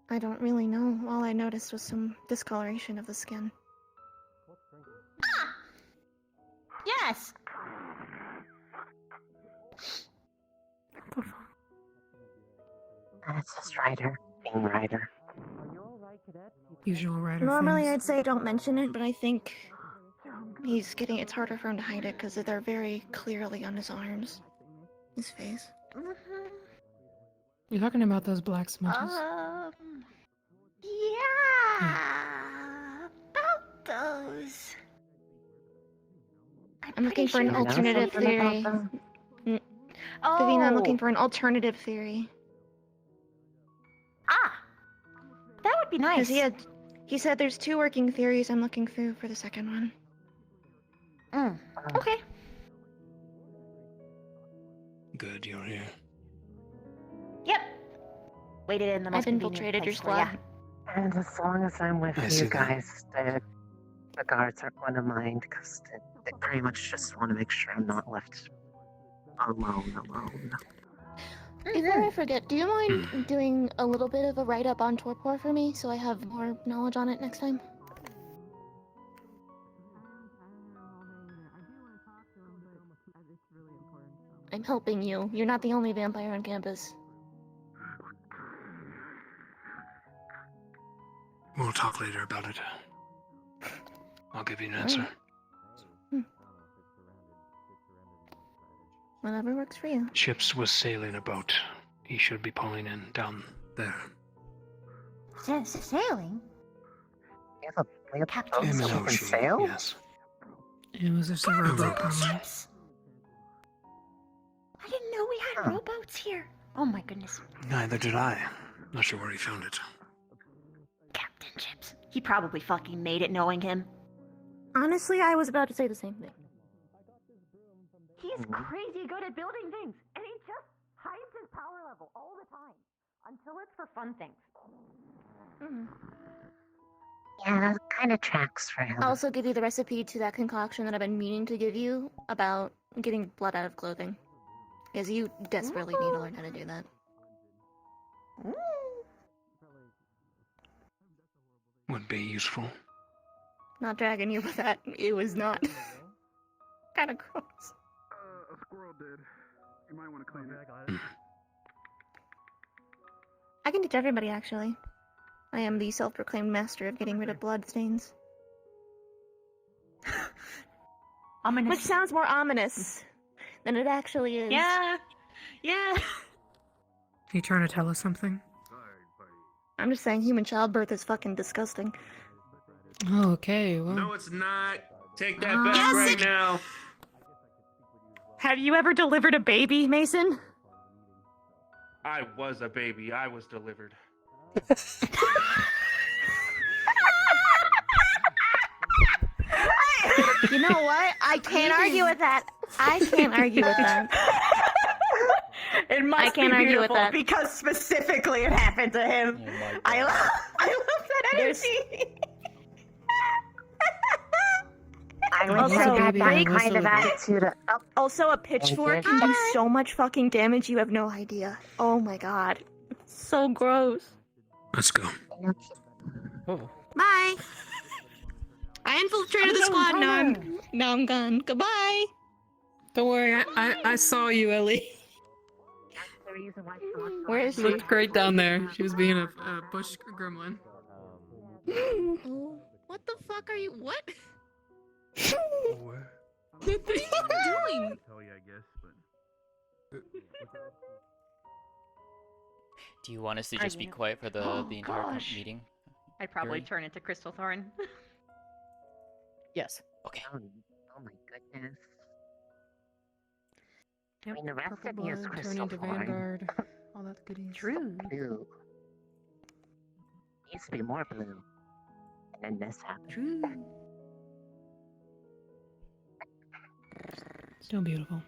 I don't really know. All I noticed was some discoloration of the skin. Ah! Yes! That's just Ryder being Ryder. Usual Ryder Normally things. I'd say don't mention it, but I think it's harder for him to hide it because they're very clearly on his arms. His face. You're talking about those black smudges? Yeah, about those. I'm looking for an alternative theory. Davina, I'm looking for an alternative theory. Ah! That would be nice. Because he said there's 2 working theories. I'm looking through for the second one. Okay. Good, you're here. Yep. Waited in the most I've infiltrated your convenient place squad. And as long as I'm with I see you that. guys, the guards aren't going to mind because they pretty much just want to make sure I'm not left alone. Before I forget, do you mind doing a little bit of a write-up on Torpor for me so I have more knowledge on it next time? I'm helping you. You're not the only vampire on campus. We'll talk later about it. I'll give you an answer. Whatever works for you. Chips was sailing a boat. He should be pulling in down there. Sailing? We have Captain boats that Him and can Oshi, sail? yes. It was just a rowboat. Probably. I didn't know we had rowboats here. Oh my goodness. Neither did I. Not sure where he found it. Captain Chips. He probably fucking made it knowing him. Honestly, I was about to say the same thing. He's crazy good at building things, and he just hides his power level all the time. Until it's for fun things. Yeah, that kind of tracks for him. I'll also give you the recipe to that concoction that I've been meaning to give you about getting blood out of clothing. Because you desperately need to learn how to do that. Would be useful. Not dragging you with that. It was not. Kind of gross. A squirrel did. You might want to clean it. I can teach everybody, actually. I am the self-proclaimed master of getting rid of blood stains. Ominous. Which sounds more ominous than it actually is. Yeah. You trying to tell us something? I'm just saying human childbirth is fucking disgusting. Oh, okay, well. No, it's not. Take that back right now. Have you ever delivered a baby, Mason? I was a baby. I was delivered. You know what? I can't argue with that. I can't argue with that. It must I can't be argue with beautiful that. because specifically it happened to him. I love that energy. I Also, also have break that kind of attitude. Also, a pitchfork can do so much fucking damage you have no idea. Oh my god. It's so gross. Let's go. Bye. I infiltrated the squad. Now I'm gone. Goodbye. Don't worry, I saw you, Ellie. Where is She she? looked great down there. She was being a bush gremlin. What the fuck are you? What? What? What are you doing? Tell you, I guess, but. Do you want us to just be quiet for the entire meeting? I'd probably Yuri? turn into Crystal Thorn. Yes. Okay. Oh my goodness. Yep, I mean, the rest purple of me is blood, crystal turning to form. Vanguard. All that goodies. True. Blue. Needs to be more blue. And then this happened. True. Still beautiful.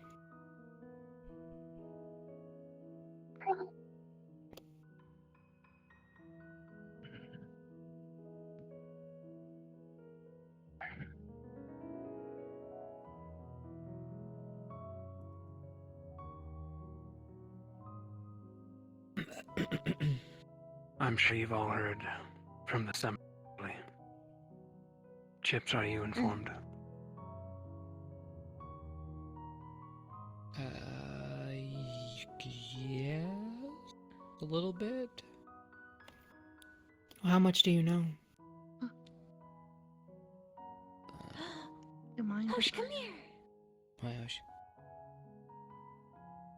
I'm sure you've all heard from the assembly. Chips, are you informed? Yes, a little bit. How much do you know? Your mind. Hosh, come here. Hi, Hosh.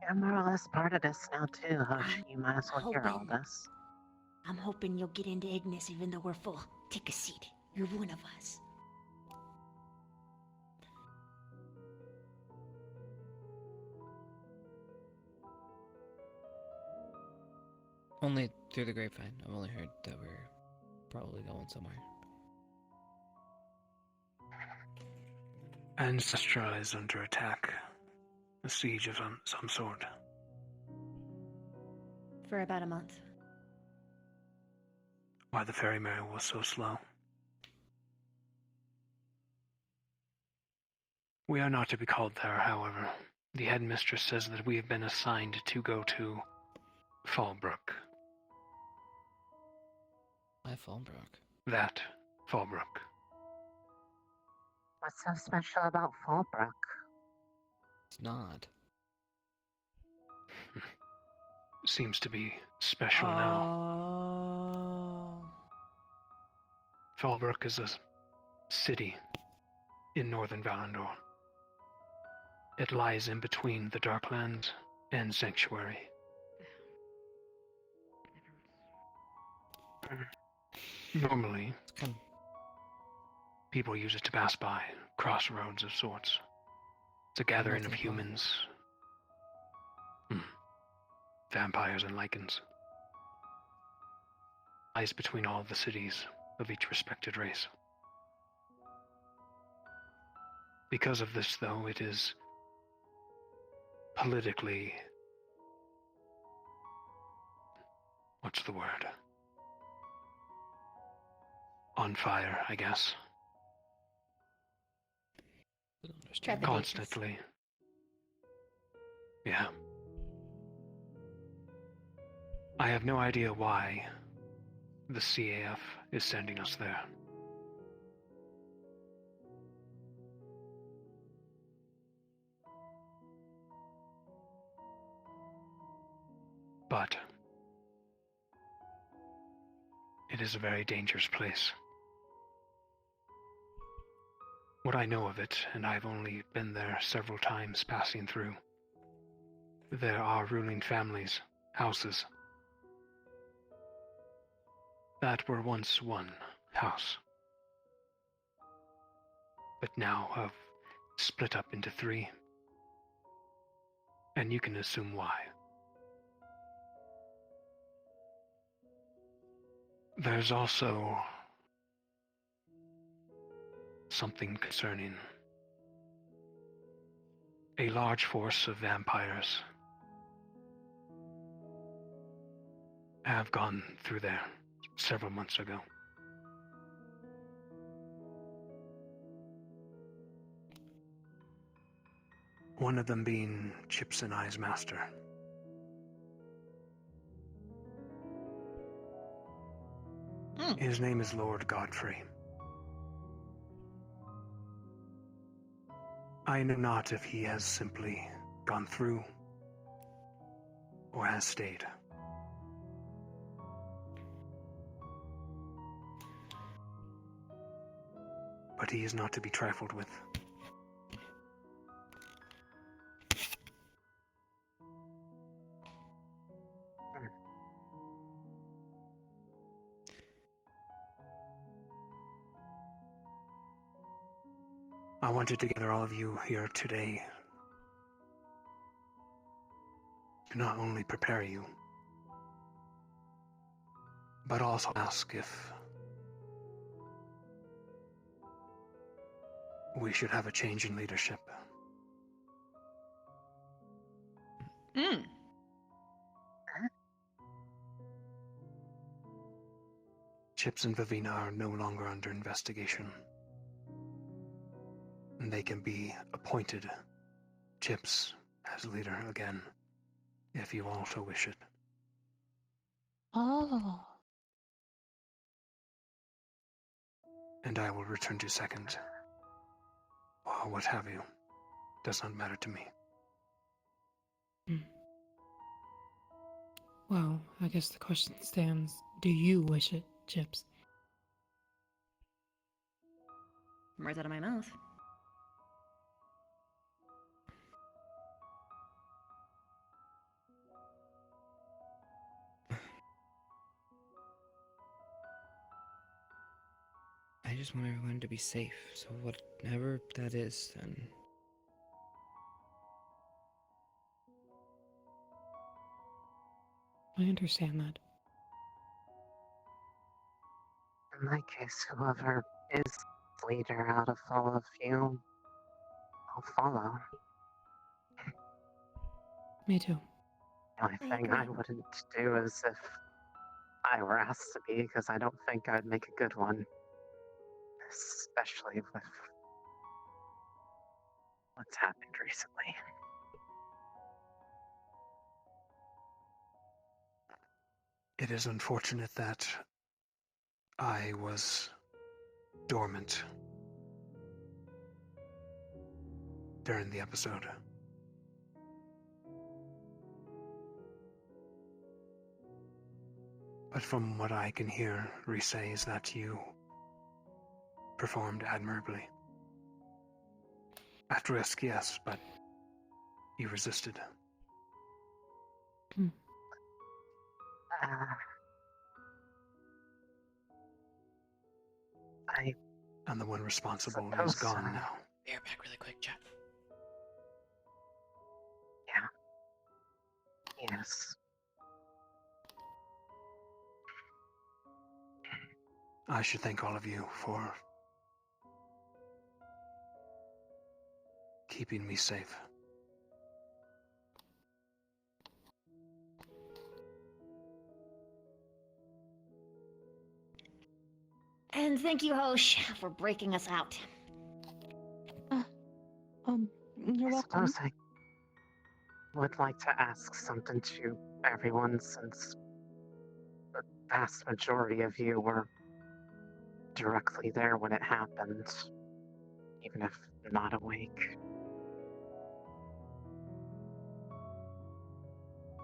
You're more or less part of this now too, Hush. You might as well hear all hoping- this. I'm hoping you'll get into Ignis even though we're full. Take a seat. You're one of us. Only through the grapevine. I've only heard that we're probably going somewhere. Ancestral is under attack. A siege of some sort. For about a month. Why the ferryman was so slow. We are not to be called there, however. The headmistress says that we have been assigned to go to Fallbrook. Why Fallbrook? That Fallbrook. What's so special about Fallbrook? It's not. Seems to be special now. Fallbrook is a city in northern Valandor. It lies in between the Darklands and Sanctuary. Normally, people use it to pass by, crossroads of sorts. It's a gathering of humans, vampires and lycans. Lies between all the cities of each respected race. Because of this, though, it is politically... what's the word? On fire, I guess. Constantly. Yeah. I have no idea why the CAF is sending us there. But it is a very dangerous place. What I know of it, and I've only been there several times passing through, there are ruling families, houses, that were once one house, but now have split up into three, and you can assume why. There's also something concerning a large force of vampires have gone through there several months ago. One of them being Chips and I's master. His name is Lord Godfrey. I know not if he has simply gone through or has stayed. But he is not to be trifled with. I wanted to gather all of you here today to not only prepare you, but also ask if we should have a change in leadership. Chips and Vivina are no longer under investigation. And they can be appointed Chips as leader again, if you also wish it. Oh. And I will return to second. Or what have you. Does not matter to me. Well, I guess the question stands, do you wish it, Chips? Words out of my mouth. I just want everyone to be safe, so whatever that is, then. I understand that. In my case, whoever is leader out of all of you, I'll follow. Me too. The only thing I wouldn't do is if I were asked to be, because I don't think I'd make a good one. Especially with what's happened recently. It is unfortunate that I was dormant during the episode. But from what I can hear, Rise, is that you performed admirably. At risk, yes, but you resisted. And the one responsible is gone now. Be right back really quick, chat. Yes. I should thank all of you for keeping me safe. And thank you, Hosh, for breaking us out. You're welcome. I would like to ask something to everyone, since the vast majority of you were directly there when it happened, even if not awake.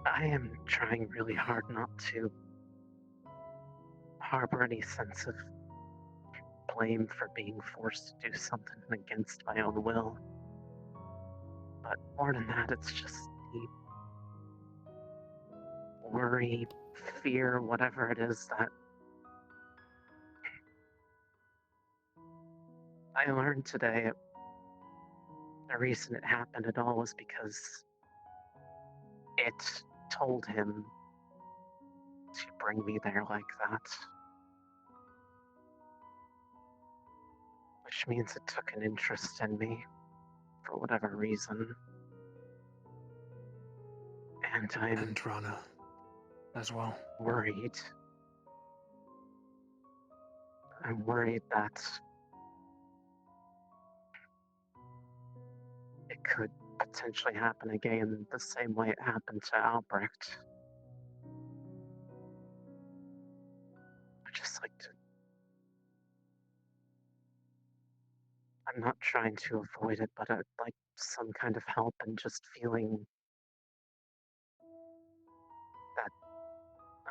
I am trying really hard not to harbor any sense of blame for being forced to do something against my own will. But more than that, it's just the worry, fear, whatever it is that I learned today. The reason it happened at all was because it told him to bring me there like that. Which means it took an interest in me, for whatever reason. And I'm Rana as well. Worried. I'm worried that it could potentially happen again the same way it happened to Albrecht. I just like to... I'm not trying to avoid it, but I'd like some kind of help in just feeling that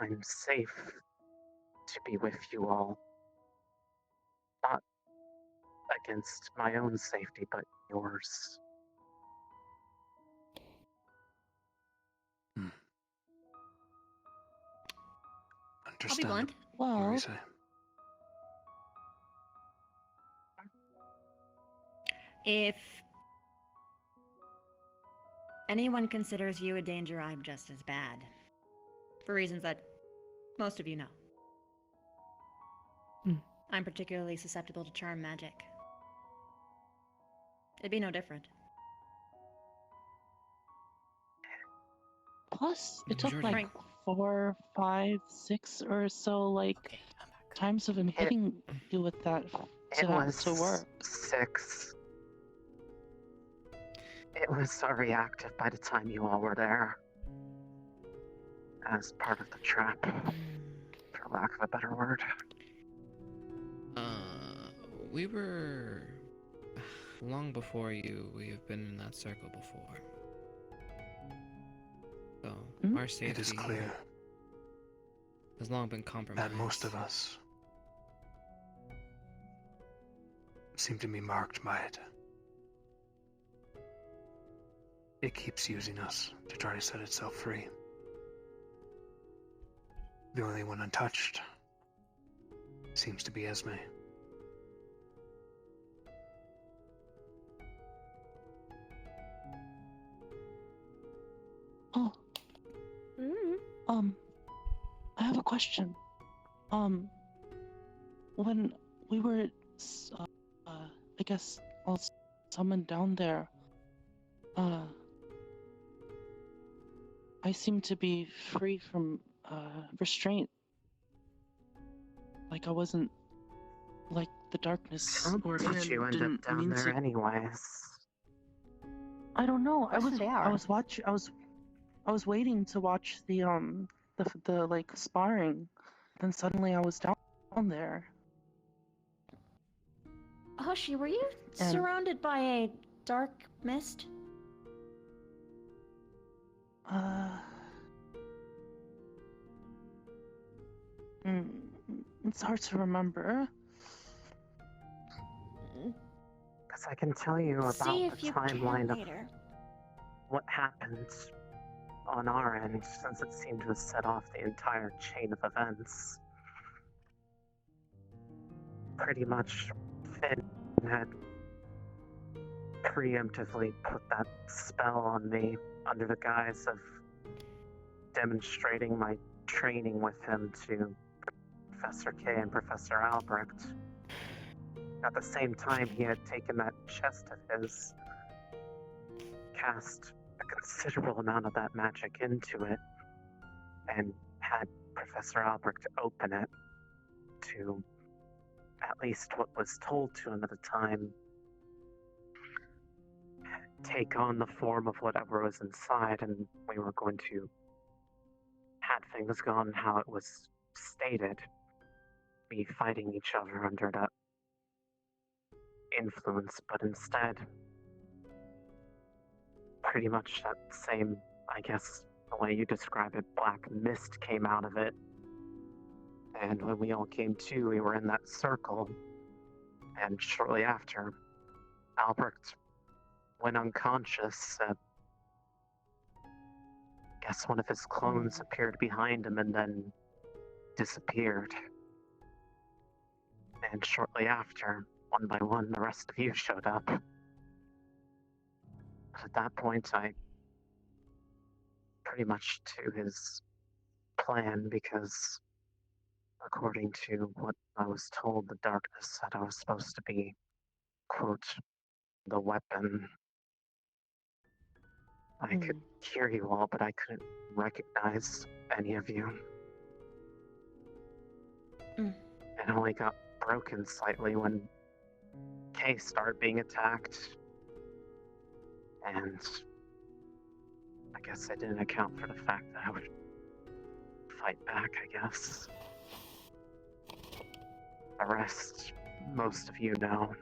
I'm safe to be with you all. Not against my own safety, but yours. I'll be blunt. Well, if anyone considers you a danger, I'm just as bad. For reasons that most of you know. I'm particularly susceptible to charm magic. It'd be no different. plus it took Majority. like 4, 5, 6 or so times of him hitting you with that to work. 6. It was so reactive by the time you all were there. as part of the trap, for lack of a better word. We were long before you. We have been in that circle before. So our safety It is clear has long been compromised. that most of us seem to be marked by it. It keeps using us to try to set itself free. The only one untouched seems to be Esme. Oh. I have a question. When we were, I guess, all summoned down there, I seemed to be free from, restraint. Like I wasn't, like the darkness, How or did you end up down there anyways? I don't know. Question they are. I was waiting to watch the like sparring. Then suddenly I was down there. Hoshi, were you And- surrounded by a dark mist? It's hard to remember. Because I can tell you about See the if you can timeline of later. what happened on our end, since it seemed to have set off the entire chain of events. Pretty much, Finn had preemptively put that spell on me under the guise of demonstrating my training with him to Professor K and Professor Albrecht. At the same time, he had taken that chest of his, cast a considerable amount of that magic into it, and had Professor Albrecht open it to, at least what was told to him at the time, take on the form of whatever was inside, and we were going to, had things gone how it was stated, be fighting each other under that influence, but instead, pretty much that same, I guess, the way you describe it, black mist came out of it. And when we all came to, we were in that circle. And shortly after, Albrecht went unconscious. Guess one of his clones appeared behind him and then disappeared. And shortly after, one by one, the rest of you showed up. But at that point, I pretty much to his plan, because according to what I was told, the darkness said I was supposed to be, quote, the weapon. I could hear you all, but I couldn't recognize any of you. It only got broken slightly when Kay started being attacked. And I guess I didn't account for the fact that I would fight back, I guess. The rest, most of you know.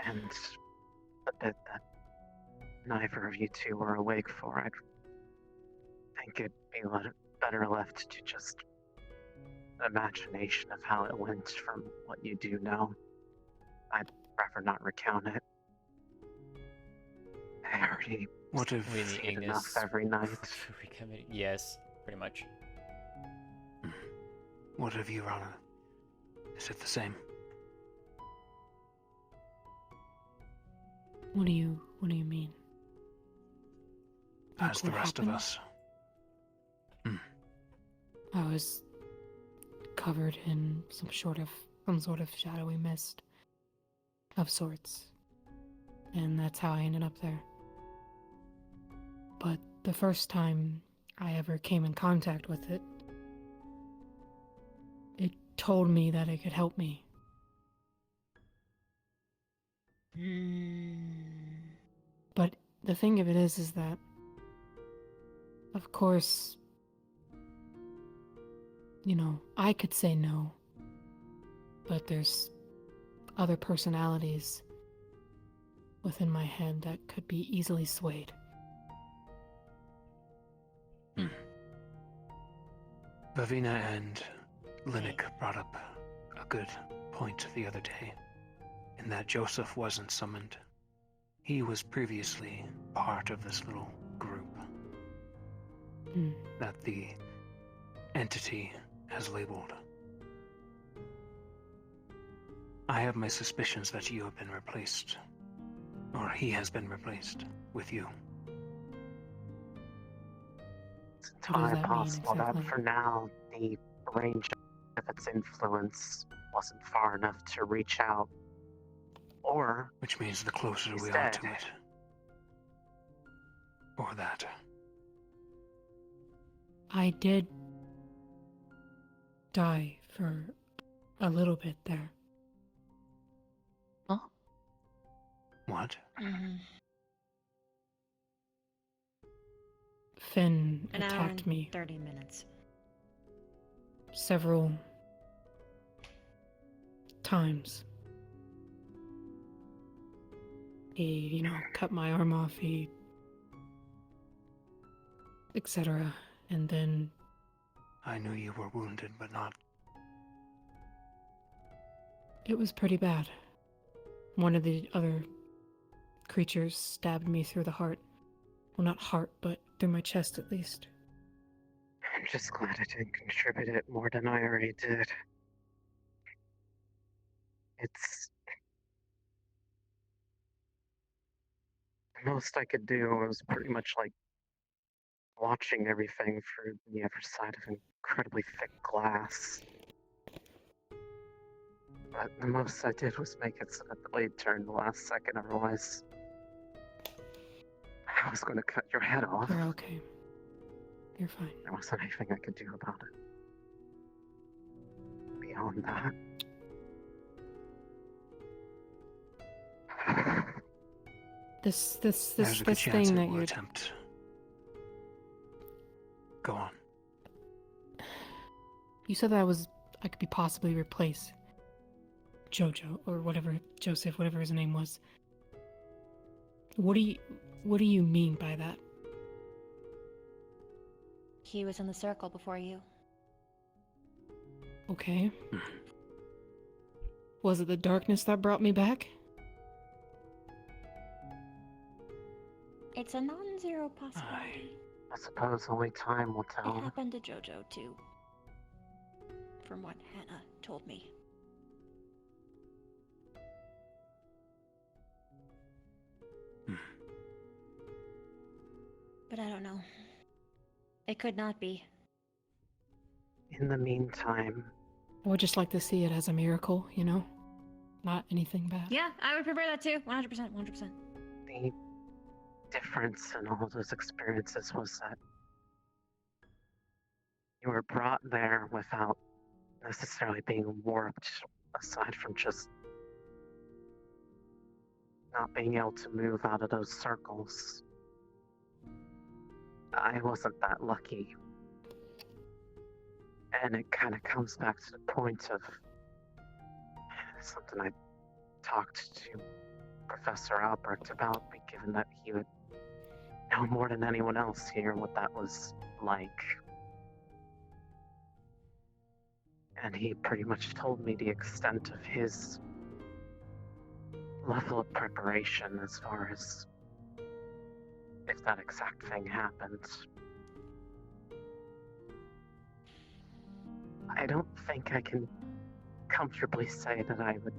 And the bit that neither of you two were awake for, I think it'd be better left to just imagination of how it went from what you do know. I'd rather not recount it. I already see it enough every night. Yes, pretty much. What of you, Rana? Is it the same? What do you mean? As the what rest of happened? us. I was covered in some sort of shadowy mist of sorts. And that's how I ended up there. But the first time I ever came in contact with it, it told me that it could help me. But the thing of it is that Of course, you know, I could say no, but there's other personalities within my head that could be easily swayed. Lavina and Linnick brought up a good point the other day, in that Joseph wasn't summoned. He was previously part of this little group that the entity has labeled. I have my suspicions that you have been replaced, or he has been replaced with you. It's entirely possible that for now, the range of its influence wasn't far enough to reach out. Or... Which means the closer we are dead. to it. Or that. I did die for a little bit there. Huh? What? Finn An hour attacked and me 30 minutes. several times. He, you know, cut my arm off, etc. And then I knew you were wounded, but not... it was pretty bad. One of the other creatures stabbed me through the heart. Well, not heart, but through my chest at least. I'm just glad I didn't contribute it more than I already did. It's... the most I could do was pretty much like watching everything through the other side of incredibly thick glass. But the most I did was make it so that the blade turned the last second, otherwise I was going to cut your head off. You're okay. You're fine. There wasn't anything I could do about it. Beyond that... This There's a good chance thing it that will you attempt. Go on. You said that I could be possibly replace Jojo or whatever, Joseph, whatever his name was. What do you mean by that? He was in the circle before you. Okay. Was it the darkness that brought me back? It's a non-zero possibility. I suppose only time will It tell. happened to Jojo too. From what Hannah told me. But I don't know. It could not be. In the meantime... I would just like to see it as a miracle, you know? Not anything bad. Yeah, I would prefer that too. 100%, 100%. The difference in all those experiences was that you were brought there without necessarily being warped, aside from just not being able to move out of those circles. I wasn't that lucky. And it kind of comes back to the point of something I talked to Professor Albrecht about, given that he would know more than anyone else here what that was like. And he pretty much told me the extent of his level of preparation as far as if that exact thing happened. I don't think I can comfortably say that I would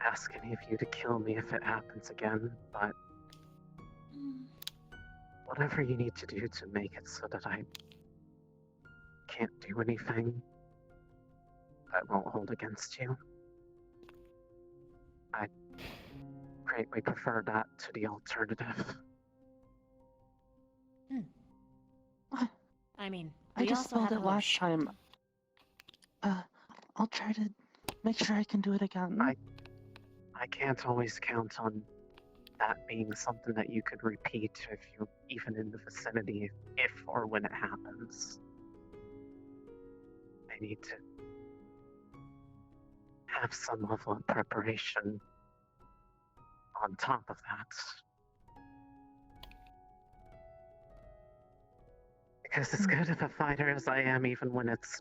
ask any of you to kill me if it happens again, but whatever you need to do to make it so that I can't do anything that won't hold against you, I greatly prefer that to the alternative. I mean, I we just also spelled have it last time. I'll try to make sure I can do it again. I can't always count on that being something that you could repeat if you're even in the vicinity, if or when it happens. I need to have some level of preparation on top of that. Because as good of a fighter as I am, even when it's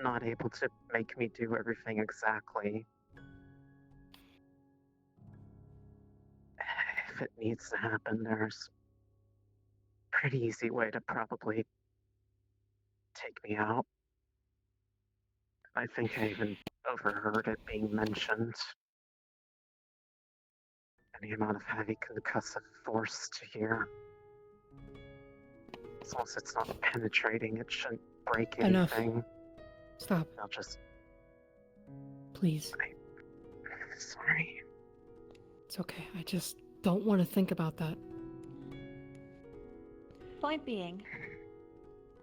not able to make me do everything exactly, if it needs to happen, there's a pretty easy way to probably take me out. I think I even overheard it being mentioned. Any amount of heavy concussive force to hear. As long as it's not penetrating, it shouldn't break Enough. anything. Stop. I'll just... Please. Sorry. It's okay. I just don't want to think about that. Point being,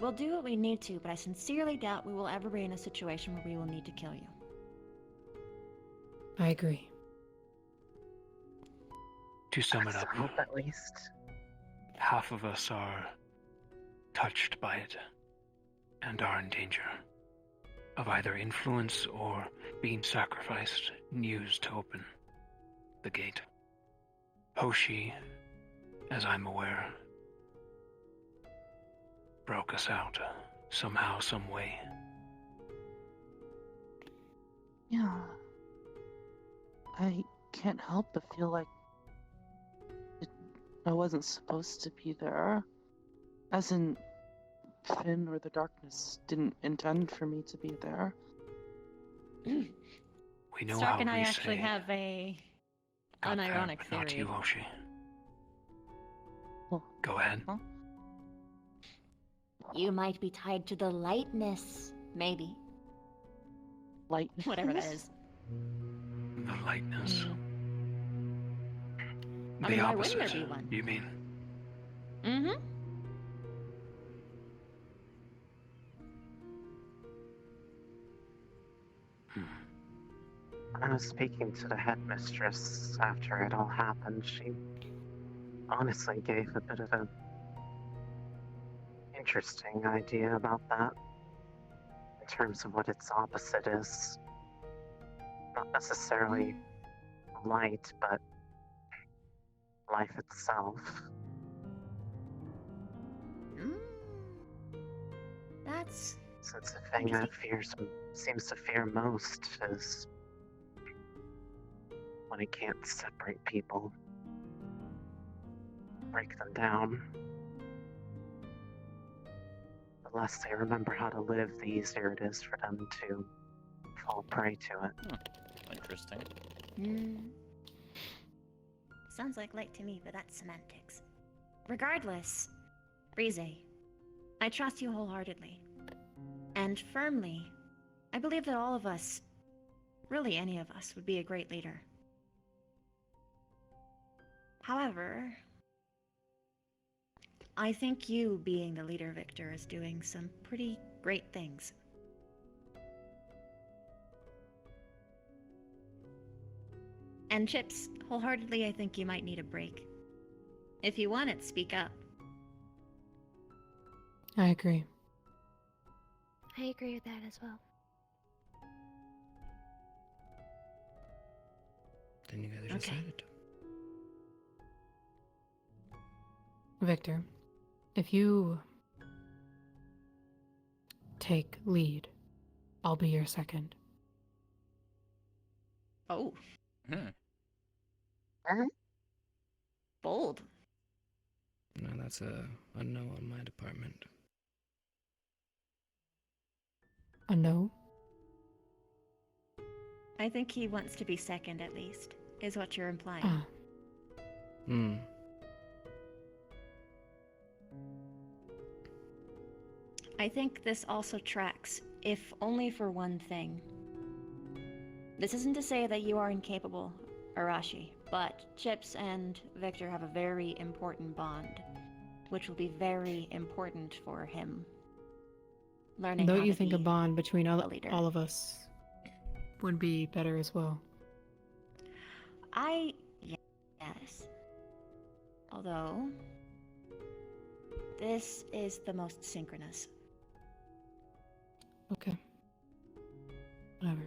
we'll do what we need to, but I sincerely doubt we will ever be in a situation where we will need to kill you. I agree. To sum it up, Hope at least. half of us are touched by it and are in danger of either influence or being sacrificed and used to open the gate. Hoshi, as I'm aware, broke us out somehow, some way. Yeah. I can't help but feel like I wasn't supposed to be there. As in, Finn or the darkness didn't intend for me to be there. We know Stark how and I we actually say, have a "Got there, unironic but not theory. you, Hoshi." Go ahead. You might be tied to the lightness, maybe. Lightness? Whatever that is. The lightness. I The mean, why opposite, wouldn't there be one? you mean? Mm-hmm. When I was speaking to the headmistress after it all happened, she honestly gave a bit of an interesting idea about that, in terms of what its opposite is. Not necessarily light, but life itself. That's... Since the thing that seems to fear most is when it can't separate people, break them down. The less they remember how to live, the easier it is for them to fall prey to it. Interesting. Sounds like light to me, but that's semantics. Regardless, Rize, I trust you wholeheartedly. And firmly, I believe that all of us, really any of us, would be a great leader. However, I think you being the leader, Victor, is doing some pretty great things. And Chips, wholeheartedly, I think you might need a break. If you want it, speak up. I agree. I agree with that as well. Then you guys decided. Victor, if you take lead, I'll be your second. Oh. Bold. No, that's a no on my department. A no? I think he wants to be second, at least, is what you're implying. I think this also tracks, if only for one thing. This isn't to say that you are incapable, Arashi, but Chips and Victor have a very important bond, which will be very important for him. Learning Don't how you to think a be bond between a leader. all of us would be better as well? Yes. Although, this is the most synchronous. Okay. Whatever.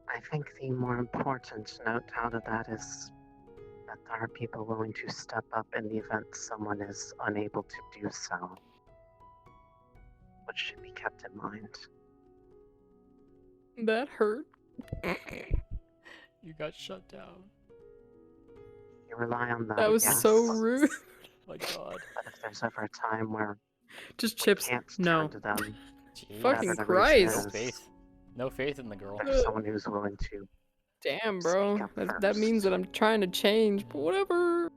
I think the more important note out of that is that there are people willing to step up in the event someone is unable to do so, which should be kept in mind. That hurt. You got shut down. You rely on them. That was yes. so rude. My God. But if there's ever a time where Just we Chips. can't No. turn to them, Jeez. Fucking whatever the Christ. reason No is, faith. No faith in the girl. there's someone who's willing to. Damn, bro. Speak up That means first. that I'm trying to change, but whatever.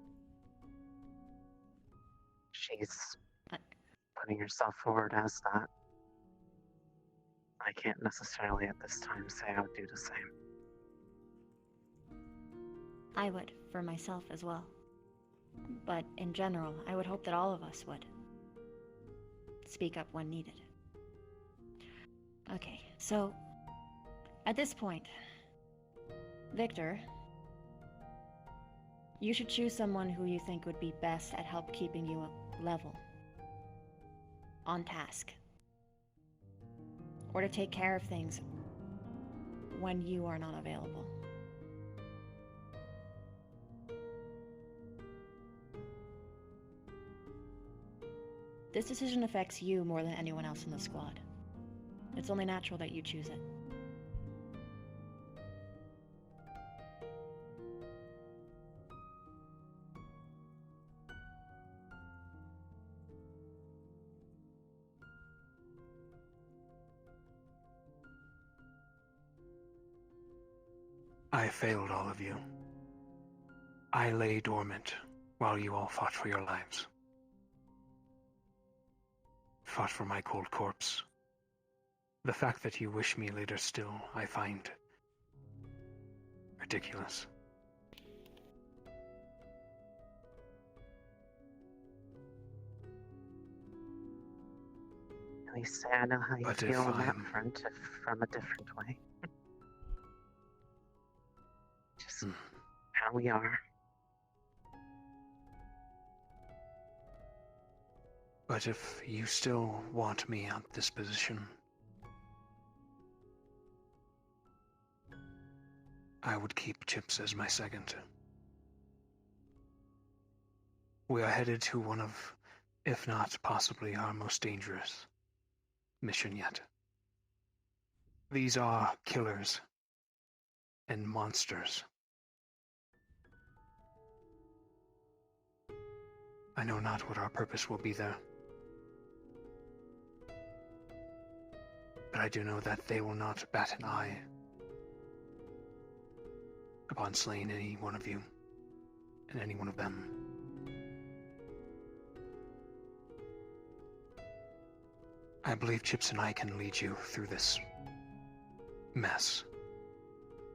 She's putting herself forward as that. I can't necessarily at this time say I would do the same. I would, for myself as well. But in general, I would hope that all of us would. Speak up when needed. Okay, so at this point, Victor, you should choose someone who you think would be best at help keeping you level, on task, or to take care of things when you are not available. This decision affects you more than anyone else in the squad. It's only natural that you choose it. I failed all of you. I lay dormant while you all fought for your lives. Fought for my cold corpse. The fact that you wish me later still, I find ridiculous. At least I know how you But feel if on that I'm- front, if from a different way. Just how we are. But if you still want me at this position, I would keep Chips as my second. We are headed to one of, if not possibly our most dangerous mission yet. These are killers and monsters. I know not what our purpose will be there. But I do know that they will not bat an eye upon slaying any one of you and any one of them. I believe Chips and I can lead you through this mess.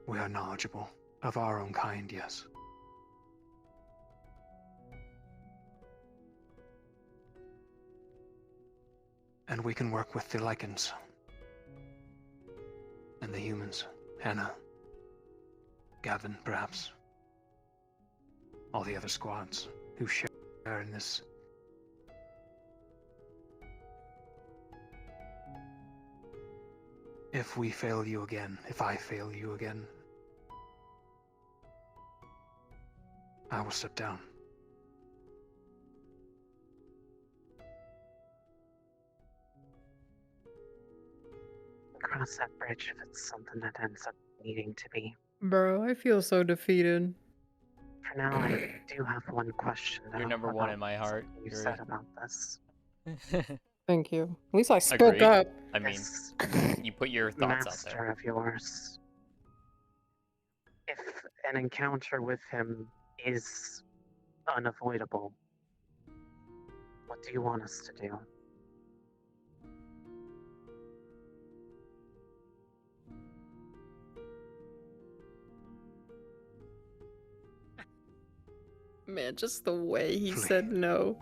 We are knowledgeable of our own kind, yes. And we can work with the Lycans and the humans. Hannah, Gavin, perhaps. All the other squads who share in this. If we fail you again, if I fail you again, I will step down. Cross that bridge if it's something that ends up needing to be. Bro, I feel so defeated. For now, I do have one question. You're though, number one about in my heart, something you Yuri. said about this. Thank you. At least I spoke Agreed. up. I mean, This you put your thoughts out master there. of yours. If an encounter with him is unavoidable, what do you want us to do? Man, just the way he Flee. said no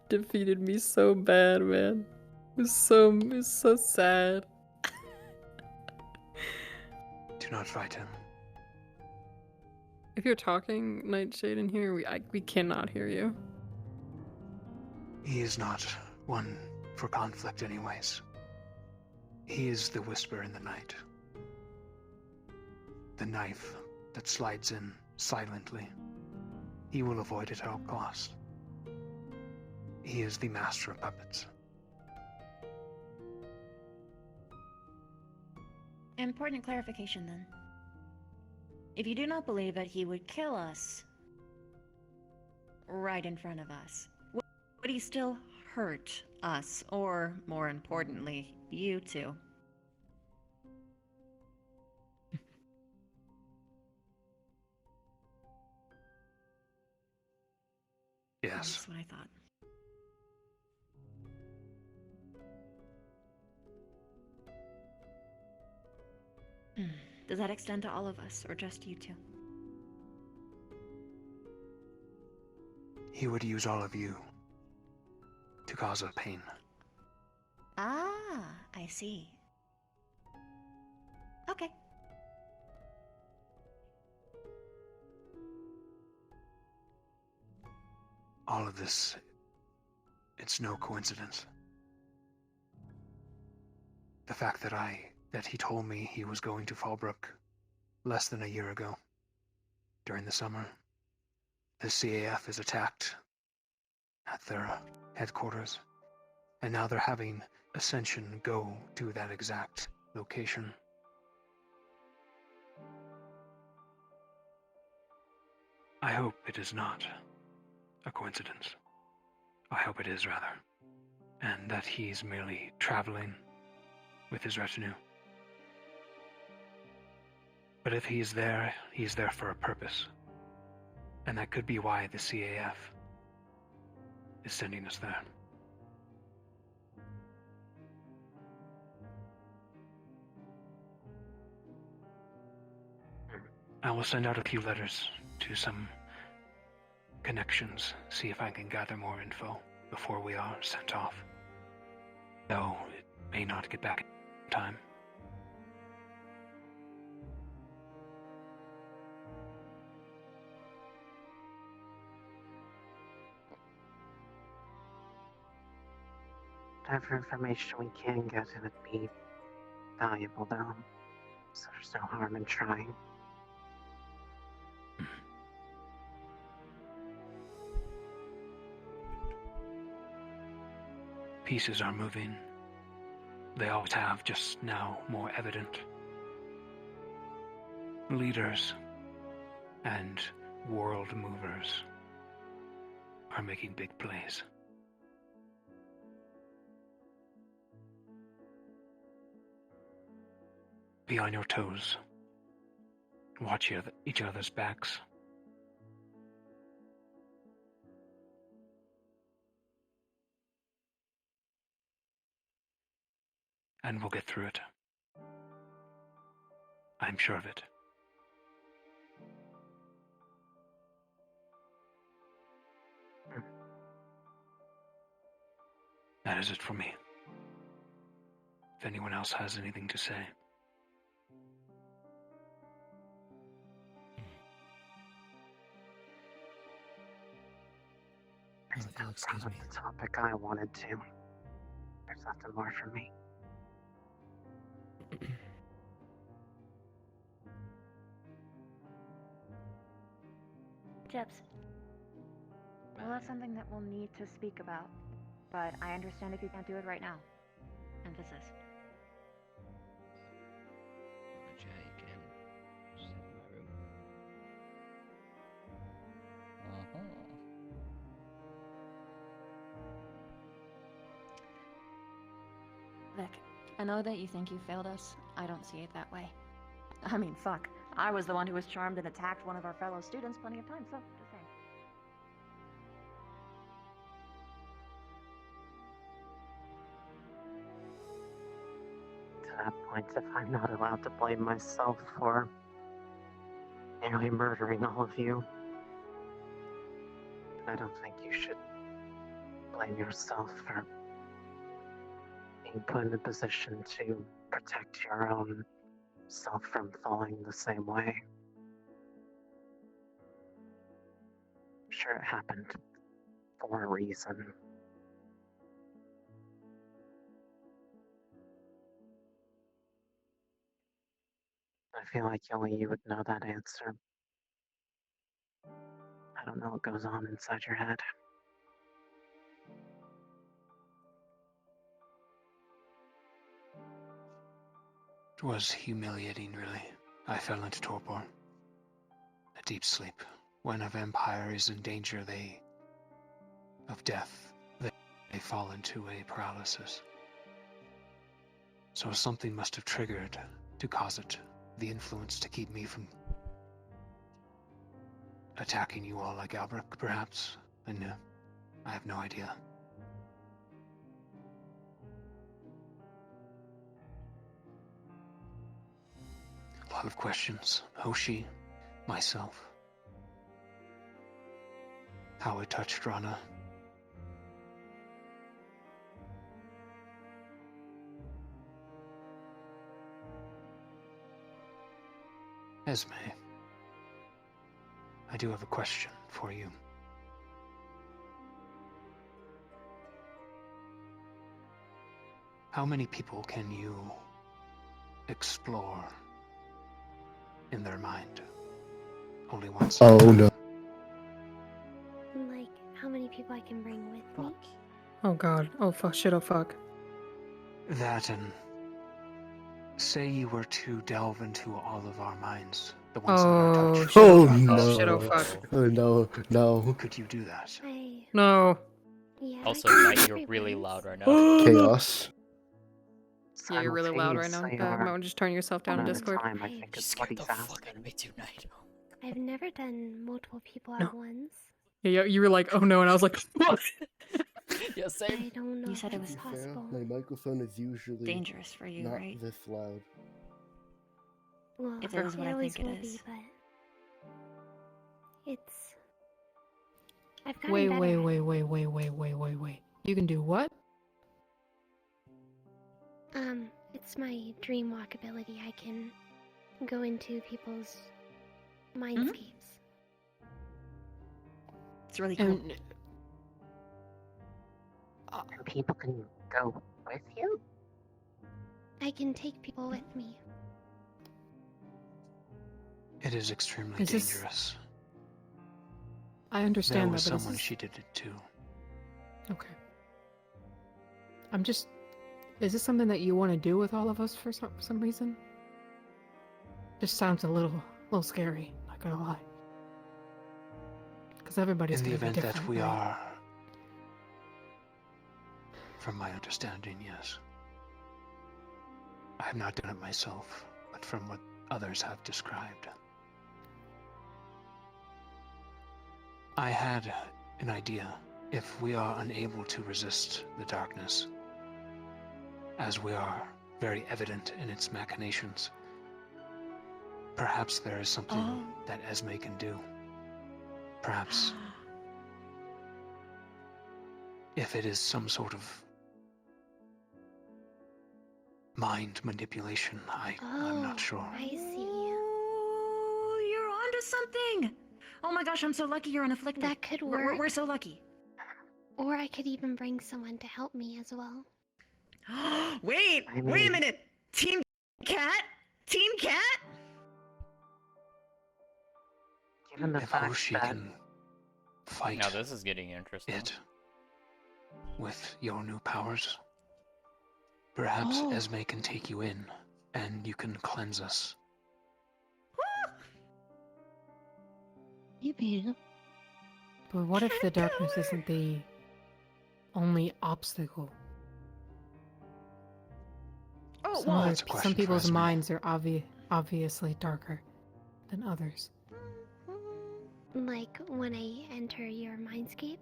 defeated me so bad, man. It's so sad. Do not fight him. If you're talking, Nightshade, in here, we cannot hear you. He is not one for conflict anyways. He is the whisper in the night. The knife that slides in silently. He will avoid it at all costs. He is the master of puppets. Important clarification then. If you do not believe that he would kill us right in front of us, would he still hurt us, or more importantly, you two? Yes. That's what I thought. Does that extend to all of us, or just you two? He would use all of you to cause us pain. Ah, I see. Okay. All of this, it's no coincidence. The fact that he told me he was going to Fallbrook less than a year ago, during the summer. The CAF is attacked at their headquarters, and now they're having Ascension go to that exact location. I hope it is not a coincidence. I hope it is, rather, and that he's merely traveling with his retinue. But if he's there for a purpose. And that could be why the CAF is sending us there. I will send out a few letters to some connections, see if I can gather more info before we are sent off. Though it may not get back in time. Whatever information we can get, it would be valuable, though. So there's no harm in trying. Pieces are moving. They always have, just now more evident. Leaders and world movers are making big plays. Be on your toes. Watch each other's backs. And we'll get through it. I'm sure of it. That is it for me. If anyone else has anything to say. There's nothing with the topic I wanted to. There's nothing more for me. Chips. Well, that's something that we'll need to speak about, but I understand if you can't do it right now. Emphasis. Yeah, you can. Just head to my room. Vic, I know that you think you failed us. I don't see it that way. I mean, fuck. I was the one who was charmed and attacked one of our fellow students plenty of times, so just saying. To that point, if I'm not allowed to blame myself for nearly murdering all of you, I don't think you should blame yourself for being put in a position to protect your own self from falling the same way. sure it happened for a reason. I feel like only you would know that answer. I don't know what goes on inside your head. It was humiliating, really. I fell into torpor. A deep sleep. When a vampire is in danger, of death, they fall into a paralysis. So something must have triggered to cause it. The influence to keep me from attacking you all like Albrecht, perhaps. And I have no idea. A lot of questions. Hoshi, myself. How it touched Rana. Esme, I do have a question for you. How many people can you explore in their mind? Only once. Oh no. Like, how many people I can bring with me? Oh god. Oh fuck. Shit. Oh fuck. That and say you were to delve into all of our minds, the ones that are Oh touched. shit. Oh Oh no. shit. Oh fuck. Oh no. No. Could you do that? No. Yeah. Also, Knight, you're really loud right now. Chaos. Yeah, you're really loud right now. Simultaneously, Might want to just turn yourself down in one at a Discord. time, I think is what he's asking. Me too, Knight. I've never done multiple people No. at once. Yeah, you were like, oh no, and I was like, what? Yeah, same. I don't know You if said it that's was possible. My microphone is usually dangerous for you, not right? this loud. Well, It is what I always think it will be, is. but it's. I've gotten Wait, better wait, at wait, it. wait, wait, wait, wait, wait, wait. You can do what? It's my dream walk ability. I can go into people's mindscapes. It's really cool. And And people can go with you? I can take people with me. It is extremely Is this- dangerous. I There understand was that, but is someone this... she did it to. Okay. I'm just... Is this something that you want to do with all of us for some reason? Just sounds a little scary, not gonna lie. Because everybody's In the gonna be event different, that we right? are, from my understanding, yes. I have not done it myself, but from what others have described. I had an idea. If we are unable to resist the darkness, as we are very evident in its machinations, perhaps there is something that Esme can do. Perhaps if it is some sort of mind manipulation, I'm not sure. I see. Oh, you're onto something! Oh my gosh, I'm so lucky you're unafflicted. That could We're- work. We're so lucky. Or I could even bring someone to help me as well. Wait a minute! Team Cat? Team Cat? Given the If fact Hoshi that can fight Now this is getting interesting. it with your new powers, perhaps Oh. Esme can take you in and you can cleanse us. Maybe. But what if the darkness isn't the only obstacle? Oh, Some, well, other- that's a some question for people's Esme. minds are obviously darker than others. Like when I enter your mindscape?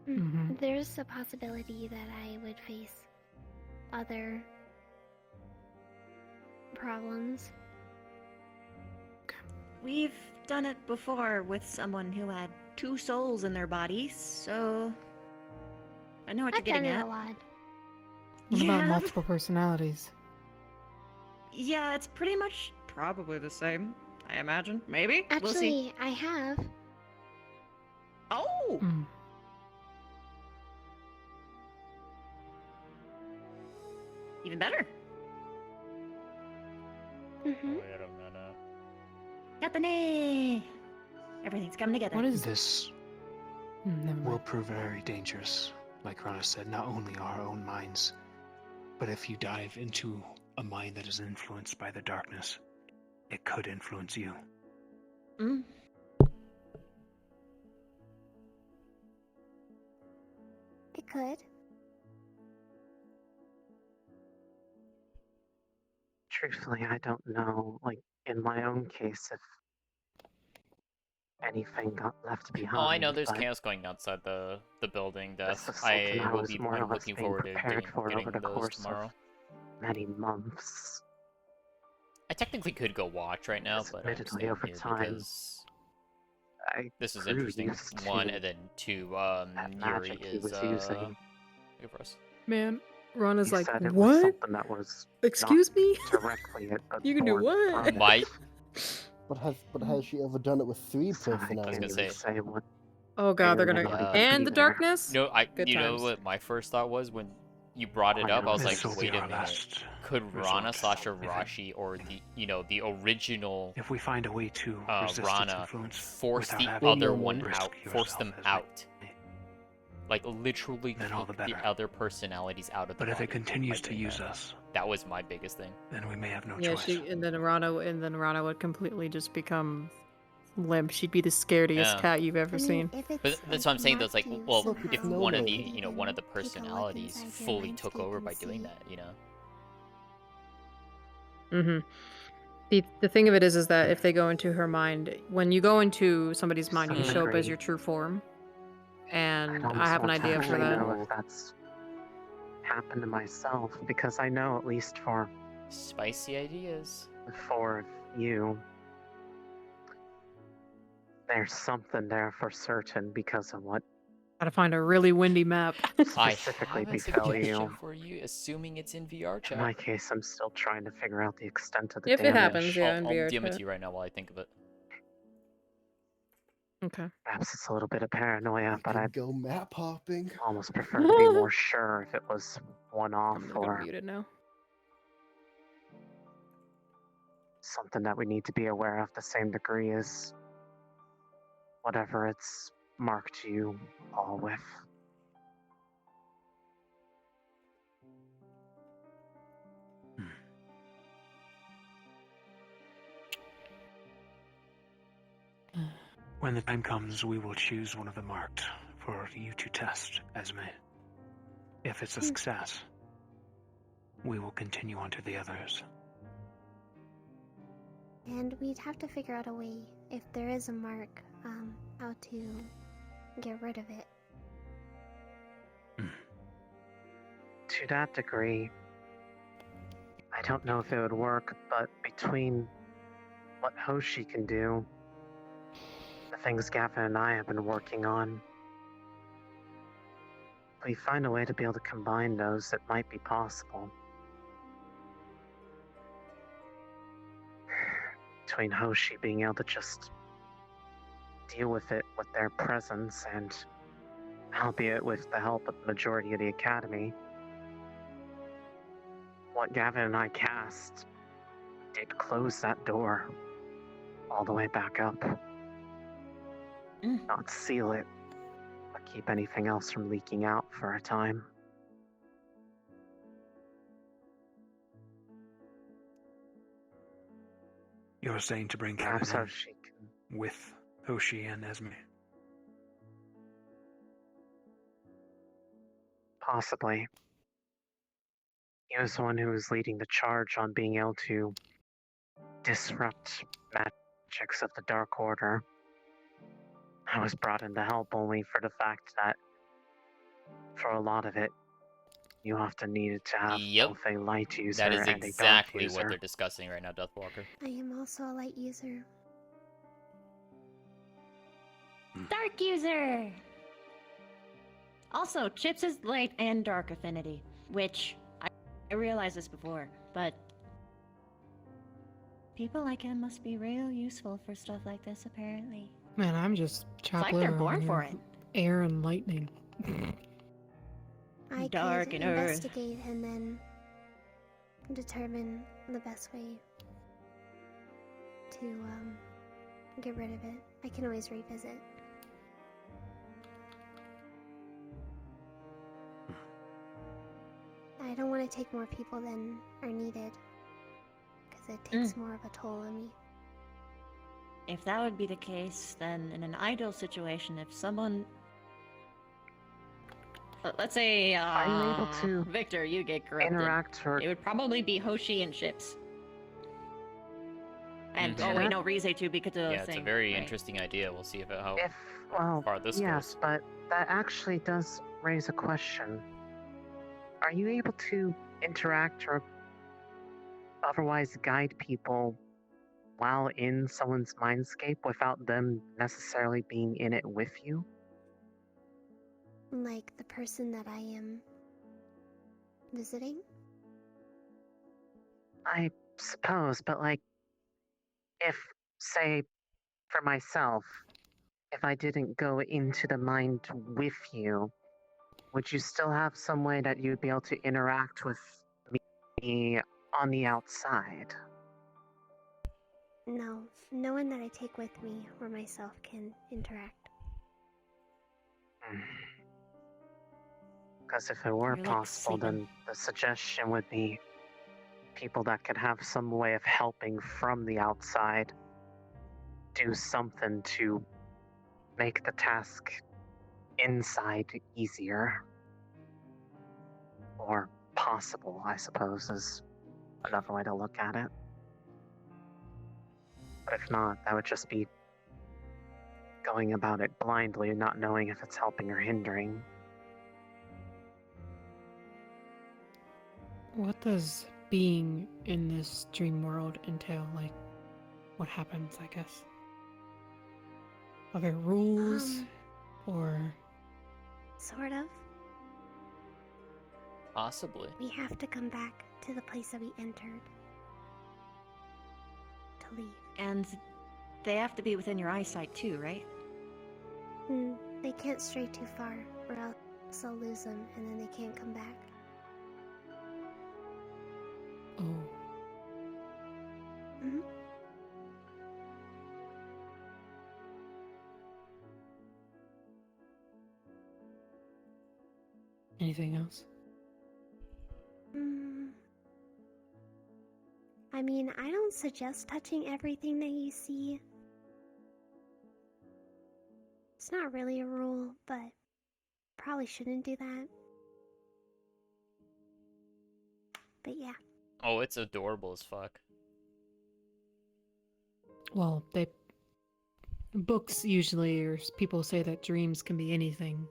Mhm. There's a possibility that I would face other problems. We've done it before with someone who had 2 souls in their body, so I know what I've you're done getting it at. a lot. What about Yeah. multiple personalities? Yeah, it's pretty much probably the same. I imagine. Maybe? Actually, We'll see. I have. Oh! Even better. Mm-hmm. Company! Everything's coming together. What is this? Never Will mind. prove very dangerous. Like Rana said, not only our own minds, but if you dive into a mind that is influenced by the darkness, it could influence you. Mm. It could. Truthfully, I don't know, like, in my own case, if anything got left behind. Oh, I know there's but chaos going outside the building, this Death. is something I was more or I'm less looking being forward to prepared for getting over the those course tomorrow. of many months. I technically could go watch right now, but I'm Admittedly, staying over here time, because this is grew interesting. used One, to and then two, that Yuri magic he is was using. good for us. Man, Rana's He like, said it was what? something that was Excuse not me? directly You can do born what? from My it. But has she ever done it with three So I personalities? can't really say what. Oh god, they're gonna. anybody could And be the there. darkness? No, Good you know times. what my first thought was when you brought it up? I was like, This will wait be a our minute. last Could resort. Rana / Arashi or the original If we find a way to resist its Rana influence force without the having other to one risk out, force yourself them as out? Like literally then all kick the the better. other personalities out of the But if body it continues by to doing use that. us, That was my biggest thing. then we may have no Yeah, choice. and then Rana would completely just become limp. She'd be the scariest Yeah. cat you've ever I mean, seen. if it's But that's what I'm saying. Though, it's like, marked you well, Look, it's if somehow, one of Nolan. the one of the take a look personalities inside your fully took mindscape over and by doing see. that, you know. The thing of it is that if they go into her mind, when you go into somebody's mind, you Some show up as degree. your true form. I'd And I almost have an want to idea for actually that. know if that's happened to myself, because I know at least for Spicy ideas. you, there's something there for certain because of what Gotta find a really windy map. I specifically have a befell suggestion you. for you, assuming it's in VR In chat. my case, I'm still trying to figure out the extent of the If it damage. happens, yeah, in I'll VR DM it chat. to you right now while I think of it. Okay. Perhaps it's a little bit of paranoia, but I'd Go map hopping. almost prefer to be more sure if it was one-off I'm gonna go or mute it now. something that we need to be aware of the same degree as whatever it's marked you all with. When the time comes, we will choose one of the marked for you to test, Esme. If it's a success, we will continue on to the others. And we'd have to figure out a way, if there is a mark, how to get rid of it. To that degree, I don't know if it would work, but between what Hoshi can do, the things Gavin and I have been working on, if we find a way to be able to combine those, it might be possible. Between Hoshi being able to just deal with it with their presence and, albeit with the help of the majority of the Academy, what Gavin and I cast did close that door all the way back up. Not seal it, but keep anything else from leaking out for a time. You're saying to bring Perhaps Gavin Hoshi in with Hoshi and Esme. Possibly. He was the one who was leading the charge on being able to disrupt magics of the Dark Order. I was brought in to help only for the fact that, for a lot of it, you often needed to have both a light user That is and a dark exactly user. what they're discussing right now, Deathwalker. I am also a light user. Dark user! Also, Chips is light and dark affinity, which I realized this before, but People like him must be real useful for stuff like this, apparently. Man, I'm just chopped like they're liver born over for here. it. Air and lightning. I Dark could and earth. investigate and then determine the best way to get rid of it. I can always revisit. I don't want to take more people than are needed, because it takes more of a toll on me. If that would be the case, then in an ideal situation, if someone... Let's say, Are you able to Victor, you get corrupted. interact or... It would probably be Hoshi and Chips. And, Mhm. oh wait, no, Rize too, because of the Yeah, it's a thing. very right. interesting idea. We'll see Well, how far this yes, goes. but that actually does raise a question. Are you able to interact or otherwise guide people while in someone's mindscape without them necessarily being in it with you? Like the person that I am visiting? I suppose, but like, if, say, for myself, if I didn't go into the mind with you, would you still have some way that you'd be able to interact with me on the outside? No, no one that I take with me or myself can interact. Because if it were You're, like, possible, sleeping. then the suggestion would be people that could have some way of helping from the outside do something to make the task inside easier. Or possible, I suppose, is another way to look at it. But if not, that would just be going about it blindly and not knowing if it's helping or hindering. What does being in this dream world entail? Like, what happens, I guess? Are there rules? Or... Sort of. Possibly. We have to come back to the place that we entered. To leave. And they have to be within your eyesight too, right? They can't stray too far, or else I'll lose them, and then they can't come back. Oh. Mm-hmm. Anything else? I mean, I don't suggest touching everything that you see. It's not really a rule, but probably shouldn't do that. But yeah. Oh, it's adorable as fuck. Well, they... Books usually, or people say that dreams can be anything.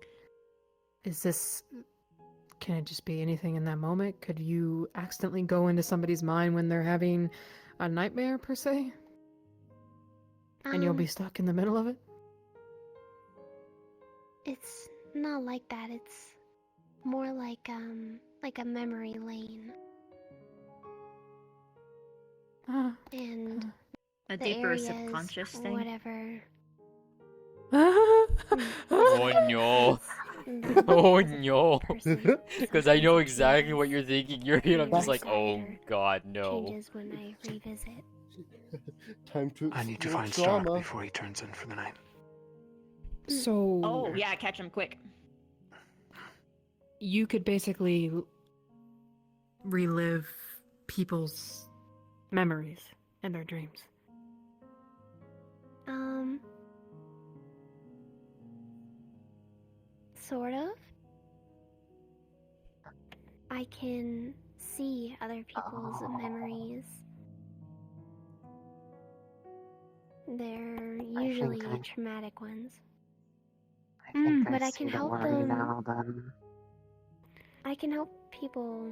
Is this... Can it just be anything in that moment? Could you accidentally go into somebody's mind when they're having a nightmare, per se? And you'll be stuck in the middle of it? It's not like that. It's more like a memory lane. And A the deeper areas, subconscious thing? whatever. Oh no. Oh no. Because I know exactly what you're thinking. You're here, I'm just like, oh god, no. Changes when I revisit. Time to I need to explore find Stark trauma. before he turns in for the night. So... Oh, yeah, catch him quick. You could basically relive people's memories in their dreams. Sort of. I can see other people's memories. They're usually traumatic ones. But I can help them. Now, then. I can help people,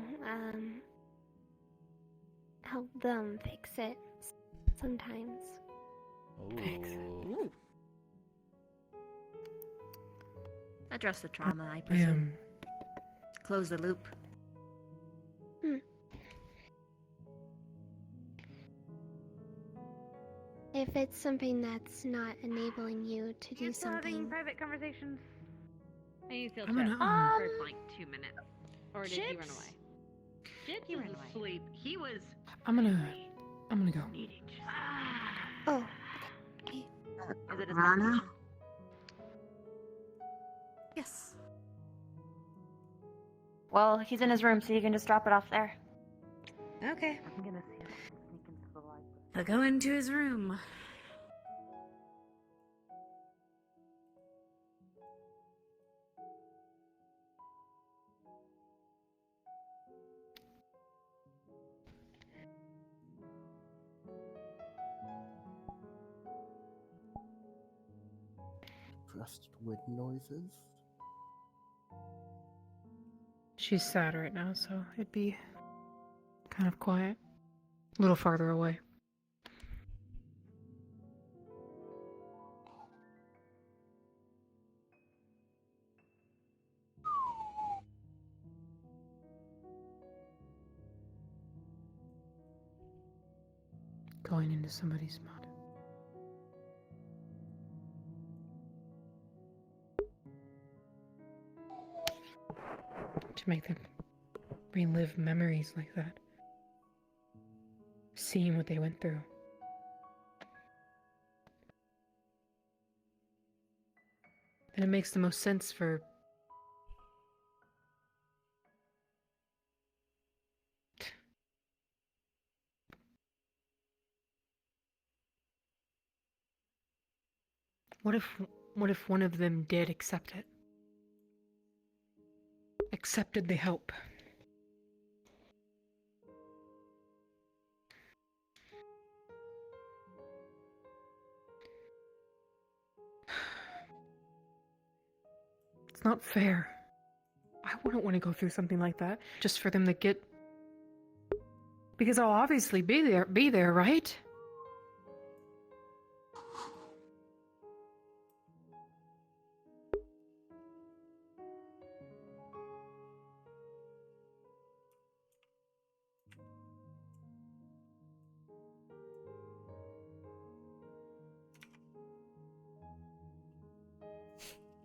help them fix it sometimes. Ooh. Address the trauma, I presume. Close the loop. If it's something that's not enabling you to do Still having something. private conversations? And you still I'm chat gonna, for like 2 minutes. Or did he run away? Chips He is ran away. asleep. He was. I'm gonna go. Oh. Is it his Rana? conversation? Yes. Well, he's in his room, so you can just drop it off there. Okay. I'm gonna see if I can sneak into the library. I'll go into his room. Pressed wind noises. She's sad right now, so it'd be kind of quiet. A little farther away. Going into somebody's mod. To make them relive memories like that. Seeing what they went through. Then it makes the most sense for what if one of them did accept it? Accepted the help. It's not fair. I wouldn't want to go through something like that just for them to get. Because I'll obviously be there, right?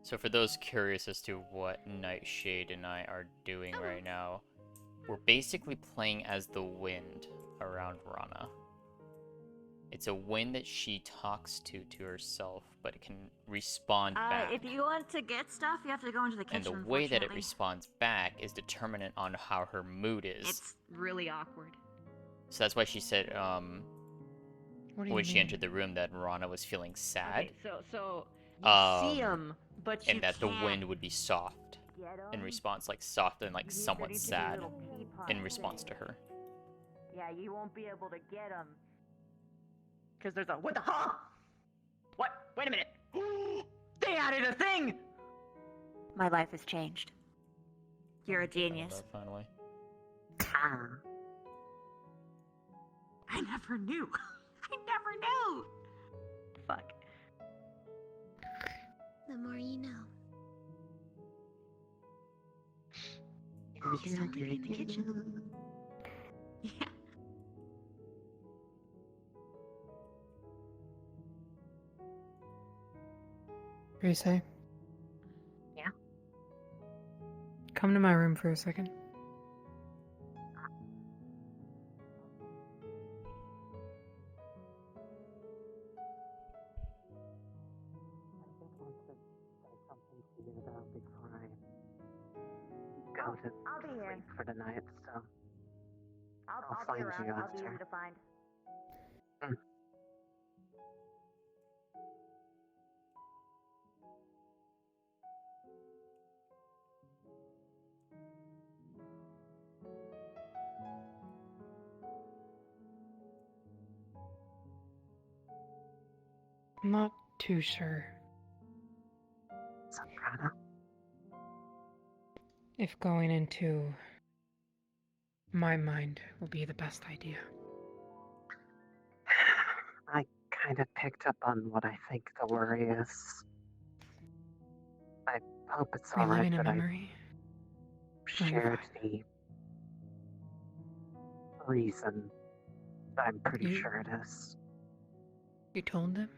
So for those curious as to what Nightshade and I are doing right now, we're basically playing as the wind around Rana. It's a wind that she talks to herself, but it can respond back. If you want to get stuff, you have to go into the kitchen. And the way that it responds back is determinant on how her mood is. It's really awkward. So that's why she said, What do you when she mean? entered the room, that Rana was feeling sad. Okay, so you see him, but you and that the can't wind would be soft in response, like soft and like somewhat sad in response to her. Yeah, you won't be able to get him. Because there's a. What the? Huh? What? Wait a minute. They added a thing! My life has changed. You're a genius. Finally. I never knew. I never knew. Fuck. The more you know. He's over in the kitchen. Yeah. What do you say? Yeah. Come to my room for a second. Before I go to I'll be here. sleep for the night, so I'll find be around. you I'll be after. easy to find. I'm not too sure Soprano. if going into my mind will be the best idea. I kind of picked up on what I think the worry is. I hope it's alright Reliving a that I memory. shared the reason. I'm pretty You- sure it is. You told them?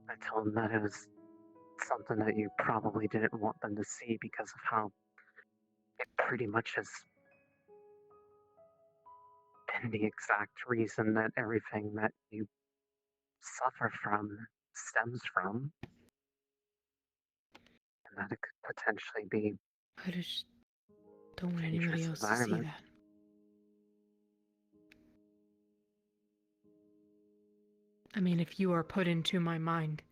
I told them that it was something that you probably didn't want them to see because of how it pretty much has been the exact reason that everything that you suffer from stems from, and that it could potentially be I just don't want dangerous anybody else to see environment. that. I mean, if you are put into my mind,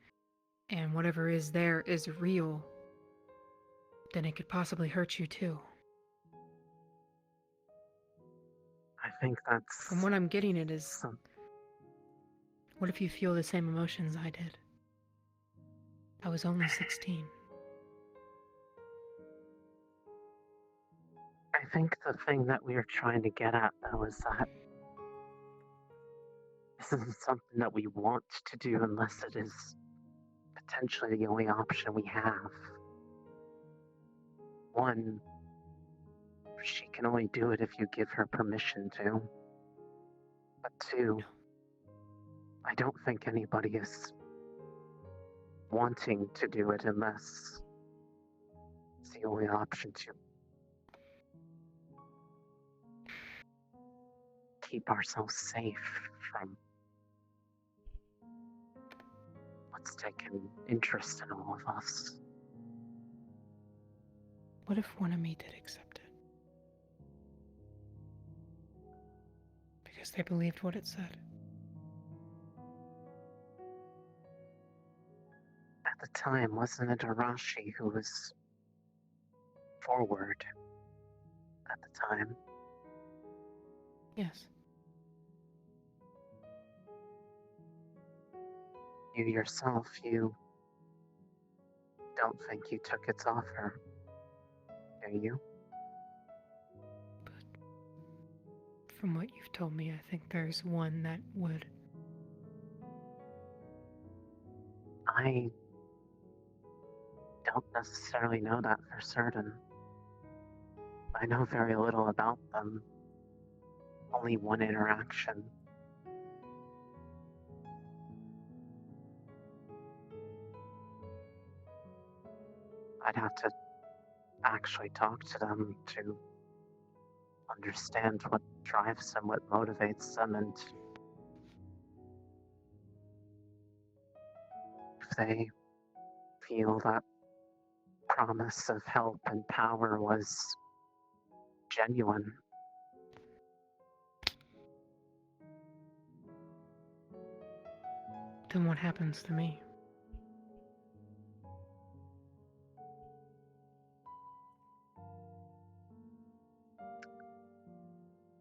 and whatever is there is real, then it could possibly hurt you too. I think that's... From what I'm getting it is... What if you feel the same emotions I did? I was only 16. I think the thing that we are trying to get at, though, is that this isn't something that we want to do unless it is potentially the only option we have. One, she can only do it if you give her permission to. But two, I don't think anybody is wanting to do it unless it's the only option to keep ourselves safe from what's taken interest in all of us. What if one of me did accept it? Because they believed what it said. At the time, wasn't it Arashi who was forward at the time? Yes. You yourself, you don't think you took its offer, do you? From what you've told me, I think there's one that would. I don't necessarily know that for certain. I know very little about them. Only one interaction. I'd have to actually talk to them to understand what drives them, what motivates them, and if they feel that promise of help and power was genuine. Then what happens to me?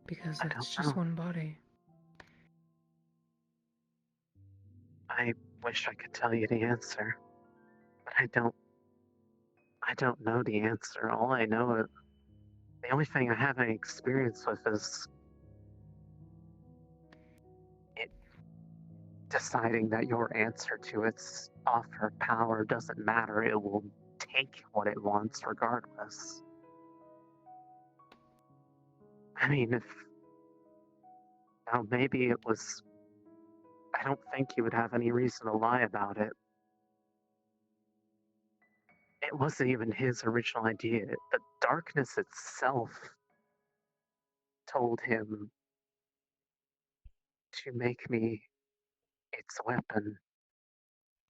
Because it's just one body. I wish I could tell you the answer, but I don't know the answer. All I know is the only thing I have any experience with is it deciding that your answer to its offer of power doesn't matter. It will take what it wants regardless. I mean, if now maybe it was, I don't think you would have any reason to lie about it. It wasn't even his original idea. The darkness itself told him to make me its weapon,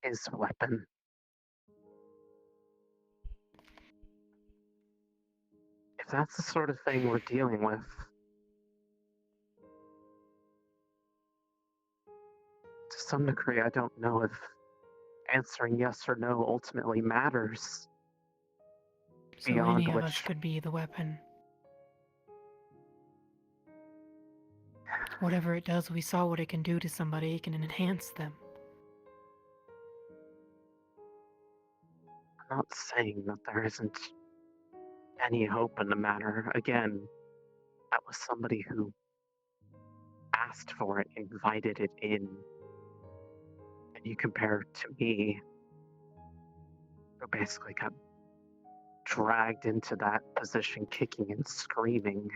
his weapon. If that's the sort of thing we're dealing with, to some degree, I don't know if answering yes or no ultimately matters. So Beyond any of which, us could be the weapon. Whatever it does, we saw what it can do to somebody. It can enhance them. I'm not saying that there isn't any hope in the matter. Again, that was somebody who asked for it, invited it in. And you compare it to me, who basically got dragged into that position, kicking and screaming.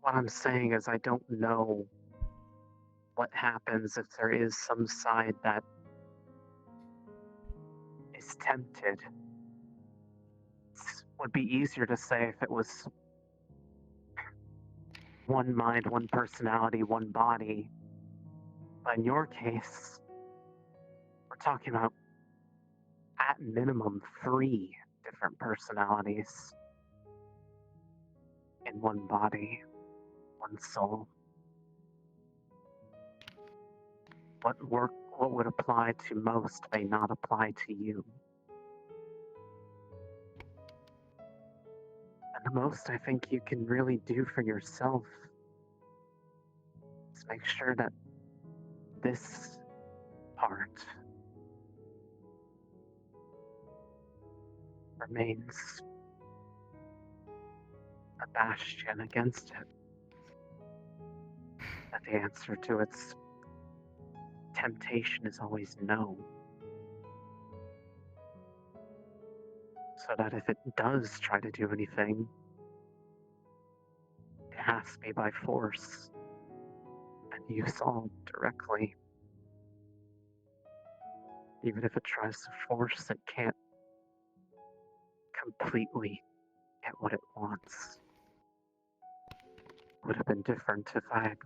What I'm saying is I don't know what happens if there is some side that is tempted. It would be easier to say if it was one mind, one personality, one body. But in your case, we're talking about, at minimum, 3 different personalities in one body, one soul. What would apply to most may not apply to you. And the most I think you can really do for yourself is make sure that this part remains a bastion against it. That the answer to its temptation is always no. So that if it does try to do anything, it has to be by force. And you saw directly. Even if it tries to force, it can't completely get what it wants. Would have been different if I had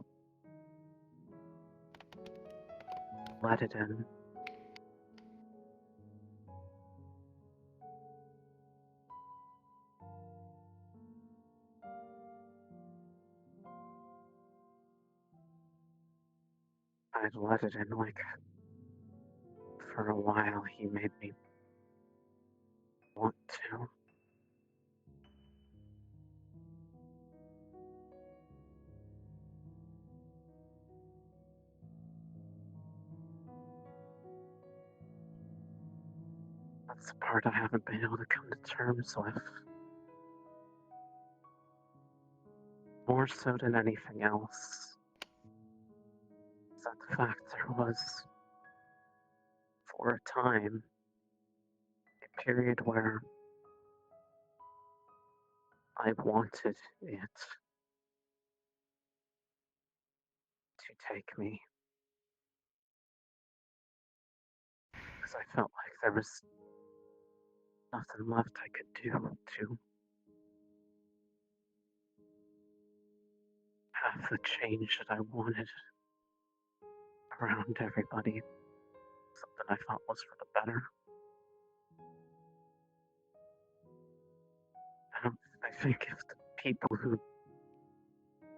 let it in. I'd let it in, like, for a while he made me want to. That's the part I haven't been able to come to terms with. More so than anything else, is that the fact there was, for a time, a period where I wanted it to take me. Because I felt like there was nothing left I could do to have the change that I wanted around everybody. Something I thought was for the better. I think if the people who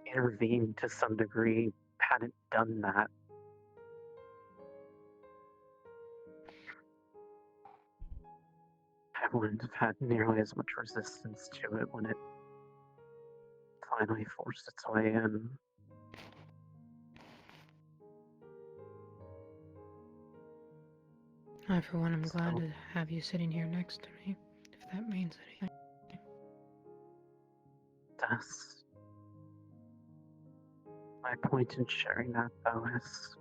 intervened to some degree hadn't done that, I wouldn't have had nearly as much resistance to it when it finally forced its way in. I, for one, am glad to have you sitting here next to me, if that means anything. That's my point in sharing that, though, is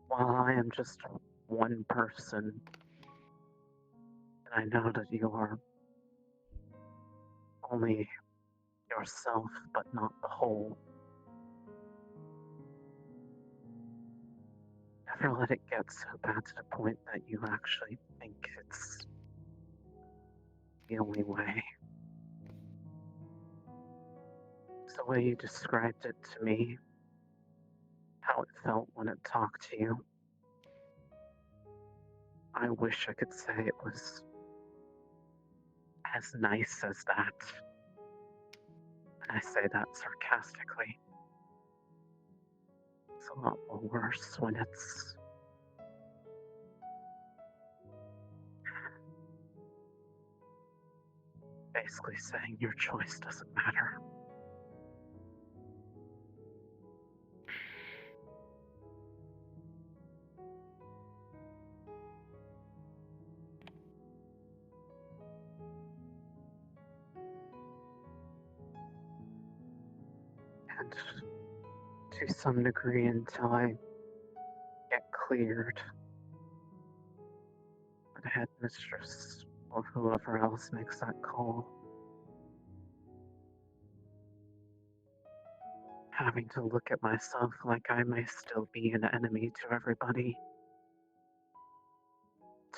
while I am just one person, and I know that you are only yourself, but not the whole, never let it get so bad to the point that you actually think it's the only way. It's the way you described it to me, how it felt when it talked to you. I wish I could say it was as nice as that. And I say that sarcastically. It's a lot more worse when it's basically saying your choice doesn't matter. around to some degree until I get cleared. The headmistress or whoever else makes that call. Having to look at myself like I may still be an enemy to everybody.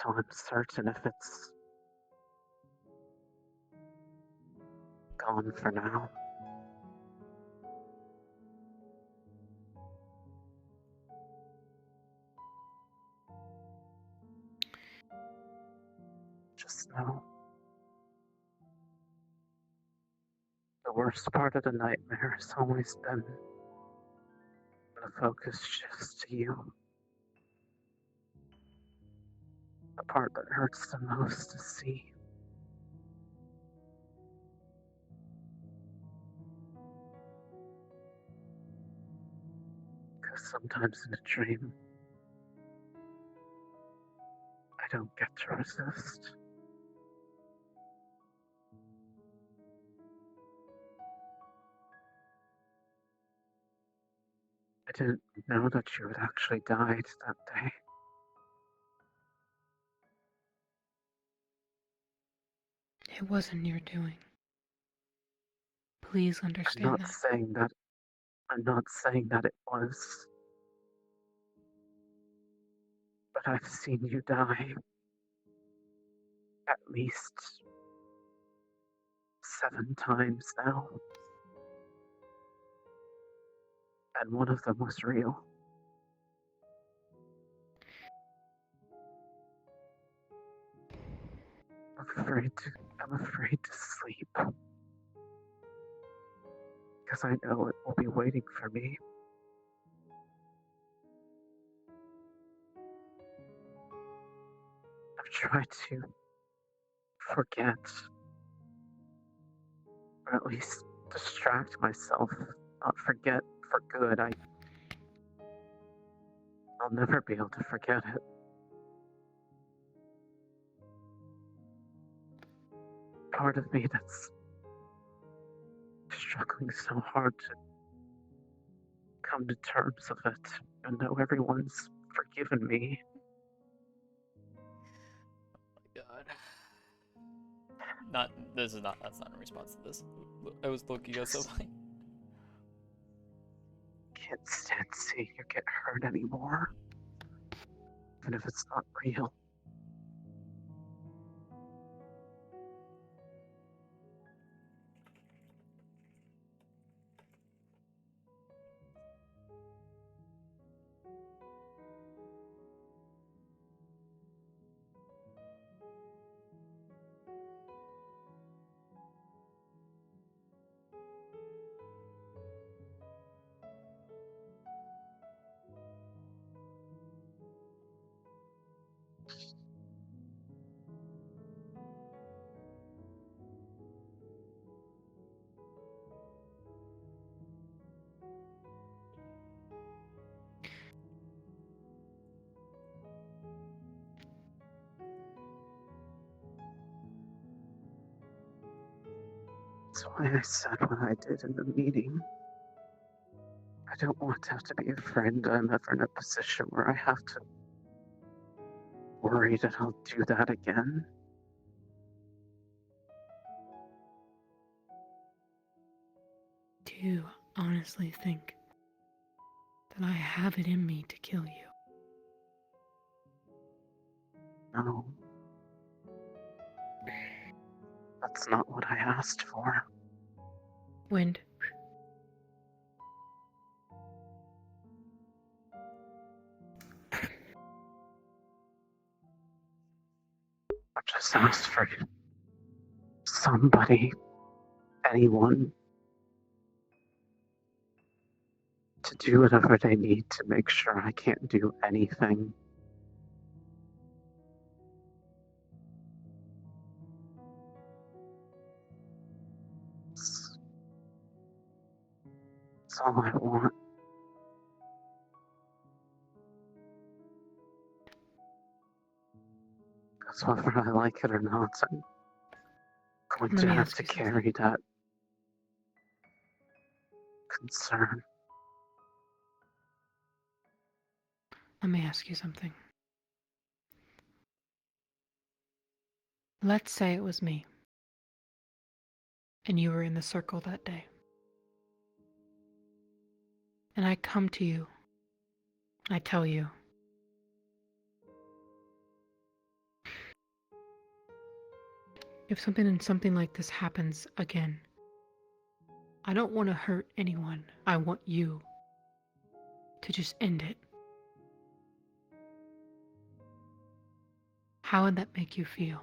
Till I'm certain if it's gone for now. Just know. The worst part of the nightmare has always been the focus shifts to you. The part that hurts the most to see. Because sometimes in a dream, I don't get to resist. I didn't know that you had actually died that day. It wasn't your doing. Please understand I'm that. not saying that it was. But I've seen you die. At least 7 times now. And one of them was real. I'm afraid to sleep. Because I know it will be waiting for me. I've tried to forget. Or at least distract myself. Not forget for good. I'll never be able to forget it. Part of me that's struggling so hard to come to terms with it. And know everyone's forgiven me. God. That's not a response to this. I was looking at something. Can't stand seeing you get hurt anymore. Even if it's not real. That's why I said what I did in the meeting. I don't want to have to be afraid I'm ever in a position where I have to worry that I'll do that again. Do you honestly think that I have it in me to kill you? No. That's not what I asked for. Wind. I just asked for somebody, anyone, to do whatever they need to make sure I can't do anything. That's all I want. Because whether I like it or not, I'm going Let to me have ask to you something. carry that concern. Let me ask you something. Let's say it was me, and you were in the circle that day. And I come to you, I tell you, if something like this happens again, I don't want to hurt anyone. I want you to just end it. How would that make you feel?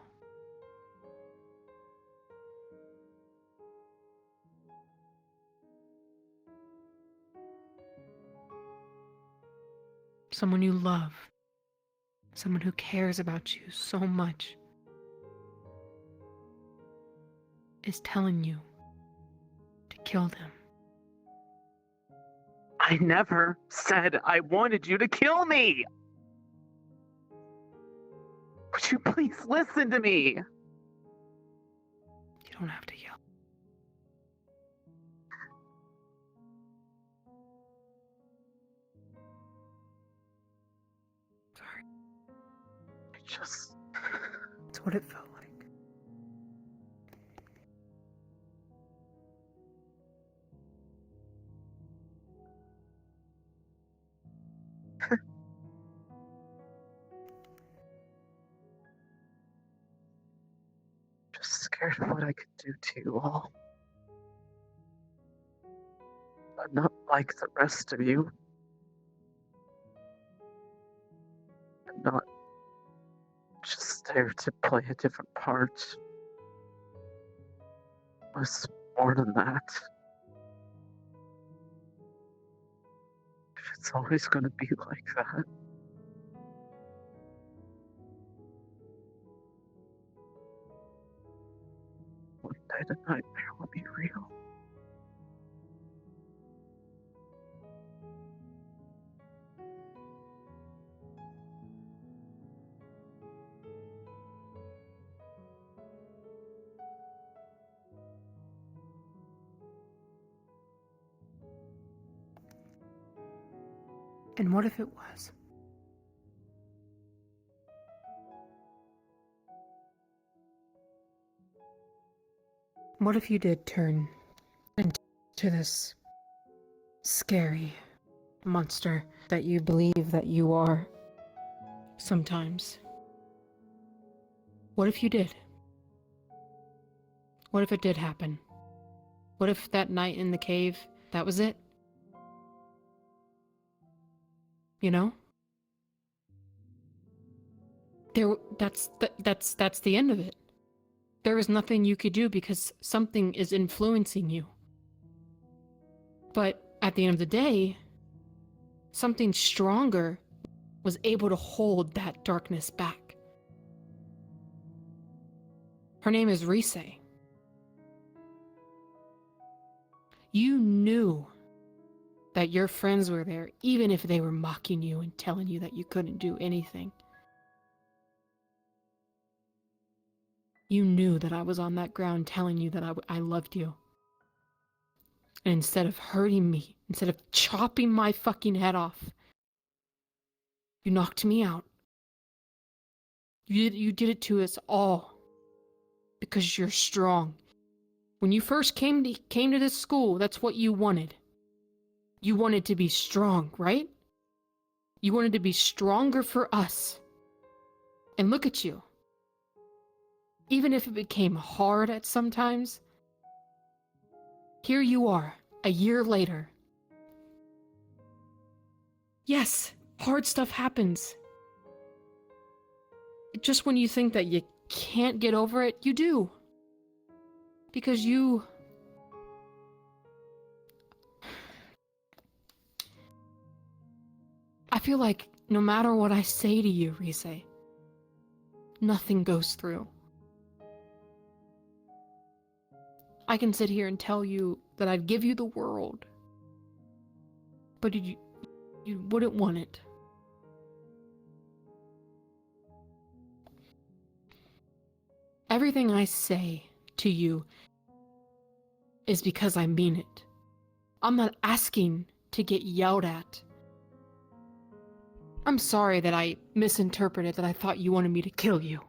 Someone you love, someone who cares about you so much, is telling you to kill them. I never said I wanted you to kill me! Would you please listen to me? You don't have to yell. Sorry. It's what it felt like. Just scared of what I could do to you all. I'm not like the rest of you. I'm not just there to play a different part. I was more than that. If it's always gonna be like that, one day the nightmare will be real. And what if it was? What if you did turn into this scary monster that you believe that you are sometimes? What if you did? What if it did happen? What if that night in the cave, that was it? You know? That's the end of it. There is nothing you could do because something is influencing you. But at the end of the day, something stronger was able to hold that darkness back. Her name is Rise. You knew that your friends were there, even if they were mocking you and telling you that you couldn't do anything. You knew that I was on that ground telling you that I loved you. And instead of hurting me, instead of chopping my fucking head off, you knocked me out. You did it to us all. Because you're strong. When you first came to this school, that's what you wanted. You wanted to be strong, right? You wanted to be stronger for us. And look at you. Even if it became hard at some times, here you are, a year later. Yes, hard stuff happens. Just when you think that you can't get over it, you do. Because you... I feel like no matter what I say to you, Rise, nothing goes through. I can sit here and tell you that I'd give you the world, but you wouldn't want it. Everything I say to you is because I mean it. I'm not asking to get yelled at. I'm sorry that I misinterpreted that I thought you wanted me to kill you.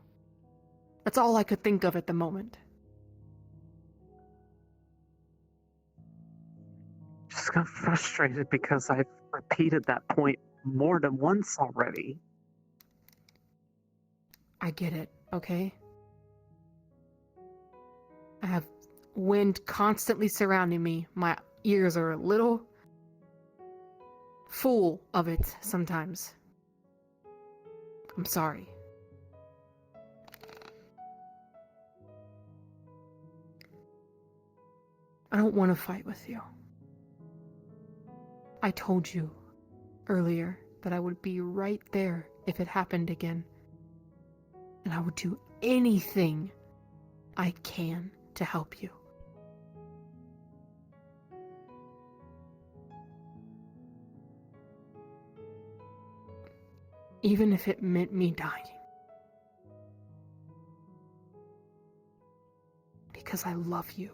That's all I could think of at the moment. Just got frustrated because I've repeated that point more than once already. I get it, okay? I have wind constantly surrounding me. My ears are a little full of it sometimes. I'm sorry. I don't want to fight with you. I told you earlier that I would be right there if it happened again. And I would do anything I can to help you. Even if it meant me dying. Because I love you.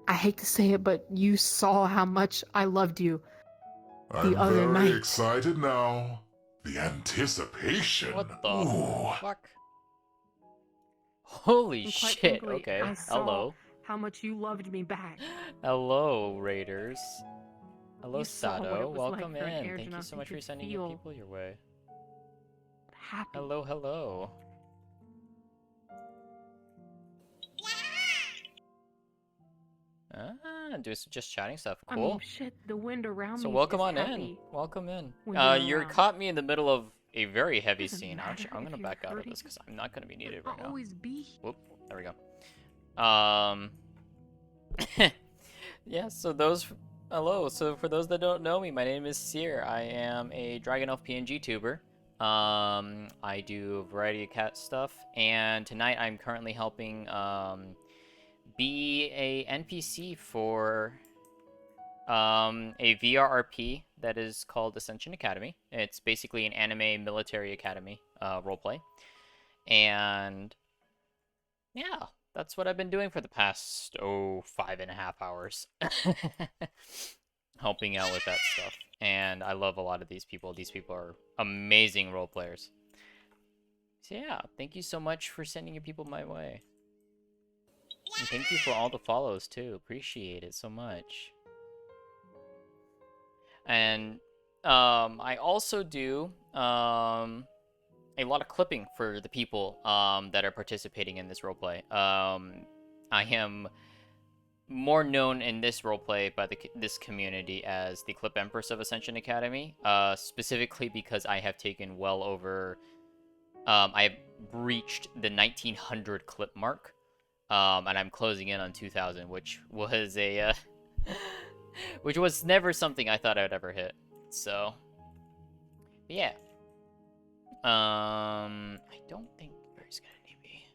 I hate to say it, but you saw how much I loved you the other I'm night. very excited now. The anticipation. What the Ooh. fuck? Holy And quite shit, frankly, okay. I saw Hello. how much you loved me back. Hello, Raiders. Hello, You saw what Sato. it was like Welcome for an in. air Thank you so genasi much to for sending feel your people your way. Happy. Hello, hello. Just chatting stuff. I Cool. mean, shit, the wind around So me welcome is on in. heavy. Welcome in. when you're You're around. caught me in the middle of a very heavy Doesn't scene. matter Actually, I'm if gonna you're back out of hurting. this because I'm not gonna be needed right I'll now. always be here. Whoop. There we go. Yeah. Hello. So for those that don't know me, my name is Seer. I am a Dragon Elf PNG tuber. I do a variety of cat stuff, and tonight I'm currently helping be a NPC for a VRRP that is called Ascension Academy. It's basically an anime military academy roleplay, and yeah, that's what I've been doing for the past 5.5 hours, helping out with that stuff. And I love a lot of these people. These people are amazing role players. So yeah, thank you so much for sending your people my way. And thank you for all the follows too. Appreciate it so much. And I also do a lot of clipping for the people that are participating in this roleplay. I am more known in this roleplay by this community as the Clip Empress of Ascension Academy, specifically because I have taken well over... I have reached the 1900 clip mark, and I'm closing in on 2000, which was a... which was never something I thought I'd ever hit. So, yeah. I don't think Barry's gonna need me.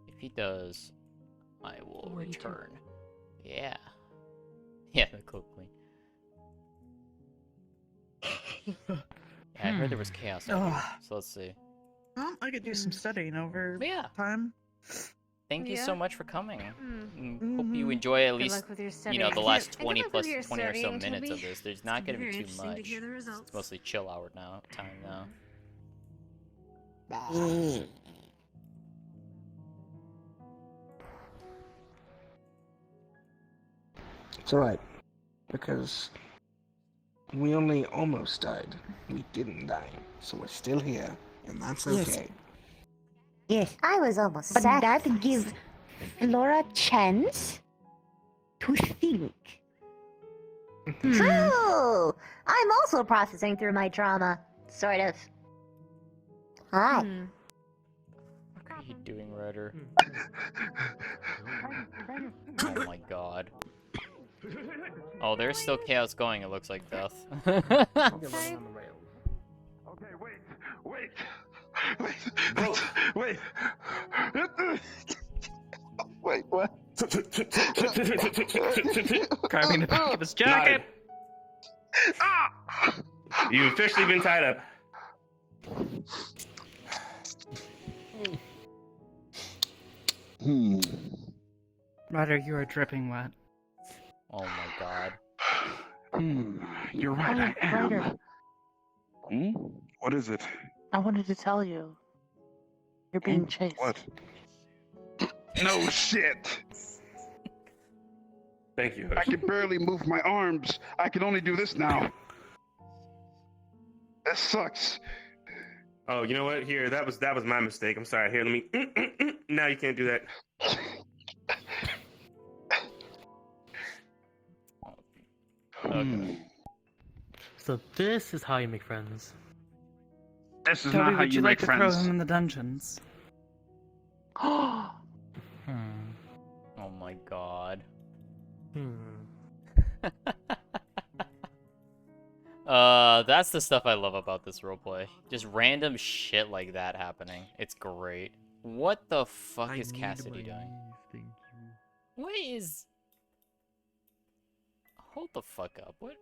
If he does, I will return. Yeah. Yeah, the cloak queen. Yeah, I heard there was chaos out here, so let's see. Well, I could do some studying over Yeah. time. Thank you Yeah. so much for coming. Mm. Hope you enjoy at Good least, luck with your the studying. last Good 20 luck plus with your 20 or so studying, minutes of Toby. this. There's It's not gonna going be to be very too interesting to much. hear the It's results. mostly chill hour time now. It's alright, because we only almost died. We didn't die, so we're still here, and that's Yes. okay. Yes, I was almost but that gives Flora a chance to think. True! I'm also processing through my trauma. Sort of. Hi. What are you doing, Ryder? Oh my god. Oh, there's still chaos going, it looks like, Death. Okay, wait. Wait, what? Grabbing the back of his jacket. You've officially been tied up. Ryder, you are dripping wet. Oh my god. You're right, I am. Ryder, What is it? I wanted to tell you. You're being chased. What? No shit! Thank you. I can barely move my arms. I can only do this now. That sucks. Oh, you know what? Here, that was my mistake. I'm sorry. Here, let me. Now you can't do that. Okay. So this is how you make friends. This is Toby, not how would you you make like to throw friends. him in the dungeons? Hmm. Oh my god. That's the stuff I love about this roleplay. Just random shit like that happening. It's great. What the fuck is Cassidy doing? What is... Hold the fuck up. What?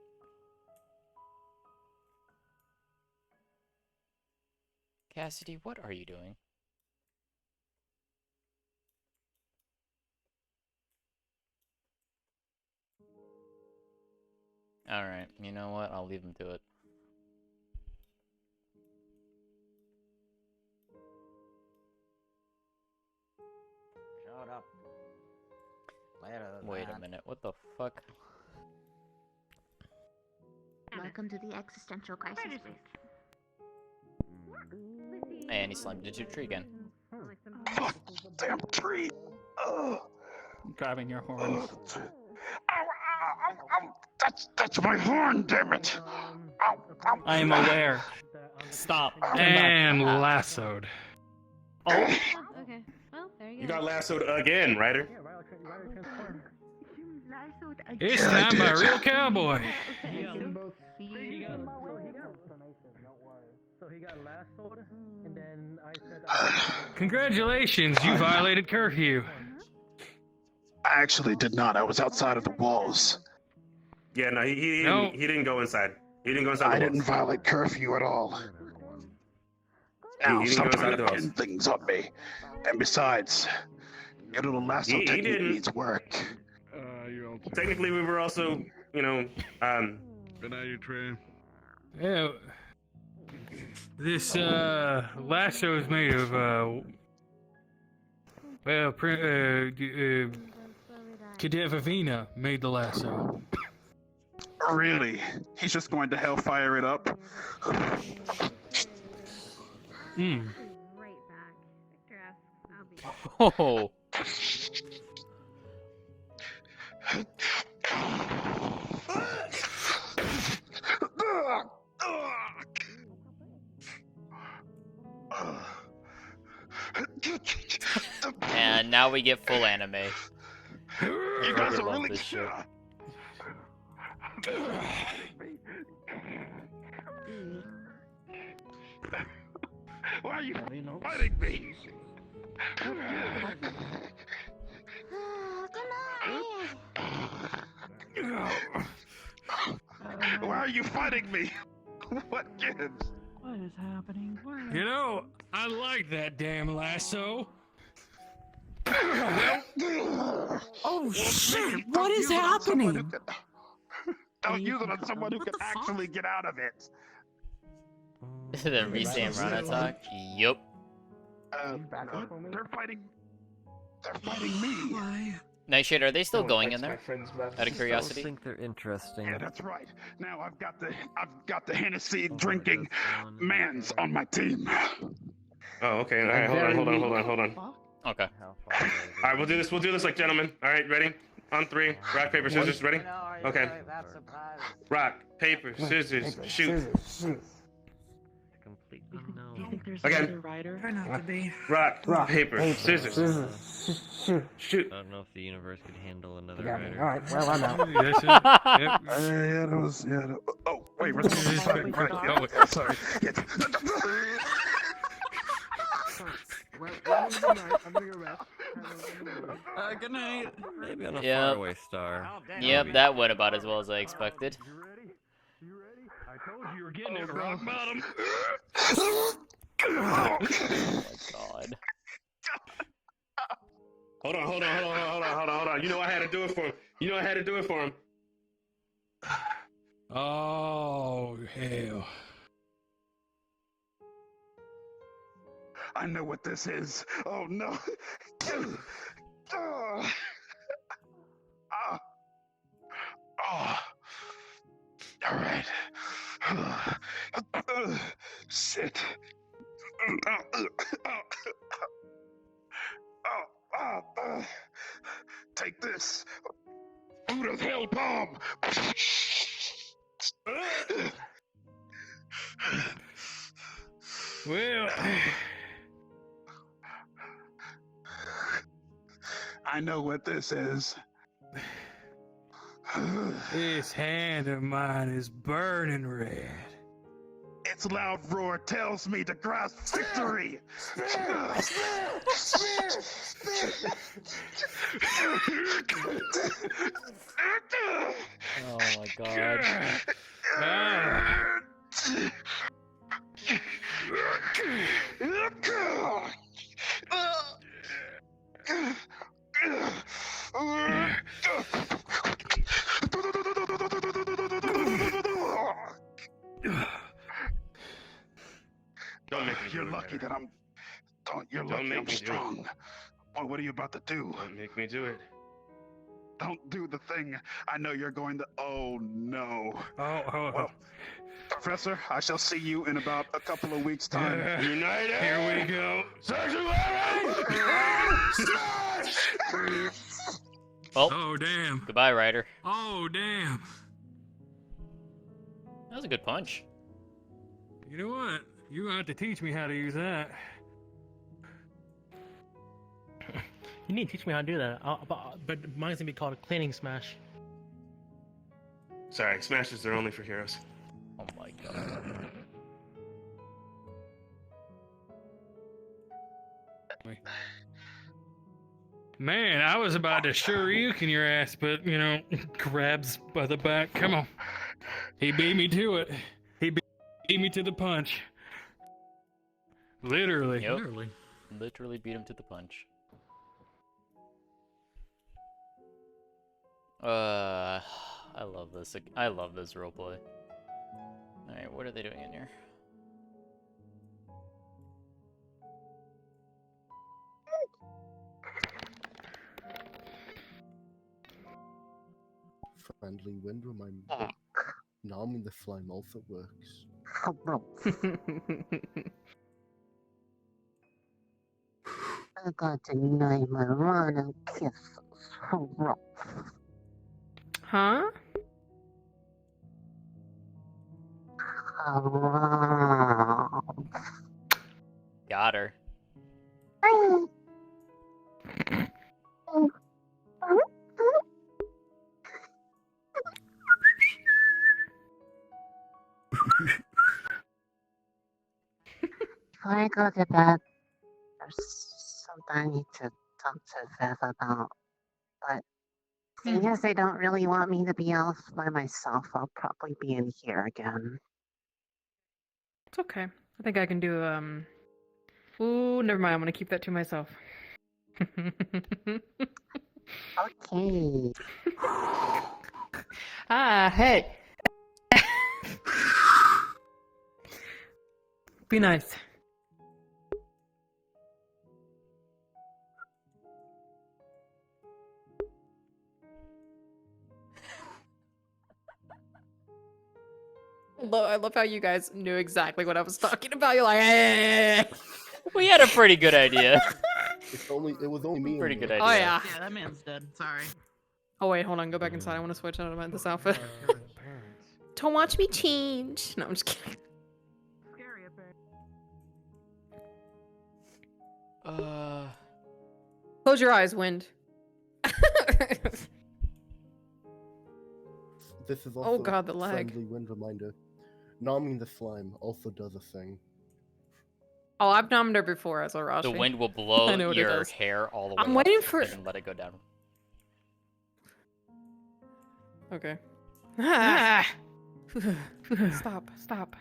Cassidy, what are you doing? Alright, you know what? I'll leave him to it. Shut up. Wait a minute, what the fuck? Welcome to the existential crisis. And he slammed into a tree again. Fuck, damn tree! Ugh. Grabbing your horns. That's my horn, damn it! I am aware. Stop. And lassoed. Oh. Okay. Well, there you go. You got lassoed again, Ryder. This time by a real cowboy. Congratulations, you violated curfew. I actually did not. I was outside of the walls. Yeah, no, he didn't go inside. He didn't go inside the I didn't walls. violate curfew at all. Now He didn't stop go trying inside to the pin walls. things on me. And besides, your little lasso He technique didn't. needs work. Technically, we were also, you know, Good night, Trey. Yeah. This lasso is made of Cadet Vivina made the lasso. Really? He's just going to hellfire it up? Hmm. Right back. Victor asks, I'll be. Oh. And now we get full anime. You guys are love really this shit. Why are you fighting me? Why are you fighting me? What gives? What is happening? You know, I like that damn lasso. Oh shit! What is happening? Don't use it on someone who can actually get out of it. The Resam Rana talk? Yup. They're fighting. They're fighting me. Why? Nightshade, are they still going in there? Out of curiosity? I think they're interesting. Yeah, that's right. Now I've got the Hennessy drinking mans on my team. Oh, okay. All right, hold on. Okay. All right, we'll do this like gentlemen. All right, ready? On three. Rock, paper, scissors. Ready? Okay. Rock, paper, scissors, shoot. Do you think there's Again. another rider? Try not to be. Rock, paper, scissors. Shoot. I don't know if the universe could handle another got me. rider. Alright, well, I'm out. That's it. Yep. Yeah, that was. Yeah. Oh, wait, we're sorry. Oh, Sorry. I'm gonna go rest. Good night. Maybe on a Yep. faraway star. Yep, that went about as well as I expected. I told you were getting it rock bottom. Oh my god. Hold on. You know I had to do it for him. Oh, hell. I know what this is. Oh no. All right. Sit. Take this. Boot of hell bomb. Well, I know what this is. this hand of mine is burning red. Its loud roar tells me to grasp victory. Oh my god. Don't make me do You're it, lucky Ryder. that I'm. You're Don't lucky make I'm me do it. strong. Boy, what are you about to do? Don't make me do it. Don't do the thing. I know you're going to. Oh no. Oh. Well, Professor, I shall see you in about a couple of weeks' time. United! Here we go. Well, oh, damn. Goodbye, Ryder. Oh, damn. That was a good punch. You know what? You're going to have to teach me how to use that. You need to teach me how to do that. But mine's gonna be called a cleaning smash. Sorry, smashes are only for heroes. Oh my god. Man, I was about to Shoryuken your ass, but, you know, grabs by the back. Come on. He beat me to it. He beat me to the punch. Literally. Yep. Literally. Literally beat him to the punch. I love this. I love this roleplay. Alright, what are they doing in here? Friendly wind reminder. Numbing the flame also works. I got to name my run and kisses. Huh? Got her. Before I go to bed, there's something I need to talk to Viv about. But seeing as they don't really want me to be off by myself, I'll probably be in here again. It's okay. I think I can do, Ooh, never mind. I'm gonna keep that to myself. Okay. Hey! Be nice. I love how you guys knew exactly what I was talking about. You're like, hey. We had a pretty good idea. It was only me. Pretty good idea. Oh yeah. Yeah, that man's dead. Sorry. Oh wait, hold on. Go back inside. I want to switch out of this outfit. Don't watch me change. No, I'm just kidding. Close your eyes, Wind. This is also Oh god, the a lag. friendly wind reminder. Numbing the slime also does a thing. Oh, I've nommed her before as Arashi. The wind will blow I know what it your does. hair all the way I'm up waiting for- and then let it go down. Okay. Ah. Stop. Stop.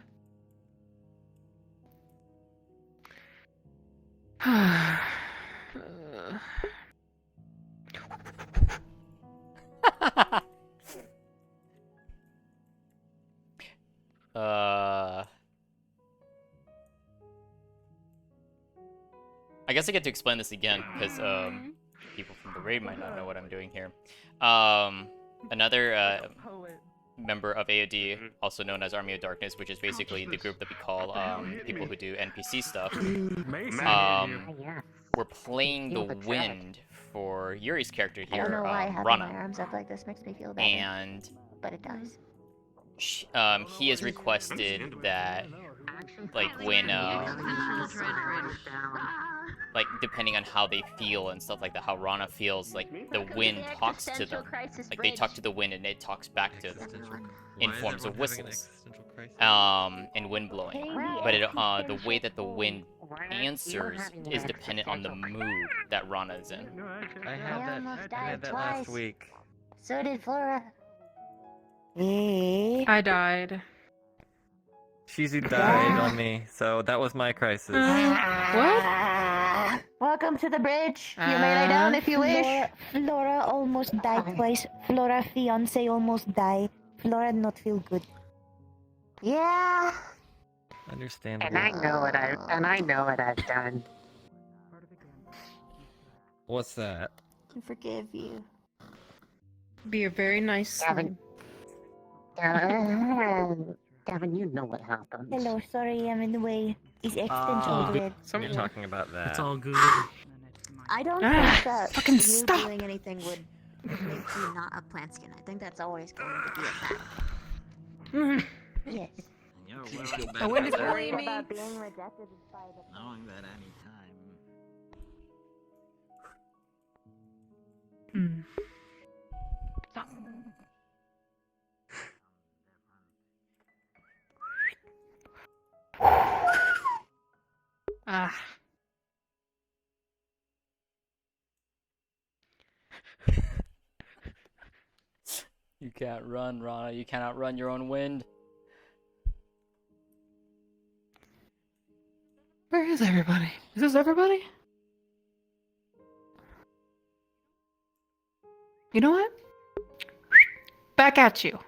I guess I get to explain this again because people from the raid might not know what I'm doing here. Another member of AoD, also known as Army of Darkness, which is basically the group that we call people who do NPC stuff. We're playing the wind for Yuri's character I don't here, know why having Rana. my arms up like this makes me feel better. And but it does. he has requested that, like, when like, depending on how they feel and stuff like that, how Rana feels, like, the wind talks to them. Like, they talk to the wind and it talks back to them in forms of whistles. And wind blowing. But the way that the wind answers is dependent on the mood that Rana is in. I had that last week. So did Flora. I died. Shizu died on me, so that was my crisis. What? Welcome to the bridge. You may lie down if you wish. Flora almost died twice. Flora fiance almost died. Flora not feel good. Yeah. Understandable. And I know what I've done. What's that? I forgive you. Be a very nice Gavin. Gavin, you know what happened. Hello, sorry I'm in the way. Is extension Oh, good? you're talking about that. It's all good. I don't Ah, think that fucking you stop. doing anything would make you not a plant skin. I think that's always going to be a fact. Yes. I wouldn't blame me. About being rejected by the Knowing that any time. Ah. You can't run, Rana. You cannot run your own wind. Where is everybody? Is this everybody? You know what? Back at you.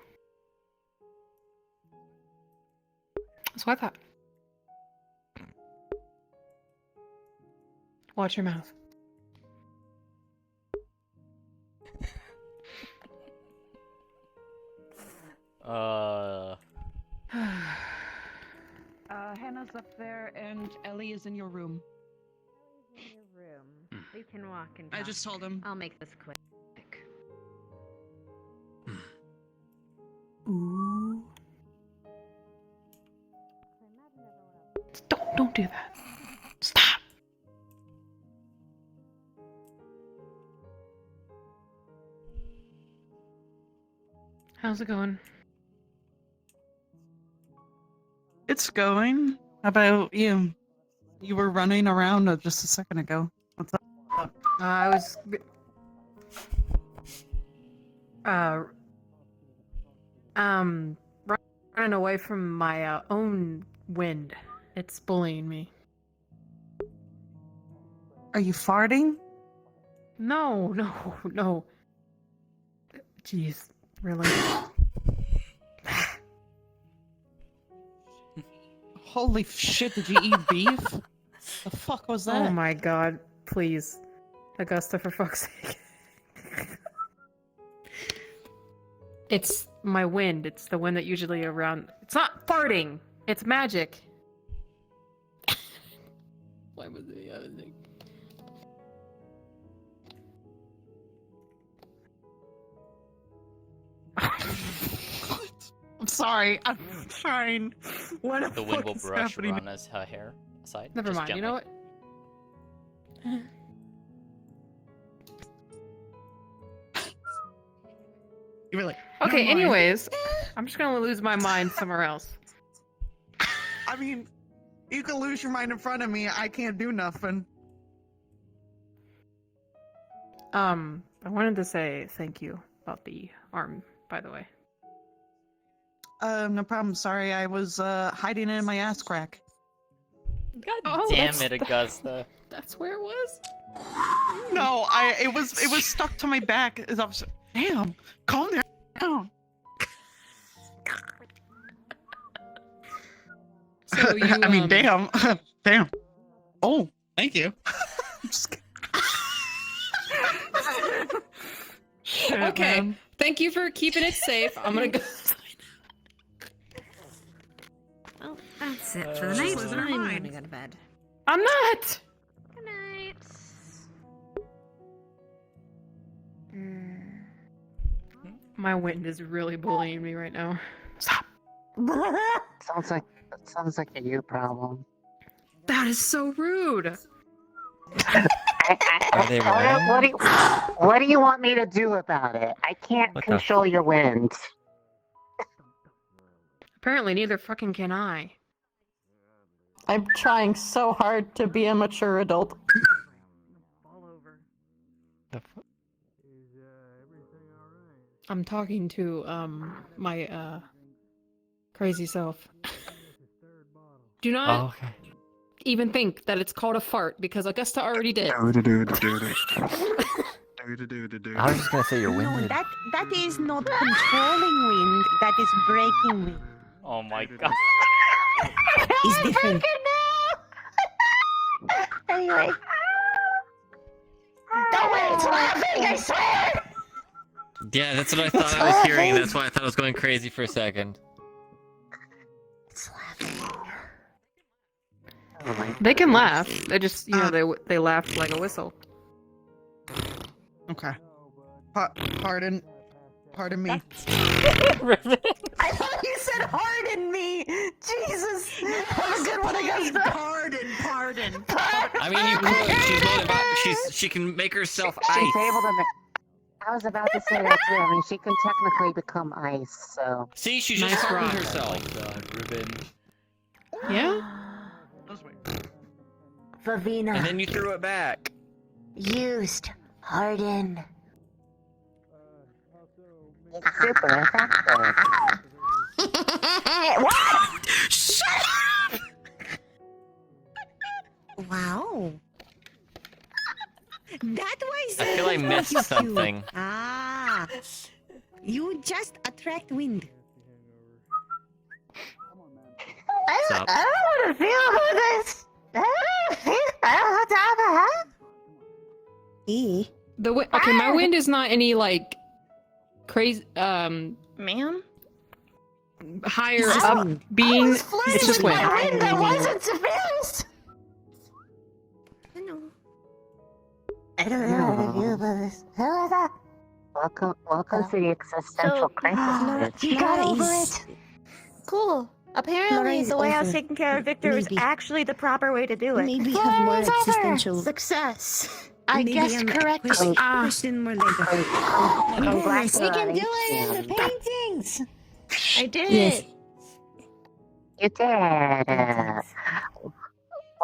That's what I thought. Watch your mouth. Hannah's up there and Ellie is in your room. We can walk and I talk. just told him. I'll make this quick. Ooh. Don't do that. Stop. How's it going? It's going. How about you? You were running around just a second ago. What's up? I was running away from my own wind. It's bullying me. Are you farting? No. Jeez, really? Holy shit, did you eat beef? The fuck was that? Oh my god, please. Augusta, for fuck's sake. It's my wind. It's the wind that usually around. It's not farting. It's magic. Why was it the other thing? I'm sorry. I'm trying. What The wind will is brush happening? Rana's hair aside. Never just mind. Gently. You know what? You were like, Okay, never mind. anyways, I'm just gonna lose my mind somewhere else. I mean, you can lose your mind in front of me. I can't do nothing. I wanted to say thank you about the arm, by the way. No problem. Sorry, I was hiding in my ass crack. God damn it, Augusta. That's where it was? No, it was stuck to my back. As I was, damn, calm down. So you, I mean, damn. Oh, thank you. Shit, Okay, man. thank you for keeping it safe. I'm gonna go. Well, that's it for the She's night. losing her I'm mind. gonna go to bed. I'm not. Good night. My wind is really bullying me right now. Stop. Sounds like a you problem. That is so rude. Are they running? What do you want me to do about it? I can't What the control your wind. Apparently, neither fucking can I. I'm trying so hard to be a mature adult. I'm talking to my crazy self. Do not Oh, okay. even think that it's called a fart because Augusta already did. I was just gonna say you're No, winded. that is not controlling wind. That is breaking wind. Oh my god. It's different. Anyway. The wind's laughing, I swear! Yeah, that's what I thought I was hearing, and that's why I thought I was going crazy for a second. They can laugh. They just, they laugh like a whistle. Okay. Pardon me. I thought you said harden me! Jesus! Have a good one, Augusta! Pardon. I mean, you could. She's made about. She can make herself ice. She's able to make. I was about to say that too. I mean, she can technically become ice, so. See, she just hardened herself. Yeah? Favina. And then you threw it back. Used. Harden. It's super effective. What? Shut up! Wow. That was. I feel I missed what you do. something. Ah. You just attract wind. Stop. I don't want to feel about this. I don't want to have a hat. Okay, my wind is not any like crazy Ma'am? higher up being. It's just wind. wind that wasn't Sophia's. I don't know how to feel about this. Welcome to the existential crisis. You got over it. Cool. Apparently, Laura's the way I was over. taking care of Victor was Maybe. actually the proper way to do it. Maybe have more It's over. existential. Success. I Maybe guessed I'm correctly. Question more later. Yes, We can do it in the paintings. I did Yes. it. You did.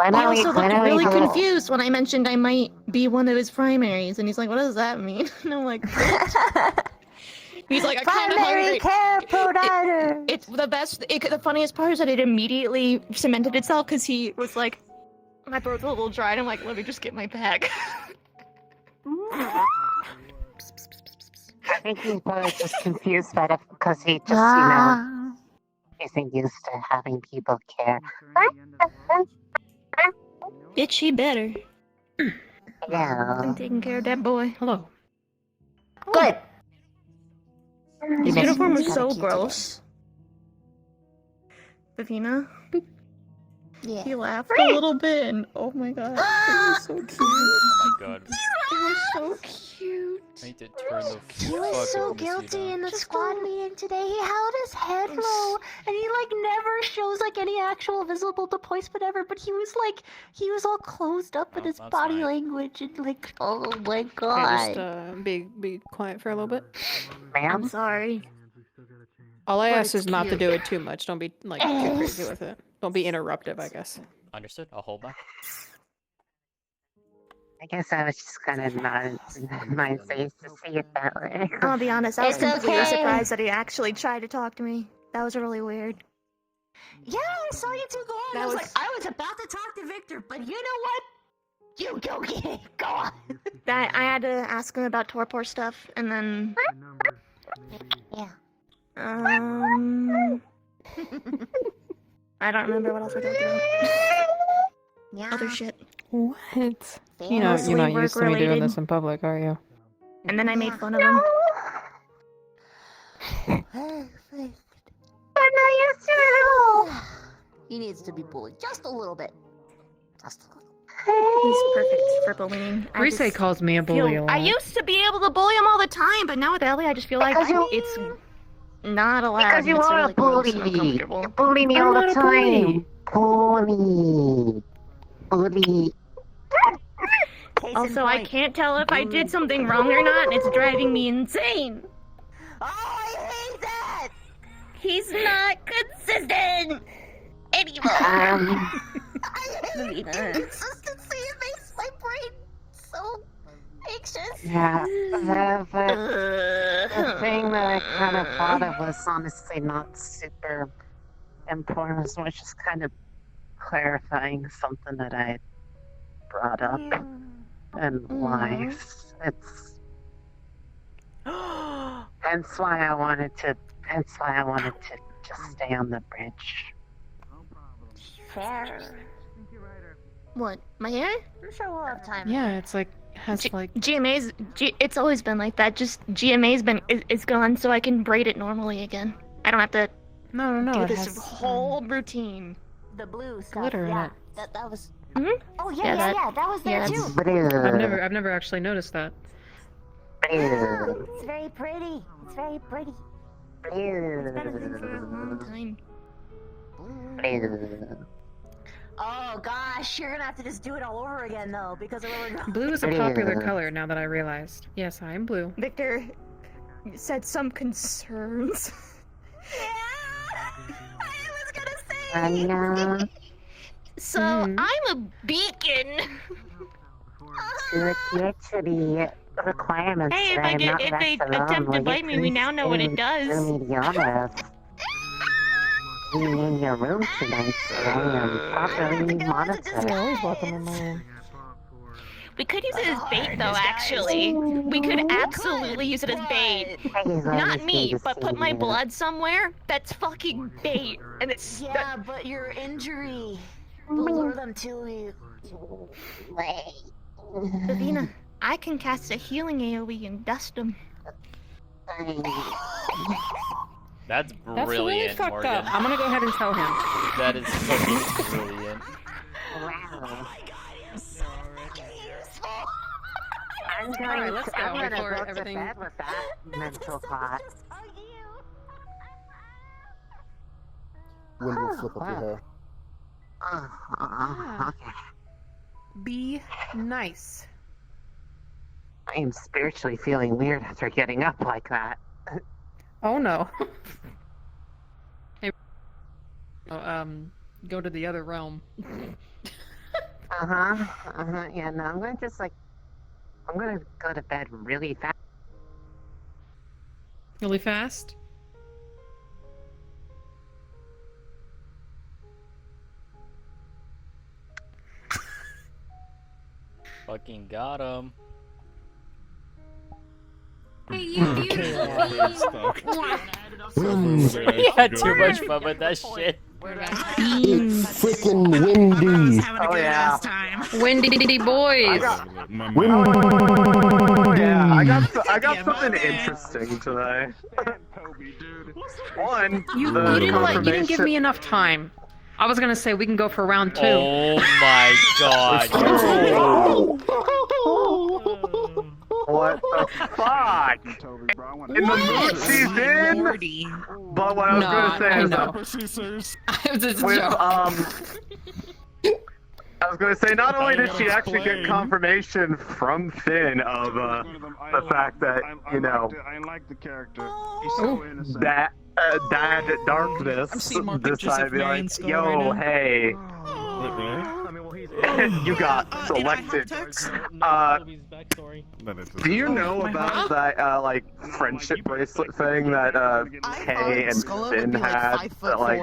He also looked really confused when I mentioned I might be one of his primaries, and he's like, "What does that mean?" And I'm like, "What?" He's like, "I kind of Primary hungry." care provider. It's the best. The funniest part is that it immediately cemented itself because he was like, "My throat's a little dry," and I'm like, "Let me just get my bag." I think he's probably just confused by it because he just, isn't used to having people care. Bitch, he better. Yeah. I'm taking care of that boy. Hello. Good. His uniform was so gross. Davina? Yeah. He laughed a little bit, and oh my god, it was so cute. Oh my god. It was so cute. I need to turn the He was so fucking music guilty down. in the squad meeting today. He held his head low, and he like never shows like any actual visible disappointment ever. But he was all closed up in his that's body fine. language and like, oh my Okay, god. just be quiet for a little bit. I'm sorry. All I But ask it's is not to cute. do it too much. Don't be like too crazy with it. Don't be interruptive, I guess. Understood. I'll hold back. I guess I was just kind of not in my face to see it that way. I'll be honest, I was It's completely okay. surprised that he actually tried to talk to me. That was really weird. Yeah, I saw you two go on. That I was was- like, I was about to talk to Victor, but you know what? You go get it. Go on. That I had to ask him about torpor stuff, and then Yeah. I don't remember what else I talked about. Yeah. Other shit. What? Mostly You're not used to me doing work-related. this in public, are you? And then I made fun of him. I'm not used to it at all. He needs to be bullied just a little bit. Just a little. He's perfect for bullying. Rise calls me a bully a lot. I used to be able to bully him all the time, but now with Ellie, I just feel like it's not allowed. Because you and it's are really a bully. gross and uncomfortable. You bully me I'm all not the a bully. time. Bully. Also, I can't tell if I did something wrong or not, and it's driving me insane. Oh, I hate that! He's not consistent anymore. I hate inconsistency. It makes my brain so anxious. Yeah, the thing that I kind of thought of was honestly not super important, so it's just kind of clarifying something that I had brought up in life. It's hence why I wanted to just stay on the bridge. Fair. What? My hair? I'm sure we'll have time. Yeah, it's like has like GMA's. It's always been like that. Just GMA's been is gone, so I can braid it normally again. I don't have to. No. Do It this has whole routine. The blue stuff. glitter in yeah, it. that was. Mm-hmm. Oh yeah, that was there too. I've never actually noticed that. It's very pretty. It's very pretty. It's been for a long time. Oh gosh, you're gonna have to just do it all over again though, because of where we're going. Blue is a popular color now that I realized. Yes, I am blue. Victor said some concerns. I know. So I'm a beacon. To adhere to the requirements, Hey, that I'm not if they left alone, attempt to will you bite me, we please now know what it does. do me the honor of being in your room tonight, so I am properly monitored. You're always welcome in my room. We could use it as bait, though. Actually, we could absolutely use it as bait. Not me, but put my blood somewhere. That's fucking bait, and it's Yeah, but your injury will lure them to you. Davina, I can cast a healing AoE and dust them. That's That's really brilliant, fucked Morgan. up. I'm gonna go ahead and tell him. That is fucking brilliant. I'm going Alright, let's go I'm gonna before go everything- to bed with that mental thought. Wind will flip up your hair. Okay. Be nice. I am spiritually feeling weird after getting up like that. Oh no. Hey. Go to the other realm. Yeah, no, I'm gonna go to bed really fast. Really fast? Fucking got him. Hey, you beautiful He had too much fun with that shit. It's freaking windy. Oh yeah. Windy boys. Yeah, I got something interesting today. One, You the didn't give me enough time. I was gonna say we can go for round 2. Oh my god. What the fuck? In the mood she's in? But what I was gonna say is I was gonna say not only did she actually get confirmation from Finn of the fact that, you know, I like the character. He's so innocent. that darkness decided to be like, yo, hey, you got selected. Do you know about that like friendship bracelet thing that Kay and Finn had? That, like,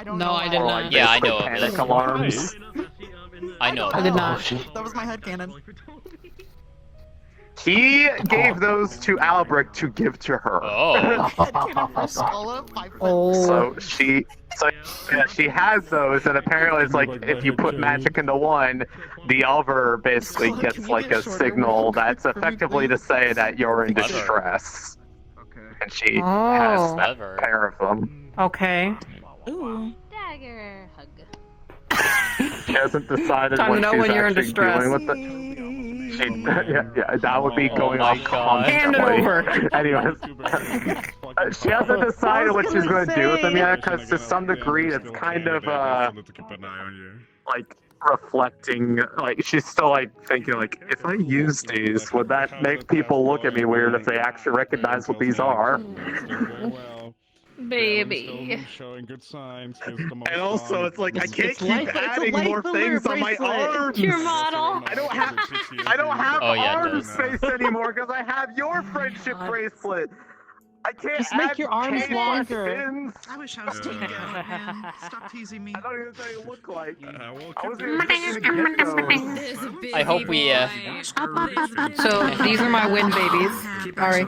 No, I did not. Yeah, I know of panic it. alarms. I know. I did not. That was my headcanon. He gave those to Albrecht to give to her. So she has those, and apparently it's like if you put magic into one, the Elver basically gets like a signal that's effectively to say that you're in distress. And she has that pair of them. Okay. Ooh. Dagger hug. She hasn't decided Time to what know she's when you're in actually distress. doing with it. Yeah, that would be going off Hand it constantly. over. Anyways, she hasn't decided what she's going to do with them yet, because to some degree it's kind of like reflecting. Like she's still like thinking like, if I use these, would that make people look at me weird if they actually recognize what these are? Baby. Showing good signs. And also, it's like I can't keep adding more things on my arms. Your model. I don't have Oh, yeah, it arm does. space anymore because I have your friendship bracelet. I can't Just make add your arms K longer. fins. I wish I was taking it out, man. Stop teasing me. I don't even know what you look like. I was I hope we. So these are my wind babies. Sorry.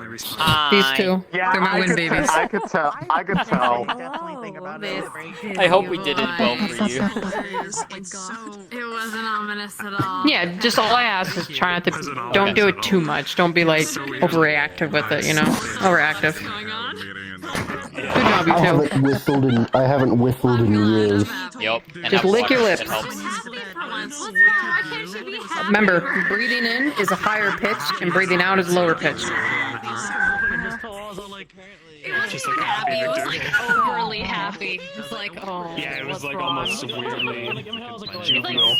These two. Yeah, They're my wind babies. I could tell. I could tell. I hope we did it well for you. It wasn't ominous at all. Yeah, just all I ask is try not to. Don't do it too much. Don't be like overreactive with it. You know, overactive. Good job, you two. I haven't whistled in years. Yep. Just lick your lips. It helps. Remember, breathing in is a higher pitch, and breathing out is lower pitch. It wasn't happy, it was like overly happy. It's like, oh. Yeah, it was like wrong? almost weirdly It's juvenile.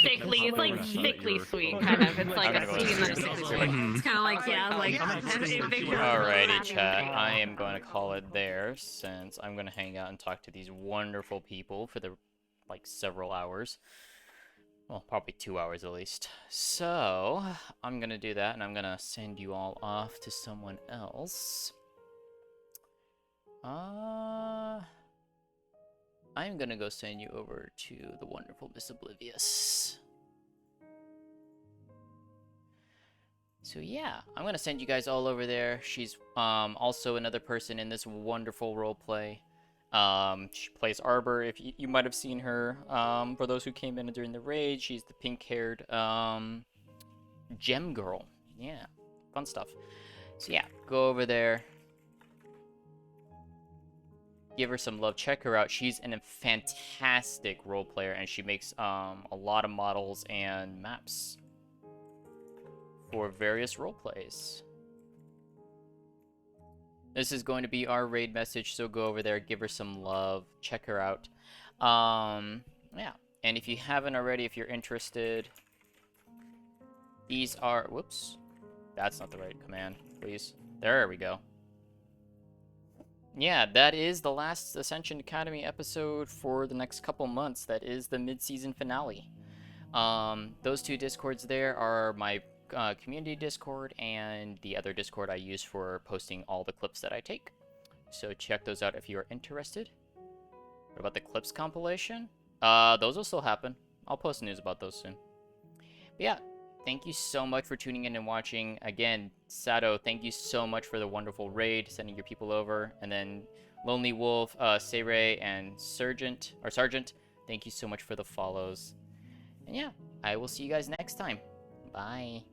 like sickly sweet, kind of. It's like a sweet and then sickly sweet. It's kind of like, yeah, like. Alrighty, chat. I am going to call it there since I'm going to hang out and talk to these wonderful people for the like several hours. Well, probably 2 hours at least. So I'm going to do that, and I'm going to send you all off to someone else. I'm gonna go send you over to the wonderful Miss Oblivious. So yeah, I'm gonna send you guys all over there. She's also another person in this wonderful roleplay. She plays Arbor. If you might have seen her. For those who came in during the raid, she's the pink-haired gem girl. Yeah, fun stuff. So yeah, go over there. Give her some love. Check her out. She's a fantastic role player, and she makes a lot of models and maps for various role plays. This is going to be our raid message, so go over there, give her some love, check her out. Yeah, and if you haven't already, if you're interested, these are, whoops, that's not the right command, please. There we go. Yeah, that is the last Ascension Academy episode for the next couple months. That is the mid-season finale. Those two Discords there are my community Discord and the other Discord I use for posting all the clips that I take. So check those out if you are interested. What about the clips compilation? Those will still happen. I'll post news about those soon. But yeah, thank you so much for tuning in and watching. Again, Sato, thank you so much for the wonderful raid, sending your people over. And then Lonely Wolf, Seirei, and Sergeant, thank you so much for the follows. And yeah, I will see you guys next time. Bye.